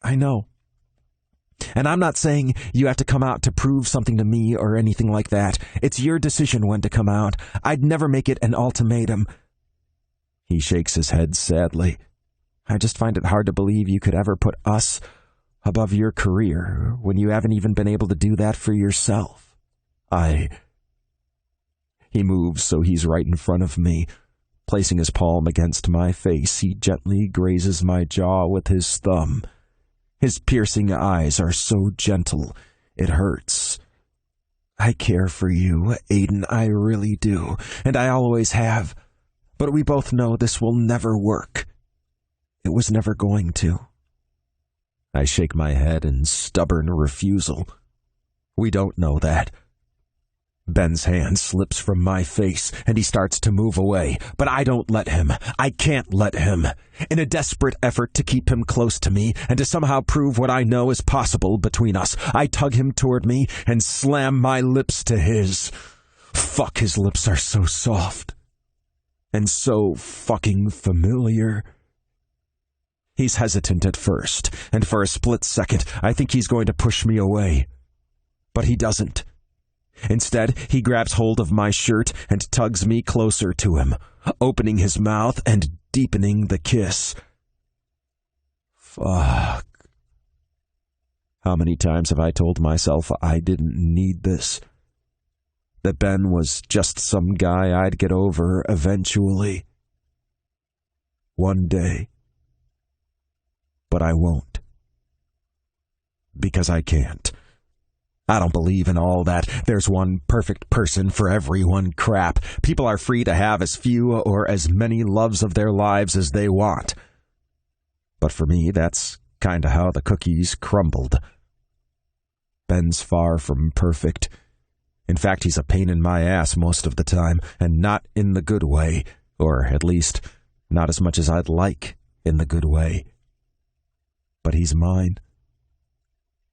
I know. And I'm not saying you have to come out to prove something to me or anything like that. It's your decision when to come out. I'd never make it an ultimatum. He shakes his head sadly. I just find it hard to believe you could ever put us above your career when you haven't even been able to do that for yourself. He moves so he's right in front of me. Placing his palm against my face, he gently grazes my jaw with his thumb. His piercing eyes are so gentle, it hurts. I care for you, Aidan, I really do, and I always have. But we both know this will never work. It was never going to. I shake my head in stubborn refusal. We don't know that. Ben's hand slips from my face, and he starts to move away, but I don't let him. I can't let him. In a desperate effort to keep him close to me and to somehow prove what I know is possible between us, I tug him toward me and slam my lips to his. Fuck, his lips are so soft. And so fucking familiar. He's hesitant at first, and for a split second, I think he's going to push me away. But he doesn't. Instead, he grabs hold of my shirt and tugs me closer to him, opening his mouth and deepening the kiss. Fuck. How many times have I told myself I didn't need this? That Ben was just some guy I'd get over eventually. One day. But I won't. Because I can't. I don't believe in all that. There's one perfect person for everyone crap. People are free to have as few or as many loves of their lives as they want. But for me, that's kinda how the cookies crumbled. Ben's far from perfect. In fact, he's a pain in my ass most of the time, and not in the good way, or at least not as much as I'd like in the good way. But he's mine.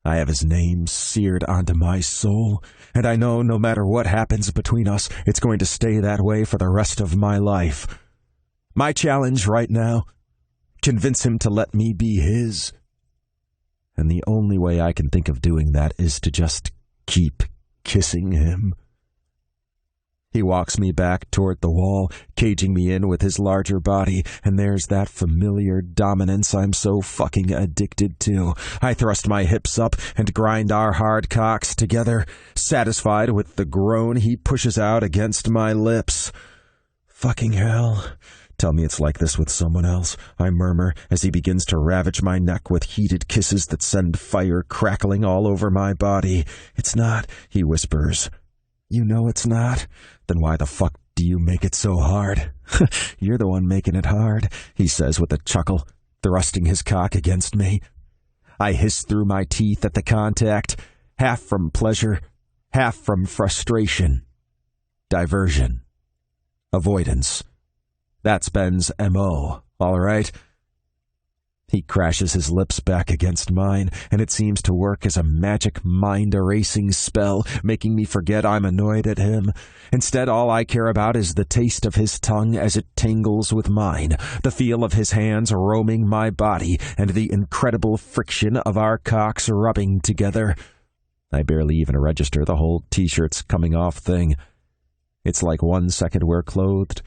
I have his name seared onto my soul, and I know no matter what happens between us, it's going to stay that way for the rest of my life. My challenge right now, convince him to let me be his. And the only way I can think of doing that is to just keep kissing him. He walks me back toward the wall, caging me in with his larger body, and there's that familiar dominance I'm so fucking addicted to. I thrust my hips up and grind our hard cocks together, satisfied with the groan he pushes out against my lips. Fucking hell. Tell me it's like this with someone else, I murmur as he begins to ravage my neck with heated kisses that send fire crackling all over my body. It's not, he whispers. You know it's not? Then why the fuck do you make it so hard? You're the one making it hard, he says with a chuckle, thrusting his cock against me. I hiss through my teeth at the contact, half from pleasure, half from frustration. Diversion. Avoidance. That's Ben's M.O., all right? He crashes his lips back against mine, and it seems to work as a magic mind-erasing spell, making me forget I'm annoyed at him. Instead, all I care about is the taste of his tongue as it tangles with mine, the feel of his hands roaming my body, and the incredible friction of our cocks rubbing together. I barely even register the whole t-shirts coming off thing. It's like 1 second we're clothed,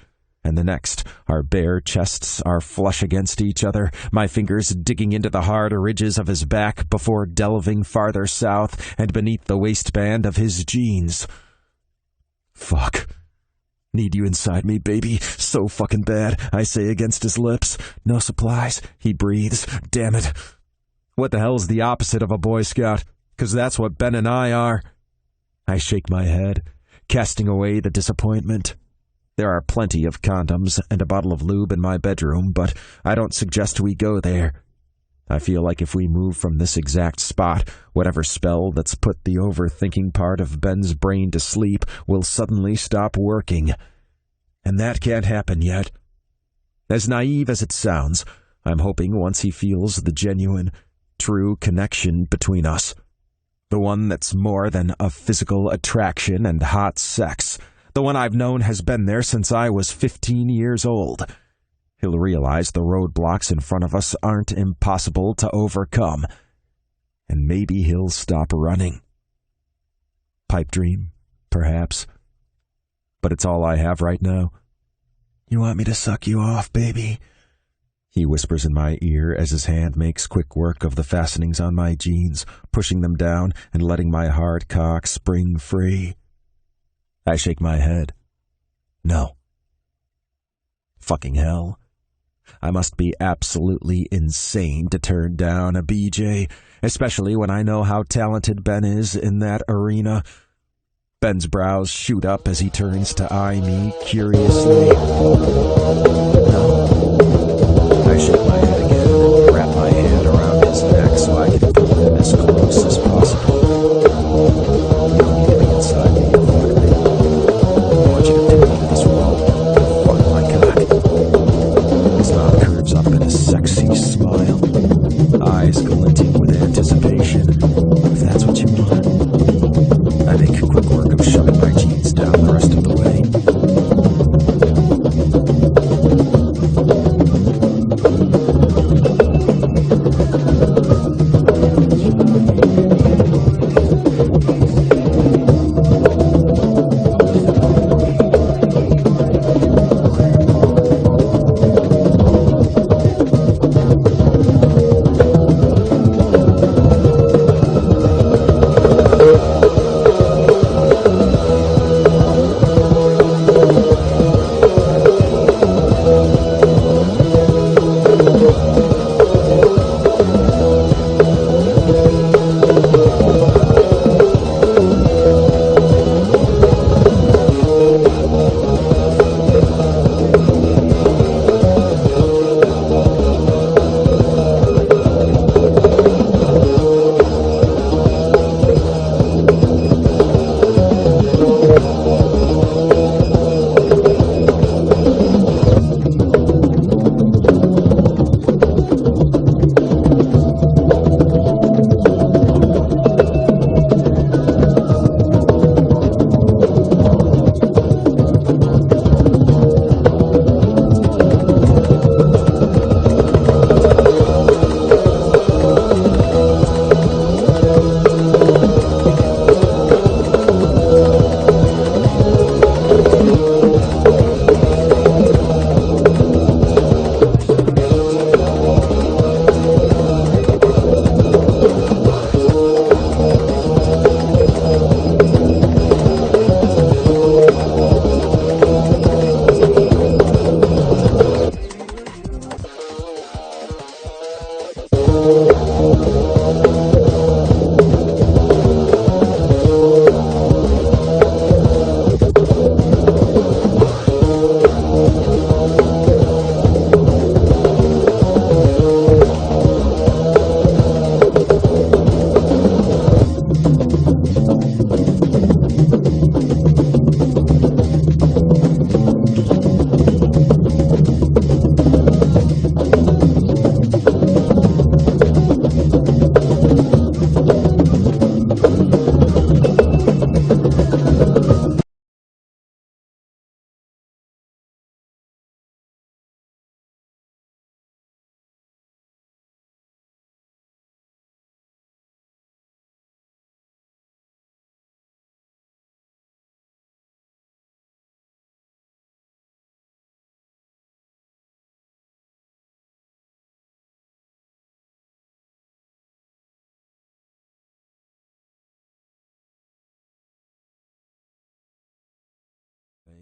and the next, our bare chests are flush against each other, my fingers digging into the hard ridges of his back before delving farther south and beneath the waistband of his jeans. Fuck. Need you inside me, baby. So fucking bad, I say against his lips. No supplies, he breathes. Damn it. What the hell's the opposite of a Boy Scout? 'Cause that's what Ben and I are. I shake my head, casting away the disappointment. There are plenty of condoms and a bottle of lube in my bedroom, but I don't suggest we go there. I feel like if we move from this exact spot, whatever spell that's put the overthinking part of Ben's brain to sleep will suddenly stop working. And that can't happen yet. As naive as it sounds, I'm hoping once he feels the genuine, true connection between us, the one that's more than a physical attraction and hot sex, the one I've known has been there since I was 15 years old, he'll realize the roadblocks in front of us aren't impossible to overcome, and maybe he'll stop running. Pipe dream, perhaps, but it's all I have right now. You want me to suck you off, baby? He whispers in my ear as his hand makes quick work of the fastenings on my jeans, pushing them down and letting my hard cock spring free. I shake my head. No. Fucking hell. I must be absolutely insane to turn down a BJ, especially when I know how talented Ben is in that arena. Ben's brows shoot up as he turns to eye me curiously. No. I shake my head again and wrap my hand around his neck so I can pull him as close as possible. You don't need to be inside me and fuck me. I want you to tip into this wall and fuck my cock. His mouth curves up in a sexy smile, eyes glinting with anticipation. If that's what you want. I make quick work of shoving my jeans down the rest of the way.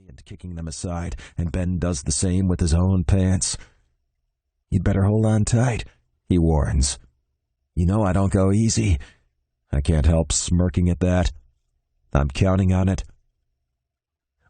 And kicking them aside, and Ben does the same with his own pants. You'd better hold on tight, he warns. You know I don't go easy. I can't help smirking at that. I'm counting on it.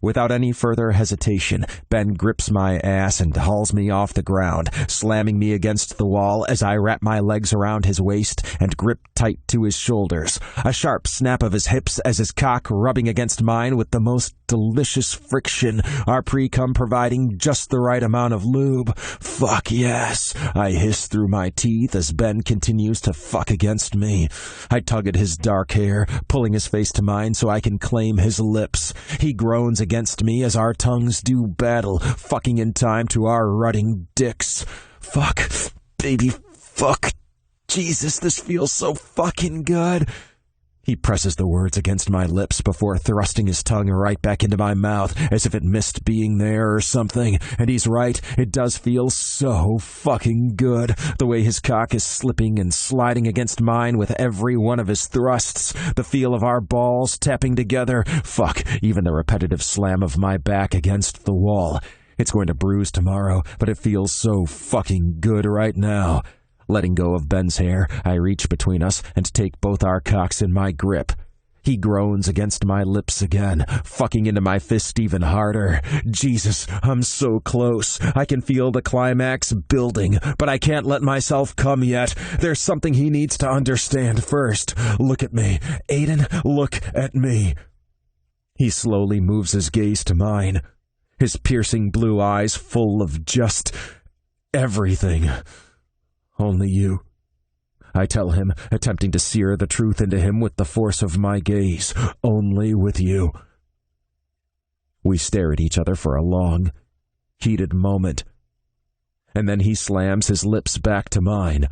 Without any further hesitation, Ben grips my ass and hauls me off the ground, slamming me against the wall as I wrap my legs around his waist and grip tight to his shoulders. A sharp snap of his hips as his cock rubbing against mine with the most delicious friction, our pre-cum providing just the right amount of lube. Fuck yes, I hiss through my teeth as Ben continues to fuck against me. I tug at his dark hair, pulling his face to mine so I can claim his lips. He groans against me as our tongues do battle, fucking in time to our rutting dicks. Fuck, baby, fuck. Jesus, this feels so fucking good. He presses the words against my lips before thrusting his tongue right back into my mouth as if it missed being there or something. And he's right, it does feel so fucking good. The way his cock is slipping and sliding against mine with every one of his thrusts. The feel of our balls tapping together. Fuck, even the repetitive slam of my back against the wall. It's going to bruise tomorrow, but it feels so fucking good right now. Letting go of Ben's hair, I reach between us and take both our cocks in my grip. He groans against my lips again, fucking into my fist even harder. Jesus, I'm so close. I can feel the climax building, but I can't let myself come yet. There's something he needs to understand first. Look at me. Aidan, look at me. He slowly moves his gaze to mine, his piercing blue eyes full of just everything. Only you, I tell him, attempting to sear the truth into him with the force of my gaze. Only with you. We stare at each other for a long, heated moment, and then he slams his lips back to mine.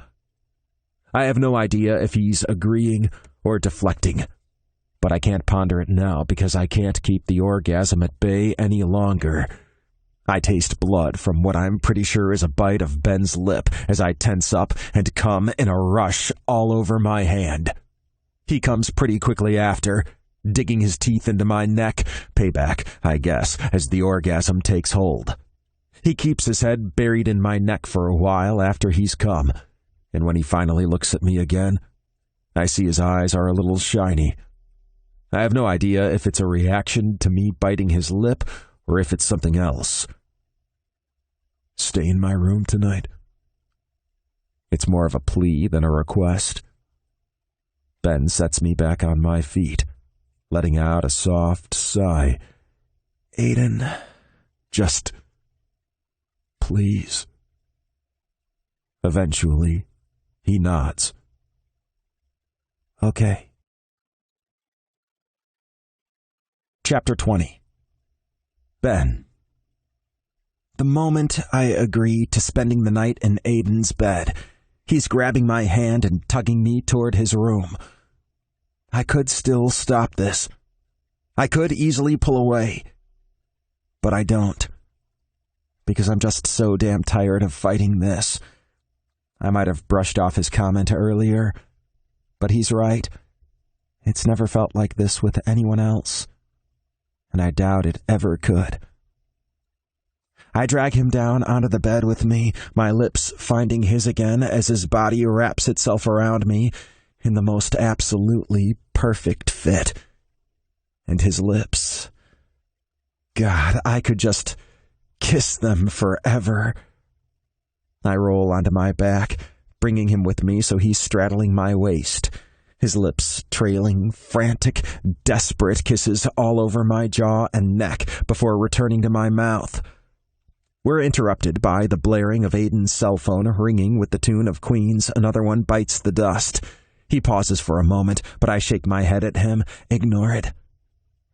I have no idea if he's agreeing or deflecting, but I can't ponder it now because I can't keep the orgasm at bay any longer. I taste blood from what I'm pretty sure is a bite of Ben's lip as I tense up and come in a rush all over my hand. He comes pretty quickly after, digging his teeth into my neck, payback, I guess, as the orgasm takes hold. He keeps his head buried in my neck for a while after he's come, and when he finally looks at me again, I see his eyes are a little shiny. I have no idea if it's a reaction to me biting his lip or if it's something else. Stay in my room tonight. It's more of a plea than a request. Ben sets me back on my feet, letting out a soft sigh. Aidan, just please. Eventually, he nods. Okay. Chapter 20. Ben. The moment I agree to spending the night in Aidan's bed, he's grabbing my hand and tugging me toward his room. I could still stop this. I could easily pull away. But I don't. Because I'm just so damn tired of fighting this. I might have brushed off his comment earlier, but he's right. It's never felt like this with anyone else, and I doubt it ever could. I drag him down onto the bed with me, my lips finding his again as his body wraps itself around me in the most absolutely perfect fit. And his lips. God, I could just kiss them forever. I roll onto my back, bringing him with me so he's straddling my waist, his lips trailing frantic, desperate kisses all over my jaw and neck before returning to my mouth. We're interrupted by the blaring of Aidan's cell phone ringing with the tune of Queen's Another One Bites the Dust. He pauses for a moment, but I shake my head at him. Ignore it.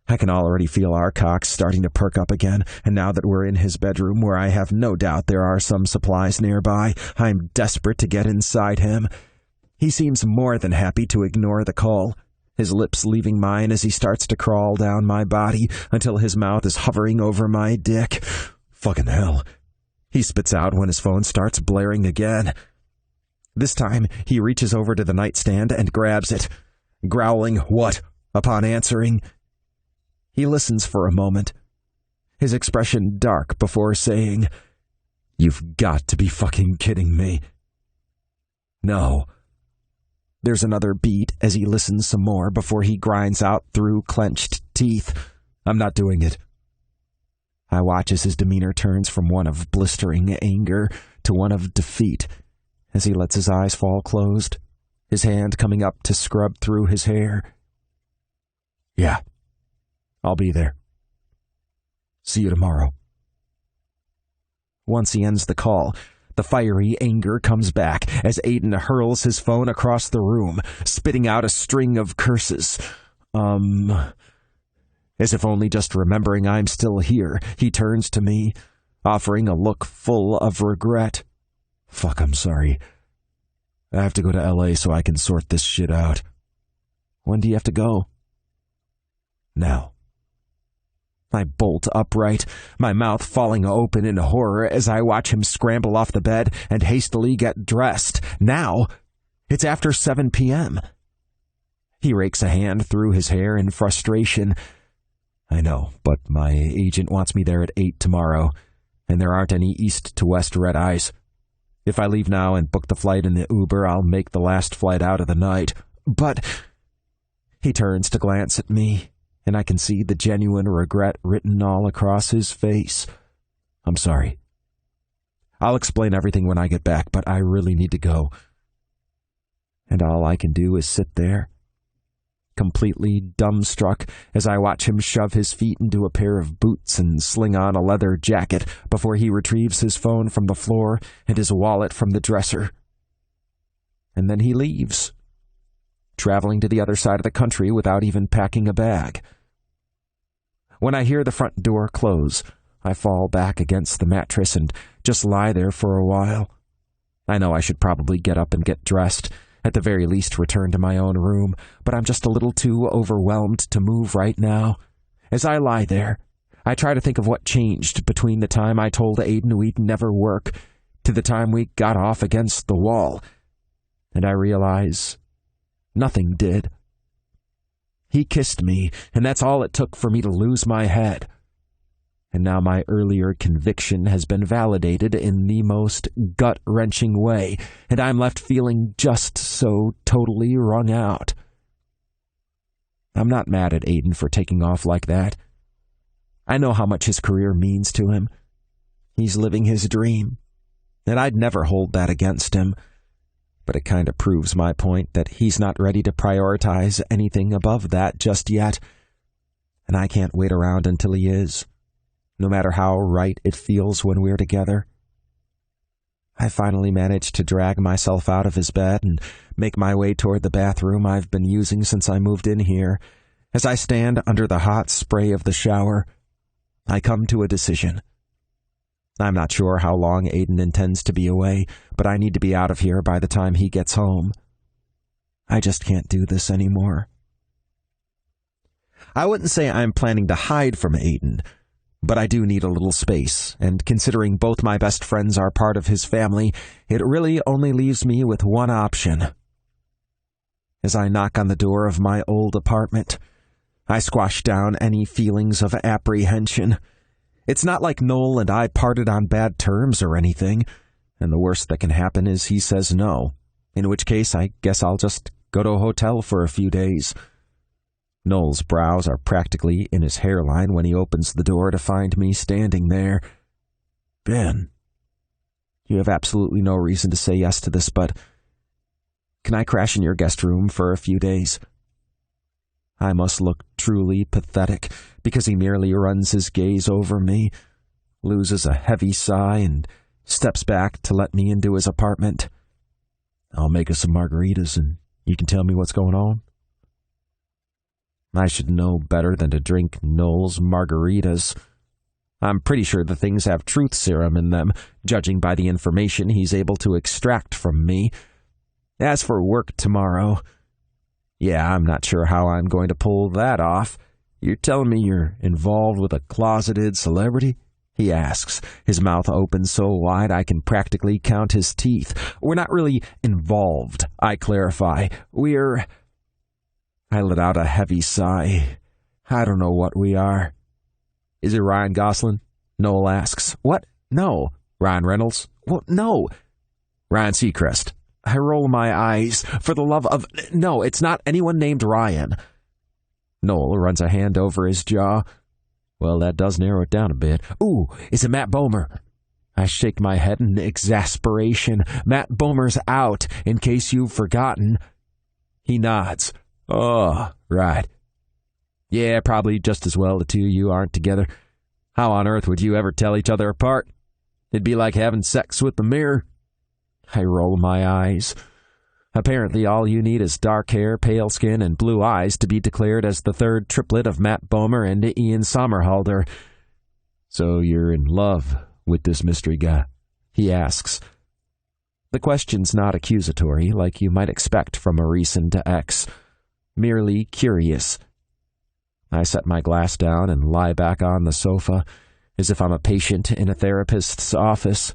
I can already feel our cocks starting to perk up again, and now that we're in his bedroom where I have no doubt there are some supplies nearby, I'm desperate to get inside him. He seems more than happy to ignore the call, his lips leaving mine as he starts to crawl down my body until his mouth is hovering over my dick. Fucking hell. He spits out when his phone starts blaring again. This time, he reaches over to the nightstand and grabs it, growling, "What?" upon answering. He listens for a moment, his expression dark before saying, "You've got to be fucking kidding me." No. There's another beat as he listens some more before he grinds out through clenched teeth. "I'm not doing it. I watch as his demeanor turns from one of blistering anger to one of defeat as he lets his eyes fall closed, his hand coming up to scrub through his hair. Yeah, I'll be there. See you tomorrow. Once he ends the call, the fiery anger comes back as Aidan hurls his phone across the room, spitting out a string of curses. As if only just remembering I'm still here, he turns to me, offering a look full of regret. Fuck, I'm sorry. I have to go to LA so I can sort this shit out. When do you have to go? Now. I bolt upright, my mouth falling open in horror as I watch him scramble off the bed and hastily get dressed. Now, it's after 7 p.m. He rakes a hand through his hair in frustration. I know, but my agent wants me there at 8 tomorrow, and there aren't any east to west red-eyes. If I leave now and book the flight in the Uber, I'll make the last flight out of the night. But he turns to glance at me, and I can see the genuine regret written all across his face. I'm sorry. I'll explain everything when I get back, but I really need to go. And all I can do is sit there, completely dumbstruck, as I watch him shove his feet into a pair of boots and sling on a leather jacket before he retrieves his phone from the floor and his wallet from the dresser. And then he leaves, traveling to the other side of the country without even packing a bag. When I hear the front door close, I fall back against the mattress and just lie there for a while. I know I should probably get up and get dressed, at the very least return to my own room, but I'm just a little too overwhelmed to move right now. As I lie there, I try to think of what changed between the time I told Aidan we'd never work to the time we got off against the wall, and I realize nothing did. He kissed me, and that's all it took for me to lose my head. And now my earlier conviction has been validated in the most gut-wrenching way, and I'm left feeling just so totally wrung out. I'm not mad at Aidan for taking off like that. I know how much his career means to him. He's living his dream, and I'd never hold that against him. But it kind of proves my point that he's not ready to prioritize anything above that just yet, and I can't wait around until he is, no matter how right it feels when we're together. I finally managed to drag myself out of his bed and make my way toward the bathroom I've been using since I moved in here. As I stand under the hot spray of the shower, I come to a decision. I'm not sure how long Aidan intends to be away, but I need to be out of here by the time he gets home. I just can't do this anymore. I wouldn't say I'm planning to hide from Aidan, but I do need a little space, and considering both my best friends are part of his family, it really only leaves me with one option. As I knock on the door of my old apartment, I squash down any feelings of apprehension. It's not like Noel and I parted on bad terms or anything, and the worst that can happen is he says no, in which case I guess I'll just go to a hotel for a few days. Noel's brows are practically in his hairline when he opens the door to find me standing there. Ben, you have absolutely no reason to say yes to this, but can I crash in your guest room for a few days? I must look truly pathetic, because he merely runs his gaze over me, loses a heavy sigh, and steps back to let me into his apartment. I'll make us some margaritas, and you can tell me what's going on. I should know better than to drink Noel's margaritas. I'm pretty sure the things have truth serum in them, judging by the information he's able to extract from me. As for work tomorrow, yeah, I'm not sure how I'm going to pull that off. You're telling me you're involved with a closeted celebrity? He asks, his mouth open so wide I can practically count his teeth. We're not really involved, I clarify. I let out a heavy sigh. I don't know what we are. Is it Ryan Gosling? Noel asks. What? No. Ryan Reynolds? Well, no. Ryan Seacrest. I roll my eyes. For the love of... No, it's not anyone named Ryan. Noel runs a hand over his jaw. Well, that does narrow it down a bit. Ooh, is it Matt Bomer? I shake my head in exasperation. Matt Bomer's out, in case you've forgotten. He nods. Oh, right. Yeah, probably just as well the two of you aren't together. How on earth would you ever tell each other apart? It'd be like having sex with the mirror. I roll my eyes. Apparently all you need is dark hair, pale skin, and blue eyes to be declared as the third triplet of Matt Bomer and Ian Somerhalder. So you're in love with this mystery guy? He asks. The question's not accusatory, like you might expect from a recent ex. Merely curious. I set my glass down and lie back on the sofa, as if I'm a patient in a therapist's office.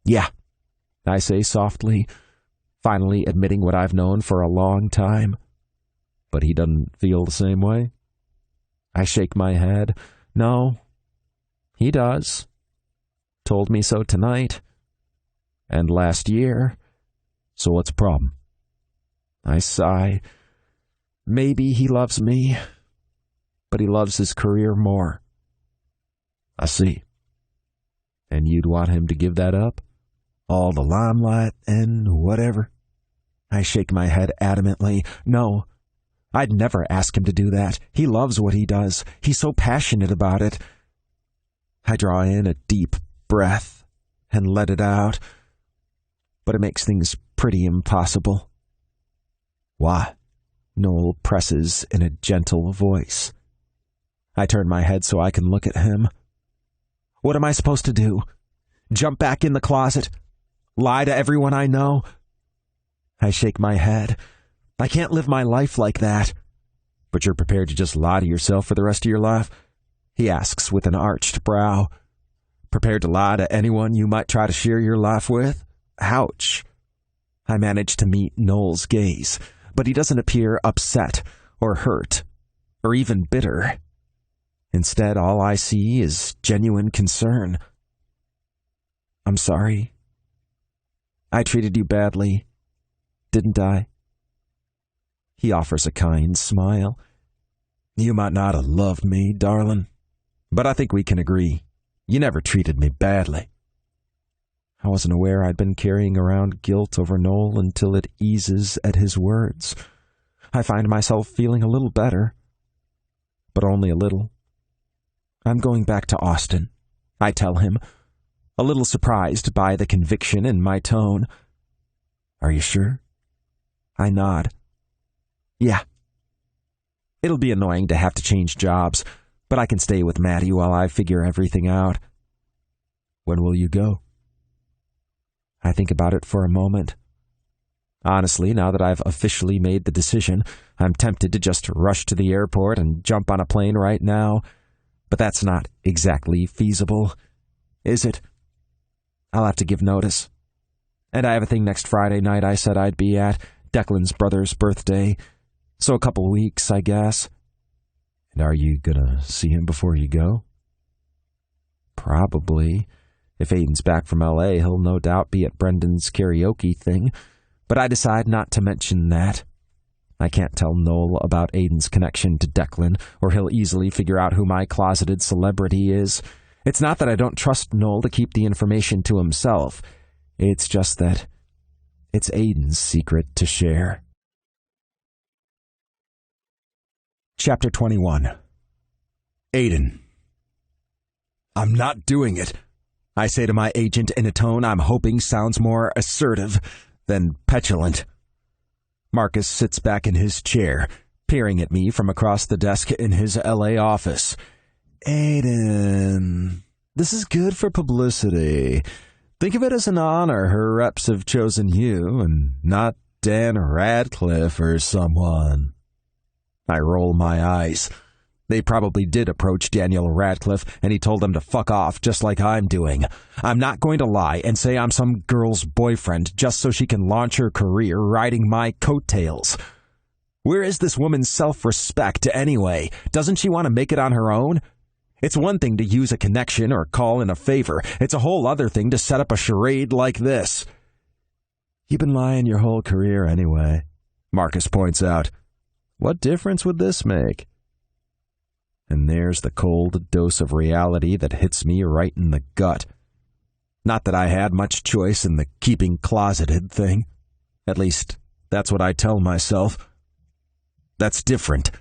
Yeah, I say softly, finally admitting what I've known for a long time. But he doesn't feel the same way? I shake my head. No, he does. Told me so tonight. And last year. So what's the problem? I sigh. Maybe he loves me, but he loves his career more. I see. And you'd want him to give that up? All the limelight and whatever? I shake my head adamantly. No, I'd never ask him to do that. He loves what he does. He's so passionate about it. I draw in a deep breath and let it out, but it makes things pretty impossible. Why? Noel presses in a gentle voice. I turn my head so I can look at him. What am I supposed to do? Jump back in the closet? Lie to everyone I know? I shake my head. I can't live my life like that. But you're prepared to just lie to yourself for the rest of your life? He asks with an arched brow. Prepared to lie to anyone you might try to share your life with? Ouch. I manage to meet Noel's gaze, but he doesn't appear upset or hurt or even bitter. Instead, all I see is genuine concern. I'm sorry. I treated you badly, didn't I? He offers a kind smile. You might not have loved me, darling, but I think we can agree. You never treated me badly. I wasn't aware I'd been carrying around guilt over Noel until it eases at his words. I find myself feeling a little better, but only a little. I'm going back to Austin, I tell him, a little surprised by the conviction in my tone. Are you sure? I nod. Yeah. It'll be annoying to have to change jobs, but I can stay with Maddie while I figure everything out. When will you go? I think about it for a moment. Honestly, now that I've officially made the decision, I'm tempted to just rush to the airport and jump on a plane right now, but that's not exactly feasible, is it? I'll have to give notice. And I have a thing next Friday night I said I'd be at, Declan's brother's birthday, so a couple weeks, I guess. And are you gonna see him before you go? Probably. If Aidan's back from L.A., he'll no doubt be at Brendan's karaoke thing, but I decide not to mention that. I can't tell Noel about Aidan's connection to Declan, or he'll easily figure out who my closeted celebrity is. It's not that I don't trust Noel to keep the information to himself. It's just that it's Aidan's secret to share. Chapter 21. Aidan. I'm not doing it, I say to my agent in a tone I'm hoping sounds more assertive than petulant. Marcus sits back in his chair, peering at me from across the desk in his L.A. office. Aidan, this is good for publicity. Think of it as an honor her reps have chosen you and not Dan Radcliffe or someone. I roll my eyes. They probably did approach Daniel Radcliffe, and he told them to fuck off just like I'm doing. I'm not going to lie and say I'm some girl's boyfriend just so she can launch her career riding my coattails. Where is this woman's self-respect anyway? Doesn't she want to make it on her own? It's one thing to use a connection or call in a favor. It's a whole other thing to set up a charade like this. You've been lying your whole career anyway, Marcus points out. What difference would this make? and there's the cold dose of reality that hits me right in the gut. Not that I had much choice in the keeping closeted thing. At least, that's what I tell myself. That's different,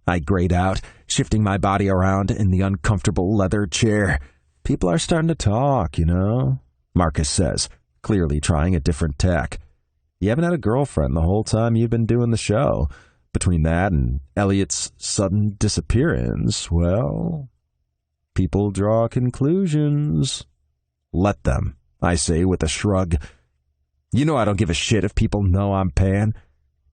I grate out, shifting my body around in the uncomfortable leather chair. People are starting to talk, you know, Marcus says, clearly trying a different tack. You haven't had a girlfriend the whole time you've been doing the show. Between that and Elliot's sudden disappearance, well, people draw conclusions. Let them, I say with a shrug. You know I don't give a shit if people know I'm Pan.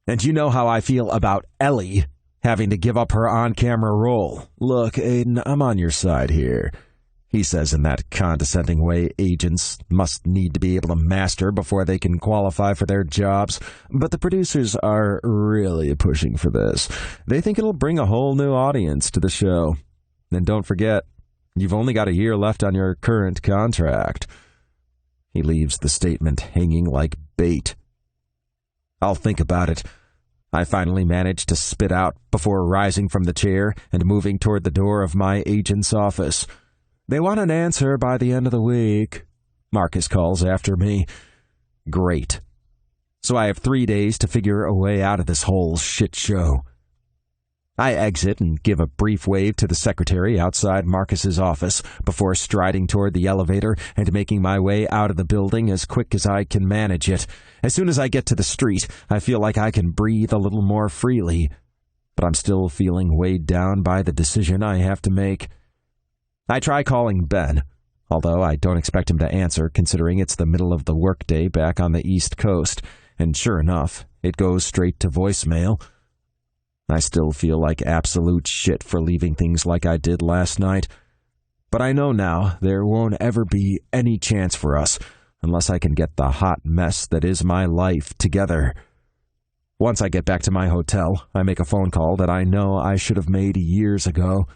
And you know how I feel about Ellie having to give up her on-camera role. Look, Aidan, I'm on your side here, he says in that condescending way agents must need to be able to master before they can qualify for their jobs. But the producers are really pushing for this. They think it'll bring a whole new audience to the show. And don't forget, you've only got a year left on your current contract. He leaves the statement hanging like bait. I'll think about it, I finally manage to spit out before rising from the chair and moving toward the door of my agent's office. They want an answer by the end of the week, Marcus calls after me. Great. So I have 3 days to figure a way out of this whole shit show. I exit and give a brief wave to the secretary outside Marcus's office before striding toward the elevator and making my way out of the building as quick as I can manage it. As soon as I get to the street, I feel like I can breathe a little more freely, but I'm still feeling weighed down by the decision I have to make. I try calling Ben, although I don't expect him to answer considering it's the middle of the workday back on the East Coast, and sure enough, it goes straight to voicemail. I still feel like absolute shit for leaving things like I did last night. But I know now there won't ever be any chance for us unless I can get the hot mess that is my life together. Once I get back to my hotel, I make a phone call that I know I should have made years ago.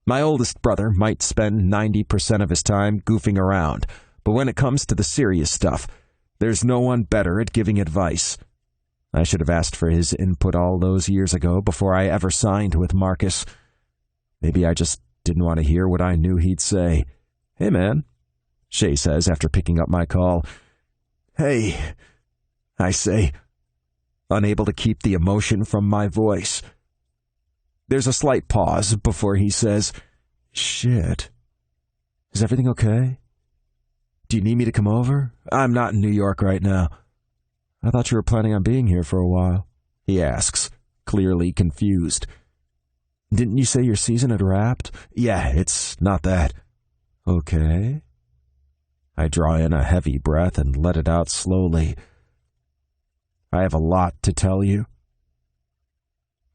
My oldest brother might spend 90% of his time goofing around, but when it comes to the serious stuff, there's no one better at giving advice. I should have asked for his input all those years ago before I ever signed with Marcus. Maybe I just didn't want to hear what I knew he'd say. Hey, man, Shay says after picking up my call. Hey, I say, unable to keep the emotion from my voice. There's a slight pause before he says, Shit. Is everything okay? Do you need me to come over? I'm not in New York right now. I thought you were planning on being here for a while, he asks, clearly confused. Didn't you say your season had wrapped? Yeah, it's not that. Okay. I draw in a heavy breath and let it out slowly. I have a lot to tell you.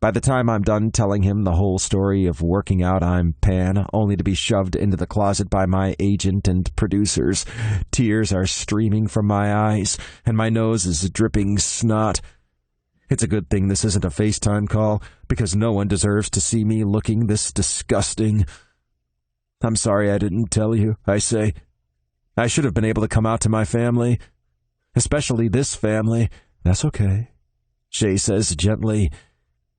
By the time I'm done telling him the whole story of working out I'm Pan, only to be shoved into the closet by my agent and producers, tears are streaming from my eyes, and my nose is dripping snot. It's a good thing this isn't a FaceTime call, because no one deserves to see me looking this disgusting. I'm sorry I didn't tell you, I say. I should have been able to come out to my family, especially this family. That's okay, Shay says gently.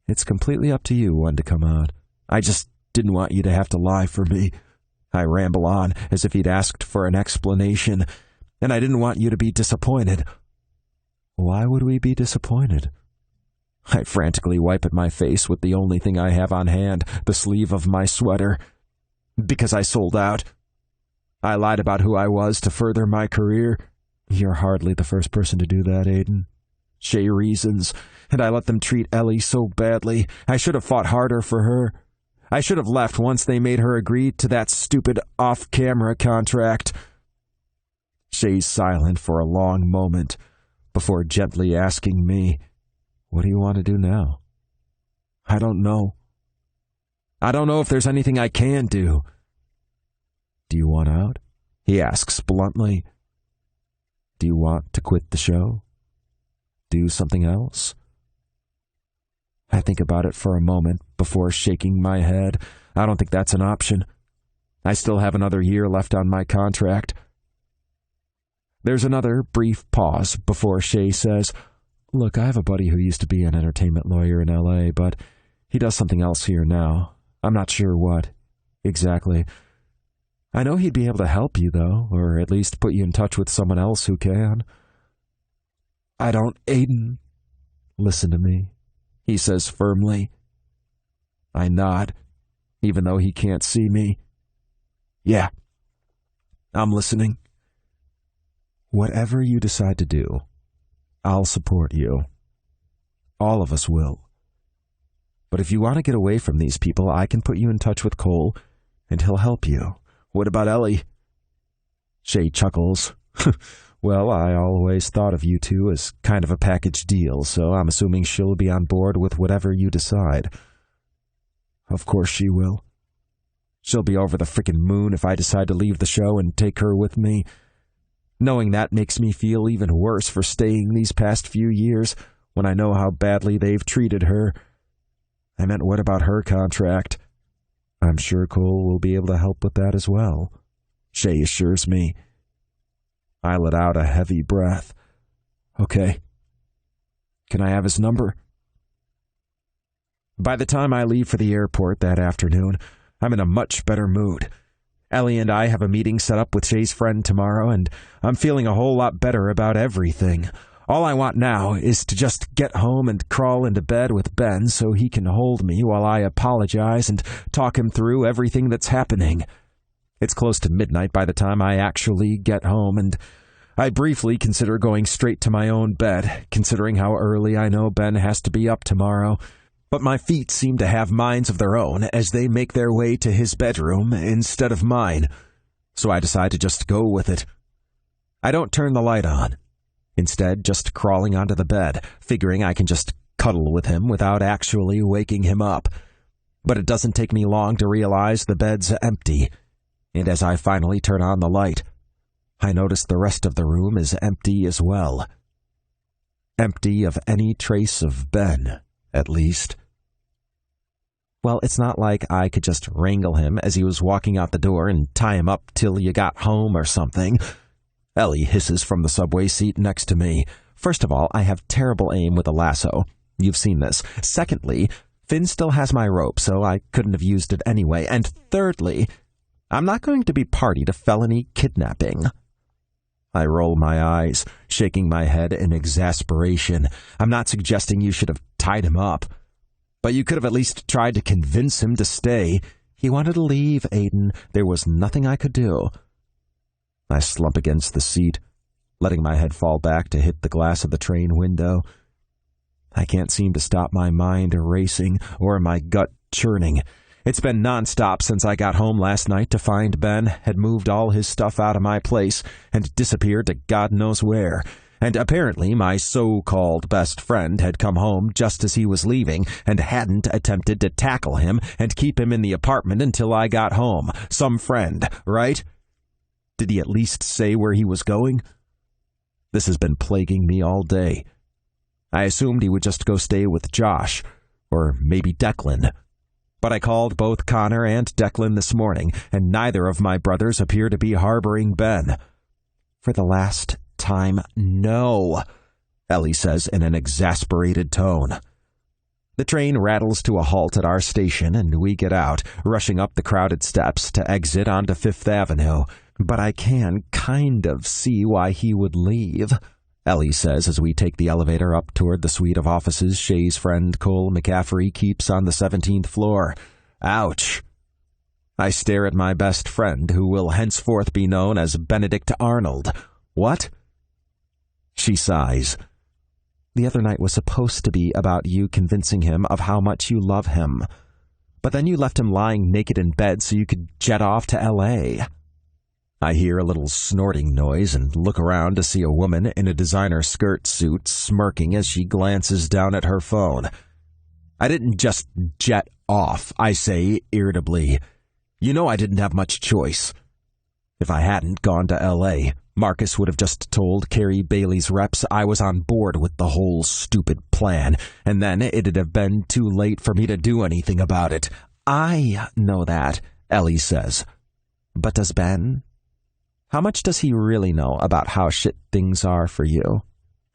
It's completely up to you when to come out. I just didn't want you to have to lie for me. I ramble on as if he'd asked for an explanation, and I didn't want you to be disappointed. Why would we be disappointed? I frantically wipe at my face with the only thing I have on hand, the sleeve of my sweater. Because I sold out. I lied about who I was to further my career. You're hardly the first person to do that, Aidan. Shay reasons, and I let them treat Ellie so badly. I should have fought harder for her. I should have left once they made her agree to that stupid off-camera contract. Shay's silent for a long moment before gently asking me, What do you want to do now? I don't know. I don't know if there's anything I can do. Do you want out? He asks bluntly. Do you want to quit the show? Do something else? I think about it for a moment before shaking my head. I don't think that's an option. I still have another year left on my contract. There's another brief pause before Shay says, Look, I have a buddy who used to be an entertainment lawyer in L.A., but he does something else here now. I'm not sure what. Exactly. I know he'd be able to help you, though, or at least put you in touch with someone else who can. I don't, Aidan. Listen to me, he says firmly. I nod, even though he can't see me. Yeah, I'm listening. Whatever you decide to do, I'll support you. All of us will. But if you want to get away from these people, I can put you in touch with Cole, and he'll help you. What about Ellie? Shay chuckles. Well, I always thought of you two as kind of a package deal, so I'm assuming she'll be on board with whatever you decide. Of course she will. She'll be over the frickin' moon if I decide to leave the show and take her with me. Knowing that makes me feel even worse for staying these past few years when I know how badly they've treated her. I meant, what about her contract? I'm sure Cole will be able to help with that as well, Shay assures me. I let out a heavy breath. Okay. Can I have his number? By the time I leave for the airport that afternoon, I'm in a much better mood. Ellie and I have a meeting set up with Shay's friend tomorrow, and I'm feeling a whole lot better about everything. All I want now is to just get home and crawl into bed with Ben so he can hold me while I apologize and talk him through everything that's happening. It's close to midnight by the time I actually get home, and I briefly consider going straight to my own bed, considering how early I know Ben has to be up tomorrow. But my feet seem to have minds of their own as they make their way to his bedroom instead of mine, so I decide to just go with it. I don't turn the light on. Instead, just crawling onto the bed, figuring I can just cuddle with him without actually waking him up. But it doesn't take me long to realize the bed's empty, and as I finally turn on the light, I notice the rest of the room is empty as well. Empty of any trace of Ben, at least. Well, it's not like I could just wrangle him as he was walking out the door and tie him up till you got home or something. Ellie hisses from the subway seat next to me. First of all, I have terrible aim with a lasso. You've seen this. Secondly, Finn still has my rope, so I couldn't have used it anyway. And thirdly, I'm not going to be party to felony kidnapping. I roll my eyes, shaking my head in exasperation. I'm not suggesting you should have tied him up. But you could have at least tried to convince him to stay. He wanted to leave, Aidan. There was nothing I could do. I slump against the seat, letting my head fall back to hit the glass of the train window. I can't seem to stop my mind racing or my gut churning. It's been nonstop since I got home last night to find Ben had moved all his stuff out of my place and disappeared to God knows where. And apparently my so-called best friend had come home just as he was leaving and hadn't attempted to tackle him and keep him in the apartment until I got home. Some friend, right? Did he at least say where he was going? This has been plaguing me all day. I assumed he would just go stay with Josh, or maybe Declan. But I called both Connor and Declan this morning, and neither of my brothers appear to be harboring Ben. For the last time, no, Ellie says in an exasperated tone. The train rattles to a halt at our station, and we get out, rushing up the crowded steps to exit onto Fifth Avenue. But I can kind of see why he would leave, Ellie says as we take the elevator up toward the suite of offices Shay's friend Cole McCaffrey keeps on the 17th floor. Ouch. I stare at my best friend, who will henceforth be known as Benedict Arnold. What? She sighs. The other night was supposed to be about you convincing him of how much you love him. But then you left him lying naked in bed so you could jet off to L.A. I hear a little snorting noise and look around to see a woman in a designer skirt suit smirking as she glances down at her phone. I didn't just jet off, I say irritably. You know I didn't have much choice. If I hadn't gone to L.A., Marcus would have just told Carrie Bailey's reps I was on board with the whole stupid plan, and then it'd have been too late for me to do anything about it. I know that, Ellie says. But does Ben? How much does he really know about how shit things are for you?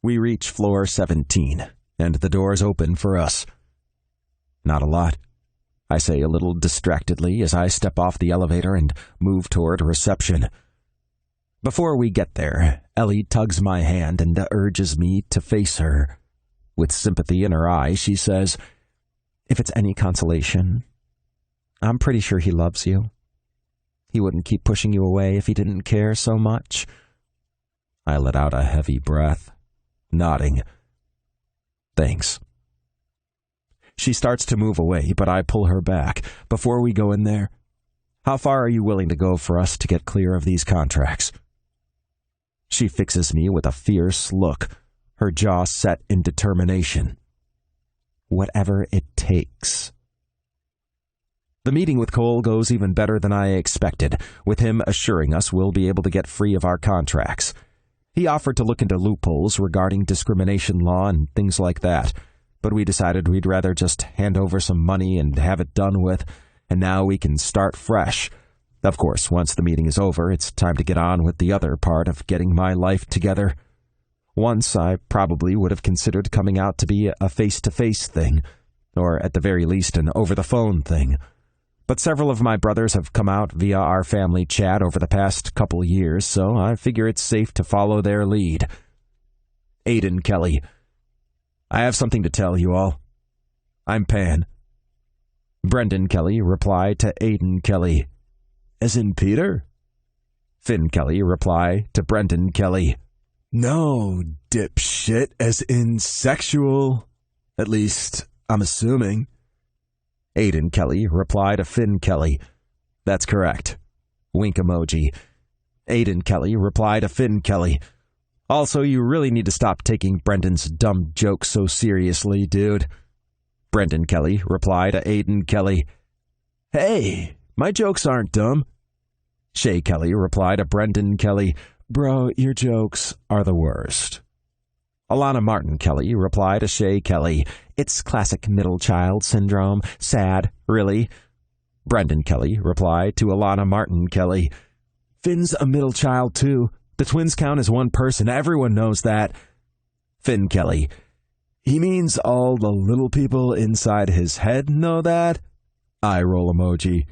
We reach floor 17, and the doors open for us. Not a lot. I say a little distractedly as I step off the elevator and move toward reception. Before we get there, Ellie tugs my hand and urges me to face her. With sympathy in her eye, she says, "If it's any consolation, I'm pretty sure he loves you. He wouldn't keep pushing you away if he didn't care so much." I let out a heavy breath, nodding. "Thanks." She starts to move away, but I pull her back. "Before we go in there, how far are you willing to go for us to get clear of these contracts?" She fixes me with a fierce look, her jaw set in determination. "Whatever it takes." The meeting with Cole goes even better than I expected, with him assuring us we'll be able to get free of our contracts. He offered to look into loopholes regarding discrimination law and things like that, but we decided we'd rather just hand over some money and have it done with, and now we can start fresh. Of course, once the meeting is over, it's time to get on with the other part of getting my life together. Once, I probably would have considered coming out to be a face-to-face thing, or at the very least an over-the-phone thing. But several of my brothers have come out via our family chat over the past couple years, so I figure it's safe to follow their lead. Aidan Kelly. I have something to tell you all. I'm Pan. Brendan Kelly replied to Aidan Kelly. As in Peter? Finn Kelly replied to Brendan Kelly. No, dipshit, as in sexual. At least, I'm assuming. Aidan Kelly replied to Finn Kelly. That's correct. Wink emoji. Aidan Kelly replied to Finn Kelly. Also, you really need to stop taking Brendan's dumb jokes so seriously, dude. Brendan Kelly replied to Aidan Kelly. Hey, my jokes aren't dumb. Shay Kelly replied to Brendan Kelly. Bro, your jokes are the worst. Alana Martin Kelly replied to Shay Kelly. It's classic middle child syndrome. Sad, really. Brendan Kelly replied to Alana Martin Kelly. Finn's a middle child, too. The twins count as one person. Everyone knows that. Finn Kelly. He means all the little people inside his head know that? Eye roll emoji.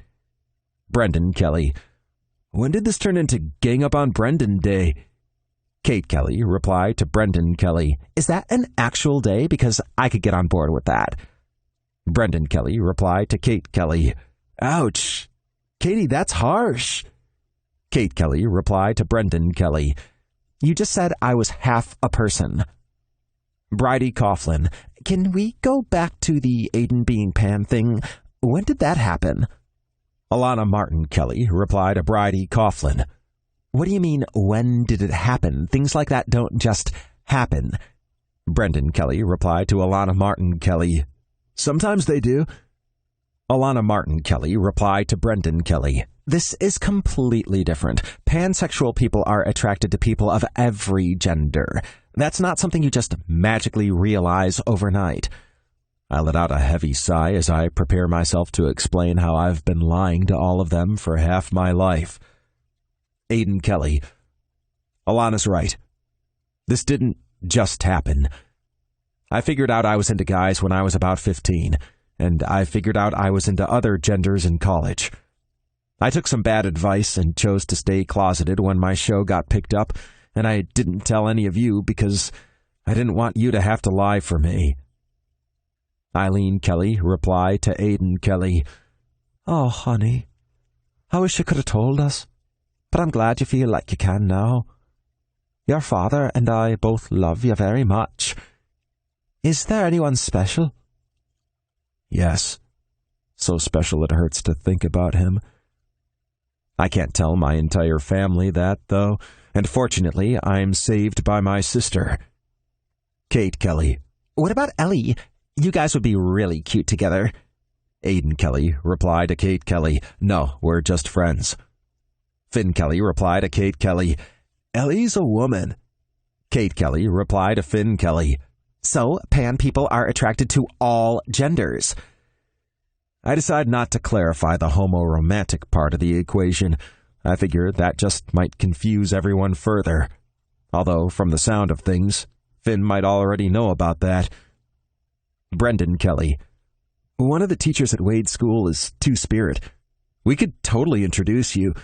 Brendan Kelly. When did this turn into Gang Up on Brendan Day? Kate Kelly replied to Brendan Kelly. Is that an actual day? Because I could get on board with that. Brendan Kelly replied to Kate Kelly. Ouch. Katie, that's harsh. Kate Kelly replied to Brendan Kelly. You just said I was half a person. Bridie Coughlin. Can we go back to the Aidan being Pan thing? When did that happen? Alana Martin Kelly replied to Bridie Coughlin. What do you mean, when did it happen? Things like that don't just happen. Brendan Kelly replied to Alana Martin Kelly. Sometimes they do. Alana Martin Kelly replied to Brendan Kelly. This is completely different. Pansexual people are attracted to people of every gender. That's not something you just magically realize overnight. I let out a heavy sigh as I prepare myself to explain how I've been lying to all of them for half my life. Aidan Kelly. Alana's right. This didn't just happen. I figured out I was into guys when I was about 15, and I figured out I was into other genders in college. I took some bad advice and chose to stay closeted when my show got picked up, and I didn't tell any of you because I didn't want you to have to lie for me. Eileen Kelly replied to Aidan Kelly. Oh, honey, I wish you could have told us, but I'm glad you feel like you can now. Your father and I both love you very much. Is there anyone special? Yes, so special it hurts to think about him. I can't tell my entire family that, though, and fortunately, I'm saved by my sister. Kate Kelly. What about Ellie? You guys would be really cute together. Aidan Kelly replied to Kate Kelly. No, we're just friends. Finn Kelly replied to Kate Kelly. Ellie's a woman. Kate Kelly replied to Finn Kelly. So, pan people are attracted to all genders. I decide not to clarify the homo-romantic part of the equation. I figure that just might confuse everyone further. Although, from the sound of things, Finn might already know about that. Brendan Kelly. One of the teachers at Wade's school is Two-Spirit. We could totally introduce you.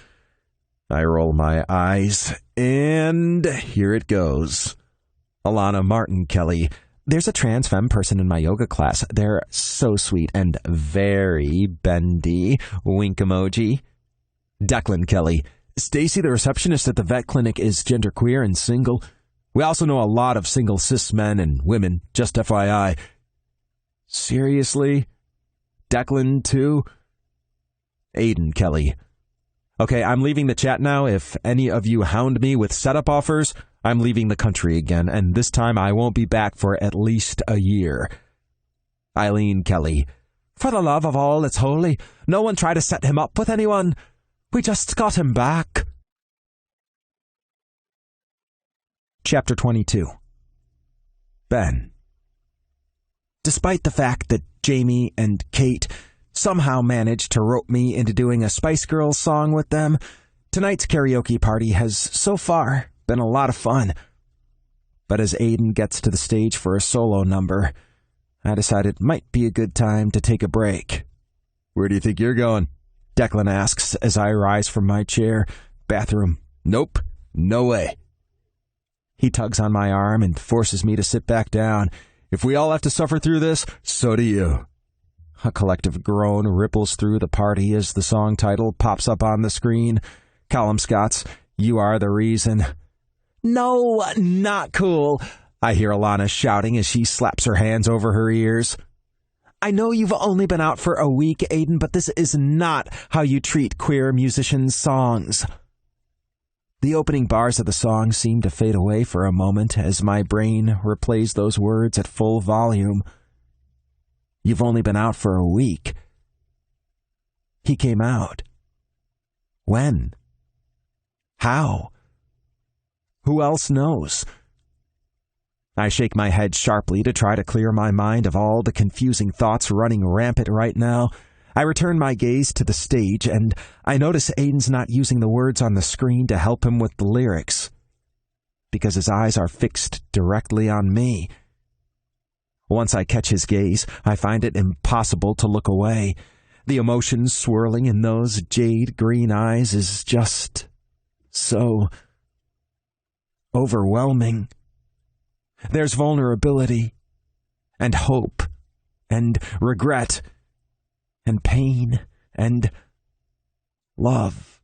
I roll my eyes, and here it goes. Alana Martin Kelly. There's a trans femme person in my yoga class. They're so sweet and very bendy. Wink emoji. Declan Kelly. Stacy, the receptionist at the vet clinic, is genderqueer and single. We also know a lot of single cis men and women, just FYI. Seriously? Declan, too? Aidan Kelly. Okay, I'm leaving the chat now. If any of you hound me with setup offers, I'm leaving the country again, and this time I won't be back for at least a year. Eileen Kelly. For the love of all that's holy, no one try to set him up with anyone. We just got him back. Chapter 22. Ben. Despite the fact that Jamie and Kate somehow managed to rope me into doing a Spice Girls song with them, tonight's karaoke party has so far been a lot of fun. But as Aidan gets to the stage for a solo number, I decided it might be a good time to take a break. Where do you think you're going? Declan asks as I rise from my chair. Bathroom. Nope. No way. He tugs on my arm and forces me to sit back down. If we all have to suffer through this, so do you. A collective groan ripples through the party as the song title pops up on the screen. Callum Scott's You Are the Reason. No, not cool, I hear Alana shouting as she slaps her hands over her ears. I know you've only been out for a week, Aidan, but this is not how you treat queer musicians' songs. The opening bars of the song seem to fade away for a moment as my brain replays those words at full volume. You've only been out for a week. He came out. When? How? Who else knows? I shake my head sharply to try to clear my mind of all the confusing thoughts running rampant right now. I return my gaze to the stage, and I notice Aidan's not using the words on the screen to help him with the lyrics, because his eyes are fixed directly on me. Once I catch his gaze, I find it impossible to look away. The emotion swirling in those jade green eyes is just so overwhelming. There's vulnerability, and hope, and regret, and pain, and love.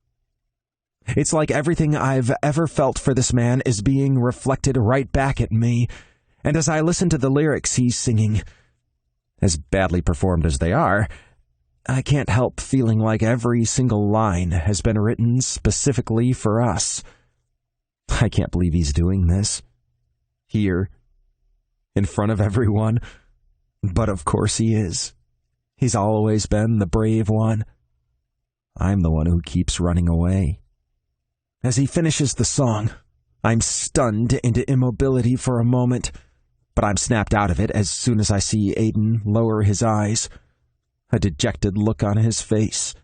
It's like everything I've ever felt for this man is being reflected right back at me, and as I listen to the lyrics he's singing, as badly performed as they are, I can't help feeling like every single line has been written specifically for us. I can't believe he's doing this. Here, in front of everyone, but of course he is. He's always been the brave one. I'm the one who keeps running away. As he finishes the song, I'm stunned into immobility for a moment, but I'm snapped out of it as soon as I see Aidan lower his eyes, a dejected look on his face.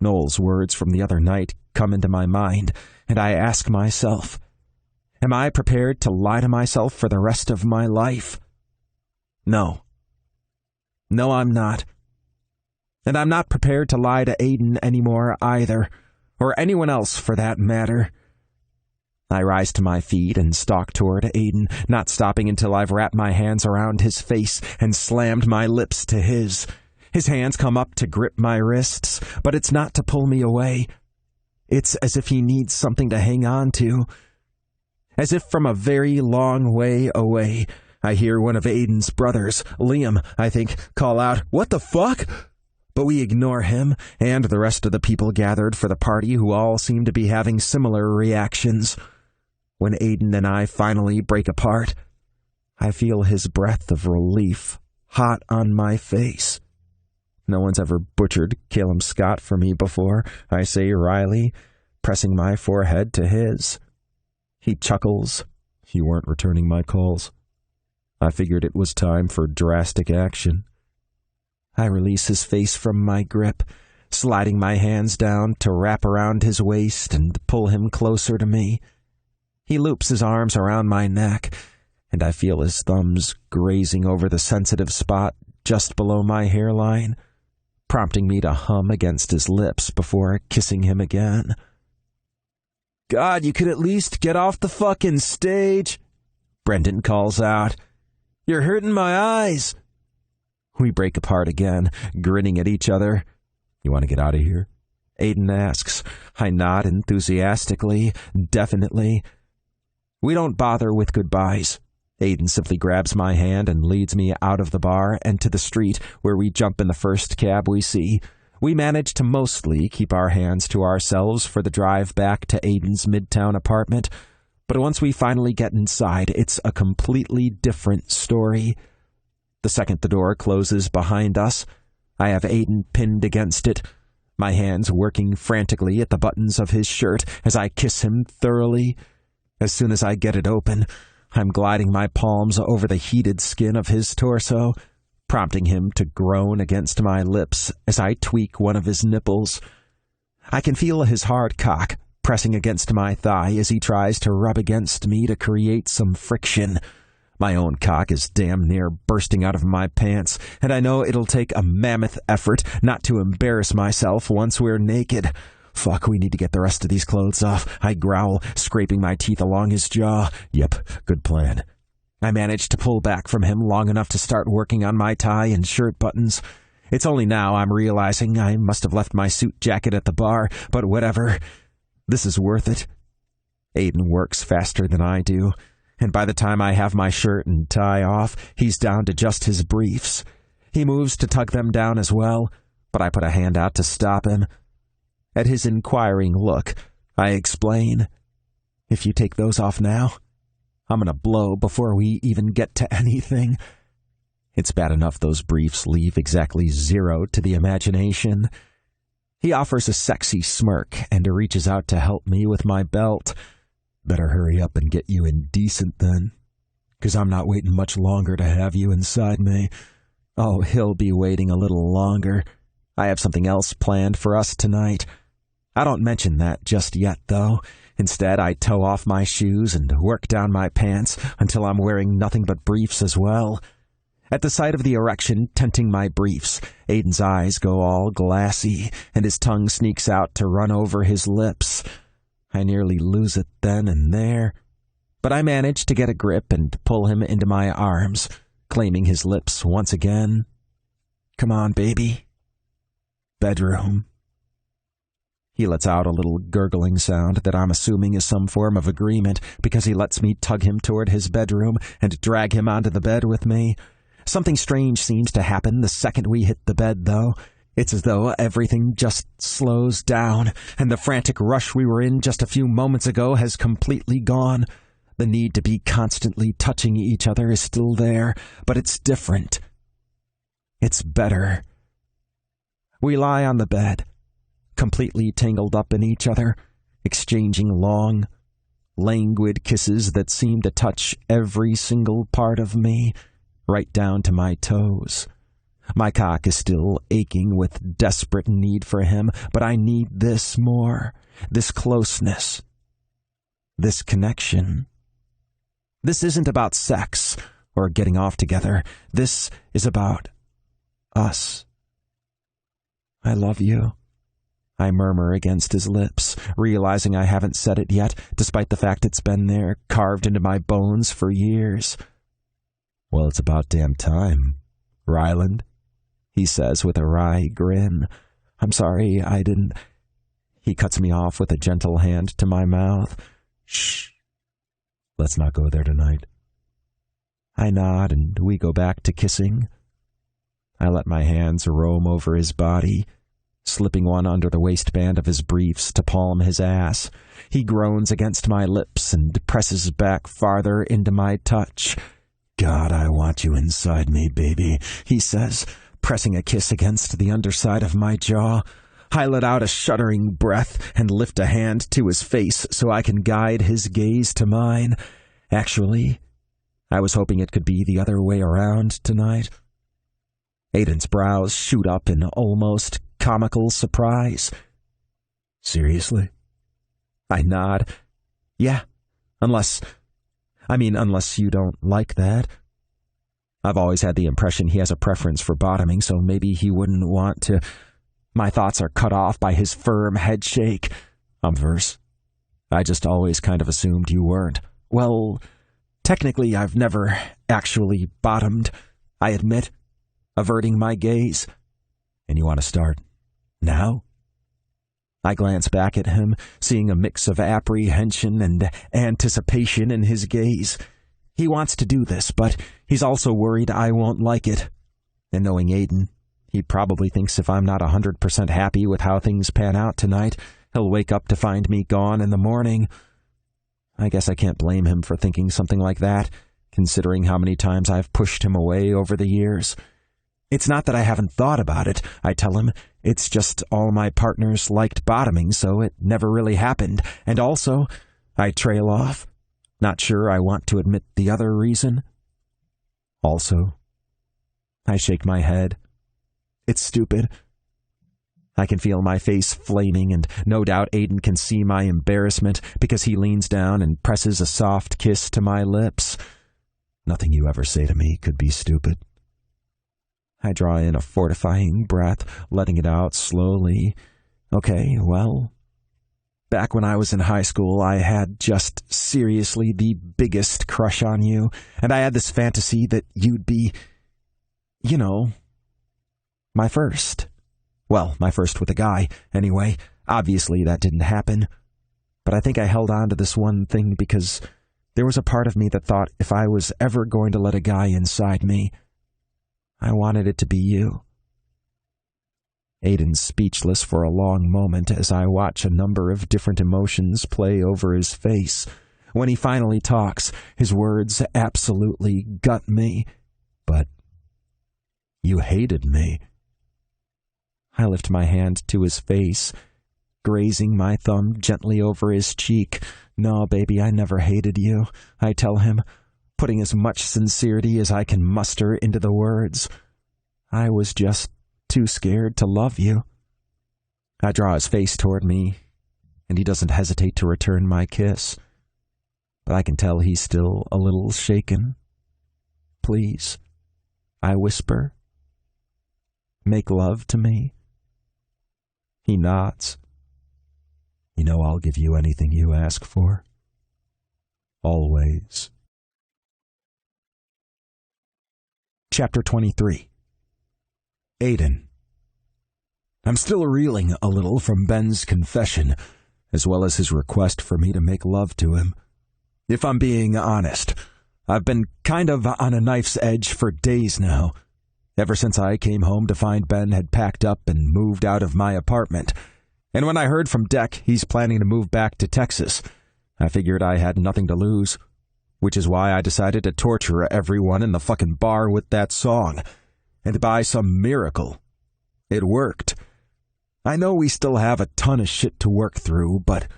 Noel's words from the other night come into my mind, and I ask myself, am I prepared to lie to myself for the rest of my life? No. No, I'm not. And I'm not prepared to lie to Aidan anymore either, or anyone else for that matter. I rise to my feet and stalk toward Aidan, not stopping until I've wrapped my hands around his face and slammed my lips to his. His hands come up to grip my wrists, but it's not to pull me away. It's as if he needs something to hang on to. As if from a very long way away, I hear one of Aidan's brothers, Liam, I think, call out, "What the fuck?" But we ignore him and the rest of the people gathered for the party who all seem to be having similar reactions. When Aidan and I finally break apart, I feel his breath of relief hot on my face. No one's ever butchered Calum Scott for me before, I say wryly, pressing my forehead to his. He chuckles. You weren't returning my calls. I figured it was time for drastic action. I release his face from my grip, sliding my hands down to wrap around his waist and pull him closer to me. He loops his arms around my neck, and I feel his thumbs grazing over the sensitive spot just below my hairline, prompting me to hum against his lips before kissing him again. God, you could at least get off the fucking stage, Brendan calls out. You're hurting my eyes. We break apart again, grinning at each other. You want to get out of here? Aidan asks. I nod enthusiastically, definitely. We don't bother with goodbyes. Aidan simply grabs my hand and leads me out of the bar and to the street, where we jump in the first cab we see. We manage to mostly keep our hands to ourselves for the drive back to Aidan's midtown apartment, but once we finally get inside, it's a completely different story. The second the door closes behind us, I have Aidan pinned against it, my hands working frantically at the buttons of his shirt as I kiss him thoroughly. As soon as I get it open, I'm gliding my palms over the heated skin of his torso, prompting him to groan against my lips as I tweak one of his nipples. I can feel his hard cock pressing against my thigh as he tries to rub against me to create some friction. My own cock is damn near bursting out of my pants, and I know it'll take a mammoth effort not to embarrass myself once we're naked. Fuck, we need to get the rest of these clothes off, I growl, scraping my teeth along his jaw. Yep, good plan. I manage to pull back from him long enough to start working on my tie and shirt buttons. It's only now I'm realizing I must have left my suit jacket at the bar, but whatever. This is worth it. Aidan works faster than I do, and by the time I have my shirt and tie off, he's down to just his briefs. He moves to tug them down as well, but I put a hand out to stop him. At his inquiring look, I explain, "If you take those off now, I'm gonna blow before we even get to anything." It's bad enough those briefs leave exactly 0 to the imagination. He offers a sexy smirk and reaches out to help me with my belt. Better hurry up and get you indecent then, 'cause I'm not waiting much longer to have you inside me. Oh, he'll be waiting a little longer. I have something else planned for us tonight. I don't mention that just yet, though. Instead, I toe off my shoes and work down my pants until I'm wearing nothing but briefs as well. At the sight of the erection tenting my briefs, Aidan's eyes go all glassy, and his tongue sneaks out to run over his lips. I nearly lose it then and there, but I manage to get a grip and pull him into my arms, claiming his lips once again. "Come on, baby." "Bedroom." He lets out a little gurgling sound that I'm assuming is some form of agreement because he lets me tug him toward his bedroom and drag him onto the bed with me. Something strange seems to happen the second we hit the bed, though. It's as though everything just slows down, and the frantic rush we were in just a few moments ago has completely gone. The need to be constantly touching each other is still there, but it's different. It's better. We lie on the bed, completely tangled up in each other, exchanging long, languid kisses that seem to touch every single part of me, right down to my toes. My cock is still aching with desperate need for him, but I need this more, this closeness, this connection. This isn't about sex or getting off together. This is about us. "I love you," I murmur against his lips, realizing I haven't said it yet, despite the fact it's been there, carved into my bones for years. "Well, it's about damn time, Ryland," he says with a wry grin. "I'm sorry, I didn't—" He cuts me off with a gentle hand to my mouth. "Shh. Let's not go there tonight." I nod and we go back to kissing. I let my hands roam over his body, slipping one under the waistband of his briefs to palm his ass. He groans against my lips and presses back farther into my touch. "God, I want you inside me, baby," he says, pressing a kiss against the underside of my jaw. I let out a shuddering breath and lift a hand to his face so I can guide his gaze to mine. Actually, I was hoping it could be the other way around tonight. Aidan's brows shoot up in almost comical surprise. "Seriously?" I nod. "Yeah, unless you don't like that." I've always had the impression he has a preference for bottoming, so maybe he wouldn't want to. My thoughts are cut off by his firm head shake. Verse. I just always kind of assumed you weren't. Well, technically I've never actually bottomed, I admit, averting my gaze. And you want to start now? I glance back at him, seeing a mix of apprehension and anticipation in his gaze. He wants to do this, but he's also worried I won't like it. And knowing Aidan, he probably thinks if I'm not 100% happy with how things pan out tonight, he'll wake up to find me gone in the morning. I guess I can't blame him for thinking something like that, considering how many times I've pushed him away over the years. It's not that I haven't thought about it, I tell him. It's just all my partners liked bottoming, so it never really happened. And also, I trail off. Not sure I want to admit the other reason. Also, I shake my head. It's stupid. I can feel my face flaming, and no doubt Aidan can see my embarrassment because he leans down and presses a soft kiss to my lips. Nothing you ever say to me could be stupid. I draw in a fortifying breath, letting it out slowly. Okay, well, back when I was in high school, I had just seriously the biggest crush on you, and I had this fantasy that you'd be, my first. Well, my first with a guy, anyway. Obviously, that didn't happen. But I think I held on to this one thing because there was a part of me that thought if I was ever going to let a guy inside me, I wanted it to be you. Aidan's speechless for a long moment as I watch a number of different emotions play over his face. When he finally talks, his words absolutely gut me. But you hated me. I lift my hand to his face, grazing my thumb gently over his cheek. No, baby, I never hated you, I tell him, putting as much sincerity as I can muster into the words. I was just too scared to love you. I draw his face toward me, and he doesn't hesitate to return my kiss. But I can tell he's still a little shaken. Please, I whisper. Make love to me. He nods. You know I'll give you anything you ask for. Always. Chapter 23. Aidan. I'm still reeling a little from Ben's confession, as well as his request for me to make love to him. If I'm being honest, I've been kind of on a knife's edge for days now. Ever since I came home to find Ben had packed up and moved out of my apartment. And when I heard from Deck he's planning to move back to Texas, I figured I had nothing to lose. Which is why I decided to torture everyone in the fucking bar with that song. And by some miracle, it worked. I know we still have a ton of shit to work through, but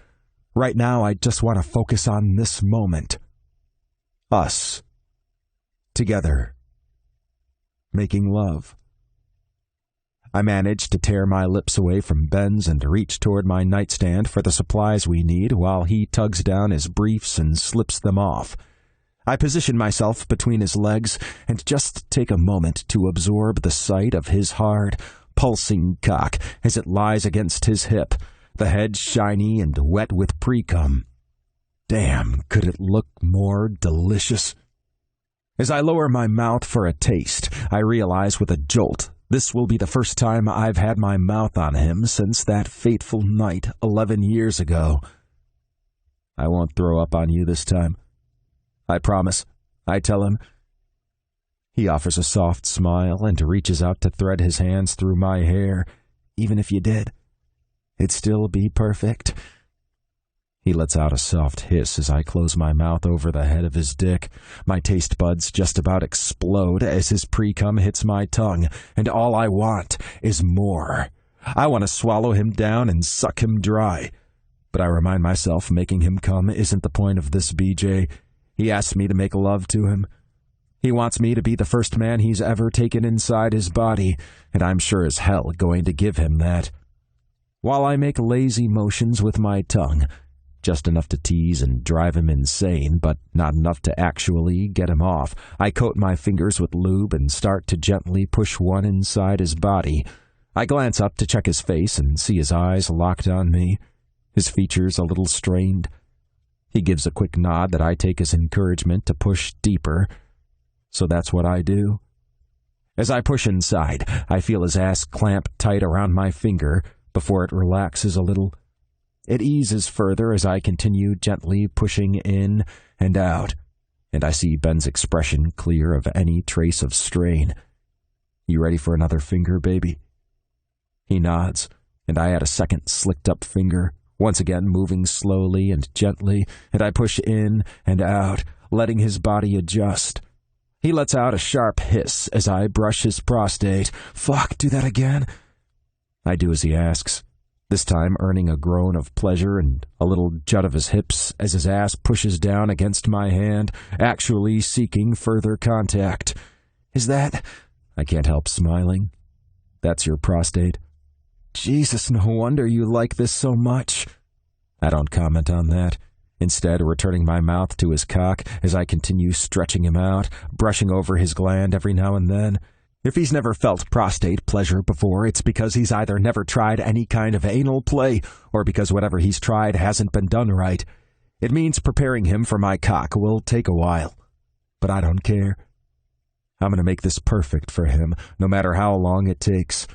right now I just want to focus on this moment. Us. Together. Making love. I managed to tear my lips away from Ben's and reach toward my nightstand for the supplies we need while he tugs down his briefs and slips them off. I position myself between his legs and just take a moment to absorb the sight of his hard, pulsing cock as it lies against his hip, the head shiny and wet with pre-cum. Damn, could it look more delicious? As I lower my mouth for a taste, I realize with a jolt this will be the first time I've had my mouth on him since that fateful night 11 years ago. I won't throw up on you this time. I promise, I tell him. He offers a soft smile and reaches out to thread his hands through my hair. Even if you did, it'd still be perfect. He lets out a soft hiss as I close my mouth over the head of his dick. My taste buds just about explode as his pre-cum hits my tongue, and all I want is more. I want to swallow him down and suck him dry. But I remind myself making him come isn't the point of this, BJ. He asks me to make love to him. He wants me to be the first man he's ever taken inside his body, and I'm sure as hell going to give him that. While I make lazy motions with my tongue, just enough to tease and drive him insane, but not enough to actually get him off. I coat my fingers with lube and start to gently push one inside his body. I glance up to check his face and see his eyes locked on me, his features a little strained. He gives a quick nod that I take as encouragement to push deeper, so that's what I do. As I push inside, I feel his ass clamp tight around my finger before it relaxes a little. It eases further as I continue gently pushing in and out, and I see Ben's expression clear of any trace of strain. "You ready for another finger, baby?" He nods, and I add a second slicked-up finger, once again moving slowly and gently, and I push in and out, letting his body adjust. He lets out a sharp hiss as I brush his prostate. "Fuck, do that again?" I do as he asks, this time earning a groan of pleasure and a little jut of his hips as his ass pushes down against my hand, actually seeking further contact. "Is that—" I can't help smiling. "That's your prostate." "Jesus, no wonder you like this so much." I don't comment on that, instead returning my mouth to his cock as I continue stretching him out, brushing over his gland every now and then. If he's never felt prostate pleasure before, it's because he's either never tried any kind of anal play, or because whatever he's tried hasn't been done right. It means preparing him for my cock will take a while. But I don't care. I'm going to make this perfect for him, no matter how long it takes.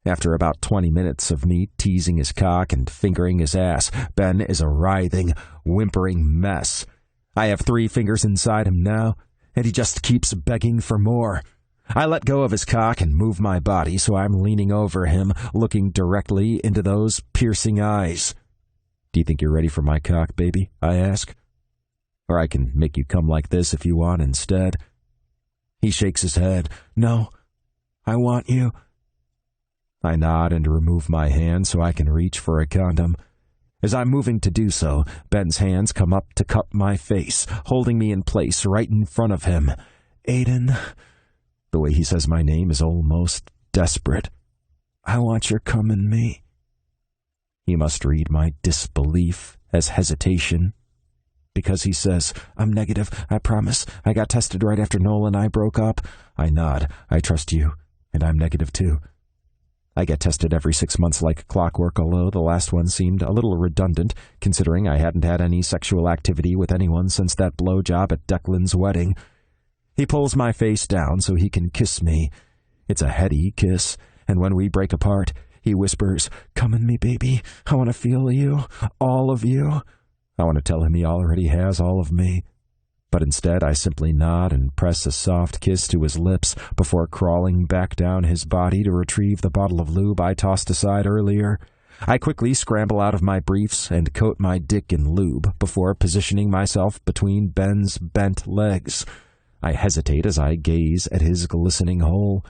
After about 20 minutes of me teasing his cock and fingering his ass, Ben is a writhing, whimpering mess. I have 3 fingers inside him now, and he just keeps begging for more. I let go of his cock and move my body so I'm leaning over him, looking directly into those piercing eyes. "Do you think you're ready for my cock, baby?" I ask. "Or I can make you come like this if you want instead." He shakes his head. "No, I want you." I nod and remove my hand so I can reach for a condom. As I'm moving to do so, Ben's hands come up to cup my face, holding me in place right in front of him. "Aidan." The way he says my name is almost desperate. "I want your cum in me." He must read my disbelief as hesitation, because he says, "I'm negative, I promise. I got tested right after Noel and I broke up." I nod. "I trust you, and I'm negative too." I get tested every 6 months like clockwork, although the last one seemed a little redundant, considering I hadn't had any sexual activity with anyone since that blowjob at Declan's wedding. He pulls my face down so he can kiss me. It's a heady kiss, and when we break apart, he whispers, "Come in me, baby. I want to feel you. All of you." I want to tell him he already has all of me. But instead, I simply nod and press a soft kiss to his lips before crawling back down his body to retrieve the bottle of lube I tossed aside earlier. I quickly scramble out of my briefs and coat my dick in lube before positioning myself between Ben's bent legs. I hesitate as I gaze at his glistening hole.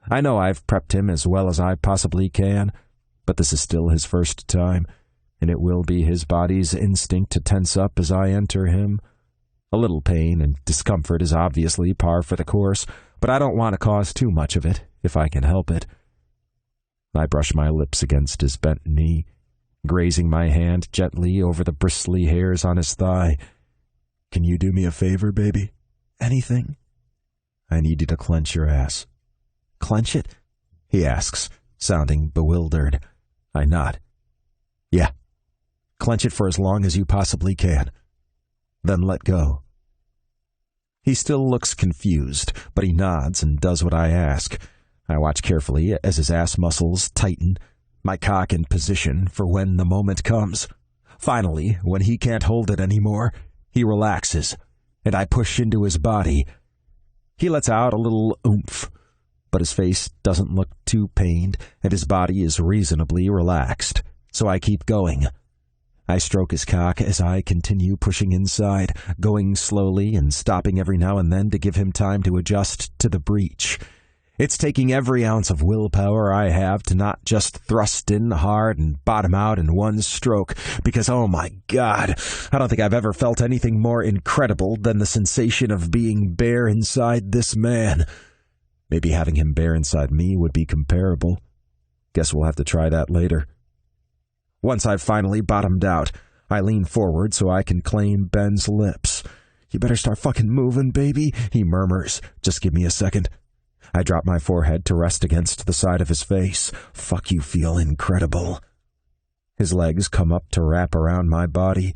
I know I've prepped him as well as I possibly can, but this is still his first time, and it will be his body's instinct to tense up as I enter him. A little pain and discomfort is obviously par for the course, but I don't want to cause too much of it, if I can help it. I brush my lips against his bent knee, grazing my hand gently over the bristly hairs on his thigh. "Can you do me a favor, baby?" "Anything?" "I need you to clench your ass." "Clench it?" he asks, sounding bewildered. I nod. "Yeah. Clench it for as long as you possibly can. Then let go." He still looks confused, but he nods and does what I ask. I watch carefully as his ass muscles tighten, my cock in position for when the moment comes. Finally, when he can't hold it anymore, he relaxes, and I push into his body. He lets out a little oomph, but his face doesn't look too pained, and his body is reasonably relaxed, so I keep going. I stroke his cock as I continue pushing inside, going slowly and stopping every now and then to give him time to adjust to the breach. It's taking every ounce of willpower I have to not just thrust in hard and bottom out in one stroke, because, oh my God, I don't think I've ever felt anything more incredible than the sensation of being bare inside this man. Maybe having him bare inside me would be comparable. Guess we'll have to try that later. Once I've finally bottomed out, I lean forward so I can claim Ben's lips. "You better start fucking moving, baby," he murmurs. "Just give me a second." I drop my forehead to rest against the side of his face. "Fuck, you feel incredible." His legs come up to wrap around my body,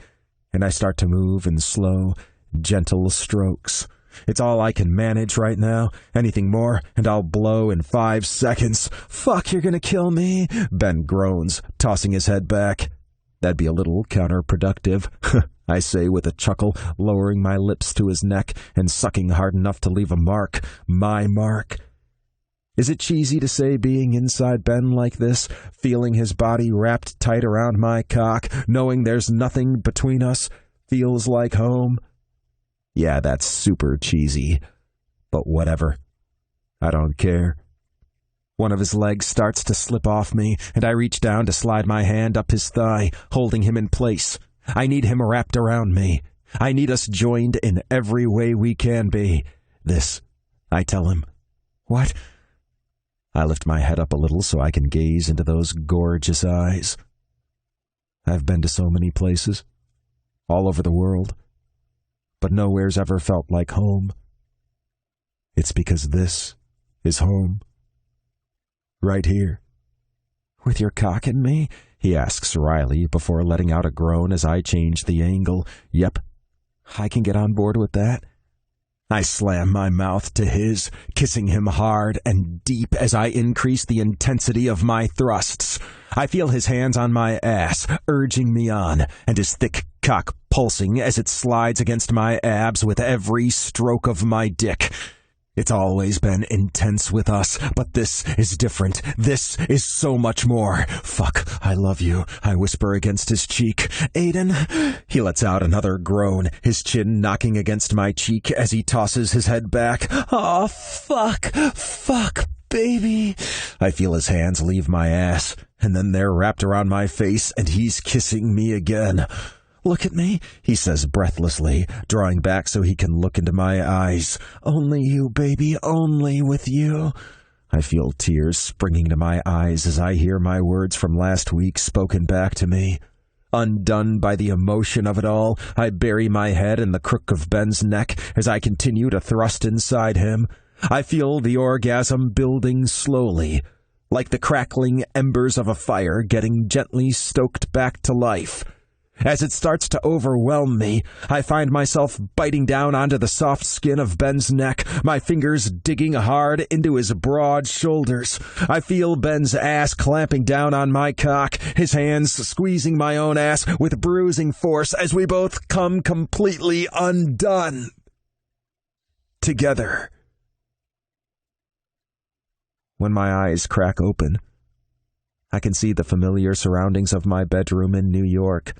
and I start to move in slow, gentle strokes. It's all I can manage right now. Anything more, and I'll blow in 5 seconds. "Fuck, you're gonna kill me," Ben groans, tossing his head back. "That'd be a little counterproductive," I say with a chuckle, lowering my lips to his neck and sucking hard enough to leave a mark. My mark. Is it cheesy to say being inside Ben like this, feeling his body wrapped tight around my cock, knowing there's nothing between us, feels like home? Yeah, that's super cheesy. But whatever. I don't care. One of his legs starts to slip off me, and I reach down to slide my hand up his thigh, holding him in place. I need him wrapped around me. I need us joined in every way we can be. This, I tell him. "What?" I lift my head up a little so I can gaze into those gorgeous eyes. I've been to so many places, all over the world, but nowhere's ever felt like home. It's because this is home. Right here. "With your cock in me?" he asks wryly before letting out a groan as I change the angle. "Yep, I can get on board with that." I slam my mouth to his, kissing him hard and deep as I increase the intensity of my thrusts. I feel his hands on my ass, urging me on, and his thick cock pulsing as it slides against my abs with every stroke of my dick. It's always been intense with us, but this is different. This is so much more. "Fuck, I love you," I whisper against his cheek. "Aidan." He lets out another groan, his chin knocking against my cheek as he tosses his head back. "Oh, fuck, baby." I feel his hands leave my ass, and then they're wrapped around my face, and he's kissing me again. "Look at me," he says breathlessly, drawing back so he can look into my eyes. "Only you, baby, only with you." I feel tears springing to my eyes as I hear my words from last week spoken back to me. Undone by the emotion of it all, I bury my head in the crook of Ben's neck as I continue to thrust inside him. I feel the orgasm building slowly, like the crackling embers of a fire getting gently stoked back to life. As it starts to overwhelm me, I find myself biting down onto the soft skin of Ben's neck, my fingers digging hard into his broad shoulders. I feel Ben's ass clamping down on my cock, his hands squeezing my own ass with bruising force as we both come completely undone. Together. When my eyes crack open, I can see the familiar surroundings of my bedroom in New York.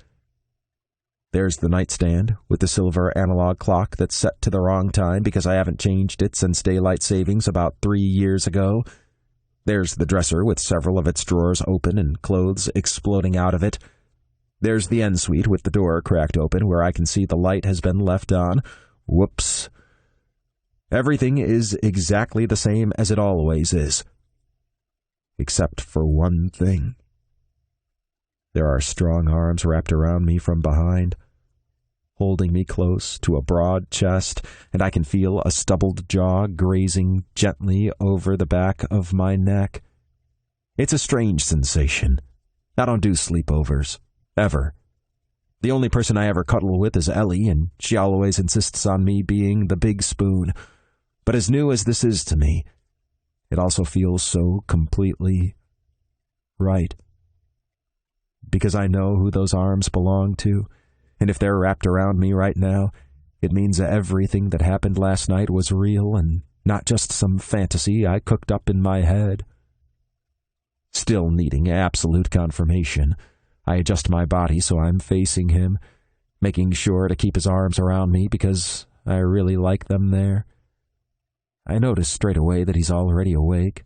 There's the nightstand with the silver analog clock that's set to the wrong time because I haven't changed it since daylight savings about 3 years ago. There's the dresser with several of its drawers open and clothes exploding out of it. There's the ensuite with the door cracked open where I can see the light has been left on. Whoops. Everything is exactly the same as it always is. Except for one thing. There are strong arms wrapped around me from behind, holding me close to a broad chest, and I can feel a stubbled jaw grazing gently over the back of my neck. It's a strange sensation. I don't do sleepovers. Ever. The only person I ever cuddle with is Ellie, and she always insists on me being the big spoon. But as new as this is to me, it also feels so completely right. Because I know who those arms belong to, and if they're wrapped around me right now, it means that everything that happened last night was real and not just some fantasy I cooked up in my head. Still needing absolute confirmation, I adjust my body so I'm facing him, making sure to keep his arms around me because I really like them there. I notice straight away that he's already awake.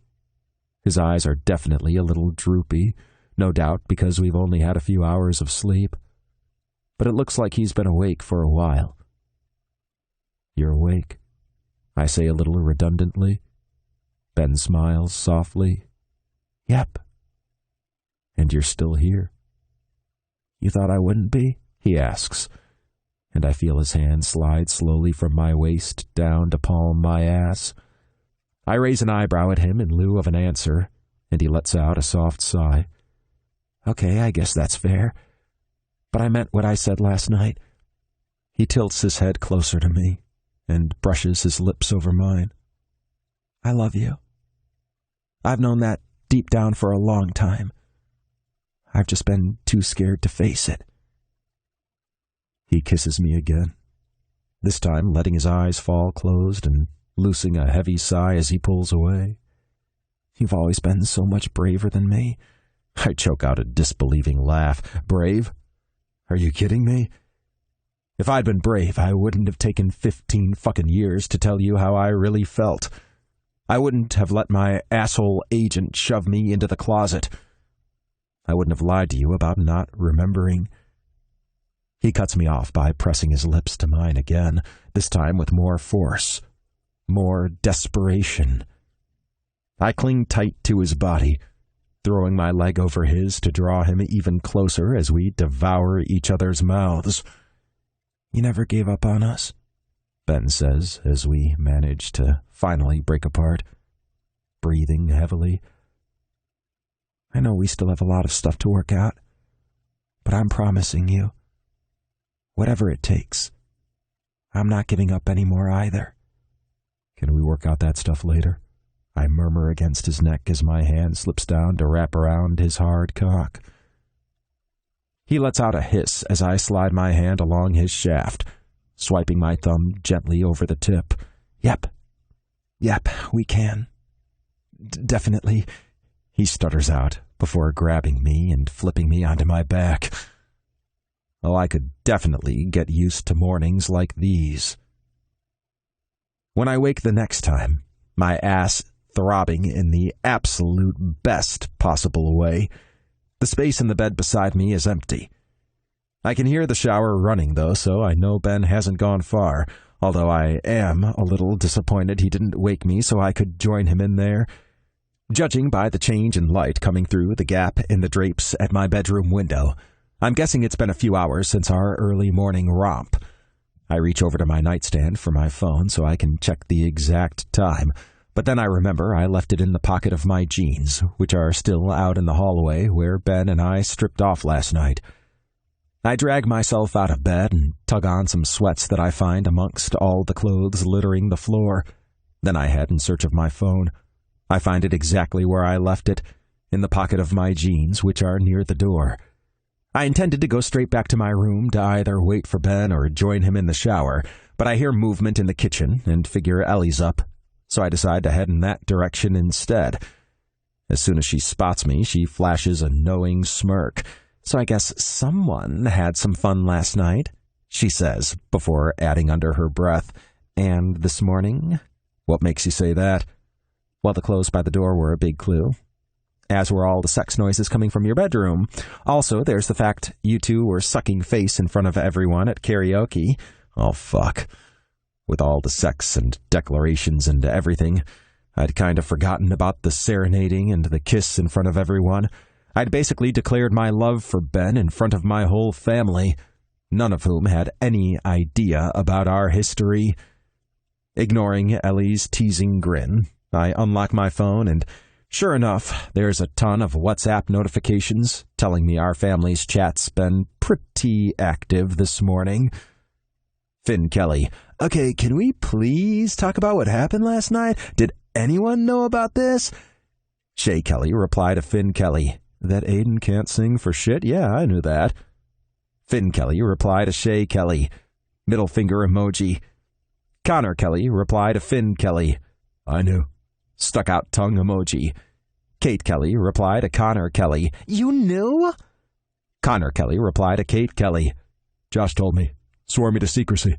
His eyes are definitely a little droopy, no doubt because we've only had a few hours of sleep. But it looks like he's been awake for a while. "You're awake," I say a little redundantly. Ben smiles softly. "Yep." "And you're still here." "You thought I wouldn't be?" he asks, and I feel his hand slide slowly from my waist down to palm my ass. I raise an eyebrow at him in lieu of an answer, and he lets out a soft sigh. Okay, I guess that's fair. But I meant what I said last night. He tilts his head closer to me and brushes his lips over mine. I love you. I've known that deep down for a long time. I've just been too scared to face it. He kisses me again, this time letting his eyes fall closed and loosing a heavy sigh as he pulls away. You've always been so much braver than me. I choke out a disbelieving laugh. Brave? Are you kidding me? If I'd been brave, I wouldn't have taken 15 fucking years to tell you how I really felt. I wouldn't have let my asshole agent shove me into the closet. I wouldn't have lied to you about not remembering. He cuts me off by pressing his lips to mine again, this time with more force, more desperation. I cling tight to his body, throwing my leg over his to draw him even closer as we devour each other's mouths. You never gave up on us, Ben says as we manage to finally break apart, breathing heavily. I know we still have a lot of stuff to work out, but I'm promising you, whatever it takes, I'm not giving up anymore either. Can we work out that stuff later? I murmur against his neck as my hand slips down to wrap around his hard cock. He lets out a hiss as I slide my hand along his shaft, swiping my thumb gently over the tip. Yep, we can. Definitely, he stutters out before grabbing me and flipping me onto my back. Oh, I could definitely get used to mornings like these. When I wake the next time, my ass throbbing in the absolute best possible way, the space in the bed beside me is empty. I can hear the shower running, though, so I know Ben hasn't gone far, although I am a little disappointed he didn't wake me so I could join him in there. Judging by the change in light coming through the gap in the drapes at my bedroom window, I'm guessing it's been a few hours since our early morning romp. I reach over to my nightstand for my phone so I can check the exact time, but then I remember I left it in the pocket of my jeans, which are still out in the hallway where Ben and I stripped off last night. I drag myself out of bed and tug on some sweats that I find amongst all the clothes littering the floor. Then I head in search of my phone. I find it exactly where I left it, in the pocket of my jeans, which are near the door. I intended to go straight back to my room to either wait for Ben or join him in the shower, but I hear movement in the kitchen and figure Ellie's up, so I decide to head in that direction instead. As soon as she spots me, she flashes a knowing smirk. So I guess someone had some fun last night, she says, before adding under her breath, and this morning? What makes you say that? Well, the clothes by the door were a big clue, as were all the sex noises coming from your bedroom. Also, there's the fact you two were sucking face in front of everyone at karaoke. Oh, fuck. With all the sex and declarations and everything, I'd kind of forgotten about the serenading and the kiss in front of everyone. I'd basically declared my love for Ben in front of my whole family, none of whom had any idea about our history. Ignoring Ellie's teasing grin, I unlock my phone and, sure enough, there's a ton of WhatsApp notifications telling me our family's chat's been pretty active this morning. Finn Kelly. Okay, can we please talk about what happened last night? Did anyone know about this? Shay Kelly replied to Finn Kelly. That Aidan can't sing for shit? Yeah, I knew that. Finn Kelly replied to Shay Kelly. Middle finger emoji. Connor Kelly replied to Finn Kelly. I knew. Stuck out tongue emoji. Kate Kelly replied to Connor Kelly. You knew? Connor Kelly replied to Kate Kelly. Josh told me. Swore me to secrecy.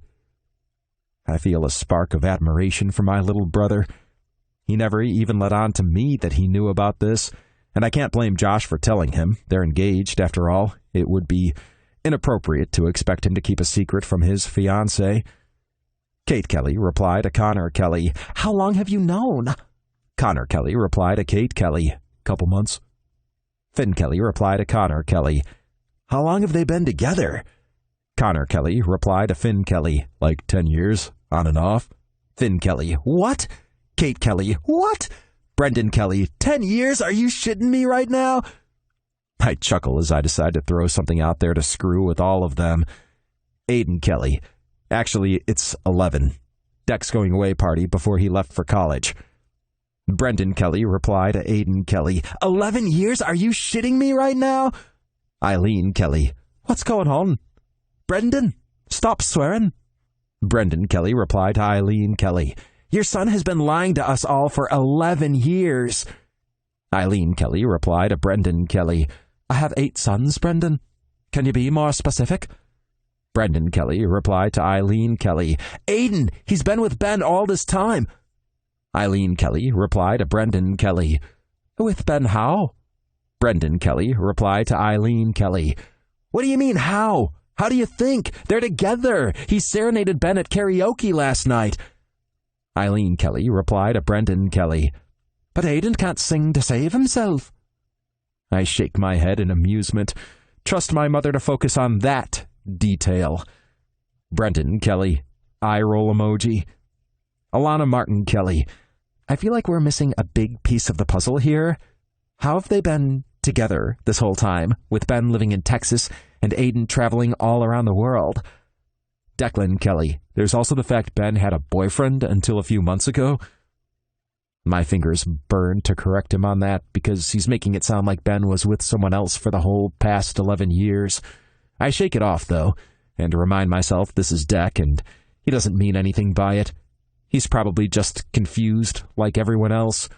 I feel a spark of admiration for my little brother. He never even let on to me that he knew about this, and I can't blame Josh for telling him. They're engaged, after all. It would be inappropriate to expect him to keep a secret from his fiancée. Kate Kelly replied to Connor Kelly. How long have you known? Connor Kelly replied to Kate Kelly. Couple months. Finn Kelly replied to Connor Kelly. How long have they been together? Connor Kelly replied to Finn Kelly, like 10 years, on and off. Finn Kelly, what? Kate Kelly, what? Brendan Kelly, 10 years? Are you shitting me right now? I chuckle as I decide to throw something out there to screw with all of them. Aidan Kelly. Actually, it's 11. Deck's going away party before he left for college. Brendan Kelly replied to Aidan Kelly, 11 years? Are you shitting me right now? Eileen Kelly, what's going on? Brendan, stop swearing. Brendan Kelly replied to Eileen Kelly, your son has been lying to us all for 11 years. Eileen Kelly replied to Brendan Kelly, I have 8 sons, Brendan. Can you be more specific? Brendan Kelly replied to Eileen Kelly, Aidan, he's been with Ben all this time. Eileen Kelly replied to Brendan Kelly, with Ben how? Brendan Kelly replied to Eileen Kelly, what do you mean how? How do you think? They're together. He serenaded Ben at karaoke last night. Eileen Kelly replied to Brendan Kelly, but Aidan can't sing to save himself. I shake my head in amusement. Trust my mother to focus on that detail. Brendan Kelly, eye roll emoji. Alana Martin Kelly, I feel like we're missing a big piece of the puzzle here. How have they been together this whole time, with Ben living in Texas and Aidan traveling all around the world? Declan Kelly, there's also the fact Ben had a boyfriend until a few months ago. My fingers burn to correct him on that because he's making it sound like Ben was with someone else for the whole past 11 years. I shake it off, though, and remind myself this is Deck and he doesn't mean anything by it. He's probably just confused like everyone else.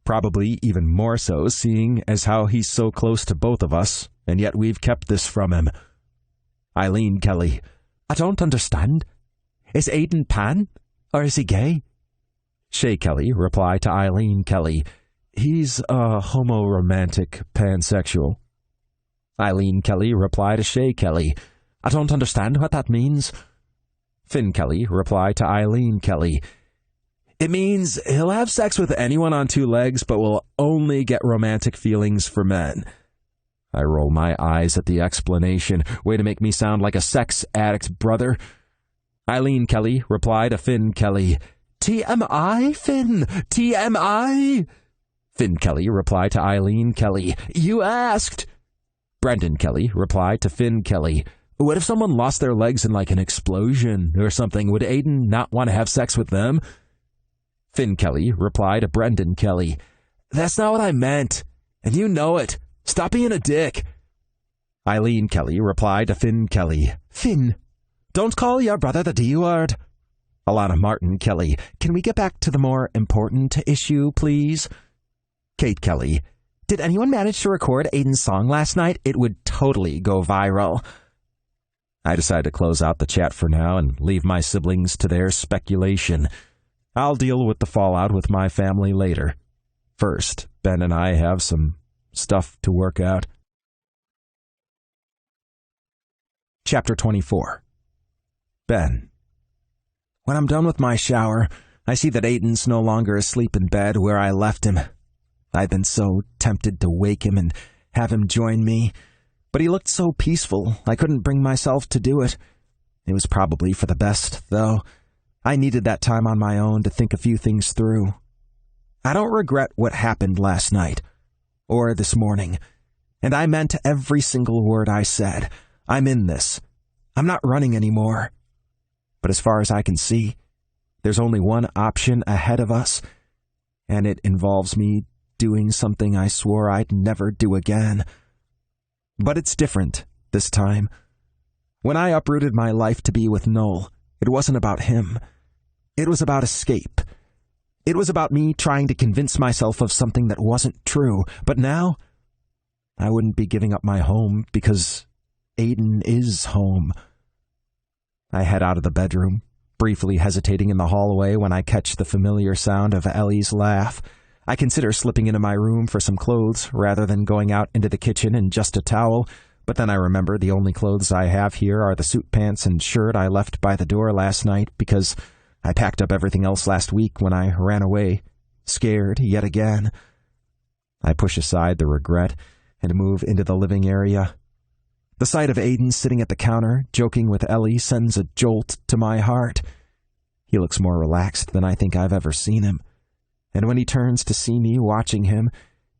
Probably even more so, seeing as how he's so close to both of us, and yet we've kept this from him. Eileen Kelly, I don't understand. Is Aidan pan, or is he gay? Shay Kelly replied to Eileen Kelly, he's a homo-romantic pansexual. Eileen Kelly replied to Shay Kelly, I don't understand what that means. Finn Kelly replied to Eileen Kelly, it means he'll have sex with anyone on 2 legs, but will only get romantic feelings for men. I roll my eyes at the explanation. Way to make me sound like a sex addict, brother. Eileen Kelly replied to Finn Kelly, TMI, Finn, TMI. Finn Kelly replied to Eileen Kelly, you asked. Brendan Kelly replied to Finn Kelly, what if someone lost their legs in like an explosion or something? Would Aidan not want to have sex with them? Finn Kelly replied to Brendan Kelly, that's not what I meant, and you know it. Stop being a dick. Eileen Kelly replied to Finn Kelly, Finn, don't call your brother the D word. Alana Martin Kelly, can we get back to the more important issue, please? Kate Kelly, did anyone manage to record Aidan's song last night? It would totally go viral. I decide to close out the chat for now and leave my siblings to their speculation. I'll deal with the fallout with my family later. First, Ben and I have some stuff to work out. Chapter 24. Ben. When I'm done with my shower, I see that Aidan's no longer asleep in bed where I left him. I've been so tempted to wake him and have him join me, but he looked so peaceful I couldn't bring myself to do it. It was probably for the best, though. I needed that time on my own to think a few things through. I don't regret what happened last night, or this morning, and I meant every single word I said. I'm in this. I'm not running anymore. But as far as I can see, there's only one option ahead of us, and it involves me doing something I swore I'd never do again. But it's different this time. When I uprooted my life to be with Noel, it wasn't about him. It was about escape. It was about me trying to convince myself of something that wasn't true. But now, I wouldn't be giving up my home because Aidan is home. I head out of the bedroom, briefly hesitating in the hallway when I catch the familiar sound of Ellie's laugh. I consider slipping into my room for some clothes rather than going out into the kitchen in just a towel, but then I remember the only clothes I have here are the suit pants and shirt I left by the door last night because I packed up everything else last week when I ran away, scared yet again. I push aside the regret and move into the living area. The sight of Aidan sitting at the counter, joking with Ellie, sends a jolt to my heart. He looks more relaxed than I think I've ever seen him, and when he turns to see me watching him,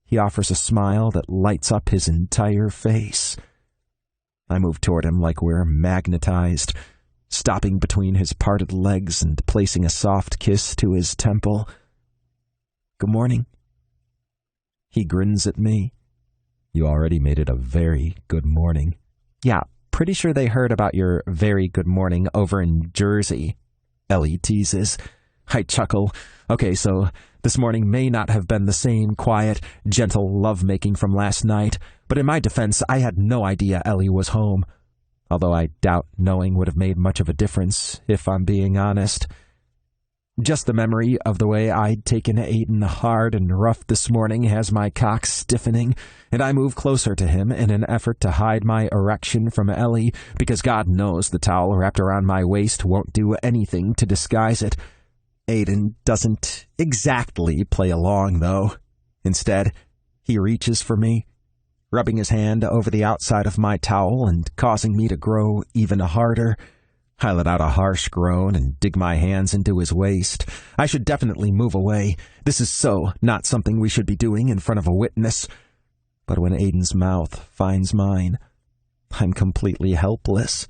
he offers a smile that lights up his entire face. I move toward him like we're magnetized, stopping between his parted legs and placing a soft kiss to his temple. "Good morning." He grins at me. "You already made it a very good morning." "Yeah, pretty sure they heard about your very good morning over in Jersey," Ellie teases. I chuckle. Okay, so this morning may not have been the same quiet, gentle lovemaking from last night, but in my defense, I had no idea Ellie was home. Although I doubt knowing would have made much of a difference, if I'm being honest. Just the memory of the way I'd taken Aidan hard and rough this morning has my cock stiffening, and I move closer to him in an effort to hide my erection from Ellie, because God knows the towel wrapped around my waist won't do anything to disguise it. Aidan doesn't exactly play along, though. Instead, he reaches for me, rubbing his hand over the outside of my towel and causing me to grow even harder. I let out a harsh groan and dig my hands into his waist. I should definitely move away. This is so not something we should be doing in front of a witness. But when Aidan's mouth finds mine, I'm completely helpless.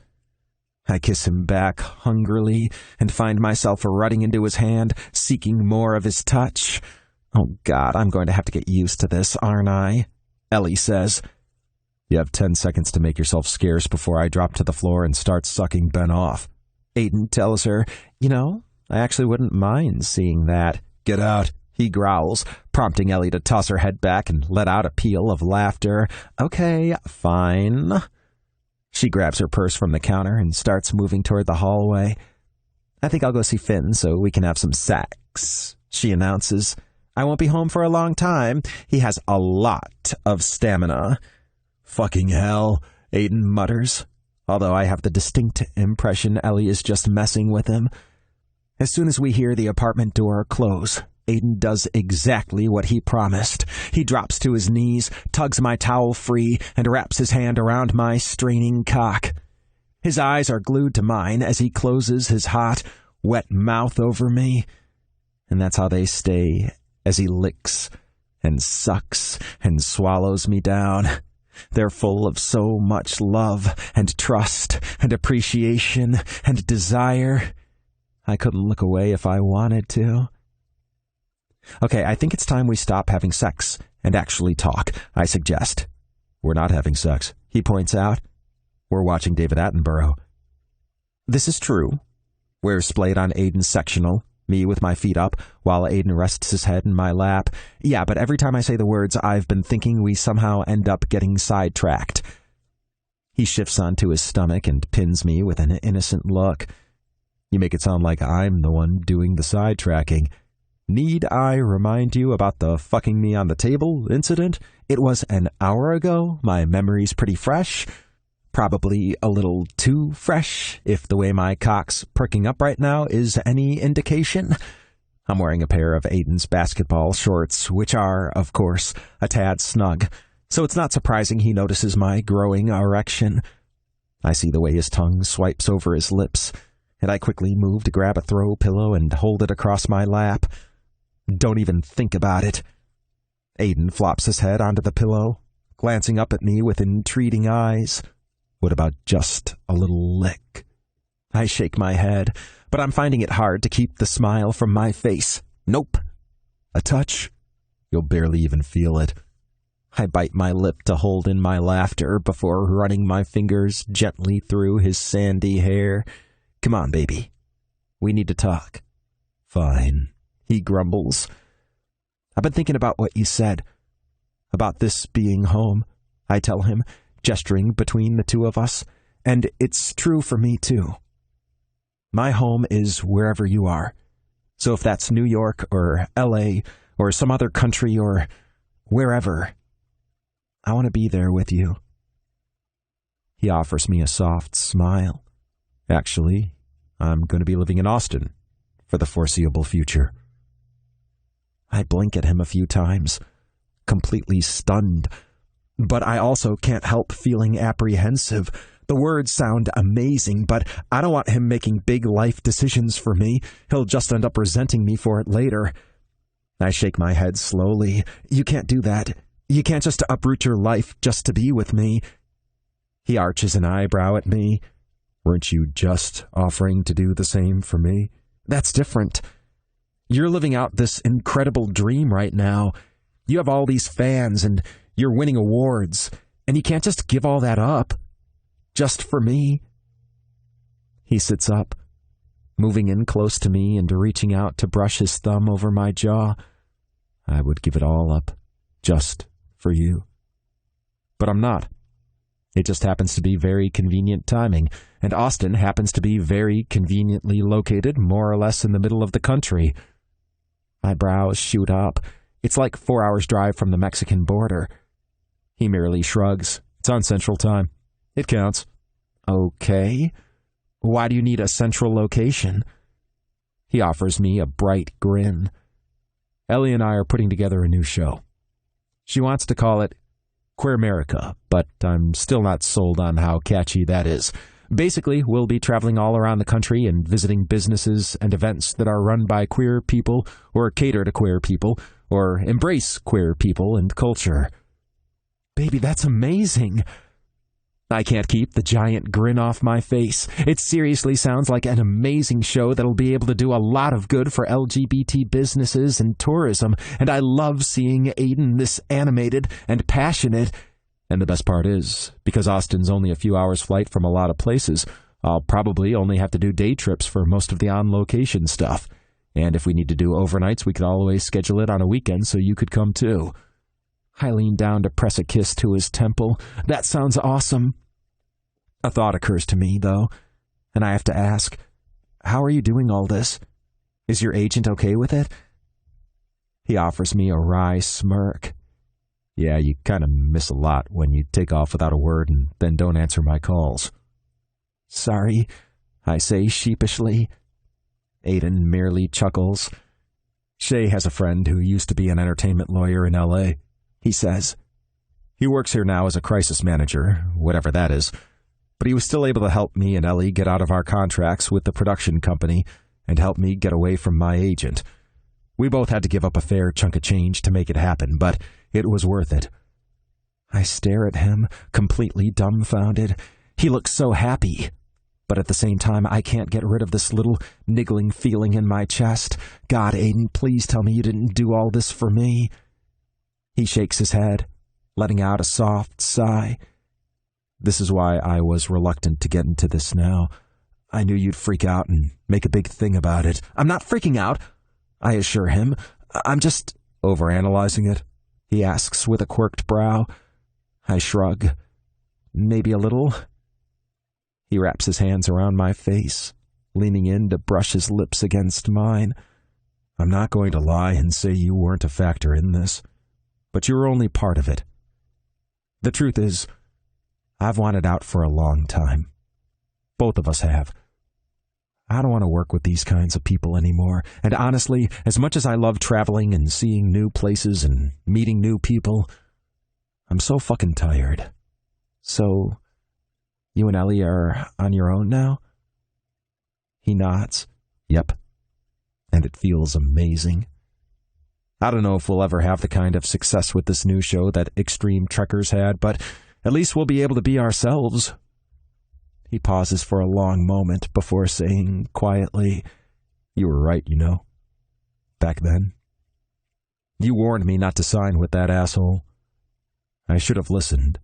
I kiss him back hungrily and find myself rutting into his hand, seeking more of his touch. Oh God, I'm going to have to get used to this, aren't I? Ellie says. "You have 10 seconds to make yourself scarce before I drop to the floor and start sucking Ben off." Aidan tells her, I actually wouldn't mind seeing that. "Get out," he growls, prompting Ellie to toss her head back and let out a peal of laughter. Okay, fine. She grabs her purse from the counter and starts moving toward the hallway. "I think I'll go see Finn so we can have some sex," she announces. "I won't be home for a long time. He has a lot of stamina." "Fucking hell," Aidan mutters, although I have the distinct impression Ellie is just messing with him. As soon as we hear the apartment door close, Aidan does exactly what he promised. He drops to his knees, tugs my towel free, and wraps his hand around my straining cock. His eyes are glued to mine as he closes his hot, wet mouth over me, and that's how they stay as he licks and sucks and swallows me down. They're full of so much love and trust and appreciation and desire. I couldn't look away if I wanted to. Okay, I think it's time we stop having sex and actually talk, I suggest. "We're not having sex," he points out. "We're watching David Attenborough." This is true. We're splayed on Aidan's sectional, me with my feet up, while Aidan rests his head in my lap. Yeah, but every time I say the words, I've been thinking we somehow end up getting sidetracked. He shifts onto his stomach and pins me with an innocent look. "You make it sound like I'm the one doing the sidetracking. Need I remind you about the fucking me on the table incident? It was an hour ago. My memory's pretty fresh. Probably a little too fresh, if the way my cock's perking up right now is any indication. I'm wearing a pair of Aidan's basketball shorts, which are, of course, a tad snug, so it's not surprising he notices my growing erection. I see the way his tongue swipes over his lips, and I quickly move to grab a throw pillow and hold it across my lap. Don't even think about it. Aidan flops his head onto the pillow, glancing up at me with entreating eyes. What about just a little lick? I shake my head, but I'm finding it hard to keep the smile from my face. Nope. A touch? You'll barely even feel it. I bite my lip to hold in my laughter before running my fingers gently through his sandy hair. Come on, baby. We need to talk. Fine, he grumbles. I've been thinking about what you said. About this being home, I tell him, gesturing between the two of us, and it's true for me, too. My home is wherever you are. So if that's New York or L.A. or some other country or wherever, I want to be there with you. He offers me a soft smile. Actually, I'm going to be living in Austin for the foreseeable future. I blink at him a few times, completely stunned. but I also can't help feeling apprehensive. The words sound amazing, but I don't want him making big life decisions for me. He'll just end up resenting me for it later. I shake my head slowly. You can't do that. You can't just uproot your life just to be with me. He arches an eyebrow at me. Weren't you just offering to do the same for me? That's different. You're living out this incredible dream right now. You have all these fans and you're winning awards, and you can't just give all that up. Just for me. He sits up, moving in close to me and reaching out to brush his thumb over my jaw. I would give it all up, just for you. But I'm not. It just happens to be very convenient timing, and Austin happens to be very conveniently located more or less in the middle of the country. My brows shoot up. It's like 4 hours' drive from the Mexican border. He merely shrugs. It's on Central Time. It counts. Okay. Why do you need a central location? He offers me a bright grin. Ellie and I are putting together a new show. She wants to call it Queer America, but I'm still not sold on how catchy that is. Basically, we'll be traveling all around the country and visiting businesses and events that are run by queer people, or cater to queer people, or embrace queer people and culture. Baby, that's amazing. I can't keep the giant grin off my face. It seriously sounds like an amazing show that'll be able to do a lot of good for LGBT businesses and tourism, and I love seeing Aidan this animated and passionate. And the best part is, because Austin's only a few hours' flight from a lot of places, I'll probably only have to do day trips for most of the on-location stuff. And if we need to do overnights, we could always schedule it on a weekend so you could come too. I lean down to press a kiss to his temple. That sounds awesome. A thought occurs to me, though, and I have to ask, how are you doing all this? Is your agent okay with it? He offers me a wry smirk. Yeah, you kind of miss a lot when you take off without a word and then don't answer my calls. Sorry, I say sheepishly. Aidan merely chuckles. Shay has a friend who used to be an entertainment lawyer in L.A., he says. He works here now as a crisis manager, whatever that is, but he was still able to help me and Ellie get out of our contracts with the production company and help me get away from my agent. We both had to give up a fair chunk of change to make it happen, but it was worth it. I stare at him, completely dumbfounded. He looks so happy, but at the same time, I can't get rid of this little niggling feeling in my chest. God, Aidan, please tell me you didn't do all this for me. He shakes his head, letting out a soft sigh. This is why I was reluctant to get into this now. I knew you'd freak out and make a big thing about it. I'm not freaking out, I assure him. I'm just overanalyzing it, he asks with a quirked brow. I shrug. Maybe a little. He wraps his hands around my face, leaning in to brush his lips against mine. I'm not going to lie and say you weren't a factor in this, but you were only part of it. The truth is, I've wanted out for a long time. Both of us have. I don't want to work with these kinds of people anymore, and honestly, as much as I love traveling and seeing new places and meeting new people, I'm so fucking tired. So, you and Ellie are on your own now? He nods. Yep. And it feels amazing. I don't know if we'll ever have the kind of success with this new show that Extreme Trekkers had, but at least we'll be able to be ourselves. He pauses for a long moment before saying quietly, You were right, you know. Back then. You warned me not to sign with that asshole. I should have listened.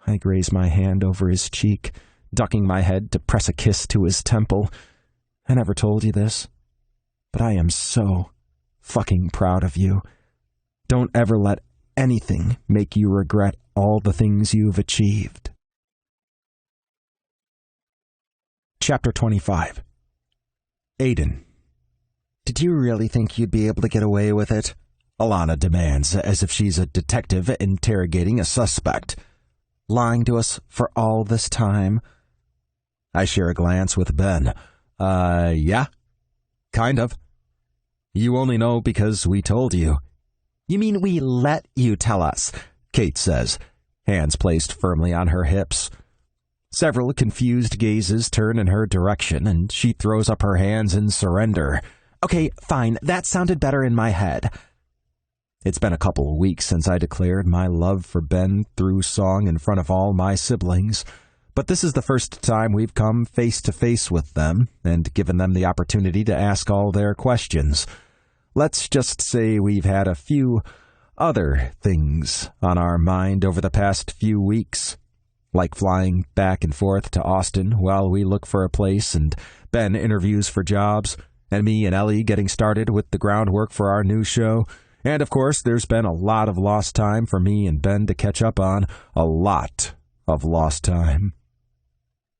I graze my hand over his cheek, ducking my head to press a kiss to his temple. I never told you this, but I am so fucking proud of you. Don't ever let anything make you regret all the things you've achieved. Chapter 25. Aidan. Did you really think you'd be able to get away with it? Alana demands, as if she's a detective interrogating a suspect. Lying to us for all this time? I share a glance with Ben. Yeah. Kind of. You only know because we told you. You mean we let you tell us? Kate says, hands placed firmly on her hips. Several confused gazes turn in her direction, and she throws up her hands in surrender. Okay, fine, that sounded better in my head. It's been a couple of weeks since I declared my love for Ben through song in front of all my siblings, but this is the first time we've come face to face with them and given them the opportunity to ask all their questions. Let's just say we've had a few other things on our mind over the past few weeks, like flying back and forth to Austin while we look for a place and Ben interviews for jobs, and me and Ellie getting started with the groundwork for our new show. And of course, there's been a lot of lost time for me and Ben to catch up on. A lot of lost time.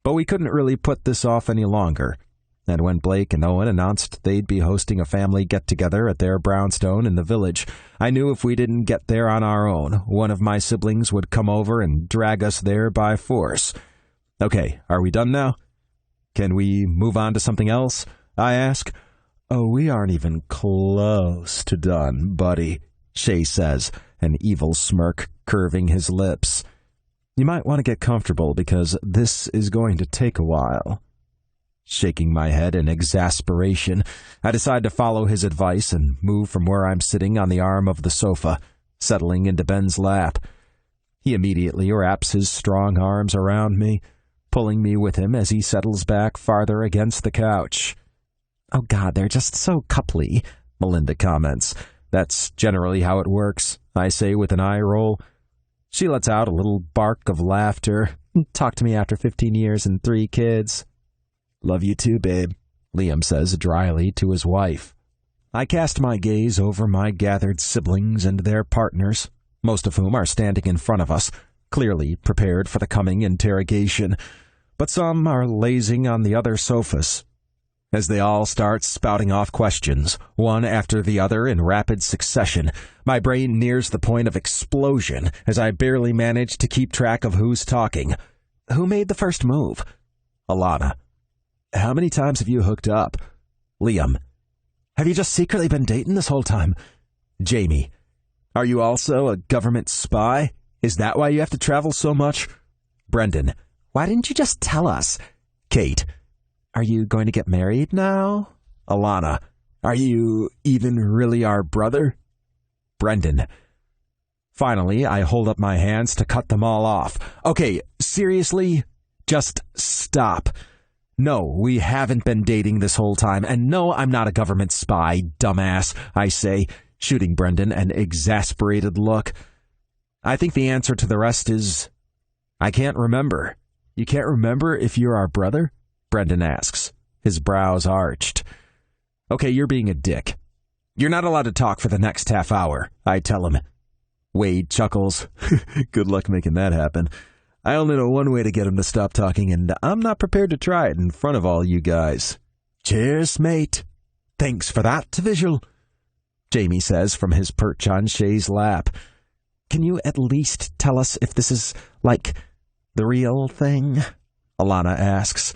But we couldn't really put this off any longer. And when Blake and Owen announced they'd be hosting a family get-together at their brownstone in the village, I knew if we didn't get there on our own, one of my siblings would come over and drag us there by force. Okay, are we done now? Can we move on to something else? I ask. Oh, we aren't even close to done, buddy, Shay says, an evil smirk curving his lips. You might want to get comfortable because this is going to take a while. Shaking my head in exasperation, I decide to follow his advice and move from where I'm sitting on the arm of the sofa, settling into Ben's lap. He immediately wraps his strong arms around me, pulling me with him as he settles back farther against the couch. Oh God, they're just so coupley, Melinda comments. That's generally how it works, I say with an eye roll. She lets out a little bark of laughter. Talk to me after 15 years and 3 kids. Love you too, babe, Liam says dryly to his wife. I cast my gaze over my gathered siblings and their partners, most of whom are standing in front of us, clearly prepared for the coming interrogation, but some are lazing on the other sofas. As they all start spouting off questions, one after the other in rapid succession, my brain nears the point of explosion as I barely manage to keep track of who's talking. Who made the first move? Alana. How many times have you hooked up? Liam. Have you just secretly been dating this whole time? Jamie. Are you also a government spy? Is that why you have to travel so much? Brendan. Why didn't you just tell us? Kate. Are you going to get married now? Alana. Are you even really our brother? Brendan. Finally, I hold up my hands to cut them all off. Okay, seriously? Just stop. No, we haven't been dating this whole time, and no, I'm not a government spy, dumbass, I say, shooting Brendan an exasperated look. I think the answer to the rest is, I can't remember. You can't remember if you're our brother? Brendan asks, his brows arched. Okay, you're being a dick. You're not allowed to talk for the next half hour, I tell him. Wade chuckles. Good luck making that happen. I only know one way to get him to stop talking, and I'm not prepared to try it in front of all you guys. Cheers, mate. Thanks for that, visual, Jamie says from his perch on Shay's lap. Can you at least tell us if this is, like, the real thing? Alana asks.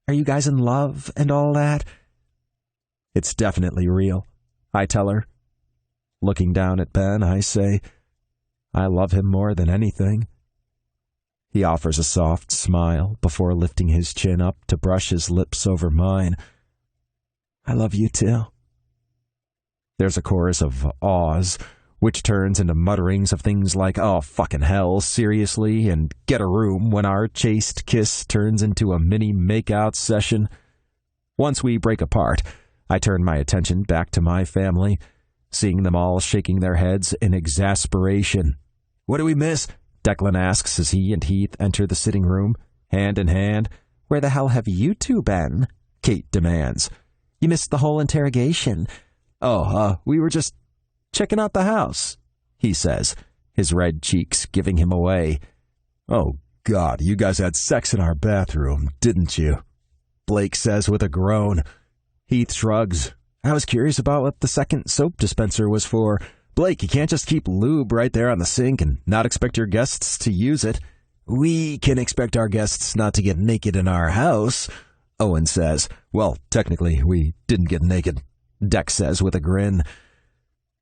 Are you guys in love and all that? It's definitely real, I tell her. Looking down at Ben, I say, I love him more than anything. He offers a soft smile before lifting his chin up to brush his lips over mine. I love you too. There's a chorus of awes, which turns into mutterings of things like, oh, fucking hell, seriously, and get a room when our chaste kiss turns into a mini make-out session. Once we break apart, I turn my attention back to my family, seeing them all shaking their heads in exasperation. What do we miss? Declan asks as he and Heath enter the sitting room, hand in hand. Where the hell have you two been? Kate demands. You missed the whole interrogation. Oh, we were just checking out the house, he says, his red cheeks giving him away. Oh, God, you guys had sex in our bathroom, didn't you? Blake says with a groan. Heath shrugs. I was curious about what the second soap dispenser was for. Blake, you can't just keep lube right there on the sink and not expect your guests to use it. We can expect our guests not to get naked in our house, Owen says. Well, technically, we didn't get naked, Dex says with a grin.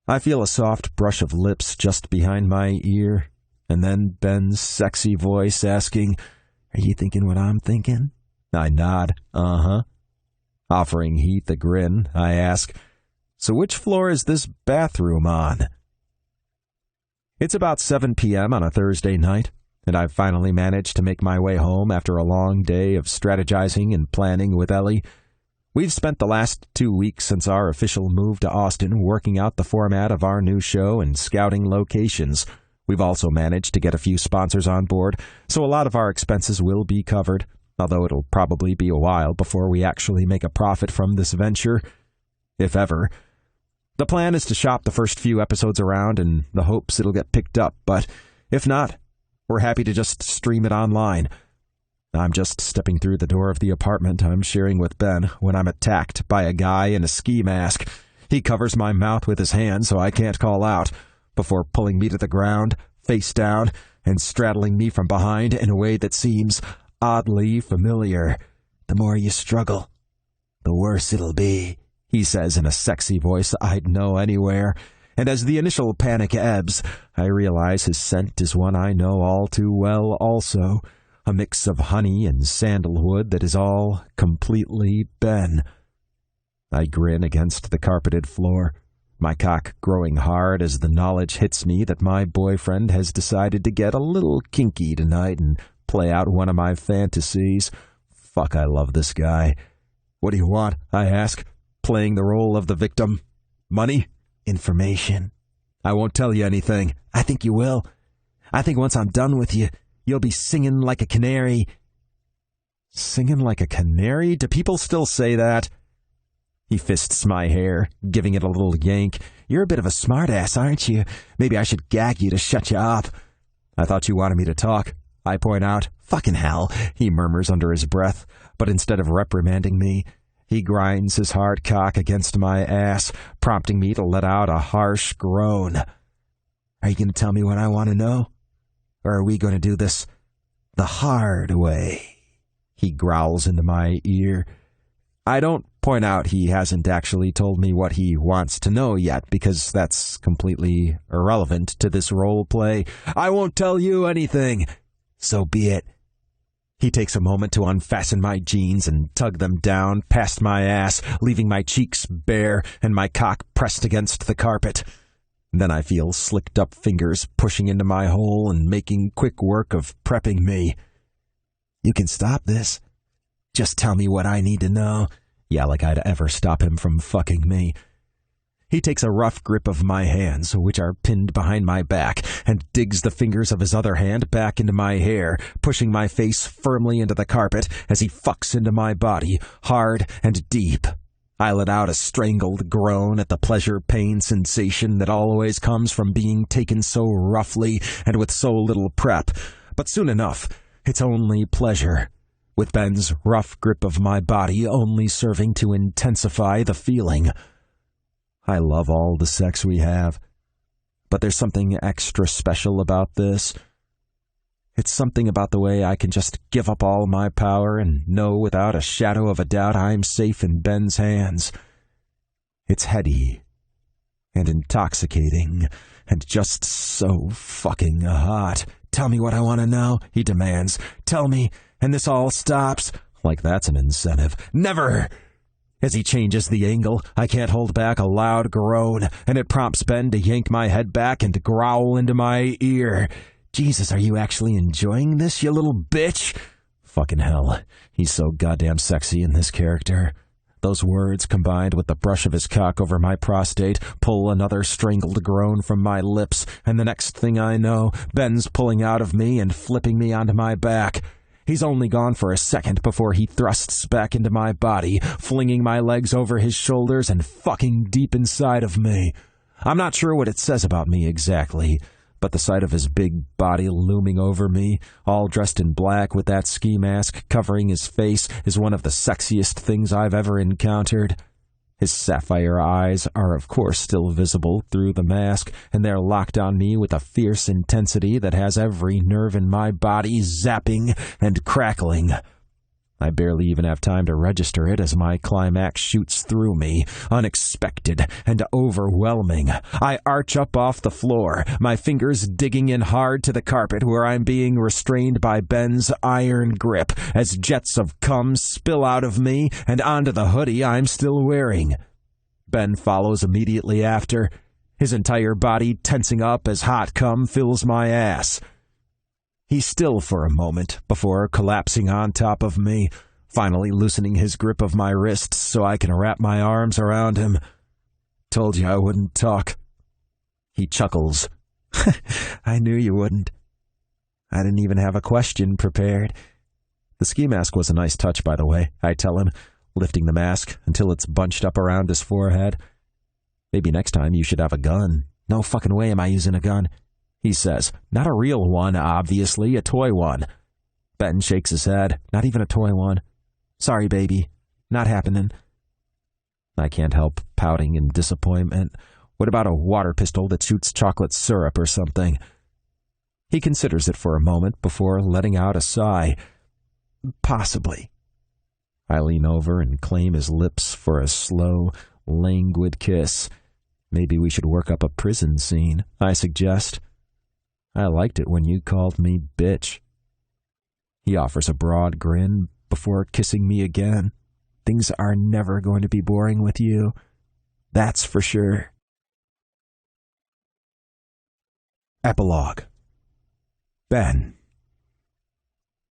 I feel a soft brush of lips just behind my ear, And then Ben's sexy voice asking, "Are you thinking what I'm thinking?" I nod, "Uh-huh." Offering Heath a grin, I ask, "So which floor is this bathroom on?" It's about 7 p.m. on a Thursday night, and I've finally managed to make my way home after a long day of strategizing and planning with Ellie. We've spent the last 2 weeks since our official move to Austin working out the format of our new show and scouting locations. We've also managed to get a few sponsors on board, so a lot of our expenses will be covered, although it'll probably be a while before we actually make a profit from this venture, if ever. The plan is to shop the first few episodes around in the hopes it'll get picked up, but if not, we're happy to just stream it online. I'm just stepping through the door of the apartment I'm sharing with Ben when I'm attacked by a guy in a ski mask. He covers my mouth with his hand so I can't call out, before pulling me to the ground, face down, and straddling me from behind in a way that seems oddly familiar. "The more you struggle, the worse it'll be," he says in a sexy voice I'd know anywhere. And as the initial panic ebbs, I realize his scent is one I know all too well also. A mix of honey and sandalwood that is all completely Ben. I grin against the carpeted floor, my cock growing hard as the knowledge hits me that my boyfriend has decided to get a little kinky tonight and play out one of my fantasies. Fuck, I love this guy. "What do you want?" I ask, playing the role of the victim. "Money?" "Information." "I won't tell you anything." "I think you will. I think once I'm done with you, you'll be singing like a canary." Singing like a canary? Do people still say that? He fists my hair, giving it a little yank. "You're a bit of a smartass, aren't you? Maybe I should gag you to shut you up." "I thought you wanted me to talk," I point out. "Fucking hell," he murmurs under his breath, but instead of reprimanding me, he grinds his hard cock against my ass, prompting me to let out a harsh groan. "Are you going to tell me what I want to know? Or are we going to do this the hard way?" He growls into my ear. I don't point out he hasn't actually told me what he wants to know yet, because that's completely irrelevant to this role play. "I won't tell you anything." "So be it." He takes a moment to unfasten my jeans and tug them down past my ass, leaving my cheeks bare and my cock pressed against the carpet. Then I feel slicked-up fingers pushing into my hole and making quick work of prepping me. "You can stop this. Just tell me what I need to know." Yeah, like I'd ever stop him from fucking me. He takes a rough grip of my hands, which are pinned behind my back, and digs the fingers of his other hand back into my hair, pushing my face firmly into the carpet as he fucks into my body, hard and deep. I let out a strangled groan at the pleasure-pain sensation that always comes from being taken so roughly and with so little prep. But soon enough, it's only pleasure, with Ben's rough grip of my body only serving to intensify the feeling. I love all the sex we have, but there's something extra special about this. It's something about the way I can just give up all my power and know without a shadow of a doubt I'm safe in Ben's hands. It's heady and intoxicating and just so fucking hot. "Tell me what I want to know," he demands. "Tell me, and this all stops." Like that's an incentive. "Never!" As he changes the angle, I can't hold back a loud groan, and it prompts Ben to yank my head back and growl into my ear. "Jesus, are you actually enjoying this, you little bitch?" Fucking hell, he's so goddamn sexy in this character. Those words, combined with the brush of his cock over my prostate, pull another strangled groan from my lips, and the next thing I know, Ben's pulling out of me and flipping me onto my back. He's only gone for a second before he thrusts back into my body, flinging my legs over his shoulders and fucking deep inside of me. I'm not sure what it says about me exactly, but the sight of his big body looming over me, all dressed in black with that ski mask covering his face, is one of the sexiest things I've ever encountered. His sapphire eyes are of course still visible through the mask, and they're locked on me with a fierce intensity that has every nerve in my body zapping and crackling. I barely even have time to register it as my climax shoots through me, unexpected and overwhelming. I arch up off the floor, my fingers digging in hard to the carpet where I'm being restrained by Ben's iron grip as jets of cum spill out of me and onto the hoodie I'm still wearing. Ben follows immediately after, his entire body tensing up as hot cum fills my ass. He's still for a moment before collapsing on top of me, finally loosening his grip of my wrists so I can wrap my arms around him. Told you I wouldn't talk. He chuckles. I knew you wouldn't. I didn't even have a question prepared. The ski mask was a nice touch, by the way, I tell him, lifting the mask until it's bunched up around his forehead. Maybe next time you should have a gun. No fucking way am I using a gun, he says. Not a real one, obviously, a toy one. Ben shakes his head. Not even a toy one. Sorry, baby. Not happening. I can't help pouting in disappointment. What about a water pistol that shoots chocolate syrup or something? He considers it for a moment before letting out a sigh. Possibly. I lean over and claim his lips for a slow, languid kiss. Maybe we should work up a prison scene, I suggest. I liked it when you called me bitch. He offers a broad grin before kissing me again. Things are never going to be boring with you. That's for sure. Epilogue. Ben.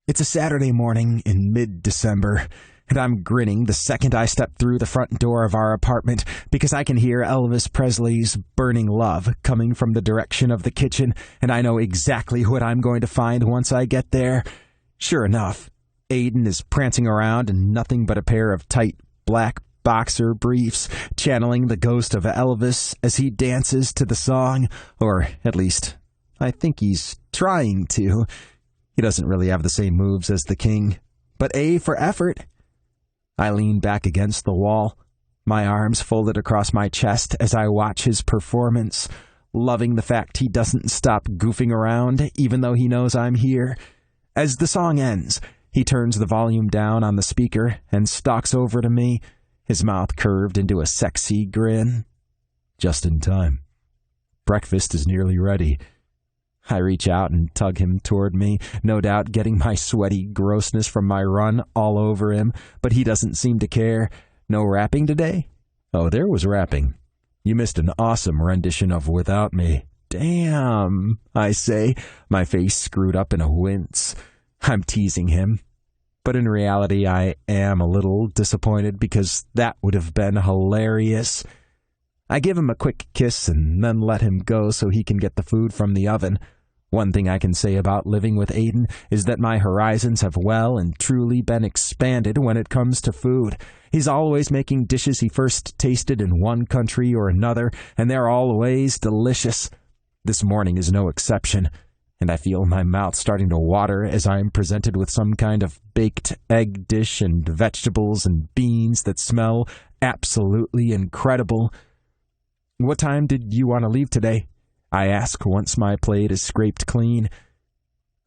It's a Saturday morning in mid-December, and I'm grinning the second I step through the front door of our apartment because I can hear Elvis Presley's Burning Love coming from the direction of the kitchen, and I know exactly what I'm going to find once I get there. Sure enough, Aidan is prancing around in nothing but a pair of tight black boxer briefs, channeling the ghost of Elvis as he dances to the song, or at least, I think he's trying to. He doesn't really have the same moves as the king, but A for effort. I lean back against the wall, my arms folded across my chest as I watch his performance, loving the fact he doesn't stop goofing around even though he knows I'm here. As the song ends, he turns the volume down on the speaker and stalks over to me, his mouth curved into a sexy grin. Just in time. Breakfast is nearly ready. I reach out and tug him toward me, no doubt getting my sweaty grossness from my run all over him, but he doesn't seem to care. No rapping today? Oh, there was rapping. You missed an awesome rendition of Without Me. Damn, I say, my face screwed up in a wince. I'm teasing him. But in reality, I am a little disappointed because that would have been hilarious. I give him a quick kiss and then let him go so he can get the food from the oven. One thing I can say about living with Aidan is that my horizons have well and truly been expanded when it comes to food. He's always making dishes he first tasted in one country or another, and they're always delicious. This morning is no exception, and I feel my mouth starting to water as I am presented with some kind of baked egg dish and vegetables and beans that smell absolutely incredible. What time did you want to leave today? I ask once my plate is scraped clean.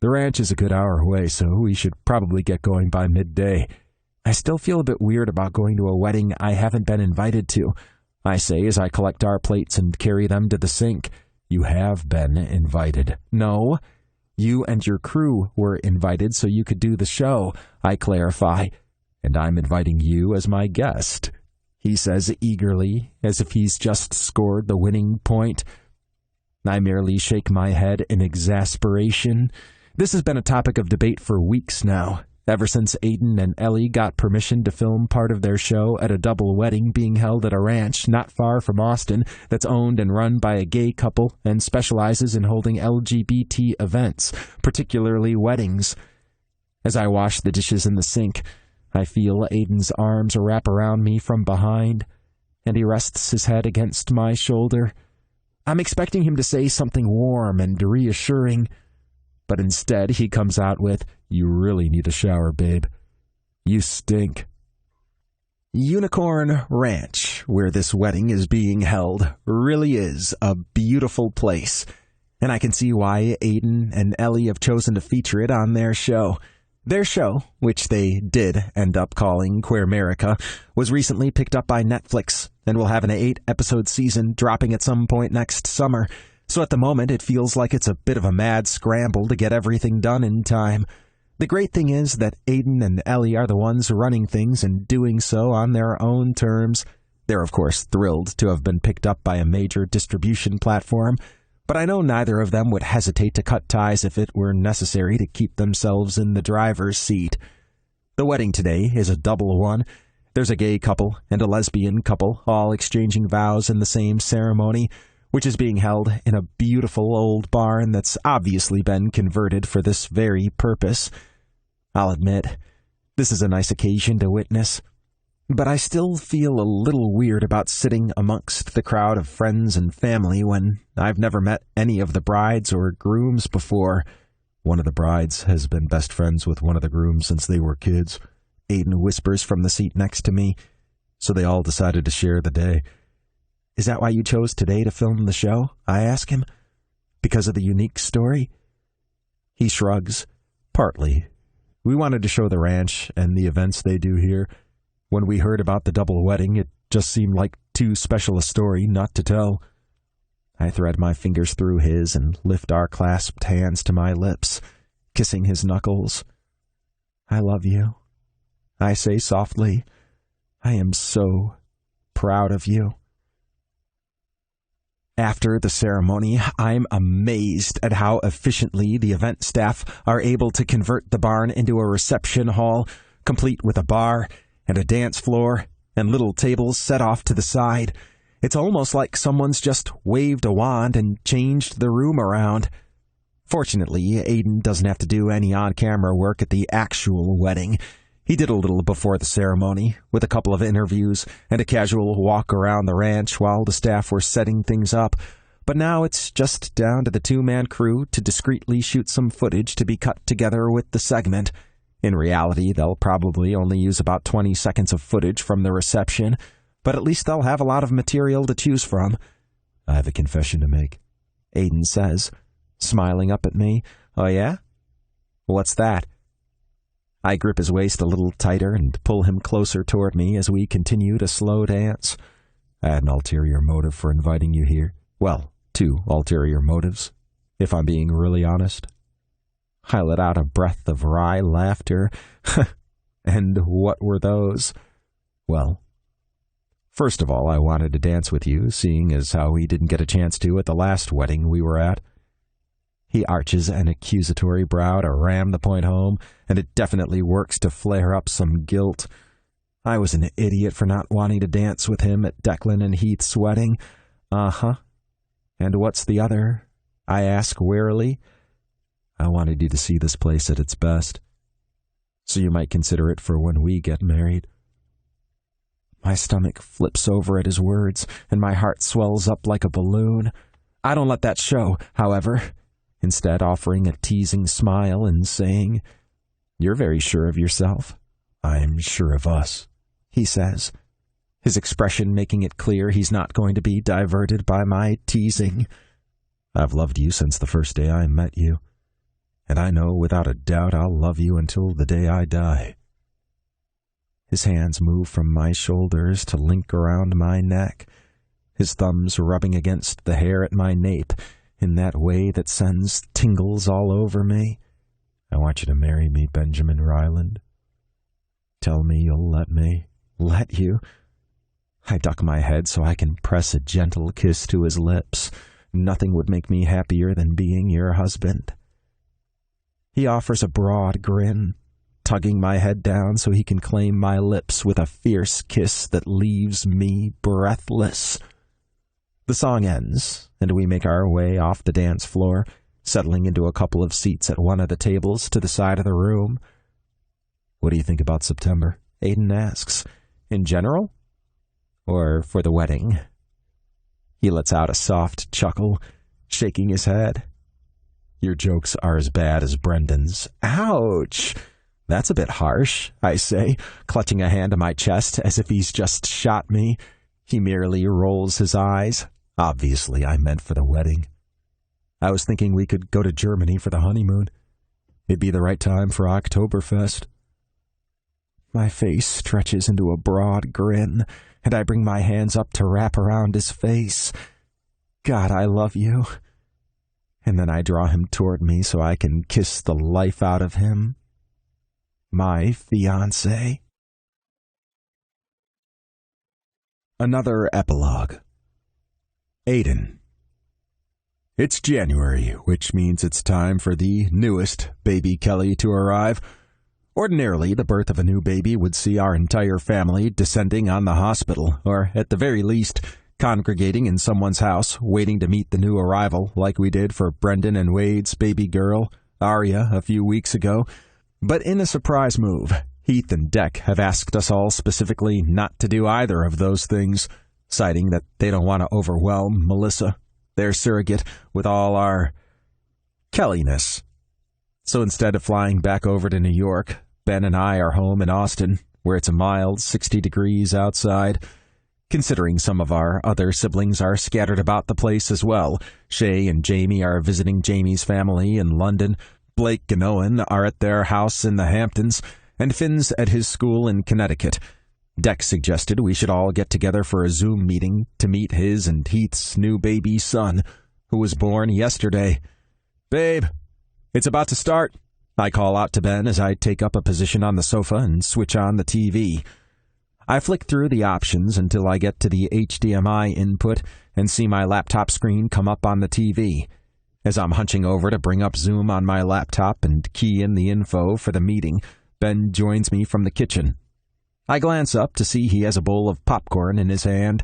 The ranch is a good hour away, so we should probably get going by midday. I still feel a bit weird about going to a wedding I haven't been invited to, I say as I collect our plates and carry them to the sink. You have been invited. No, you and your crew were invited so you could do the show, I clarify, and I'm inviting you as my guest, he says eagerly, as if he's just scored the winning point. I merely shake my head in exasperation. This has been a topic of debate for weeks now, ever since Aidan and Ellie got permission to film part of their show at a double wedding being held at a ranch not far from Austin that's owned and run by a gay couple and specializes in holding LGBT events, particularly weddings. As I wash the dishes in the sink, I feel Aidan's arms wrap around me from behind, and he rests his head against my shoulder. I'm expecting him to say something warm and reassuring, but instead he comes out with, "You really need a shower, babe. You stink." Unicorn Ranch, where this wedding is being held, really is a beautiful place, and I can see why Aidan and Ellie have chosen to feature it on their show. Their show, which they did end up calling Queermerica, was recently picked up by Netflix and will have an 8-episode season dropping at some point next summer. So at the moment, it feels like it's a bit of a mad scramble to get everything done in time. The great thing is that Aidan and Ellie are the ones running things and doing so on their own terms. They're, of course, thrilled to have been picked up by a major distribution platform, but I know neither of them would hesitate to cut ties if it were necessary to keep themselves in the driver's seat. The wedding today is a double one. There's a gay couple and a lesbian couple, all exchanging vows in the same ceremony, which is being held in a beautiful old barn that's obviously been converted for this very purpose. I'll admit, this is a nice occasion to witness, but I still feel a little weird about sitting amongst the crowd of friends and family when I've never met any of the brides or grooms before. One of the brides has been best friends with one of the grooms since they were kids, Aidan whispers from the seat next to me, so they all decided to share the day. Is that why you chose today to film the show? I ask him. Because of the unique story? He shrugs. Partly. We wanted to show the ranch and the events they do here. When we heard about the double wedding, it just seemed like too special a story not to tell. I thread my fingers through his and lift our clasped hands to my lips, kissing his knuckles. I love you. I say softly, I am so proud of you. After the ceremony, I'm amazed at how efficiently the event staff are able to convert the barn into a reception hall, complete with a bar and a dance floor and little tables set off to the side. It's almost like someone's just waved a wand and changed the room around. Fortunately, Aidan doesn't have to do any on-camera work at the actual wedding. He did a little before the ceremony, with a couple of interviews and a casual walk around the ranch while the staff were setting things up. But now it's just down to the two-man crew to discreetly shoot some footage to be cut together with the segment. In reality, they'll probably only use about 20 seconds of footage from the reception, but at least they'll have a lot of material to choose from. I have a confession to make, Aidan says, smiling up at me. Oh, yeah? What's that? I grip his waist a little tighter and pull him closer toward me as we continue to slow dance. I had an ulterior motive for inviting you here. Well, 2 ulterior motives, if I'm being really honest. I let out a breath of wry laughter. And what were those? Well, first of all, I wanted to dance with you, seeing as how we didn't get a chance to at the last wedding we were at. He arches an accusatory brow to ram the point home, and it definitely works to flare up some guilt. I was an idiot for not wanting to dance with him at Declan and Heath's wedding. Uh-huh. And what's the other? I ask wearily. I wanted you to see this place at its best, so you might consider it for when we get married. My stomach flips over at his words, and my heart swells up like a balloon. I don't let that show, however, instead offering a teasing smile and saying, "You're very sure of yourself." "I'm sure of us," he says, his expression making it clear he's not going to be diverted by my teasing. "I've loved you since the first day I met you, and I know without a doubt I'll love you until the day I die." His hands move from my shoulders to link around my neck, his thumbs rubbing against the hair at my nape in that way that sends tingles all over me. "I want you to marry me, Benjamin Ryland. Tell me you'll let me." "Let you?" I duck my head so I can press a gentle kiss to his lips. Nothing would make me happier than being your husband. He offers a broad grin, tugging my head down so he can claim my lips with a fierce kiss that leaves me breathless. The song ends, and we make our way off the dance floor, settling into a couple of seats at one of the tables to the side of the room. "What do you think about September?" Aidan asks. "In general? Or for the wedding?" He lets out a soft chuckle, shaking his head. "Your jokes are as bad as Brendan's." "Ouch! That's a bit harsh," I say, clutching a hand to my chest as if he's just shot me. He merely rolls his eyes. "Obviously, I meant for the wedding. I was thinking we could go to Germany for the honeymoon." It'd be the right time for Oktoberfest. My face stretches into a broad grin, and I bring my hands up to wrap around his face. God, I love you. And then I draw him toward me so I can kiss the life out of him. My fiancé. Another epilogue. Aidan. It's January, which means it's time for the newest baby Kelly to arrive. Ordinarily, the birth of a new baby would see our entire family descending on the hospital, or at the very least, congregating in someone's house, waiting to meet the new arrival, like we did for Brendan and Wade's baby girl, Aria, a few weeks ago. But in a surprise move, Heath and Deck have asked us all specifically not to do either of those things, citing that they don't want to overwhelm Melissa, their surrogate, with all our Kelliness. So instead of flying back over to New York, Ben and I are home in Austin, where it's a mild 60 degrees outside. Considering some of our other siblings are scattered about the place as well. Shay and Jamie are visiting Jamie's family in London. Blake and Owen are at their house in the Hamptons, and Finn's at his school in Connecticut. Deck suggested we should all get together for a Zoom meeting to meet his and Heath's new baby son, who was born yesterday. "Babe, it's about to start," I call out to Ben as I take up a position on the sofa and switch on the TV. I flick through the options until I get to the HDMI input and see my laptop screen come up on the TV. As I'm hunching over to bring up Zoom on my laptop and key in the info for the meeting, Ben joins me from the kitchen. I glance up to see he has a bowl of popcorn in his hand.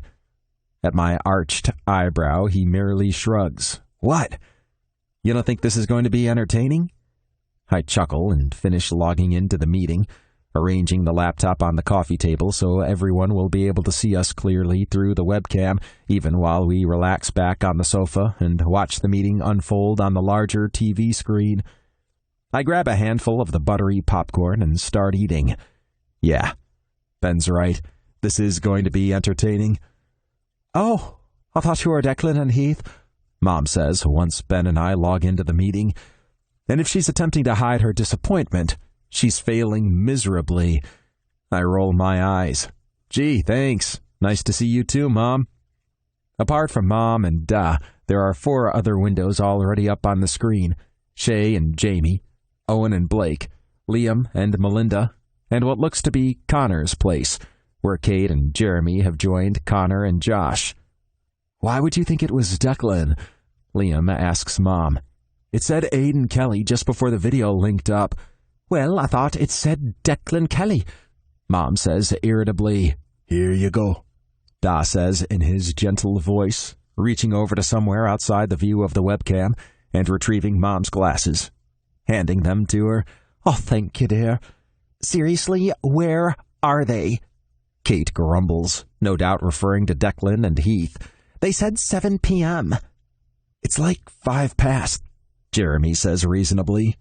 At my arched eyebrow, he merely shrugs. "What? You don't think this is going to be entertaining?" I chuckle and finish logging into the meeting, arranging the laptop on the coffee table so everyone will be able to see us clearly through the webcam, even while we relax back on the sofa and watch the meeting unfold on the larger TV screen. I grab a handful of the buttery popcorn and start eating. Yeah, Ben's right. This is going to be entertaining. "Oh, I thought you were Declan and Heath," Mom says once Ben and I log into the meeting. And if she's attempting to hide her disappointment, she's failing miserably. I roll my eyes. "Gee, thanks. Nice to see you too, Mom." Apart from Mom and Da, there are 4 other windows already up on the screen. Shay and Jamie, Owen and Blake, Liam and Melinda, and what looks to be Connor's place, where Kate and Jeremy have joined Connor and Josh. "Why would you think it was Declan?" Liam asks Mom. "It said Aidan Kelly just before the video linked up." "Well, I thought it said Declan Kelly," Mom says irritably. "Here you go," Da says in his gentle voice, reaching over to somewhere outside the view of the webcam and retrieving Mom's glasses, handing them to her. "Oh, thank you, dear." "Seriously, where are they?" Kate grumbles, no doubt referring to Declan and Heath. "They said 7 p.m. "It's like 5 past, Jeremy says reasonably.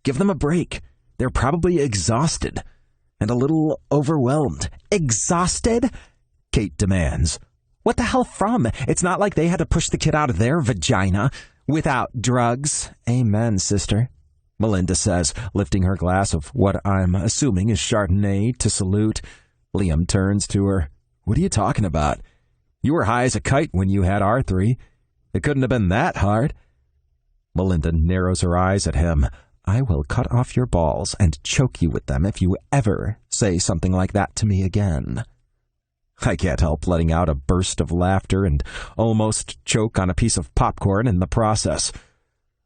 "Give them a break. They're probably exhausted and a little overwhelmed." "Exhausted?" Kate demands. "What the hell from? It's not like they had to push the kid out of their vagina without drugs." "Amen, sister," Melinda says, lifting her glass of what I'm assuming is Chardonnay to salute. Liam turns to her. "What are you talking about? You were high as a kite when you had R3. It couldn't have been that hard." Melinda narrows her eyes at him. "I will cut off your balls and choke you with them if you ever say something like that to me again." I can't help letting out a burst of laughter and almost choke on a piece of popcorn in the process.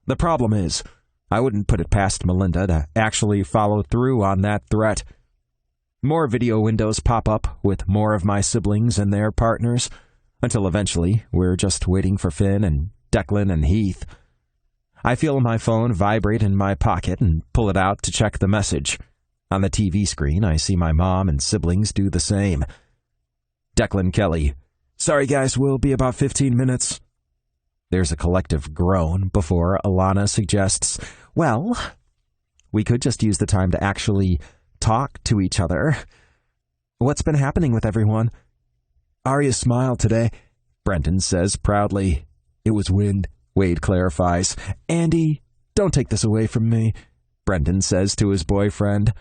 The problem is, I wouldn't put it past Melinda to actually follow through on that threat. More video windows pop up with more of my siblings and their partners, until eventually we're just waiting for Finn and Declan and Heath. I feel my phone vibrate in my pocket and pull it out to check the message. On the TV screen, I see my mom and siblings do the same. Declan Kelly. "Sorry guys, we'll be about 15 minutes. There's a collective groan before Alana suggests, "Well, we could just use the time to actually talk to each other. What's been happening with everyone?" "Arya smiled today," Brendan says proudly. "It was wind," Wade clarifies. "Andy, don't take this away from me." Brendan says to his boyfriend.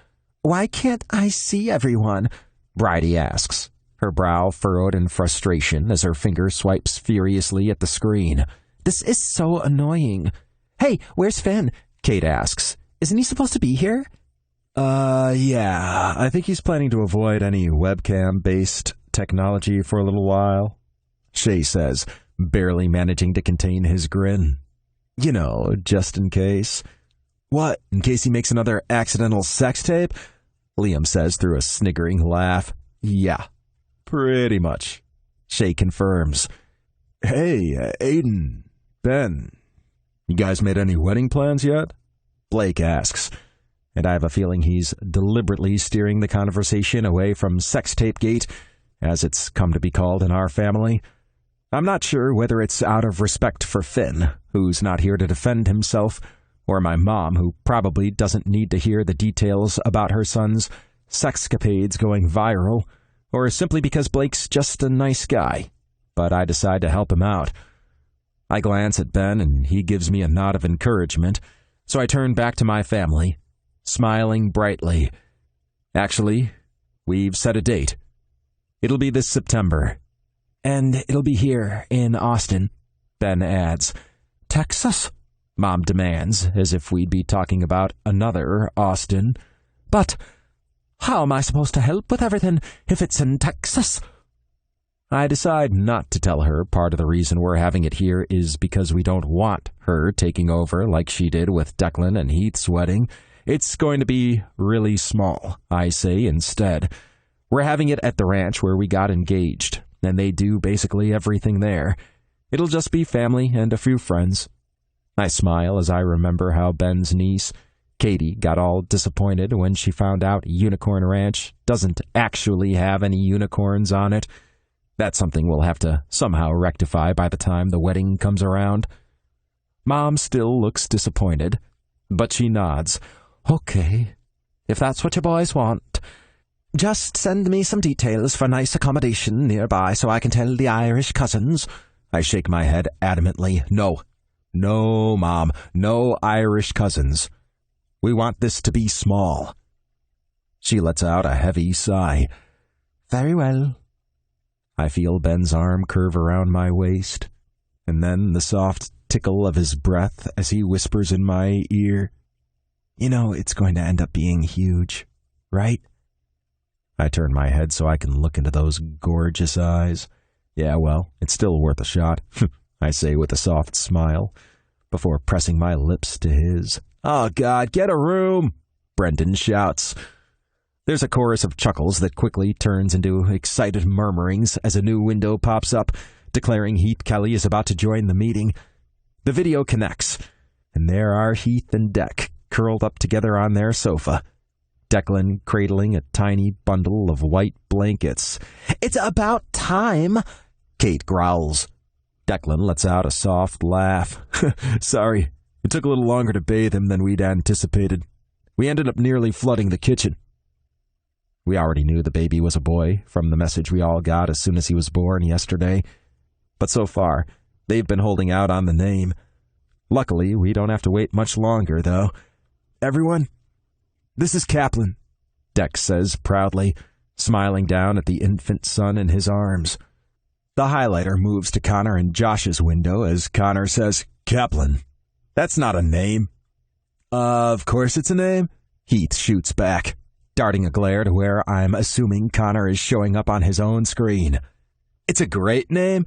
Why can't I see everyone? Bridie asks, her brow furrowed in frustration as her finger swipes furiously at the screen. This is so annoying. Hey, where's Finn? Kate asks. Isn't he supposed to be here? Yeah. I think he's planning to avoid any webcam-based technology for a little while, Shay says, barely managing to contain his grin. You know, just in case. What, in case he makes another accidental sex tape? Liam says through a sniggering laugh. Yeah, pretty much. Shay confirms. Hey, Aidan, Ben, you guys made any wedding plans yet? Blake asks, and I have a feeling he's deliberately steering the conversation away from sex tape gate, as it's come to be called in our family. I'm not sure whether it's out of respect for Finn, who's not here to defend himself, or my mom, who probably doesn't need to hear the details about her son's sexcapades going viral, or simply because Blake's just a nice guy. But I decide to help him out. I glance at Ben, and he gives me a nod of encouragement, so I turn back to my family, smiling brightly. Actually, we've set a date. It'll be this September. And it'll be here in Austin, Ben adds. Texas? Mom demands, as if we'd be talking about another Austin. But how am I supposed to help with everything if it's in Texas? I decide not to tell her part of the reason we're having it here is because we don't want her taking over like she did with Declan and Heath's wedding. It's going to be really small, I say instead. We're having it at the ranch where we got engaged, and they do basically everything there. It'll just be family and a few friends. I smile as I remember how Ben's niece, Katie, got all disappointed when she found out Unicorn Ranch doesn't actually have any unicorns on it. That's something we'll have to somehow rectify by the time the wedding comes around. Mom still looks disappointed, but she nods. Okay, if that's what your boys want. Just send me some details for nice accommodation nearby so I can tell the Irish cousins. I shake my head adamantly. No, Mom, no Irish cousins. We want this to be small. She lets out a heavy sigh. Very well. I feel Ben's arm curve around my waist, and then the soft tickle of his breath as he whispers in my ear, You know it's going to end up being huge, right? I turn my head so I can look into those gorgeous eyes. Yeah, well, it's still worth a shot, I say with a soft smile, before pressing my lips to his. Oh, God, get a room, Brendan shouts. There's a chorus of chuckles that quickly turns into excited murmurings as a new window pops up, declaring Heath Kelly is about to join the meeting. The video connects, and there are Heath and Dec curled up together on their sofa, Declan cradling a tiny bundle of white blankets. It's about time, Kate growls. Declan lets out a soft laugh. Sorry, it took a little longer to bathe him than we'd anticipated. We ended up nearly flooding the kitchen. We already knew the baby was a boy from the message we all got as soon as he was born yesterday. But so far, they've been holding out on the name. Luckily, we don't have to wait much longer, though. Everyone, this is Kaplan, Dec says proudly, smiling down at the infant son in his arms. The highlighter moves to Connor and Josh's window as Connor says, Kaplan. That's not a name. Of course it's a name, Heath shoots back, darting a glare to where I'm assuming Connor is showing up on his own screen. It's a great name.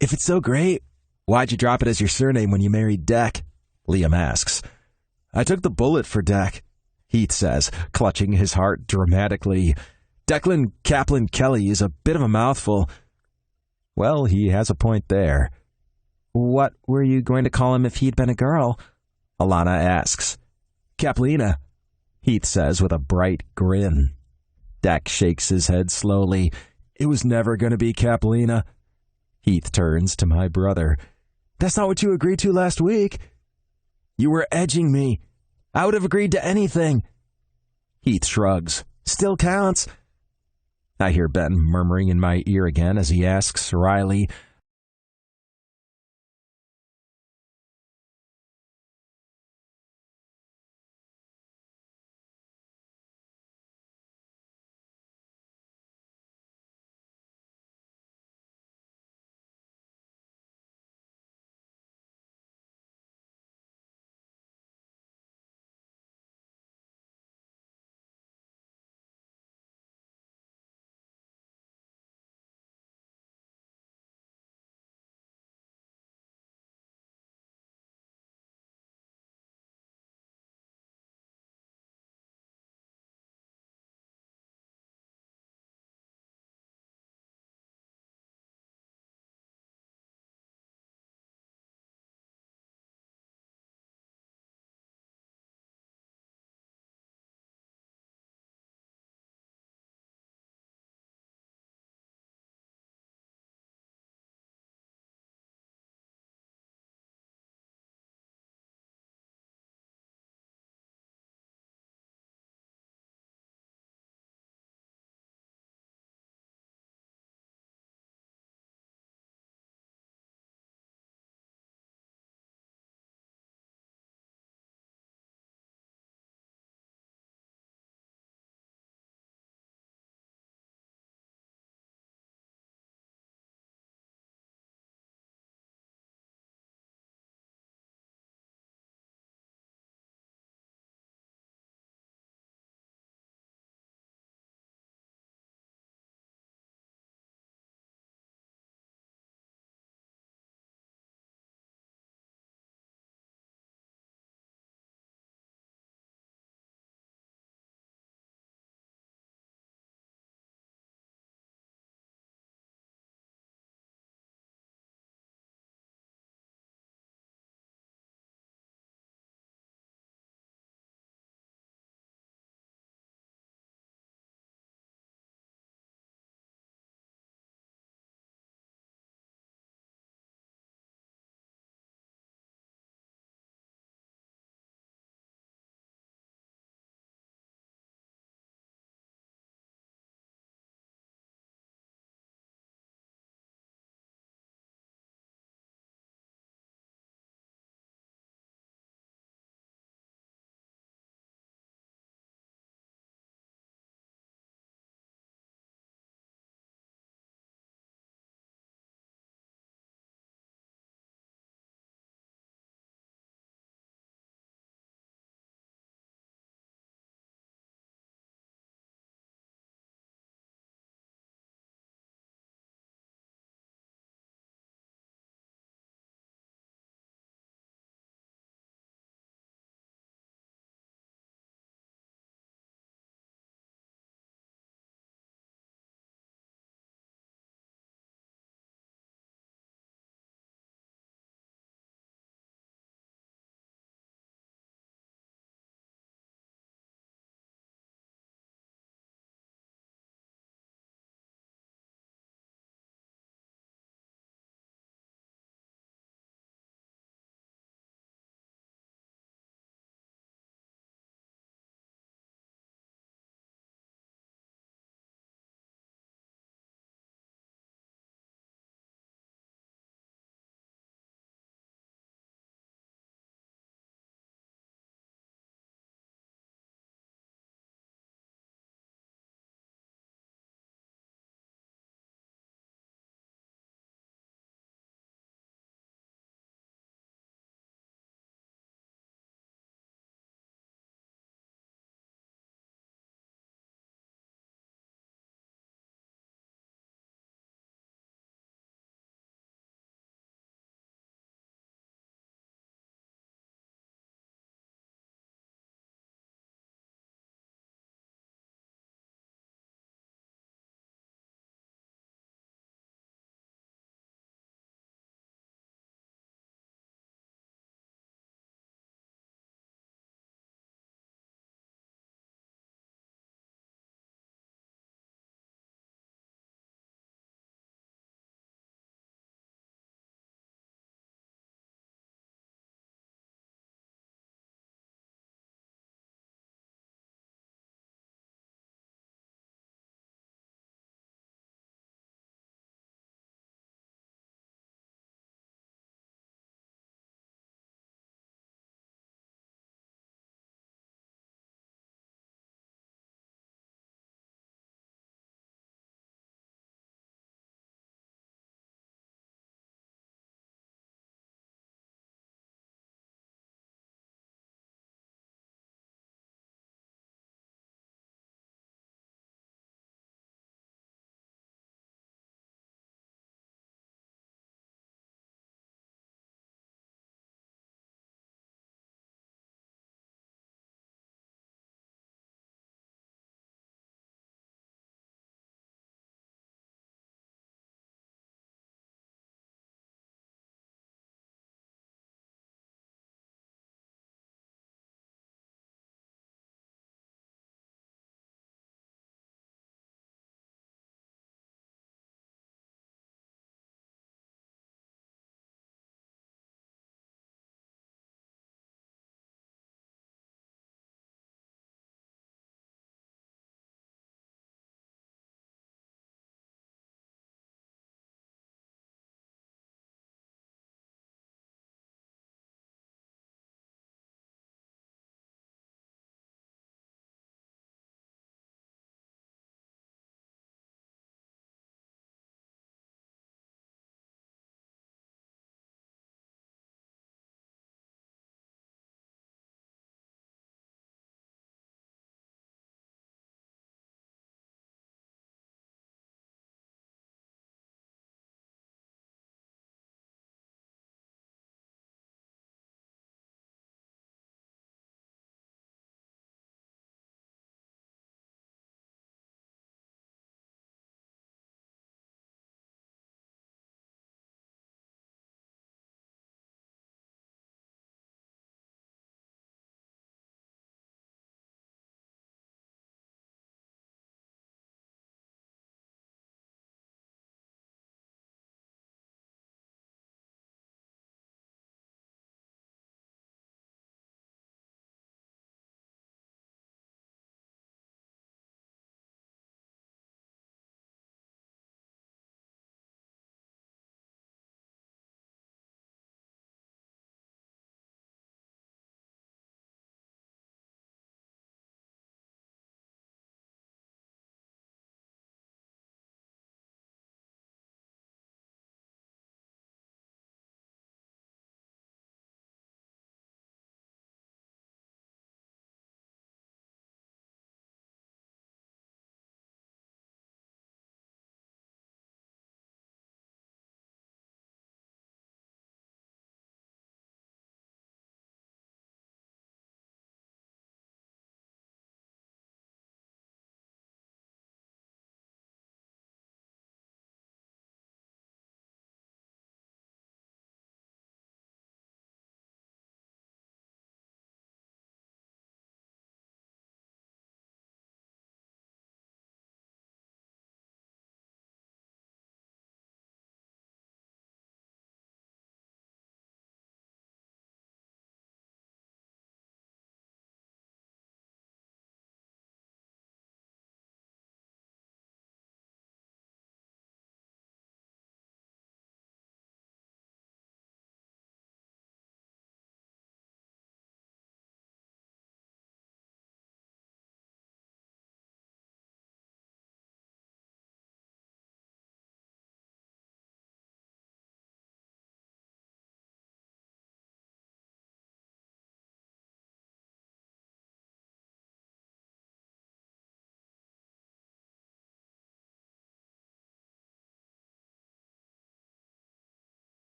If it's so great, why'd you drop it as your surname when you married Dec? Liam asks. I took the bullet for Dec, Heath says, clutching his heart dramatically. Declan Kaplan Kelly is a bit of a mouthful. Well, he has a point there. What were you going to call him if he'd been a girl? Alana asks. Kaplina, Heath says with a bright grin. Dec shakes his head slowly. It was never going to be Kaplina. Heath turns to my brother. That's not what you agreed to last week. You were edging me. I would have agreed to anything. Heath shrugs. Still counts. I hear Ben murmuring in my ear again as he asks wryly,